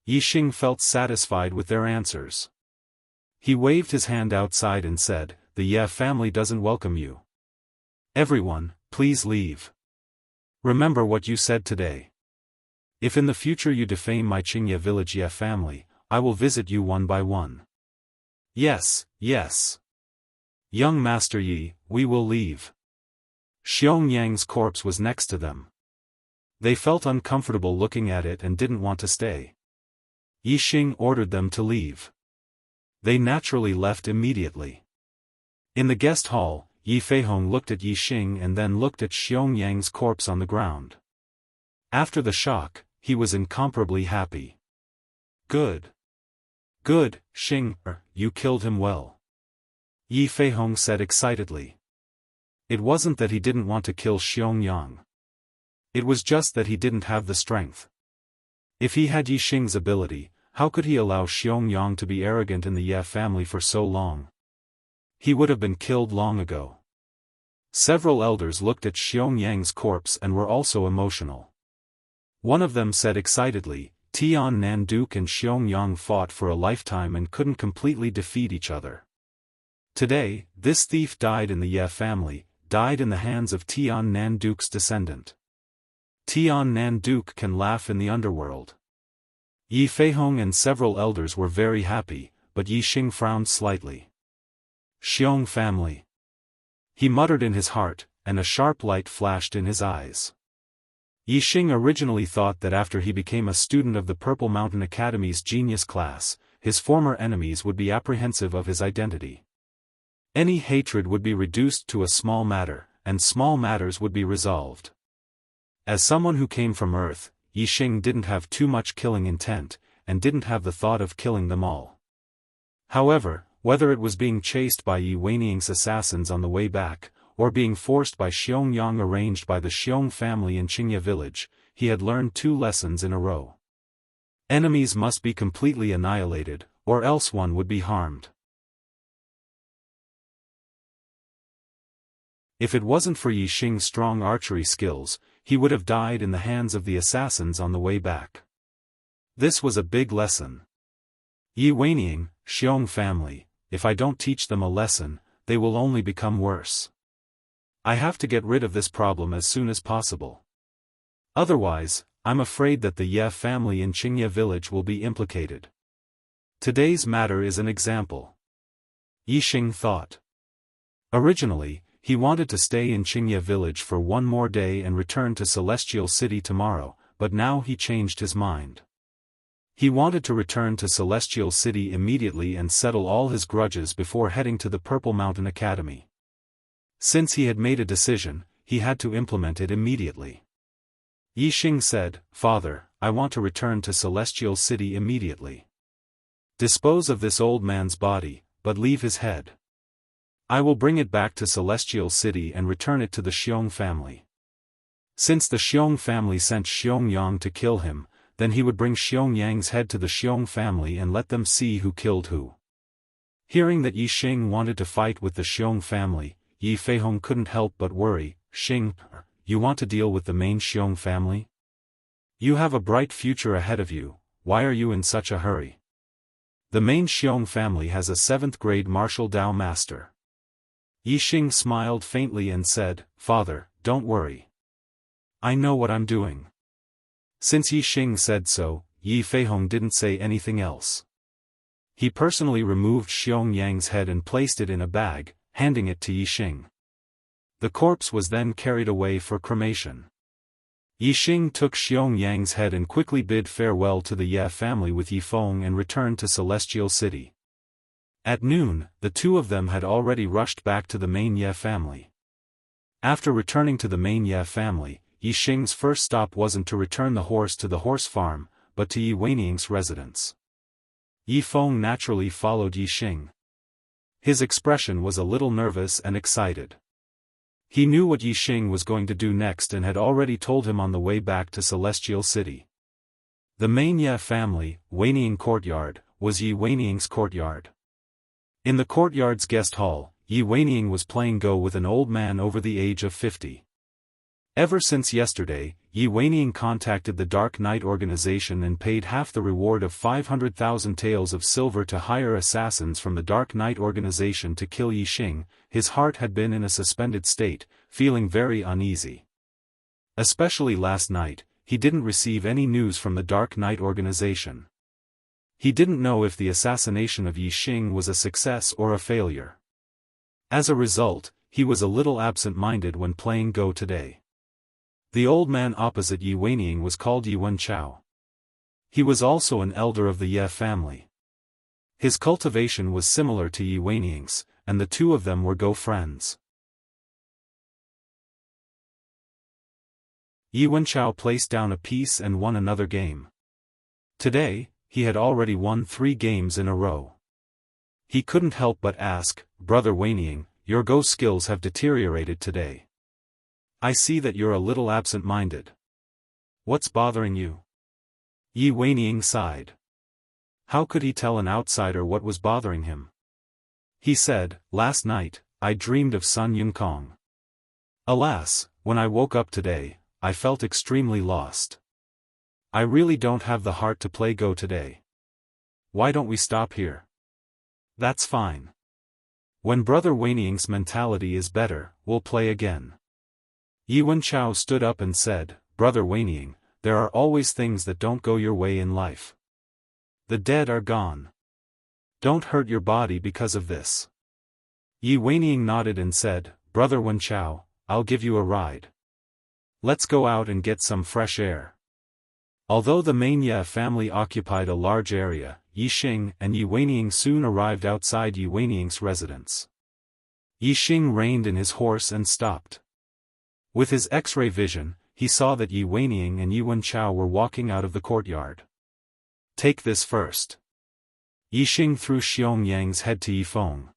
Yixing felt satisfied with their answers. He waved his hand outside and said, "The Ye family doesn't welcome you. Everyone, please leave. Remember what you said today. If in the future you defame my Qingye village Ye family, I will visit you one by one." "Yes, yes. Young Master Yi, we will leave." Xiangyang's corpse was next to them. They felt uncomfortable looking at it and didn't want to stay. Yixing ordered them to leave. They naturally left immediately. In the guest hall, Yi Feihong looked at Yixing and then looked at Xiangyang's corpse on the ground. After the shock, he was incomparably happy. "Good. Good, Xing, you killed him well," Yi Feihong said excitedly. It wasn't that he didn't want to kill Xiangyang. It was just that he didn't have the strength. If he had Yixing's ability, how could he allow Xiangyang to be arrogant in the Ye family for so long? He would have been killed long ago. Several elders looked at Xiangyang's corpse and were also emotional. One of them said excitedly, "Tian Nan Duke and Xiangyang fought for a lifetime and couldn't completely defeat each other. Today, this thief died in the Ye family, died in the hands of Tian Nan Duke's descendant. Tian Nan Duke can laugh in the underworld." Yi Feihong and several elders were very happy, but Yixing frowned slightly. "Xiong family," he muttered in his heart, and a sharp light flashed in his eyes. Yixing originally thought that after he became a student of the Purple Mountain Academy's genius class, his former enemies would be apprehensive of his identity. Any hatred would be reduced to a small matter, and small matters would be resolved. As someone who came from Earth, Yixing didn't have too much killing intent, and didn't have the thought of killing them all. However, whether it was being chased by Yi Weiniang's assassins on the way back, or being forced by Xiangyang arranged by the Xiong family in Qingye village, he had learned 2 lessons in a row. Enemies must be completely annihilated, or else one would be harmed. If it wasn't for Yixing's strong archery skills, he would have died in the hands of the assassins on the way back. This was a big lesson. Yi Weiniang, Xiong family, if I don't teach them a lesson, they will only become worse. I have to get rid of this problem as soon as possible. Otherwise, I'm afraid that the Ye family in Qingye village will be implicated. Today's matter is an example. Yixing thought. Originally, he wanted to stay in Qingye village for one more day and return to Celestial City tomorrow, but now he changed his mind. He wanted to return to Celestial City immediately and settle all his grudges before heading to the Purple Mountain Academy. Since he had made a decision, he had to implement it immediately. Yixing said, "Father, I want to return to Celestial City immediately. Dispose of this old man's body, but leave his head. I will bring it back to Celestial City and return it to the Xiong family. Since the Xiong family sent Xiong Yang to kill him, then he would bring Xiong Yang's head to the Xiong family and let them see who killed who." Hearing that Yixing wanted to fight with the Xiong family, Yi Feihong couldn't help but worry. "Xing, you want to deal with the main Xiong family? You have a bright future ahead of you, why are you in such a hurry? The main Xiong family has a 7th grade martial Dao master." Yixing smiled faintly and said, "Father, don't worry. I know what I'm doing." Since Yixing said so, Yi Feihong didn't say anything else. He personally removed Xiong Yang's head and placed it in a bag, handing it to Yixing. The corpse was then carried away for cremation. Yixing took Xiong Yang's head and quickly bid farewell to the Ye family with Yifeng and returned to Celestial City. At noon, the two of them had already rushed back to the main Ye family. After returning to the main Ye family, Yixing's first stop wasn't to return the horse to the horse farm, but to Yi Weining's residence. Yifeng naturally followed Yixing. His expression was a little nervous and excited. He knew what Yixing was going to do next and had already told him on the way back to Celestial City. The main Ye family, Weining courtyard, was Yi Weining's courtyard. In the courtyard's guest hall, Yi Weining was playing Go with an old man over the age of 50. Ever since yesterday, Yi Weining contacted the Dark Knight organization and paid half the reward of 500,000 taels of silver to hire assassins from the Dark Knight organization to kill Yixing. His heart had been in a suspended state, feeling very uneasy. Especially last night, he didn't receive any news from the Dark Knight organization. He didn't know if the assassination of Yixing was a success or a failure. As a result, he was a little absent-minded when playing Go today. The old man opposite Yi Weining was called Yi Wenchao. He was also an elder of the Ye family. His cultivation was similar to Yi Weining's, and the two of them were Go friends. Yi Wenchao placed down a piece and won another game. Today, he had already won 3 games in a row. He couldn't help but ask, "Brother Weining, your Go skills have deteriorated today. I see that you're a little absent-minded. What's bothering you?" Yi Weining sighed. How could he tell an outsider what was bothering him? He said, "Last night, I dreamed of Sun Yunкong. Alas, when I woke up today, I felt extremely lost. I really don't have the heart to play Go today. Why don't we stop here?" "That's fine. When Brother Weining's mentality is better, we'll play again." Yi Wenchao stood up and said, "Brother Weining, there are always things that don't go your way in life. The dead are gone. Don't hurt your body because of this." Yi Weining nodded and said, "Brother Wenchao, I'll give you a ride. Let's go out and get some fresh air." Although the main Ye family occupied a large area, Yixing and Yi Weining soon arrived outside Yi Weining's residence. Yixing reined in his horse and stopped. With his X-ray vision, he saw that Yi Weining and Yi Wenchao were walking out of the courtyard. "Take this first." Yixing threw Xiong Yang's head to Yifeng.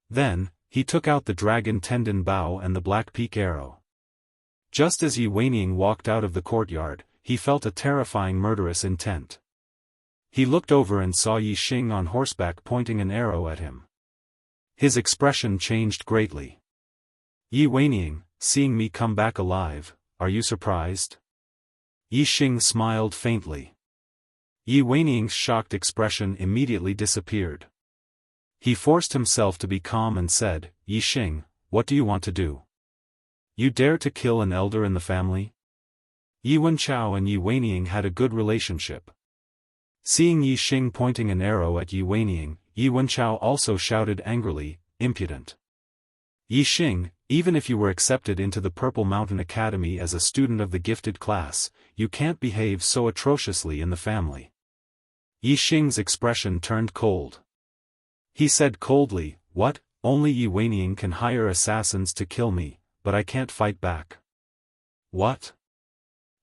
Then, he took out the dragon tendon bow and the black peak arrow. Just as Yi Weining walked out of the courtyard, he felt a terrifying murderous intent. He looked over and saw Yixing on horseback pointing an arrow at him. His expression changed greatly. "Yi Weining, seeing me come back alive, are you surprised?" Yixing smiled faintly. Yi Weining's shocked expression immediately disappeared. He forced himself to be calm and said, "Yixing, what do you want to do? You dare to kill an elder in the family?" Yi Wenchao and Yi Weining had a good relationship. Seeing Yixing pointing an arrow at Yi Weining, Yi Wenchao also shouted angrily, "Impudent! Yixing, even if you were accepted into the Purple Mountain Academy as a student of the gifted class, you can't behave so atrociously in the family. Yixing's expression turned cold. He said coldly, "What? Only Yi Weining can hire assassins to kill me, but I can't fight back." "What?"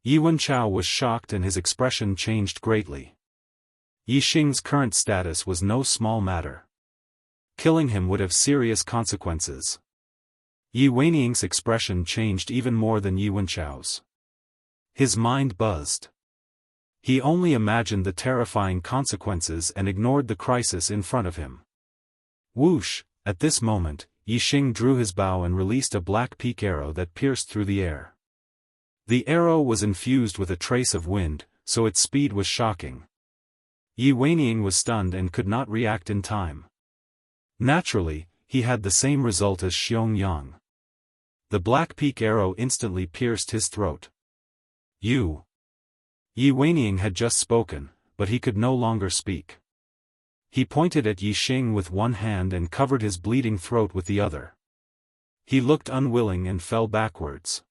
Yi Wenchao was shocked and his expression changed greatly. Yixing's current status was no small matter. Killing him would have serious consequences. Yi Weining's expression changed even more than Yi Wenchao's. His mind buzzed. He only imagined the terrifying consequences and ignored the crisis in front of him. Whoosh! At this moment, Yixing drew his bow and released a black peak arrow that pierced through the air. The arrow was infused with a trace of wind, so its speed was shocking. Yi Weining was stunned and could not react in time. Naturally, he had the same result as Xiangyang. The black peak arrow instantly pierced his throat. Yi Weining had just spoken, but he could no longer speak. He pointed at Yixing with one hand and covered his bleeding throat with the other. He looked unwilling and fell backwards.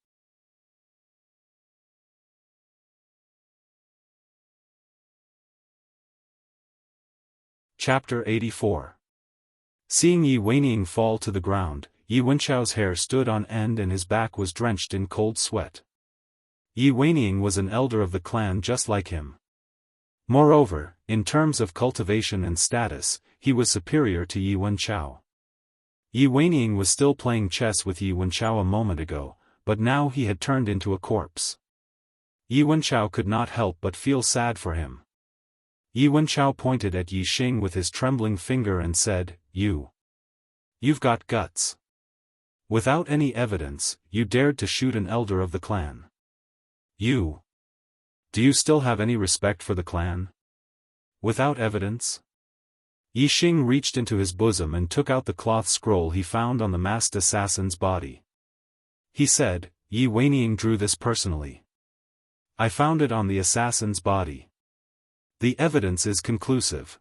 Chapter 84. Seeing Yi Weining fall to the ground, Yi Wenchao's hair stood on end and his back was drenched in cold sweat. Yi Weining was an elder of the clan just like him. Moreover, in terms of cultivation and status, he was superior to Yi Wenchao. Yi Weining was still playing chess with Yi Wenchao a moment ago, but now he had turned into a corpse. Yi Wenchao could not help but feel sad for him. Yi Wenchao pointed at Yixing with his trembling finger and said, You've got guts. Without any evidence, you dared to shoot an elder of the clan. Do you still have any respect for the clan? Without evidence? Yixing reached into his bosom and took out the cloth scroll he found on the masked assassin's body. He said, Yi Weining drew this personally. I found it on the assassin's body. The evidence is conclusive.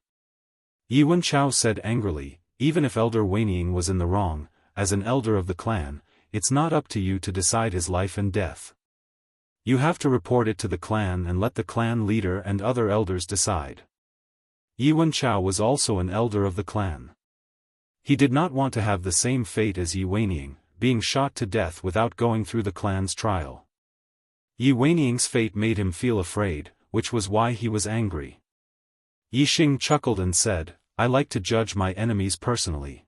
Yi Wenchao said angrily, even if Elder Weining was in the wrong, as an elder of the clan, it's not up to you to decide his life and death. You have to report it to the clan and let the clan leader and other elders decide. Yi Wenchao was also an elder of the clan. He did not want to have the same fate as Yi Weining, being shot to death without going through the clan's trial. Yi Weining's fate made him feel afraid, which was why he was angry. Yixing chuckled and said, I like to judge my enemies personally.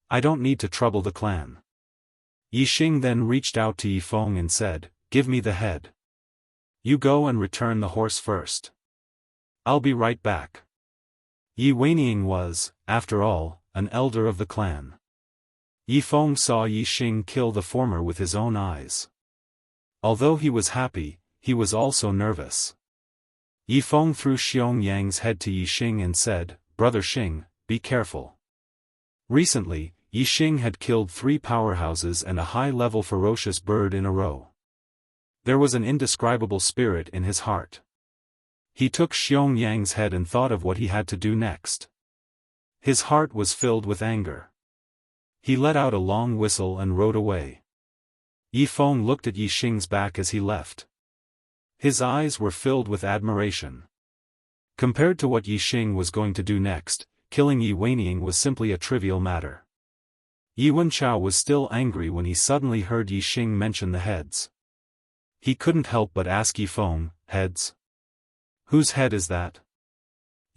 I don't need to trouble the clan. Yixing then reached out to Yifeng and said, Give me the head. You go and return the horse first. I'll be right back. Yi Weining was, after all, an elder of the clan. Yifeng saw Yixing kill the former with his own eyes. Although he was happy, he was also nervous. Yifeng threw Xiangyang's head to Yixing and said, Brother Xing, be careful. Recently, Yixing had killed 3 powerhouses and a high-level ferocious bird in a row. There was an indescribable spirit in his heart. He took Xiangyang's head and thought of what he had to do next. His heart was filled with anger. He let out a long whistle and rode away. Yifeng looked at Yixing's back as he left. His eyes were filled with admiration. Compared to what Yixing was going to do next, killing Yi Weining was simply a trivial matter. Yi Wenchao was still angry when he suddenly heard Yixing mention the heads. He couldn't help but ask Yifeng, heads? Whose head is that?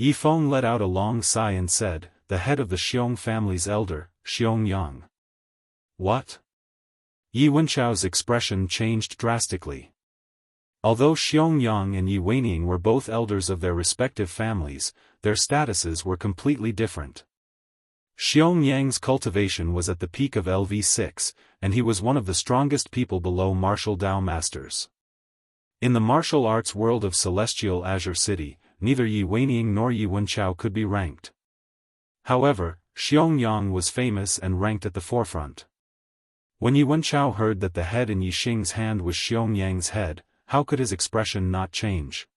Yifeng let out a long sigh and said, the head of the Xiong family's elder, Xiangyang. What? Yi Wenchao's expression changed drastically. Although Xiangyang and Yi Weining were both elders of their respective families, their statuses were completely different. Xiangyang's cultivation was at the peak of LV6, and he was one of the strongest people below martial Dao masters. In the martial arts world of Celestial Azure City, neither Yi Weining nor Yi Wenchao could be ranked. However, Xiangyang was famous and ranked at the forefront. When Yi Wenchao heard that the head in Yixing's hand was Xiangyang's head, how could his expression not change?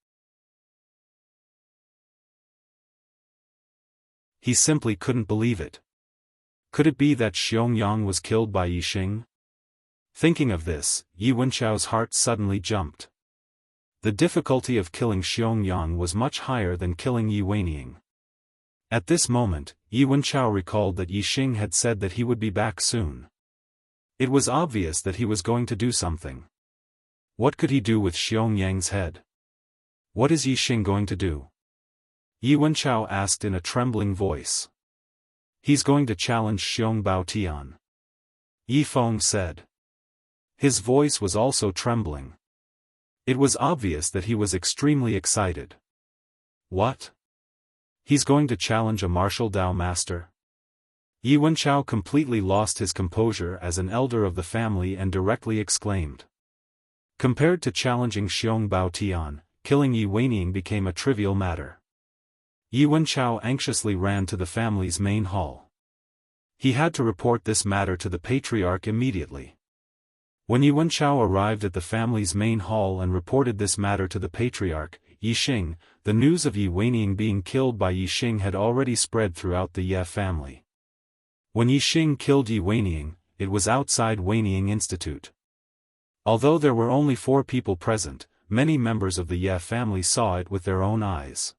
He simply couldn't believe it. Could it be that Xiangyang was killed by Yixing? Thinking of this, Yi Wenchao's heart suddenly jumped. The difficulty of killing Xiong was much higher than killing Yi Weining. At this moment, Yi Wenchao recalled that Yi Xing had said that he would be back soon. It was obvious that he was going to do something. What could he do with Xiong's head? What is Yi Xing going to do? Yi Wenchao asked in a trembling voice. He's going to challenge Xiong Baotian. Yi Feng said. His voice was also trembling. It was obvious that he was extremely excited. What? He's going to challenge a martial Dao master? Yi Wenchao completely lost his composure as an elder of the family and directly exclaimed. Compared to challenging Xiong Baotian, killing Yi Weining became a trivial matter. Yi Wenchao anxiously ran to the family's main hall. He had to report this matter to the patriarch immediately. When Yi Wenchao arrived at the family's main hall and reported this matter to the patriarch, Yi Xing, the news of Yi Weining being killed by Yi Xing had already spread throughout the Ye family. When Yi Xing killed Yi Weining, it was outside Weining Institute. Although there were only 4 people present, many members of the Ye family saw it with their own eyes.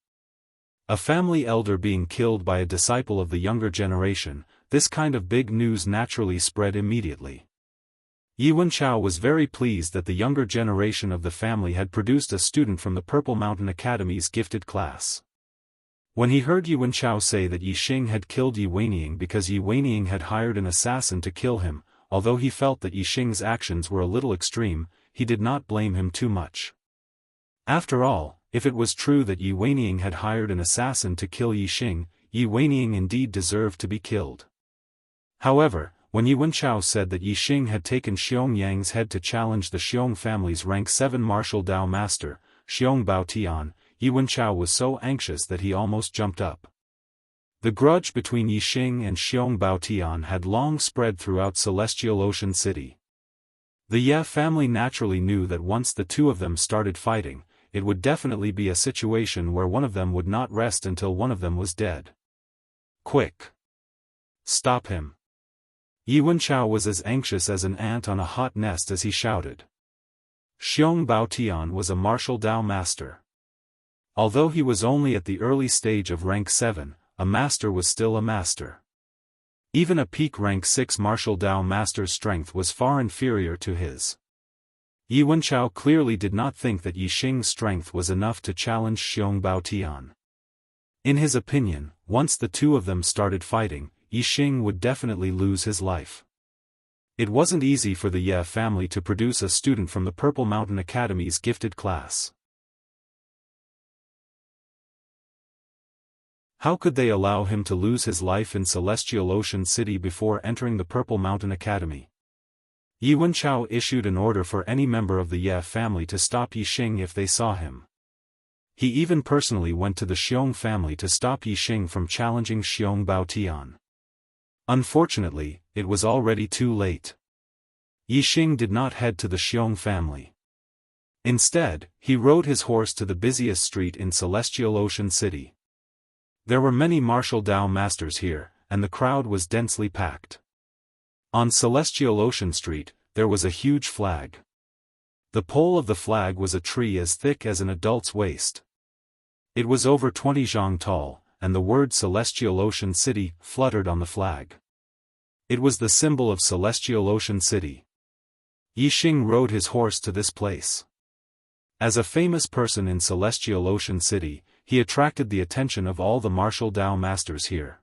A family elder being killed by a disciple of the younger generation, this kind of big news naturally spread immediately. Yi Wenchao was very pleased that the younger generation of the family had produced a student from the Purple Mountain Academy's gifted class. When he heard Yi Wenchao say that Yi Xing had killed Yi Weining because Yi Weining had hired an assassin to kill him, although he felt that Yi Xing's actions were a little extreme, he did not blame him too much. After all, if it was true that Yi Weining had hired an assassin to kill Yi Xing, Yi Weining indeed deserved to be killed. However, when Yi Wenchao said that Yi Xing had taken Xiong's head to challenge the Xiong family's rank 7 martial Dao master, Xiong Baotian, Yi Wenchao was so anxious that he almost jumped up. The grudge between Yi Xing and Xiong Baotian had long spread throughout Celestial Ocean City. The Ye family naturally knew that once the 2 of them started fighting, it would definitely be a situation where one of them would not rest until one of them was dead. Quick! Stop him! Yi Wenchao was as anxious as an ant on a hot nest as he shouted. Xiong Baotian was a martial Dao master. Although he was only at the early stage of rank 7, a master was still a master. Even a peak rank 6 martial Dao master's strength was far inferior to his. Yi Wenchao clearly did not think that Yi Xing's strength was enough to challenge Xiong Baotian. In his opinion, once the 2 of them started fighting, Yi Xing would definitely lose his life. It wasn't easy for the Ye family to produce a student from the Purple Mountain Academy's gifted class. How could they allow him to lose his life in Celestial Ocean City before entering the Purple Mountain Academy? Yi Wenchao issued an order for any member of the Ye family to stop Yi Xing if they saw him. He even personally went to the Xiong family to stop Yi Xing from challenging Xiong Baotian. Unfortunately, it was already too late. Yi Xing did not head to the Xiong family. Instead, he rode his horse to the busiest street in Celestial Ocean City. There were many martial Dao masters here, and the crowd was densely packed. On Celestial Ocean Street, there was a huge flag. The pole of the flag was a tree as thick as an adult's waist. It was over 20 zhang tall, and the word Celestial Ocean City fluttered on the flag. It was the symbol of Celestial Ocean City. Yi Xing rode his horse to this place. As a famous person in Celestial Ocean City, he attracted the attention of all the martial Dao masters here.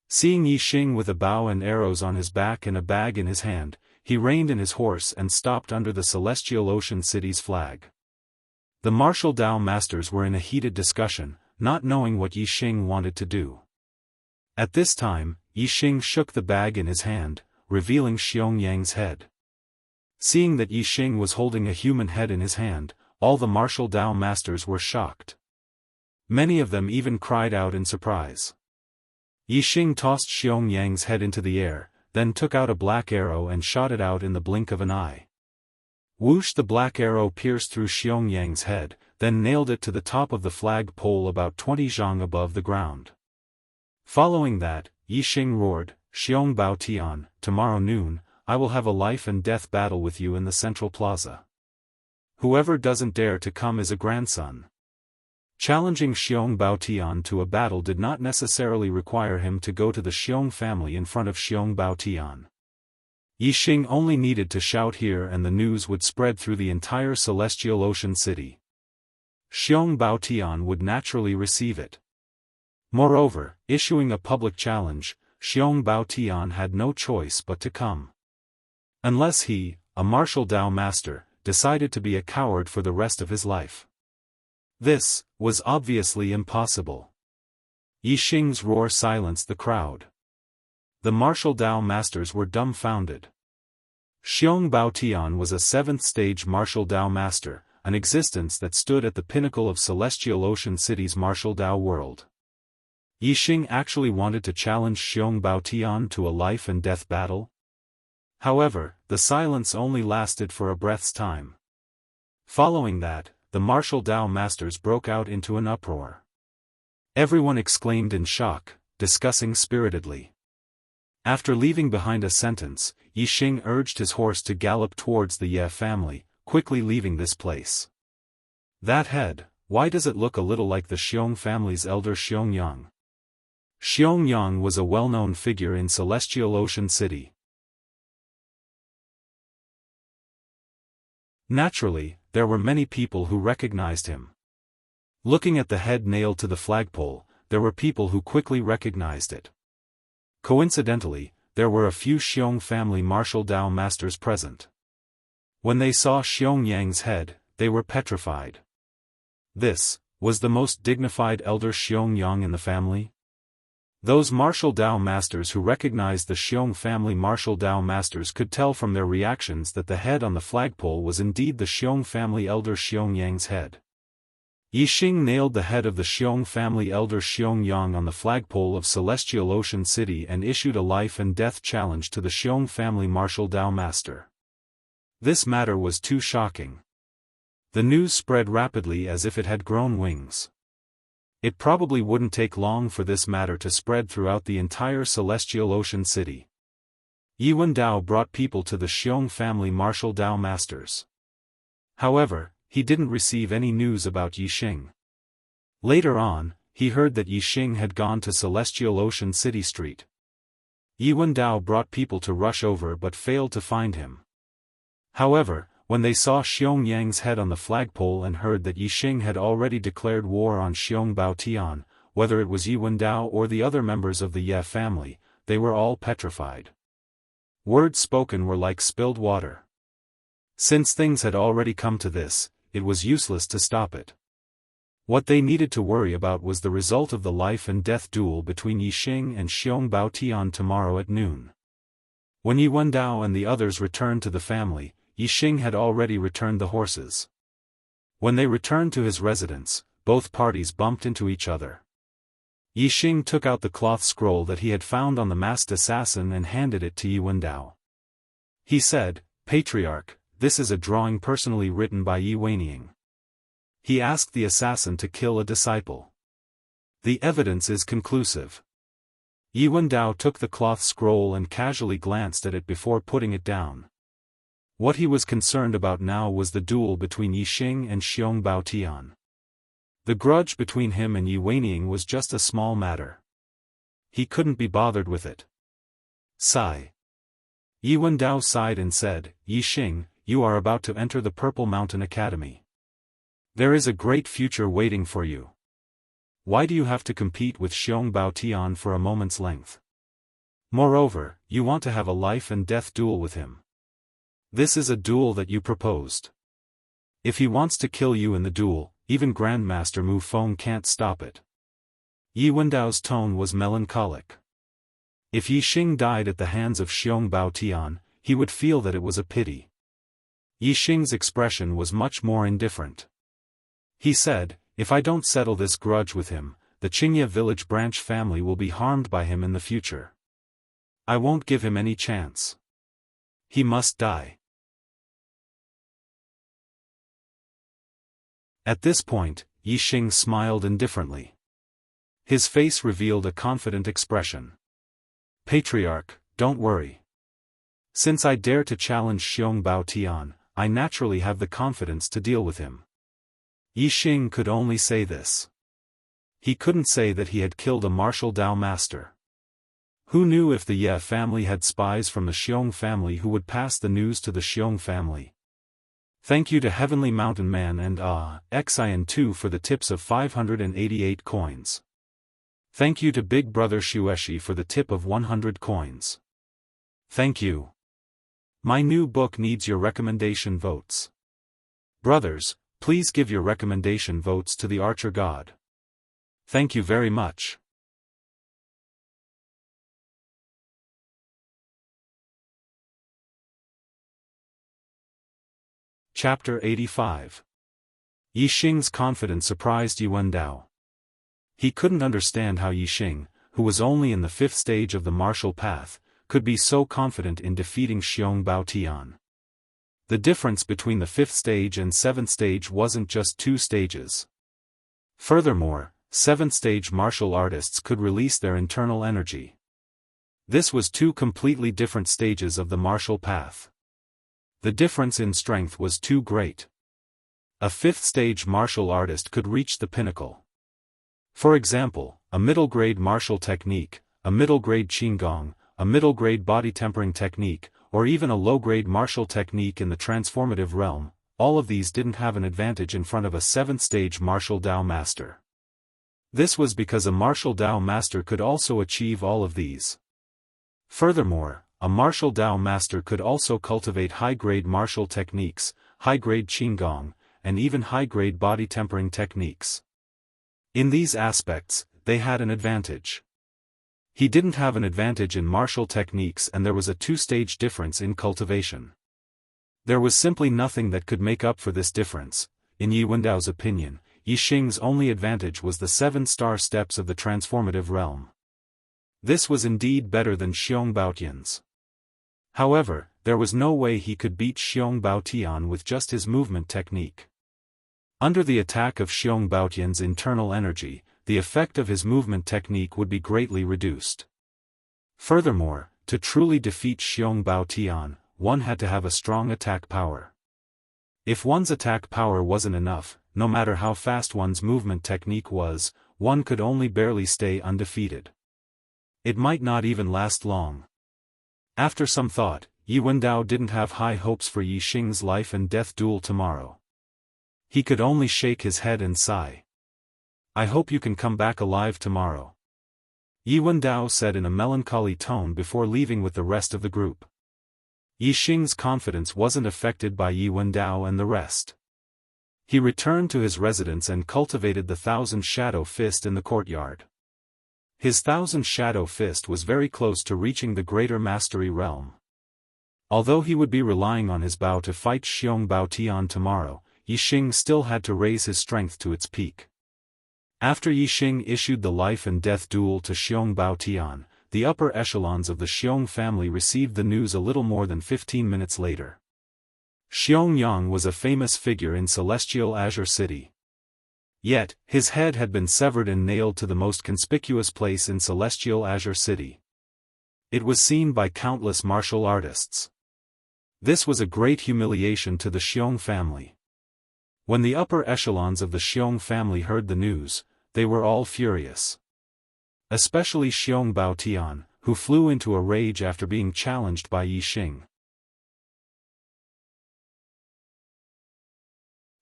Seeing Yi Xing with a bow and arrows on his back and a bag in his hand, he reined in his horse and stopped under the Celestial Ocean City's flag. The martial Dao masters were in a heated discussion, not knowing what Yi Xing wanted to do. At this time, Yi Xing shook the bag in his hand, revealing Xiong's head. Seeing that Yi Xing was holding a human head in his hand, all the martial Dao masters were shocked. Many of them even cried out in surprise. Yi Xing tossed Xiong's head into the air, then took out a black arrow and shot it out in the blink of an eye. Whoosh! The black arrow pierced through Xiong's head, then nailed it to the top of the flag pole about 20 zhang above the ground. Following that, Yi Xing roared, "Xiong Baotian, tomorrow noon, I will have a life and death battle with you in the central plaza. Whoever doesn't dare to come is a grandson. Challenging Xiong Baotian to a battle did not necessarily require him to go to the Xiong family in front of Xiong Baotian. Yixing only needed to shout here and the news would spread through the entire Celestial Ocean City. Xiong Baotian would naturally receive it. Moreover, issuing a public challenge, Xiong Baotian had no choice but to come. Unless he, a martial Dao master, decided to be a coward for the rest of his life. This was obviously impossible. Yixing's roar silenced the crowd. The martial Dao masters were dumbfounded. Xiong Baotian was a 7th-stage martial Dao master, an existence that stood at the pinnacle of Celestial Ocean City's martial Dao world. Yixing actually wanted to challenge Xiong Baotian to a life-and-death battle? However, the silence only lasted for a breath's time. Following that, the martial Dao masters broke out into an uproar. Everyone exclaimed in shock, discussing spiritedly. After leaving behind a sentence, Yixing urged his horse to gallop towards the Ye family, quickly leaving this place. That head, why does it look a little like the Xiong family's elder Xiong Yang? Xiong Yang was a well-known figure in Celestial Ocean City. Naturally, there were many people who recognized him. Looking at the head nailed to the flagpole, there were people who quickly recognized it. Coincidentally, there were a few Xiong family martial Dao masters present. When they saw Xiong Yang's head, they were petrified. This was the most dignified elder Xiong Yang in the family? Those martial Dao masters who recognized the Xiong family martial Dao masters could tell from their reactions that the head on the flagpole was indeed the Xiong family elder Xiong Yang's head. Yixing nailed the head of the Xiong family elder Xiong Yang on the flagpole of Celestial Ocean City and issued a life-and-death challenge to the Xiong family martial Dao master. This matter was too shocking. The news spread rapidly as if it had grown wings. It probably wouldn't take long for this matter to spread throughout the entire Celestial Ocean City. Yuan Dao brought people to the Xiong family martial Dao masters. However, he didn't receive any news about Yixing. Later on, he heard that Yixing had gone to Celestial Ocean City Street. Yuan Dao brought people to rush over but failed to find him. However, when they saw Xiong Yang's head on the flagpole and heard that Yixing had already declared war on Xiong Baotian, whether it was Yuan Dao or the other members of the Ye family, they were all petrified. Words spoken were like spilled water. Since things had already come to this, it was useless to stop it. What they needed to worry about was the result of the life-and-death duel between Yixing and Xiong Baotian tomorrow at noon. When Yuan Dao and the others returned to the family, Yixing had already returned the horses. When they returned to his residence, both parties bumped into each other. Yixing took out the cloth scroll that he had found on the masked assassin and handed it to Yuan Dao. He said, "Patriarch, this is a drawing personally written by Yi Weining." He asked the assassin to kill a disciple. The evidence is conclusive. Yuan Dao took the cloth scroll and casually glanced at it before putting it down. What he was concerned about now was the duel between Yixing and Xiong Baotian. The grudge between him and Yi Weining was just a small matter. He couldn't be bothered with it. Sigh. Yuan Dao sighed and said, "Yixing, you are about to enter the Purple Mountain Academy. There is a great future waiting for you. Why do you have to compete with Xiong Baotian for a moment's length? Moreover, you want to have a life-and-death duel with him. This is a duel that you proposed. If he wants to kill you in the duel, even Grandmaster Mu Feng can't stop it." Yuan Dao's tone was melancholic. If Yixing died at the hands of Xiong Baotian, he would feel that it was a pity. Yixing's expression was much more indifferent. He said, "If I don't settle this grudge with him, the Qingye village branch family will be harmed by him in the future. I won't give him any chance. He must die." At this point, Yixing smiled indifferently. His face revealed a confident expression. "Patriarch, don't worry. Since I dare to challenge Xiong Baotian, I naturally have the confidence to deal with him. Yixing could only say this. He couldn't say that he had killed a martial Dao master. Who knew if the Ye family had spies from the Xiong family who would pass the news to the Xiong family? Thank you to Heavenly Mountain Man and Xian2 for the tips of 588 coins. Thank you to Big Brother Shueshi for the tip of 100 coins. Thank you. My new book needs your recommendation votes. Brothers, please give your recommendation votes to the Archer God. Thank you very much. Chapter 85. Yixing's confidence surprised Yuandao. He couldn't understand how Yixing, who was only in the 5th stage of the martial path, could be so confident in defeating Xiong Baotian. The difference between the 5th stage and 7th stage wasn't just 2 stages. Furthermore, 7th stage martial artists could release their internal energy. This was 2 completely different stages of the martial path. The difference in strength was too great. A 5th stage martial artist could reach the pinnacle. For example, a middle-grade martial technique, a middle-grade qinggong, a middle-grade body tempering technique, or even a low-grade martial technique in the transformative realm, all of these didn't have an advantage in front of a 7th stage martial Dao master. This was because a martial Dao master could also achieve all of these. Furthermore, a martial Dao master could also cultivate high-grade martial techniques, high-grade qinggong, and even high-grade body tempering techniques. In these aspects, they had an advantage. He didn't have an advantage in martial techniques, and there was a 2-stage difference in cultivation. There was simply nothing that could make up for this difference. In Yi Wendao's opinion, Yixing's only advantage was the 7-star steps of the transformative realm. This was indeed better than Xiong Baotian's. However, there was no way he could beat Xiong Baotian with just his movement technique. Under the attack of Xiong Baotian's internal energy, the effect of his movement technique would be greatly reduced. Furthermore, to truly defeat Xiong Baotian, one had to have a strong attack power. If one's attack power wasn't enough, no matter how fast one's movement technique was, one could only barely stay undefeated. It might not even last long. After some thought, Yi Wendao didn't have high hopes for Yixing's life and death duel tomorrow. He could only shake his head and sigh. I hope you can come back alive tomorrow. Yi Wendao said in a melancholy tone before leaving with the rest of the group. Yixing's confidence wasn't affected by Yi Wendao and the rest. He returned to his residence and cultivated the 1000 Shadow Fist in the courtyard. His 1000 Shadow Fist was very close to reaching the Greater Mastery realm. Although he would be relying on his Bao to fight Xiong Baotian tomorrow, Yixing still had to raise his strength to its peak. After Yixing issued the life and death duel to Xiong Baotian, the upper echelons of the Xiong family received the news a little more than 15 minutes later. Xiong Yang was a famous figure in Celestial Azure City. Yet, his head had been severed and nailed to the most conspicuous place in Celestial Azure City. It was seen by countless martial artists. This was a great humiliation to the Xiong family. When the upper echelons of the Xiong family heard the news, they were all furious. Especially Xiong Baotian, who flew into a rage after being challenged by Yixing.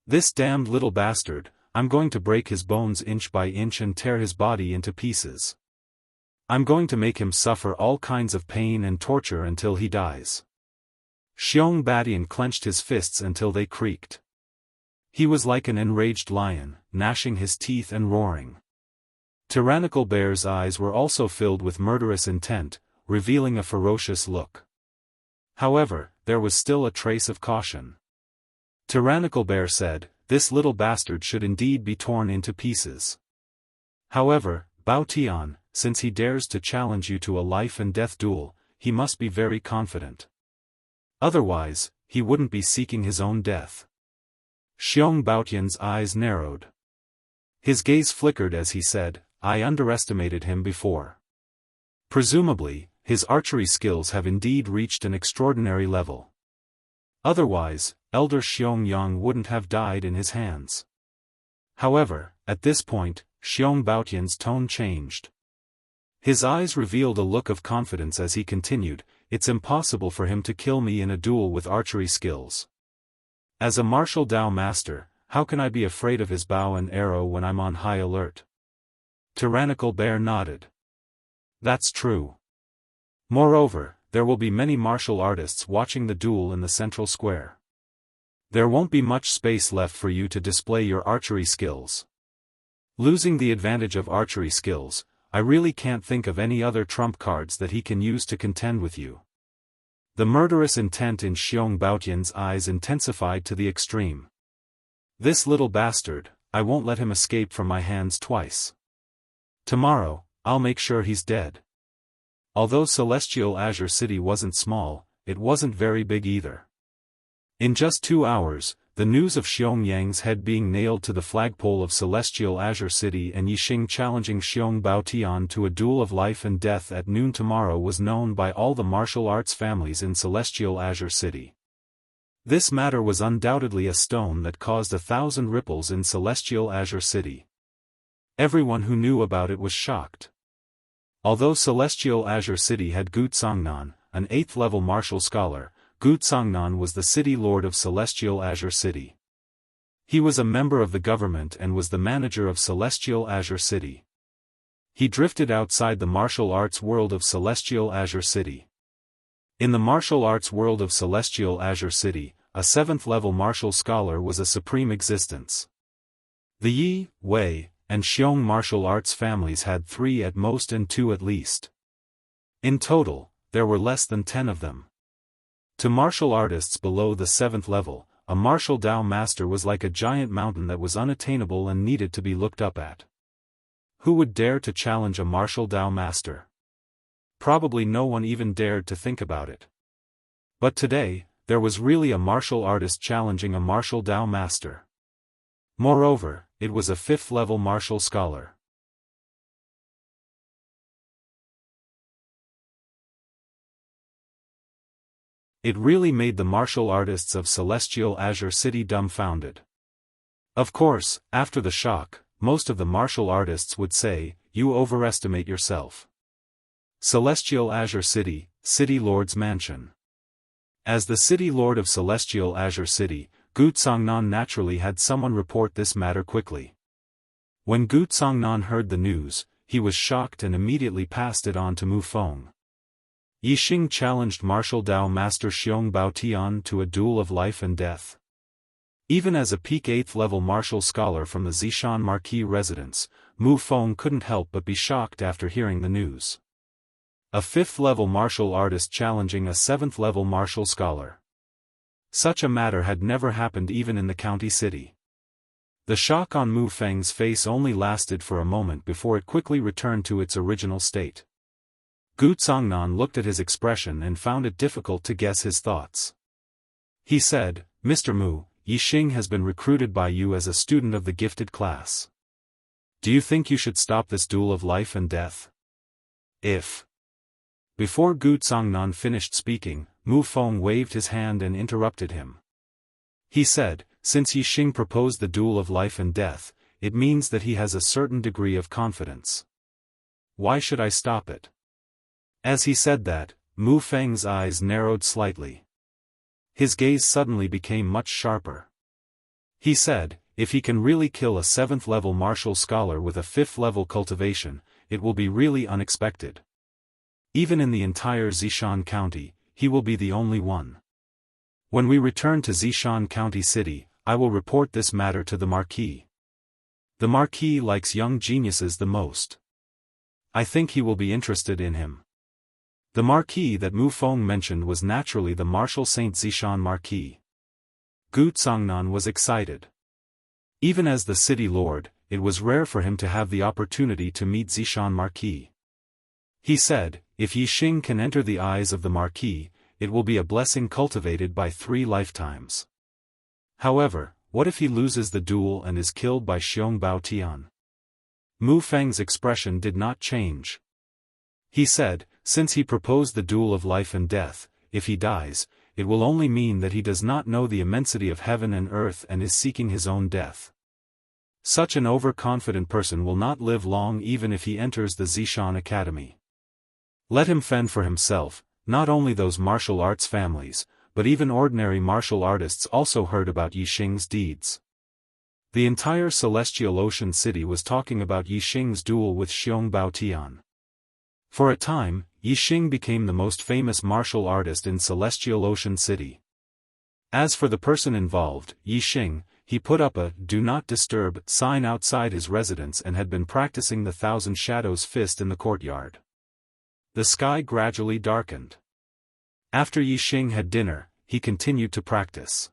This damned little bastard, I'm going to break his bones inch by inch and tear his body into pieces. I'm going to make him suffer all kinds of pain and torture until he dies. Xiong Baotian clenched his fists until they creaked. He was like an enraged lion, gnashing his teeth and roaring. Tyrannical Bear's eyes were also filled with murderous intent, revealing a ferocious look. However, there was still a trace of caution. Tyrannical Bear said, "This little bastard should indeed be torn into pieces. However, Baotian, since he dares to challenge you to a life and death duel, he must be very confident. Otherwise, he wouldn't be seeking his own death." Xiong Baotian's eyes narrowed. His gaze flickered as he said, "I underestimated him before. Presumably, his archery skills have indeed reached an extraordinary level. Otherwise, Elder Xiangyang wouldn't have died in his hands. However, at this point, Xiong Baotian's tone changed. His eyes revealed a look of confidence as he continued, "It's impossible for him to kill me in a duel with archery skills. As a martial Dao master, how can I be afraid of his bow and arrow when I'm on high alert?" Tyrannical Bear nodded. "That's true. Moreover, there will be many martial artists watching the duel in the central square. There won't be much space left for you to display your archery skills. Losing the advantage of archery skills, I really can't think of any other trump cards that he can use to contend with you." The murderous intent in Xiong Baotian's eyes intensified to the extreme. "This little bastard, I won't let him escape from my hands twice. Tomorrow, I'll make sure he's dead." Although Celestial Azure City wasn't small, it wasn't very big either. In just 2 hours, the news of Xiong Yang's head being nailed to the flagpole of Celestial Azure City and Yixing challenging Xiong Baotian to a duel of life and death at noon tomorrow was known by all the martial arts families in Celestial Azure City. This matter was undoubtedly a stone that caused 1,000 ripples in Celestial Azure City. Everyone who knew about it was shocked. Although Celestial Azure City had Gu Tsangnan, an 8th-level martial scholar, Gu Tsangnan was the city lord of Celestial Azure City. He was a member of the government and was the manager of Celestial Azure City. He drifted outside the martial arts world of Celestial Azure City. In the martial arts world of Celestial Azure City, a 7th-level martial scholar was a supreme existence. The Yi, Wei, and Xiong martial arts families had 3 at most and 2 at least. In total, there were less than 10 of them. To martial artists below the 7th level, a martial Dao master was like a giant mountain that was unattainable and needed to be looked up at. Who would dare to challenge a martial Dao master? Probably no one even dared to think about it. But today, there was really a martial artist challenging a martial Dao master. Moreover, it was a 5th-level martial scholar. It really made the martial artists of Celestial Azure City dumbfounded. Of course, after the shock, most of the martial artists would say, "You overestimate yourself." Celestial Azure City, City Lord's Mansion. As the City Lord of Celestial Azure City, Gu Tsangnan naturally had someone report this matter quickly. When Gu Tsangnan heard the news, he was shocked and immediately passed it on to Mu Feng. Yixing challenged martial Dao master Xiong Baotian to a duel of life and death. Even as a peak 8th-level martial scholar from the Zishan Marquis residence, Mu Feng couldn't help but be shocked after hearing the news. A 5th-level martial artist challenging a 7th-level martial scholar. Such a matter had never happened even in the county city. The shock on Mu Feng's face only lasted for a moment before it quickly returned to its original state. Gu Tsangnan looked at his expression and found it difficult to guess his thoughts. He said, "Mr. Mu, Yixing has been recruited by you as a student of the gifted class. Do you think you should stop this duel of life and death? If..." Before Gu Tsangnan finished speaking, Mu Feng waved his hand and interrupted him. He said, "Since Yixing proposed the duel of life and death, it means that he has a certain degree of confidence. Why should I stop it?" As he said that, Mu Feng's eyes narrowed slightly. His gaze suddenly became much sharper. He said, "If he can really kill a 7th-level martial scholar with a 5th-level cultivation, it will be really unexpected. Even in the entire Zishan County, he will be the only one. When we return to Zishan County City, I will report this matter to the Marquis. The Marquis likes young geniuses the most. I think he will be interested in him." The Marquis that Mu Feng mentioned was naturally the martial Saint Zishan Marquis. Gu Tsangnan was excited. Even as the city lord, it was rare for him to have the opportunity to meet Zishan Marquis. He said, "If Yixing can enter the eyes of the Marquis, it will be a blessing cultivated by 3 lifetimes. However, what if he loses the duel and is killed by Xiong Baotian?" Mu Feng's expression did not change. He said, "Since he proposed the duel of life and death, if he dies, it will only mean that he does not know the immensity of heaven and earth and is seeking his own death. Such an overconfident person will not live long even if he enters the Zishan Academy. Let him fend for himself. Not only those martial arts families, but even ordinary martial artists also heard about Yixing's deeds. The entire Celestial Ocean City was talking about Yixing's duel with Xiong Baotian. For a time, Yixing became the most famous martial artist in Celestial Ocean City. As for the person involved, Yixing, he put up a "Do Not Disturb" sign outside his residence and had been practicing the Thousand Shadows fist in the courtyard. The sky gradually darkened. After Yixing had dinner, he continued to practice.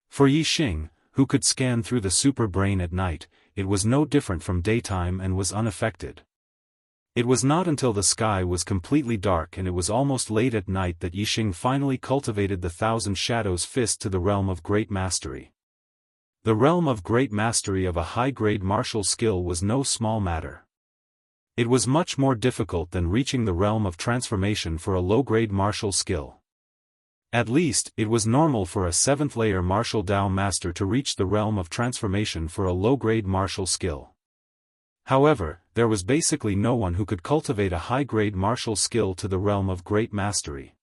For Yixing, who could scan through the super brain at night, it was no different from daytime and was unaffected. It was not until the sky was completely dark and it was almost late at night that Yixing finally cultivated the Thousand Shadows fist to the realm of great mastery. The realm of great mastery of a high-grade martial skill was no small matter. It was much more difficult than reaching the realm of transformation for a low-grade martial skill. At least, it was normal for a 7th-layer martial Dao master to reach the realm of transformation for a low-grade martial skill. However, there was basically no one who could cultivate a high-grade martial skill to the realm of great mastery.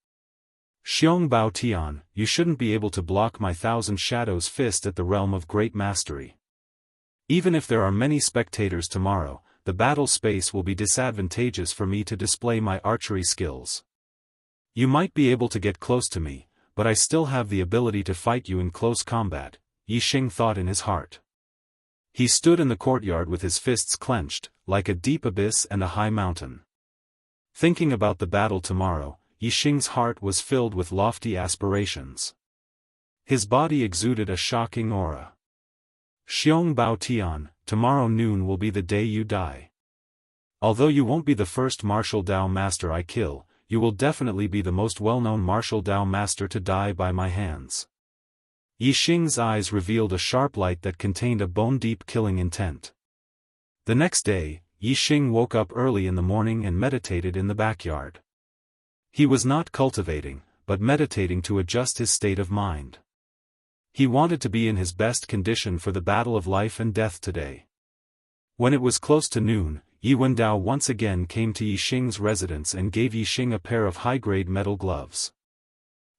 Xiong Baotian, you shouldn't be able to block my Thousand Shadows fist at the realm of great mastery. Even if there are many spectators tomorrow, the battle space will be disadvantageous for me to display my archery skills. You might be able to get close to me, but I still have the ability to fight you in close combat, Yixing thought in his heart. He stood in the courtyard with his fists clenched, like a deep abyss and a high mountain. Thinking about the battle tomorrow, Yixing's heart was filled with lofty aspirations. His body exuded a shocking aura. Xiong Baotian, tomorrow noon will be the day you die. Although you won't be the first martial Dao master I kill, you will definitely be the most well-known martial Dao master to die by my hands. Yixing's eyes revealed a sharp light that contained a bone-deep killing intent. The next day, Yixing woke up early in the morning and meditated in the backyard. He was not cultivating, but meditating to adjust his state of mind. He wanted to be in his best condition for the battle of life and death today. When it was close to noon, Yi Wendao once again came to Yixing's residence and gave Yixing a pair of high-grade metal gloves.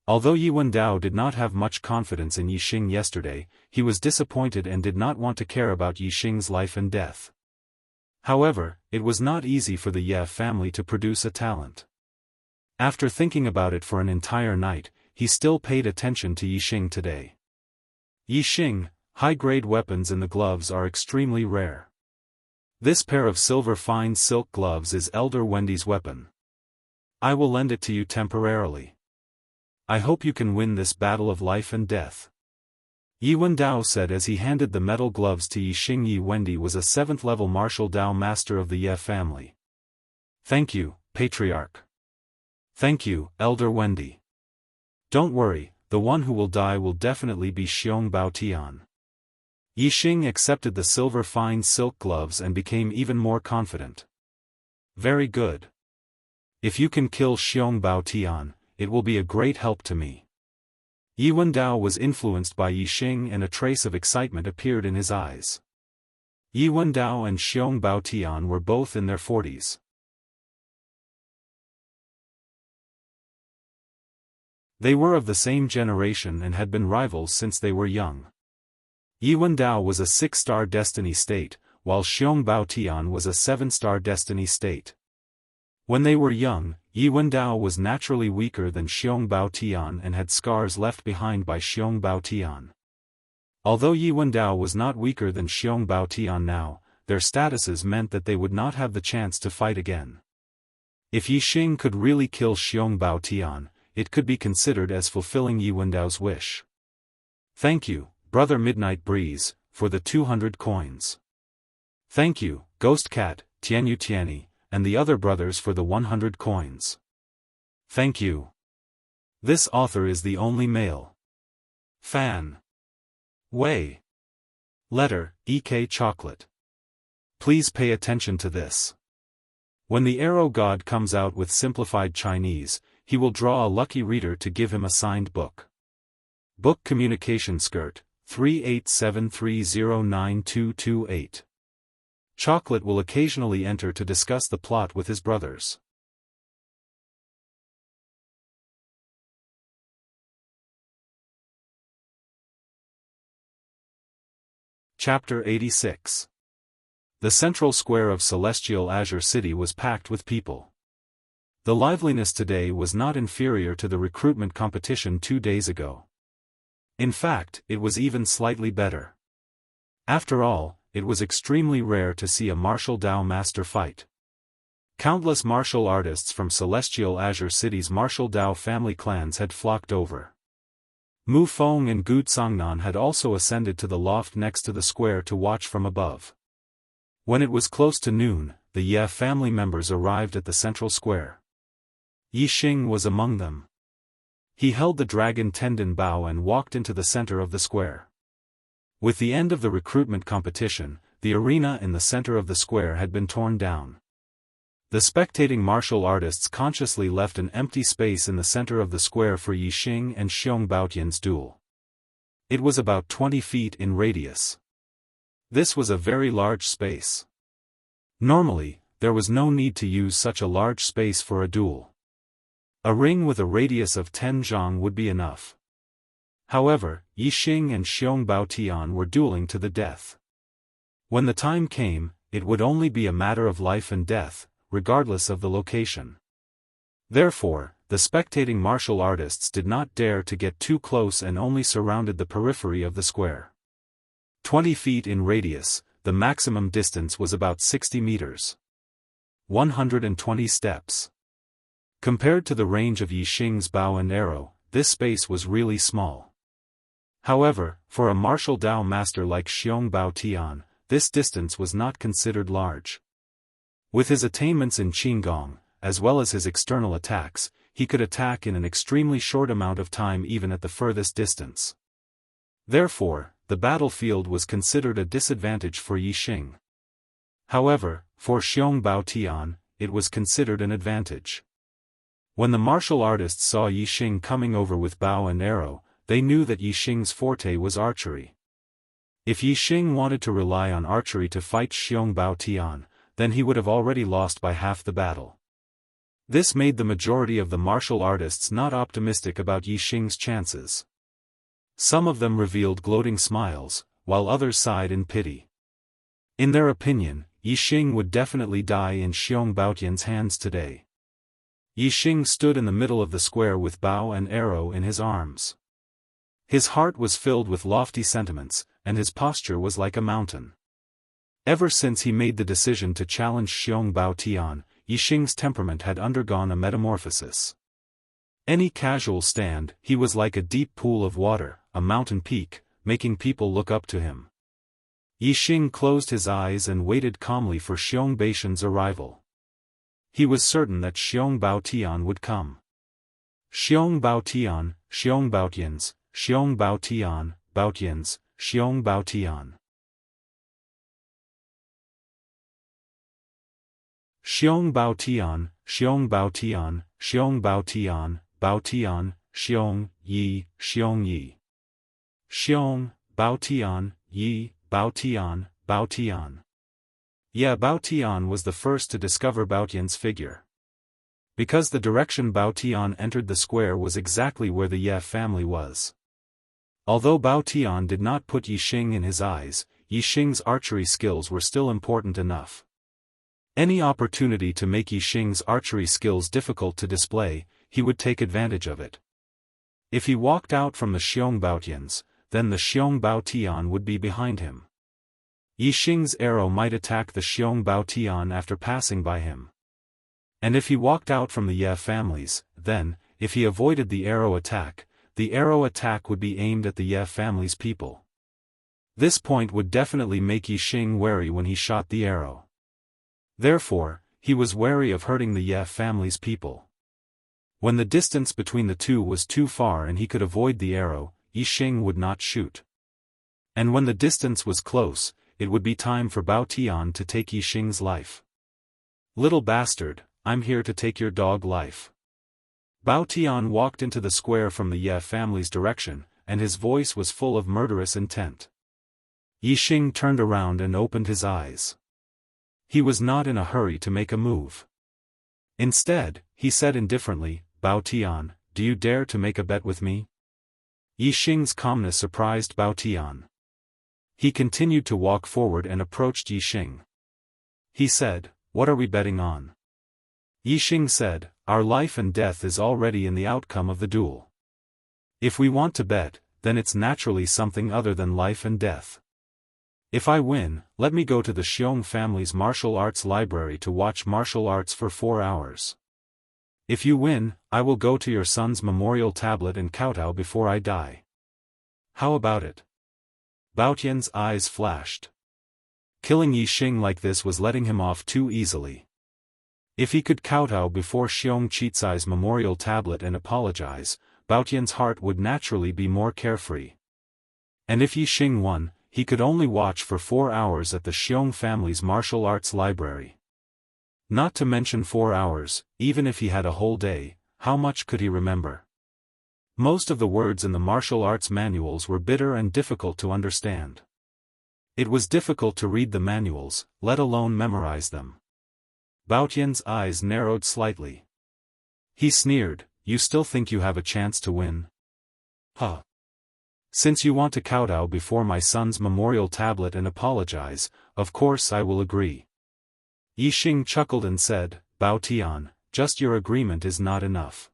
Although Yi Wendao did not have much confidence in Yixing yesterday, he was disappointed and did not want to care about Yixing's life and death. However, it was not easy for the Ye family to produce a talent. After thinking about it for an entire night, he still paid attention to Yixing today. Yixing, high-grade weapons in the gloves are extremely rare. This pair of silver fine silk gloves is Elder Wendy's weapon. I will lend it to you temporarily. I hope you can win this battle of life and death. Yi Wendao said as he handed the metal gloves to Yixing. Yi Wendy was a 7th-level martial Dao master of the Ye family. Thank you, Patriarch. Thank you, Elder Wendy. Don't worry, the one who will die will definitely be Xiong Baotian. Yixing accepted the silver fine silk gloves and became even more confident. Very good. If you can kill Xiong Baotian, it will be a great help to me. Yi Wendao was influenced by Yixing and a trace of excitement appeared in his eyes. Yi Wendao and Xiong Baotian were both in their 40s. They were of the same generation and had been rivals since they were young. Yi Wendao was a 6-star destiny state, while Xiong Baotian was a 7-star destiny state. When they were young, Yi Wendao was naturally weaker than Xiong Baotian and had scars left behind by Xiong Baotian. Although Yi Wendao was not weaker than Xiong Baotian now, their statuses meant that they would not have the chance to fight again. If Yixing could really kill Xiong Baotian, it could be considered as fulfilling Yi Wendao's wish. Thank you, Brother Midnight Breeze, for the 200 coins. Thank you, Ghost Cat, Tianyu Tianyi, and the other brothers for the 100 coins. Thank you. This author is the only male fan. Way. Letter, EK Chocolate. Please pay attention to this. When the arrow god comes out with simplified Chinese, he will draw a lucky reader to give him a signed book. Book Communication Skirt, 3873092228. Chocolate will occasionally enter to discuss the plot with his brothers. Chapter 86. The central square of Celestial Azure City was packed with people. The liveliness today was not inferior to the recruitment competition 2 days ago. In fact, it was even slightly better. After all, it was extremely rare to see a martial Dao master fight. Countless martial artists from Celestial Azure City's martial Dao family clans had flocked over. Mu Feng and Gu Tsangnan had also ascended to the loft next to the square to watch from above. When it was close to noon, the Ye family members arrived at the central square. Yi Xing was among them. He held the dragon tendon bow and walked into the center of the square. With the end of the recruitment competition, the arena in the center of the square had been torn down. The spectating martial artists consciously left an empty space in the center of the square for Yi Xing and Xiong Baotian's duel. It was about 20 feet in radius. This was a very large space. Normally, there was no need to use such a large space for a duel. A ring with a radius of 10 zhang would be enough. However, Yi Xing and Xiong Baotian were dueling to the death. When the time came, it would only be a matter of life and death, regardless of the location. Therefore, the spectating martial artists did not dare to get too close and only surrounded the periphery of the square. 20 feet in radius, the maximum distance was about 60 meters. 120 steps. Compared to the range of Yi Xing's bow and arrow, this space was really small. However, for a martial Dao master like Xiong Baotian, this distance was not considered large. With his attainments in Qinggong, as well as his external attacks, he could attack in an extremely short amount of time even at the furthest distance. Therefore, the battlefield was considered a disadvantage for Yi Xing. However, for Xiong Baotian, it was considered an advantage. When the martial artists saw Yi Xing coming over with bow and arrow, they knew that Yi Xing's forte was archery. If Yi Xing wanted to rely on archery to fight Xiong Baotian, then he would have already lost by half the battle. This made the majority of the martial artists not optimistic about Yi Xing's chances. Some of them revealed gloating smiles, while others sighed in pity. In their opinion, Yi Xing would definitely die in Xiong Baotian's hands today. Yi Xing stood in the middle of the square with bow and arrow in his arms. His heart was filled with lofty sentiments, and his posture was like a mountain. Ever since he made the decision to challenge Xiong Baotian, Yi Xing's temperament had undergone a metamorphosis. Any casual stand, he was like a deep pool of water, a mountain peak, making people look up to him. Yi Xing closed his eyes and waited calmly for Xiong Baotian's arrival. He was certain that Xiong Baotian would come. Xiong Baotian, Xiong Baotians, Xiong Baotian, Baotians, Xiong Baotian. Xiong Baotian, Xiong Baotian, Xiong Baotian, Baotian, Xiong, Yi, Xiong Yi. Xiong, Baotian, Yi, Baotian, Baotian. Ye Baotian was the first to discover Baotian's figure. Because the direction Baotian entered the square was exactly where the Ye family was. Although Baotian did not put Yi Xing in his eyes, Yi Xing's archery skills were still important enough. Any opportunity to make Yi Xing's archery skills difficult to display, he would take advantage of it. If he walked out from the Xiong Baotians, then the Xiong Baotian would be behind him. Yi Xing's arrow might attack the Xiong Baotian after passing by him. And if he walked out from the Ye families, then, if he avoided the arrow attack would be aimed at the Ye family's people. This point would definitely make Yi Xing wary when he shot the arrow. Therefore, he was wary of hurting the Ye family's people. When the distance between the two was too far and he could avoid the arrow, Yi Xing would not shoot. And when the distance was close, it would be time for Bao Tian to take Yixing's life. "Little bastard, I'm here to take your dog life." Bao Tian walked into the square from the Ye family's direction, and his voice was full of murderous intent. Yixing turned around and opened his eyes. He was not in a hurry to make a move. Instead, he said indifferently, "Bao Tian, do you dare to make a bet with me?" Yixing's calmness surprised Bao Tian. He continued to walk forward and approached Yixing. He said, "What are we betting on?" Yixing said, "Our life and death is already in the outcome of the duel. If we want to bet, then it's naturally something other than life and death. If I win, let me go to the Xiong family's martial arts library to watch martial arts for 4 hours. If you win, I will go to your son's memorial tablet and kowtow before I die. How about it?" Bao Tian's eyes flashed. Killing Yixing like this was letting him off too easily. If he could kowtow before Xiong Chitsai's memorial tablet and apologize, Bao Tian's heart would naturally be more carefree. And if Yixing won, he could only watch for 4 hours at the Xiong family's martial arts library. Not to mention 4 hours, even if he had a whole day, how much could he remember? Most of the words in the martial arts manuals were bitter and difficult to understand. It was difficult to read the manuals, let alone memorize them. Bao Tian's eyes narrowed slightly. He sneered, "You still think you have a chance to win? Huh. Since you want to kowtow before my son's memorial tablet and apologize, of course I will agree." Yixing chuckled and said, "Bao Tian, just your agreement is not enough.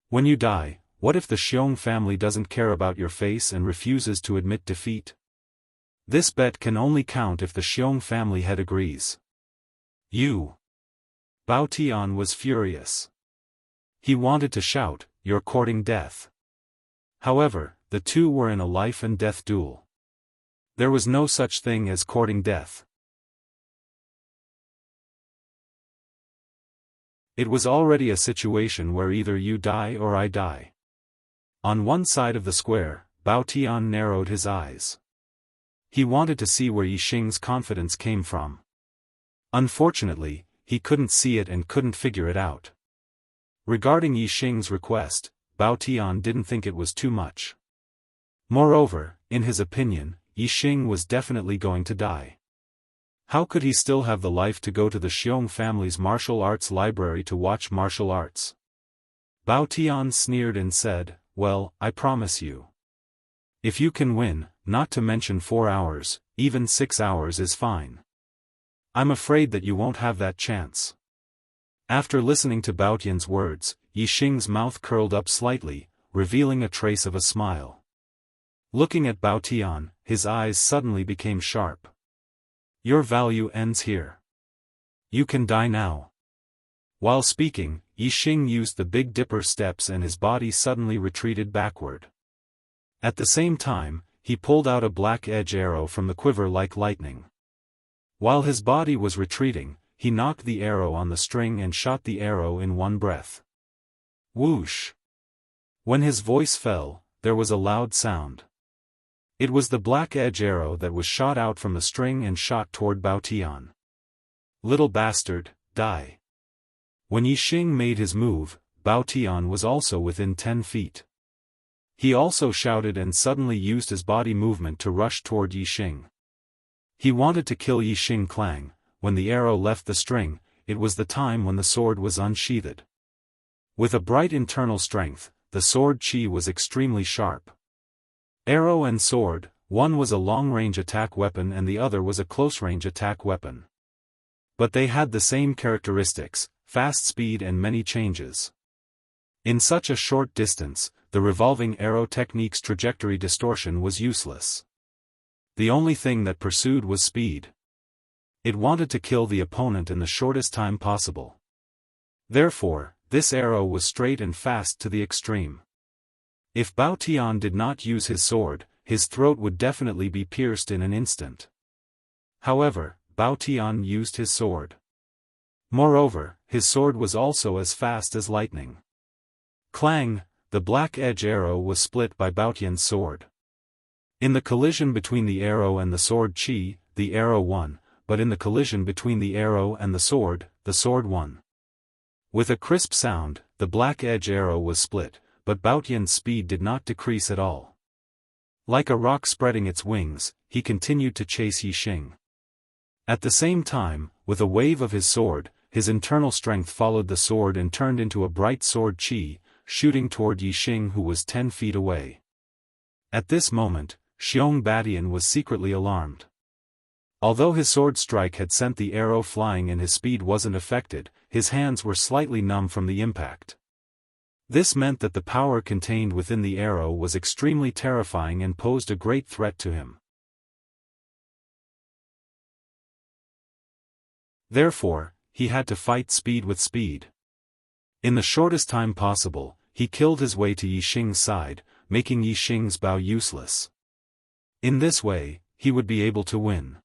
When you die, what if the Xiong family doesn't care about your face and refuses to admit defeat? This bet can only count if the Xiong family head agrees." "You!" Bao Tian was furious. He wanted to shout, "You're courting death." However, the two were in a life and death duel. There was no such thing as courting death. It was already a situation where either you die or I die. On one side of the square, Bao Tian narrowed his eyes. He wanted to see where Yixing's confidence came from. Unfortunately, he couldn't see it and couldn't figure it out. Regarding Yixing's request, Bao Tian didn't think it was too much. Moreover, in his opinion, Yixing was definitely going to die. How could he still have the life to go to the Xiong family's martial arts library to watch martial arts? Bao Tian sneered and said, "Well, I promise you. If you can win, not to mention 4 hours, even 6 hours is fine. I'm afraid that you won't have that chance." After listening to Bao Tian's words, Yixing's mouth curled up slightly, revealing a trace of a smile. Looking at Bao Tian, his eyes suddenly became sharp. "Your value ends here. You can die now." While speaking, Yixing used the Big Dipper steps and his body suddenly retreated backward. At the same time, he pulled out a black edge arrow from the quiver like lightning. While his body was retreating, he knocked the arrow on the string and shot the arrow in one breath. Whoosh! When his voice fell, there was a loud sound. It was the black edge arrow that was shot out from the string and shot toward Bao Tian. "Little bastard, die." When Yixing made his move, Bao Tian was also within 10 feet. He also shouted and suddenly used his body movement to rush toward Yixing. He wanted to kill Yixing Clang. When the arrow left the string, it was the time when the sword was unsheathed. With a bright internal strength, the sword chi was extremely sharp. Arrow and sword, one was a long-range attack weapon and the other was a close-range attack weapon. But they had the same characteristics, fast speed and many changes. In such a short distance, the revolving arrow technique's trajectory distortion was useless. The only thing that pursued was speed. It wanted to kill the opponent in the shortest time possible. Therefore, this arrow was straight and fast to the extreme. If Bao Tian did not use his sword, his throat would definitely be pierced in an instant. However, Bao Tian used his sword. Moreover, his sword was also as fast as lightning. Clang! The black edge arrow was split by Bao Tian's sword. In the collision between the arrow and the sword chi, the arrow won, but in the collision between the arrow and the sword won. With a crisp sound, the black edge arrow was split, but Baotian's speed did not decrease at all. Like a rock spreading its wings, he continued to chase Yixing. At the same time, with a wave of his sword, his internal strength followed the sword and turned into a bright sword qi, shooting toward Yixing, who was 10 feet away. At this moment, Xiong Batian was secretly alarmed. Although his sword strike had sent the arrow flying and his speed wasn't affected, his hands were slightly numb from the impact. This meant that the power contained within the arrow was extremely terrifying and posed a great threat to him. Therefore, he had to fight speed with speed. In the shortest time possible, he killed his way to Yixing's side, making Yixing's bow useless. In this way, he would be able to win.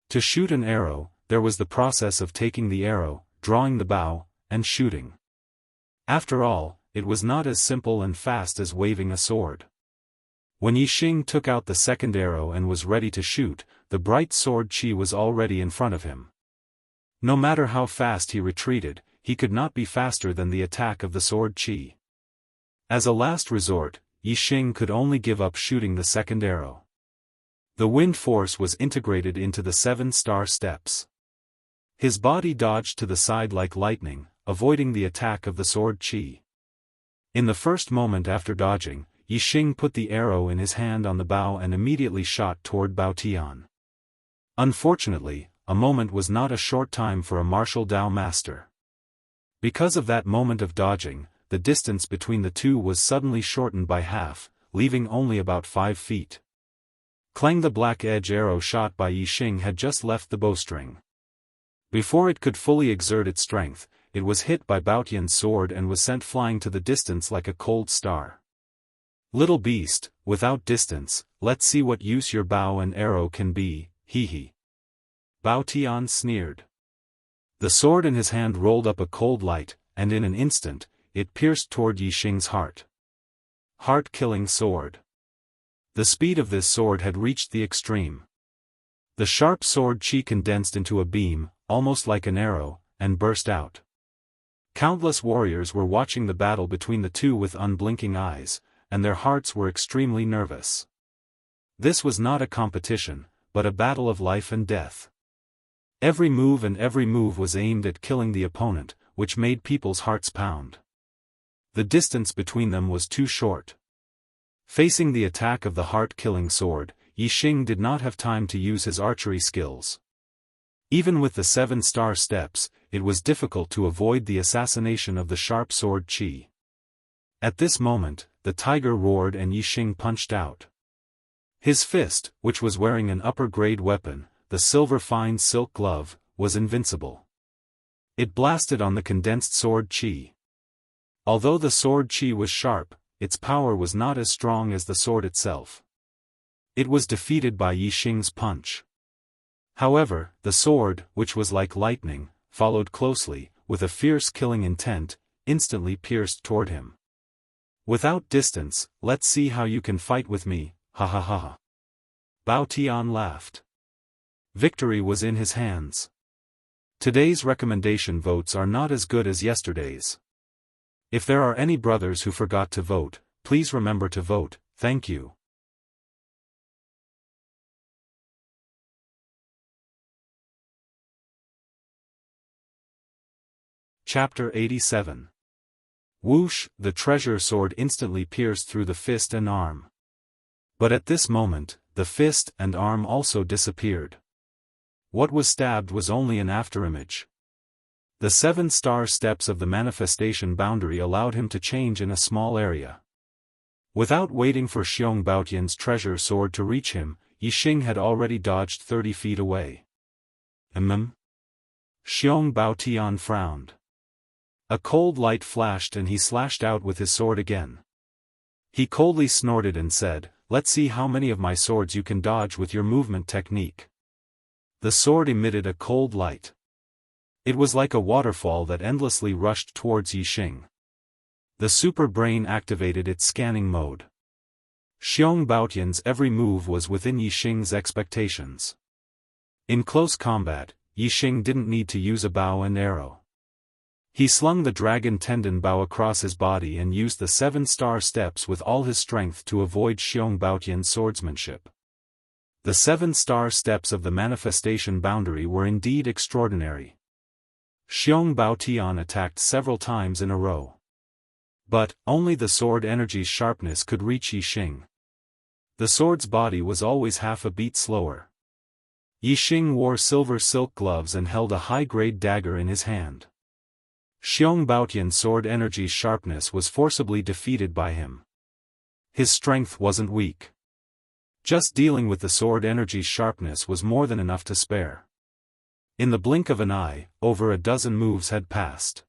To shoot an arrow, there was the process of taking the arrow, drawing the bow, and shooting. After all, it was not as simple and fast as waving a sword. When Yixing took out the second arrow and was ready to shoot, the bright sword qi was already in front of him. No matter how fast he retreated, he could not be faster than the attack of the sword qi. As a last resort, Yixing could only give up shooting the second arrow. The wind force was integrated into the 7-star steps. His body dodged to the side like lightning, avoiding the attack of the sword qi. In the first moment after dodging, Yixing put the arrow in his hand on the bow and immediately shot toward Baotian. Unfortunately, a moment was not a short time for a martial Dao master. Because of that moment of dodging, the distance between the two was suddenly shortened by half, leaving only about 5 feet. Clang! The black edge arrow shot by Yixing had just left the bowstring. Before it could fully exert its strength, it was hit by Baotian's sword and was sent flying to the distance like a cold star. Little beast, without distance, let's see what use your bow and arrow can be, hee hee. Baotian sneered. The sword in his hand rolled up a cold light, and in an instant, it pierced toward Yixing's heart. Heart-killing sword. The speed of this sword had reached the extreme. The sharp sword qi condensed into a beam, almost like an arrow, and burst out. Countless warriors were watching the battle between the two with unblinking eyes, and their hearts were extremely nervous. This was not a competition, but a battle of life and death. Every move was aimed at killing the opponent, which made people's hearts pound. The distance between them was too short. Facing the attack of the heart-killing sword, Yixing did not have time to use his archery skills. Even with the 7-star steps, it was difficult to avoid the assassination of the sharp sword qi. At this moment, the tiger roared and Yixing punched out. His fist, which was wearing an upper-grade weapon, the silver fine silk glove, was invincible. It blasted on the condensed sword qi. Although the sword qi was sharp, its power was not as strong as the sword itself. It was defeated by Yixing's punch. However, the sword, which was like lightning, followed closely, with a fierce killing intent, instantly pierced toward him. Without distance, let's see how you can fight with me, ha ha ha ha. Baotian laughed. Victory was in his hands. Today's recommendation votes are not as good as yesterday's. If there are any brothers who forgot to vote, please remember to vote, thank you. Chapter 87. Whoosh! The treasure sword instantly pierced through the fist and arm. But at this moment, the fist and arm also disappeared. What was stabbed was only an afterimage. The 7-star steps of the manifestation boundary allowed him to change in a small area. Without waiting for Xiong Baotian's treasure sword to reach him, Yixing had already dodged 30 feet away. Xiong Baotian frowned. A cold light flashed and he slashed out with his sword again. He coldly snorted and said, "Let's see how many of my swords you can dodge with your movement technique." The sword emitted a cold light. It was like a waterfall that endlessly rushed towards Yixing. The super brain activated its scanning mode. Xiong Baotian's every move was within Yixing's expectations. In close combat, Yixing didn't need to use a bow and arrow. He slung the dragon tendon bow across his body and used the 7-star steps with all his strength to avoid Xiong Baotian's swordsmanship. The 7-star steps of the manifestation boundary were indeed extraordinary. Xiong Baotian attacked several times in a row. But, only the sword energy's sharpness could reach Yixing. The sword's body was always half a beat slower. Yixing wore silver silk gloves and held a high-grade dagger in his hand. Xiong Baotian's sword energy's sharpness was forcibly defeated by him. His strength wasn't weak. Just dealing with the sword energy's sharpness was more than enough to spare. In the blink of an eye, over a dozen moves had passed.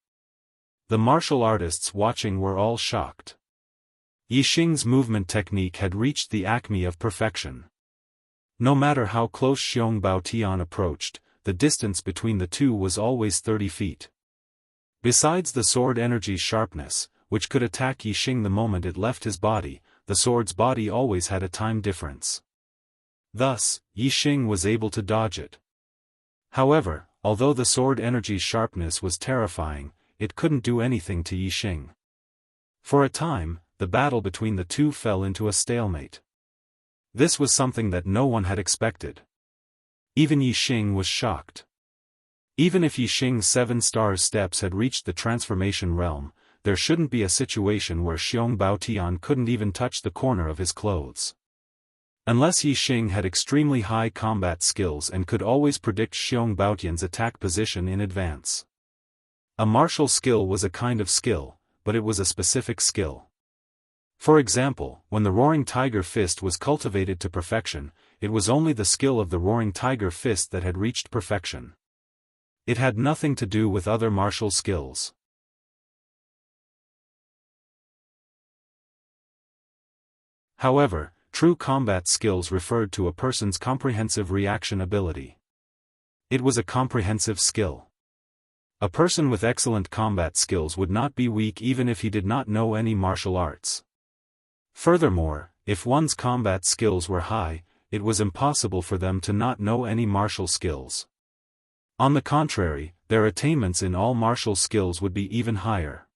The martial artists watching were all shocked. Yixing's movement technique had reached the acme of perfection. No matter how close Xiong Baotian approached, the distance between the two was always 30 feet. Besides the sword energy's sharpness, which could attack Yixing the moment it left his body, the sword's body always had a time difference. Thus, Yixing was able to dodge it. However, although the sword energy's sharpness was terrifying, it couldn't do anything to Yixing. For a time, the battle between the two fell into a stalemate. This was something that no one had expected. Even Yixing was shocked. Even if Yixing's 7-star steps had reached the transformation realm, there shouldn't be a situation where Xiong Baotian couldn't even touch the corner of his clothes. Unless Yixing had extremely high combat skills and could always predict Xiong Baotian's attack position in advance. A martial skill was a kind of skill, but it was a specific skill. For example, when the Roaring Tiger Fist was cultivated to perfection, it was only the skill of the Roaring Tiger Fist that had reached perfection. It had nothing to do with other martial skills. However, true combat skills referred to a person's comprehensive reaction ability. It was a comprehensive skill. A person with excellent combat skills would not be weak even if he did not know any martial arts. Furthermore, if one's combat skills were high, it was impossible for them to not know any martial skills. On the contrary, their attainments in all martial skills would be even higher.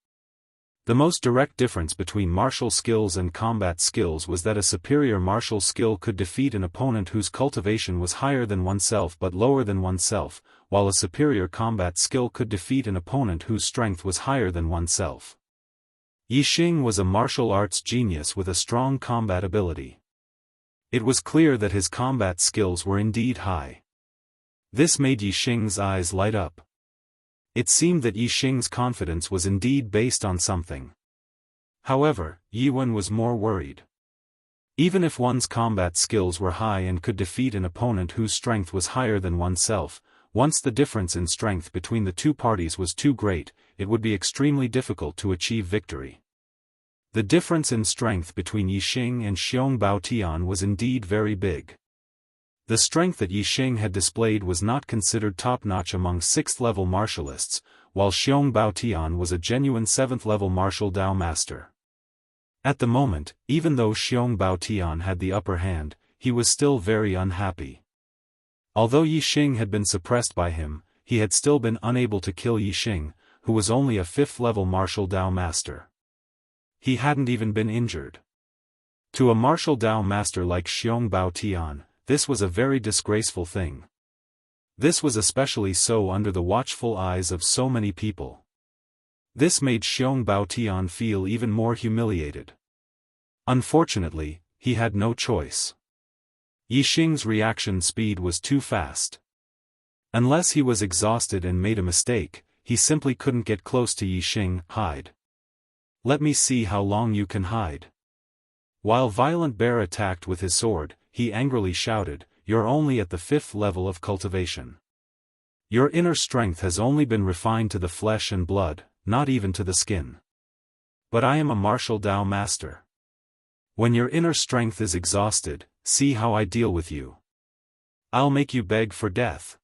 The most direct difference between martial skills and combat skills was that a superior martial skill could defeat an opponent whose cultivation was higher than oneself but lower than oneself, while a superior combat skill could defeat an opponent whose strength was higher than oneself. Yixing was a martial arts genius with a strong combat ability. It was clear that his combat skills were indeed high. This made Yixing's eyes light up. It seemed that Yixing's confidence was indeed based on something. However, Yiwen was more worried. Even if one's combat skills were high and could defeat an opponent whose strength was higher than oneself, once the difference in strength between the two parties was too great, it would be extremely difficult to achieve victory. The difference in strength between Yixing and Xiong Baotian was indeed very big. The strength that Yixing had displayed was not considered top-notch among 6th-level martialists, while Xiong Baotian was a genuine 7th-level martial Dao master. At the moment, even though Xiong Baotian had the upper hand, he was still very unhappy. Although Yixing had been suppressed by him, he had still been unable to kill Yixing, who was only a 5th-level martial Dao master. He hadn't even been injured. To a martial Dao master like Xiong Baotian, this was a very disgraceful thing. This was especially so under the watchful eyes of so many people. This made Xiong Baotian feel even more humiliated. Unfortunately, he had no choice. Yixing's reaction speed was too fast. Unless he was exhausted and made a mistake, he simply couldn't get close to Yixing. Hide. Let me see how long you can hide. While Violent Bear attacked with his sword, he angrily shouted, "You're only at the 5th level of cultivation. Your inner strength has only been refined to the flesh and blood, not even to the skin. But I am a martial Dao master. When your inner strength is exhausted, see how I deal with you. I'll make you beg for death."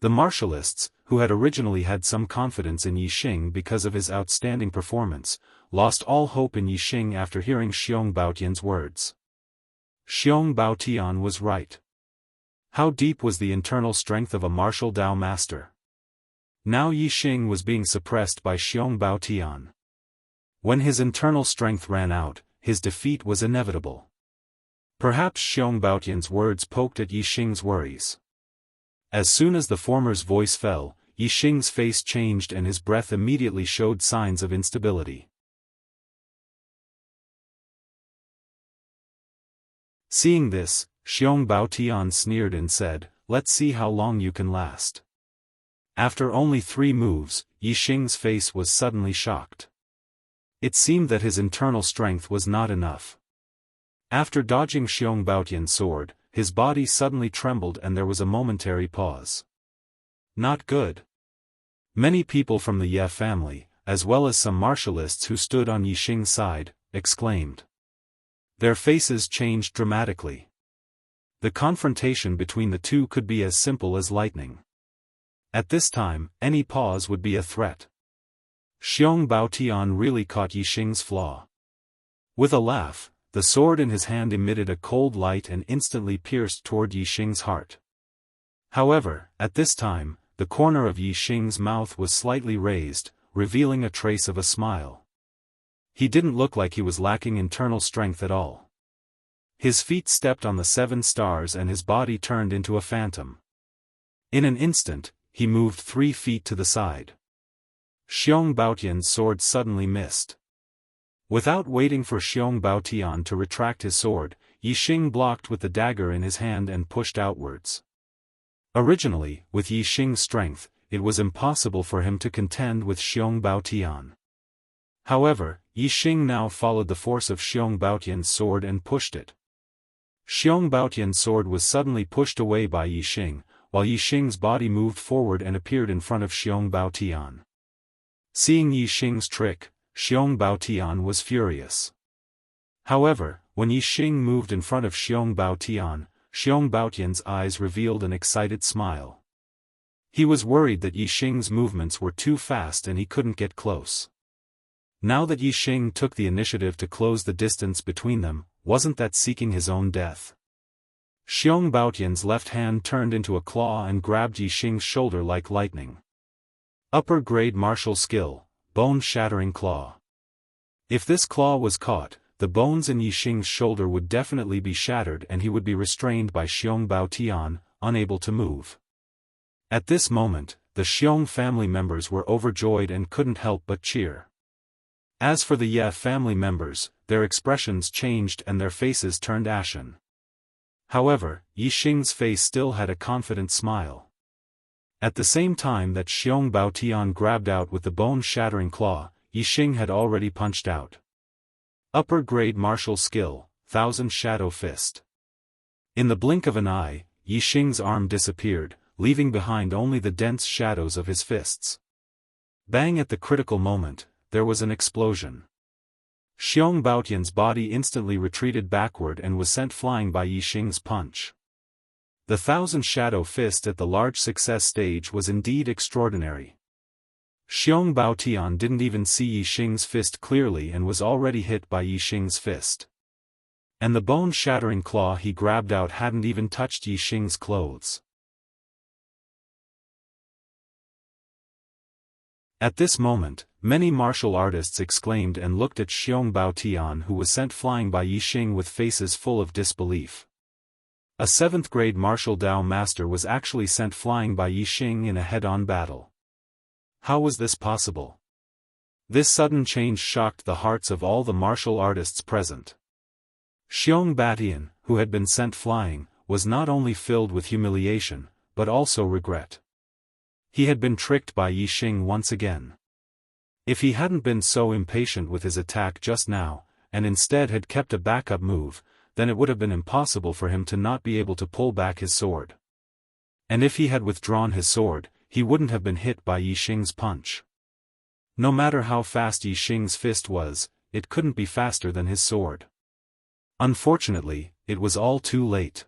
The martialists, who had originally had some confidence in Yixing because of his outstanding performance, lost all hope in Yixing after hearing Xiong Baotian's words. Xiong Baotian was right. How deep was the internal strength of a martial Dao master? Now Yi Xing was being suppressed by Xiong Baotian. When his internal strength ran out, his defeat was inevitable. Perhaps Xiong Baotian's words poked at Yi Xing's worries. As soon as the former's voice fell, Yi Xing's face changed and his breath immediately showed signs of instability. Seeing this, Xiong Baotian sneered and said, "Let's see how long you can last." After only 3 moves, Yi Xing's face was suddenly shocked. It seemed that his internal strength was not enough. After dodging Xiong Baotian's sword, his body suddenly trembled and there was a momentary pause. Not good. Many people from the Ye family, as well as some martialists who stood on Yi Xing's side, exclaimed. Their faces changed dramatically. The confrontation between the two could be as simple as lightning. At this time, any pause would be a threat. Xiong Baotian really caught Yi Xing's flaw. With a laugh, the sword in his hand emitted a cold light and instantly pierced toward Yi Xing's heart. However, at this time, the corner of Yi Xing's mouth was slightly raised, revealing a trace of a smile. He didn't look like he was lacking internal strength at all. His feet stepped on the 7 stars and his body turned into a phantom. In an instant, he moved 3 feet to the side. Xiong Baotian's sword suddenly missed. Without waiting for Xiong Baotian to retract his sword, Yi Xing blocked with the dagger in his hand and pushed outwards. Originally, with Yi Xing's strength, it was impossible for him to contend with Xiong Baotian. However, Yi Xing now followed the force of Xiong Baotian's sword and pushed it. Xiong Baotian's sword was suddenly pushed away by Yi Xing, while Yi Xing's body moved forward and appeared in front of Xiong Baotian. Seeing Yi Xing's trick, Xiong Baotian was furious. However, when Yi Xing moved in front of Xiong Baotian's eyes revealed an excited smile. He was worried that Yi Xing's movements were too fast and he couldn't get close. Now that Yi Xing took the initiative to close the distance between them, wasn't that seeking his own death? Xiong Baotian's left hand turned into a claw and grabbed Yi Xing's shoulder like lightning. Upper grade martial skill, bone-shattering claw. If this claw was caught, the bones in Yi Xing's shoulder would definitely be shattered and he would be restrained by Xiong Baotian, unable to move. At this moment, the Xiong family members were overjoyed and couldn't help but cheer. As for the Ye family members, their expressions changed and their faces turned ashen. However, Yi Xing's face still had a confident smile. At the same time that Xiong Baotian grabbed out with the bone-shattering claw, Yi Xing had already punched out. Upper grade martial skill, Thousand Shadow Fist. In the blink of an eye, Yi Xing's arm disappeared, leaving behind only the dense shadows of his fists. Bang! At the critical moment, there was an explosion. Xiong Baotian's body instantly retreated backward and was sent flying by Yi Xing's punch. The Thousand Shadow Fist at the large success stage was indeed extraordinary. Xiong Baotian didn't even see Yi Xing's fist clearly and was already hit by Yi Xing's fist. And the bone-shattering claw he grabbed out hadn't even touched Yi Xing's clothes. At this moment, many martial artists exclaimed and looked at Xiong Baotian, who was sent flying by Yi Xing with faces full of disbelief. A 7th grade martial Dao master was actually sent flying by Yi Xing in a head-on battle. How was this possible? This sudden change shocked the hearts of all the martial artists present. Xiong Baotian, who had been sent flying, was not only filled with humiliation, but also regret. He had been tricked by Yi Xing once again. If he hadn't been so impatient with his attack just now, and instead had kept a backup move, then it would have been impossible for him to not be able to pull back his sword. And if he had withdrawn his sword, he wouldn't have been hit by Yi Xing's punch. No matter how fast Yi Xing's fist was, it couldn't be faster than his sword. Unfortunately, it was all too late.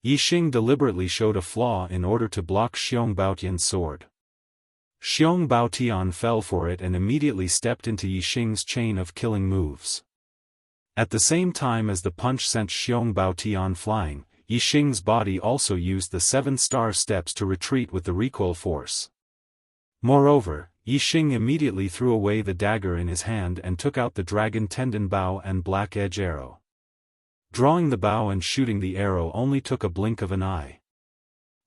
Yi Xing deliberately showed a flaw in order to block Xiong Baotian's sword. Xiong Baotian fell for it and immediately stepped into Yi Xing's chain of killing moves. At the same time as the punch sent Xiong Baotian flying, Yixing's body also used the 7-star steps to retreat with the recoil force. Moreover, Yixing immediately threw away the dagger in his hand and took out the dragon tendon bow and black edge arrow. Drawing the bow and shooting the arrow only took a blink of an eye.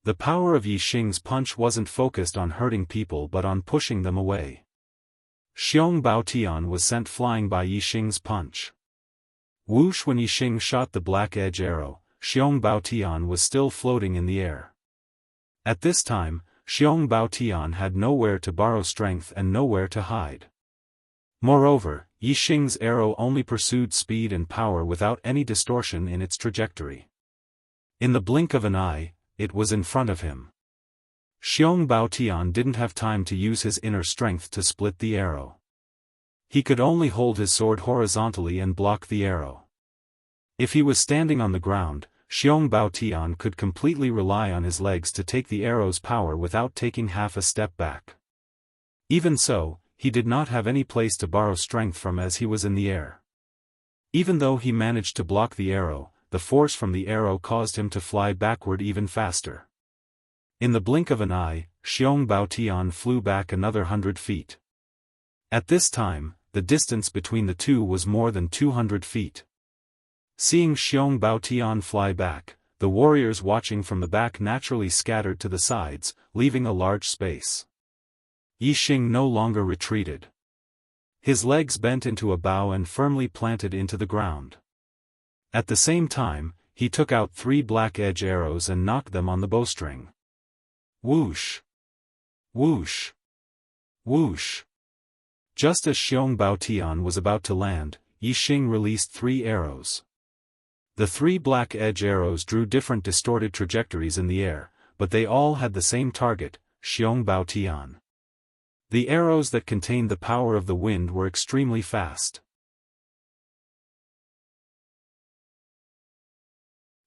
The power of Yixing's punch wasn't focused on hurting people but on pushing them away. Xiong Baotian was sent flying by Yixing's punch. Whoosh! When Yixing shot the black edge arrow, Xiong Baotian was still floating in the air. At this time, Xiong Baotian had nowhere to borrow strength and nowhere to hide. Moreover, Yixing's arrow only pursued speed and power without any distortion in its trajectory. In the blink of an eye, it was in front of him. Xiong Baotian didn't have time to use his inner strength to split the arrow. He could only hold his sword horizontally and block the arrow. If he was standing on the ground, Xiong Baotian could completely rely on his legs to take the arrow's power without taking half a step back. Even so, he did not have any place to borrow strength from as he was in the air. Even though he managed to block the arrow, the force from the arrow caused him to fly backward even faster. In the blink of an eye, Xiong Baotian flew back another 100 feet. At this time, the distance between the two was more than 200 feet. Seeing Xiong Baotian fly back, the warriors watching from the back naturally scattered to the sides, leaving a large space. Yixing no longer retreated. His legs bent into a bow and firmly planted into the ground. At the same time, he took out 3 black edge arrows and knocked them on the bowstring. Whoosh! Whoosh! Whoosh! Just as Xiong Baotian was about to land, Yixing released 3 arrows. The 3 black edge arrows drew different distorted trajectories in the air, but they all had the same target, Xiong Baotian. The arrows that contained the power of the wind were extremely fast.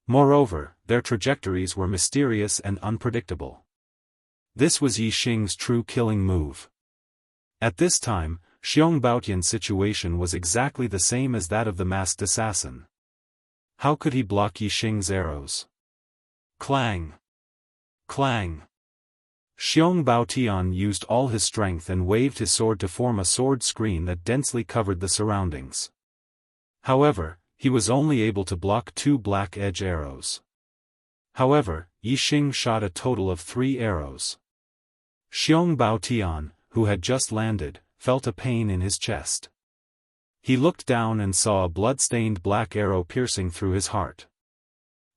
Moreover, their trajectories were mysterious and unpredictable. This was Yixing's true killing move. At this time, Xiong Baotian's situation was exactly the same as that of the masked assassin. How could he block Yixing's arrows? Clang! Clang! Xiong Baotian used all his strength and waved his sword to form a sword screen that densely covered the surroundings. However, he was only able to block 2 black edge arrows. However, Yixing shot a total of 3 arrows. Xiong Baotian, who had just landed, felt a pain in his chest. He looked down and saw a blood-stained black arrow piercing through his heart.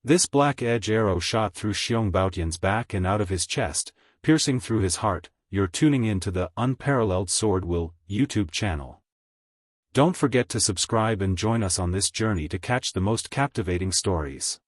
This black edge arrow shot through Xiong Baotian's back and out of his chest, piercing through his heart. You're tuning in to the Unparalleled SwordWill YouTube channel. Don't forget to subscribe and join us on this journey to catch the most captivating stories.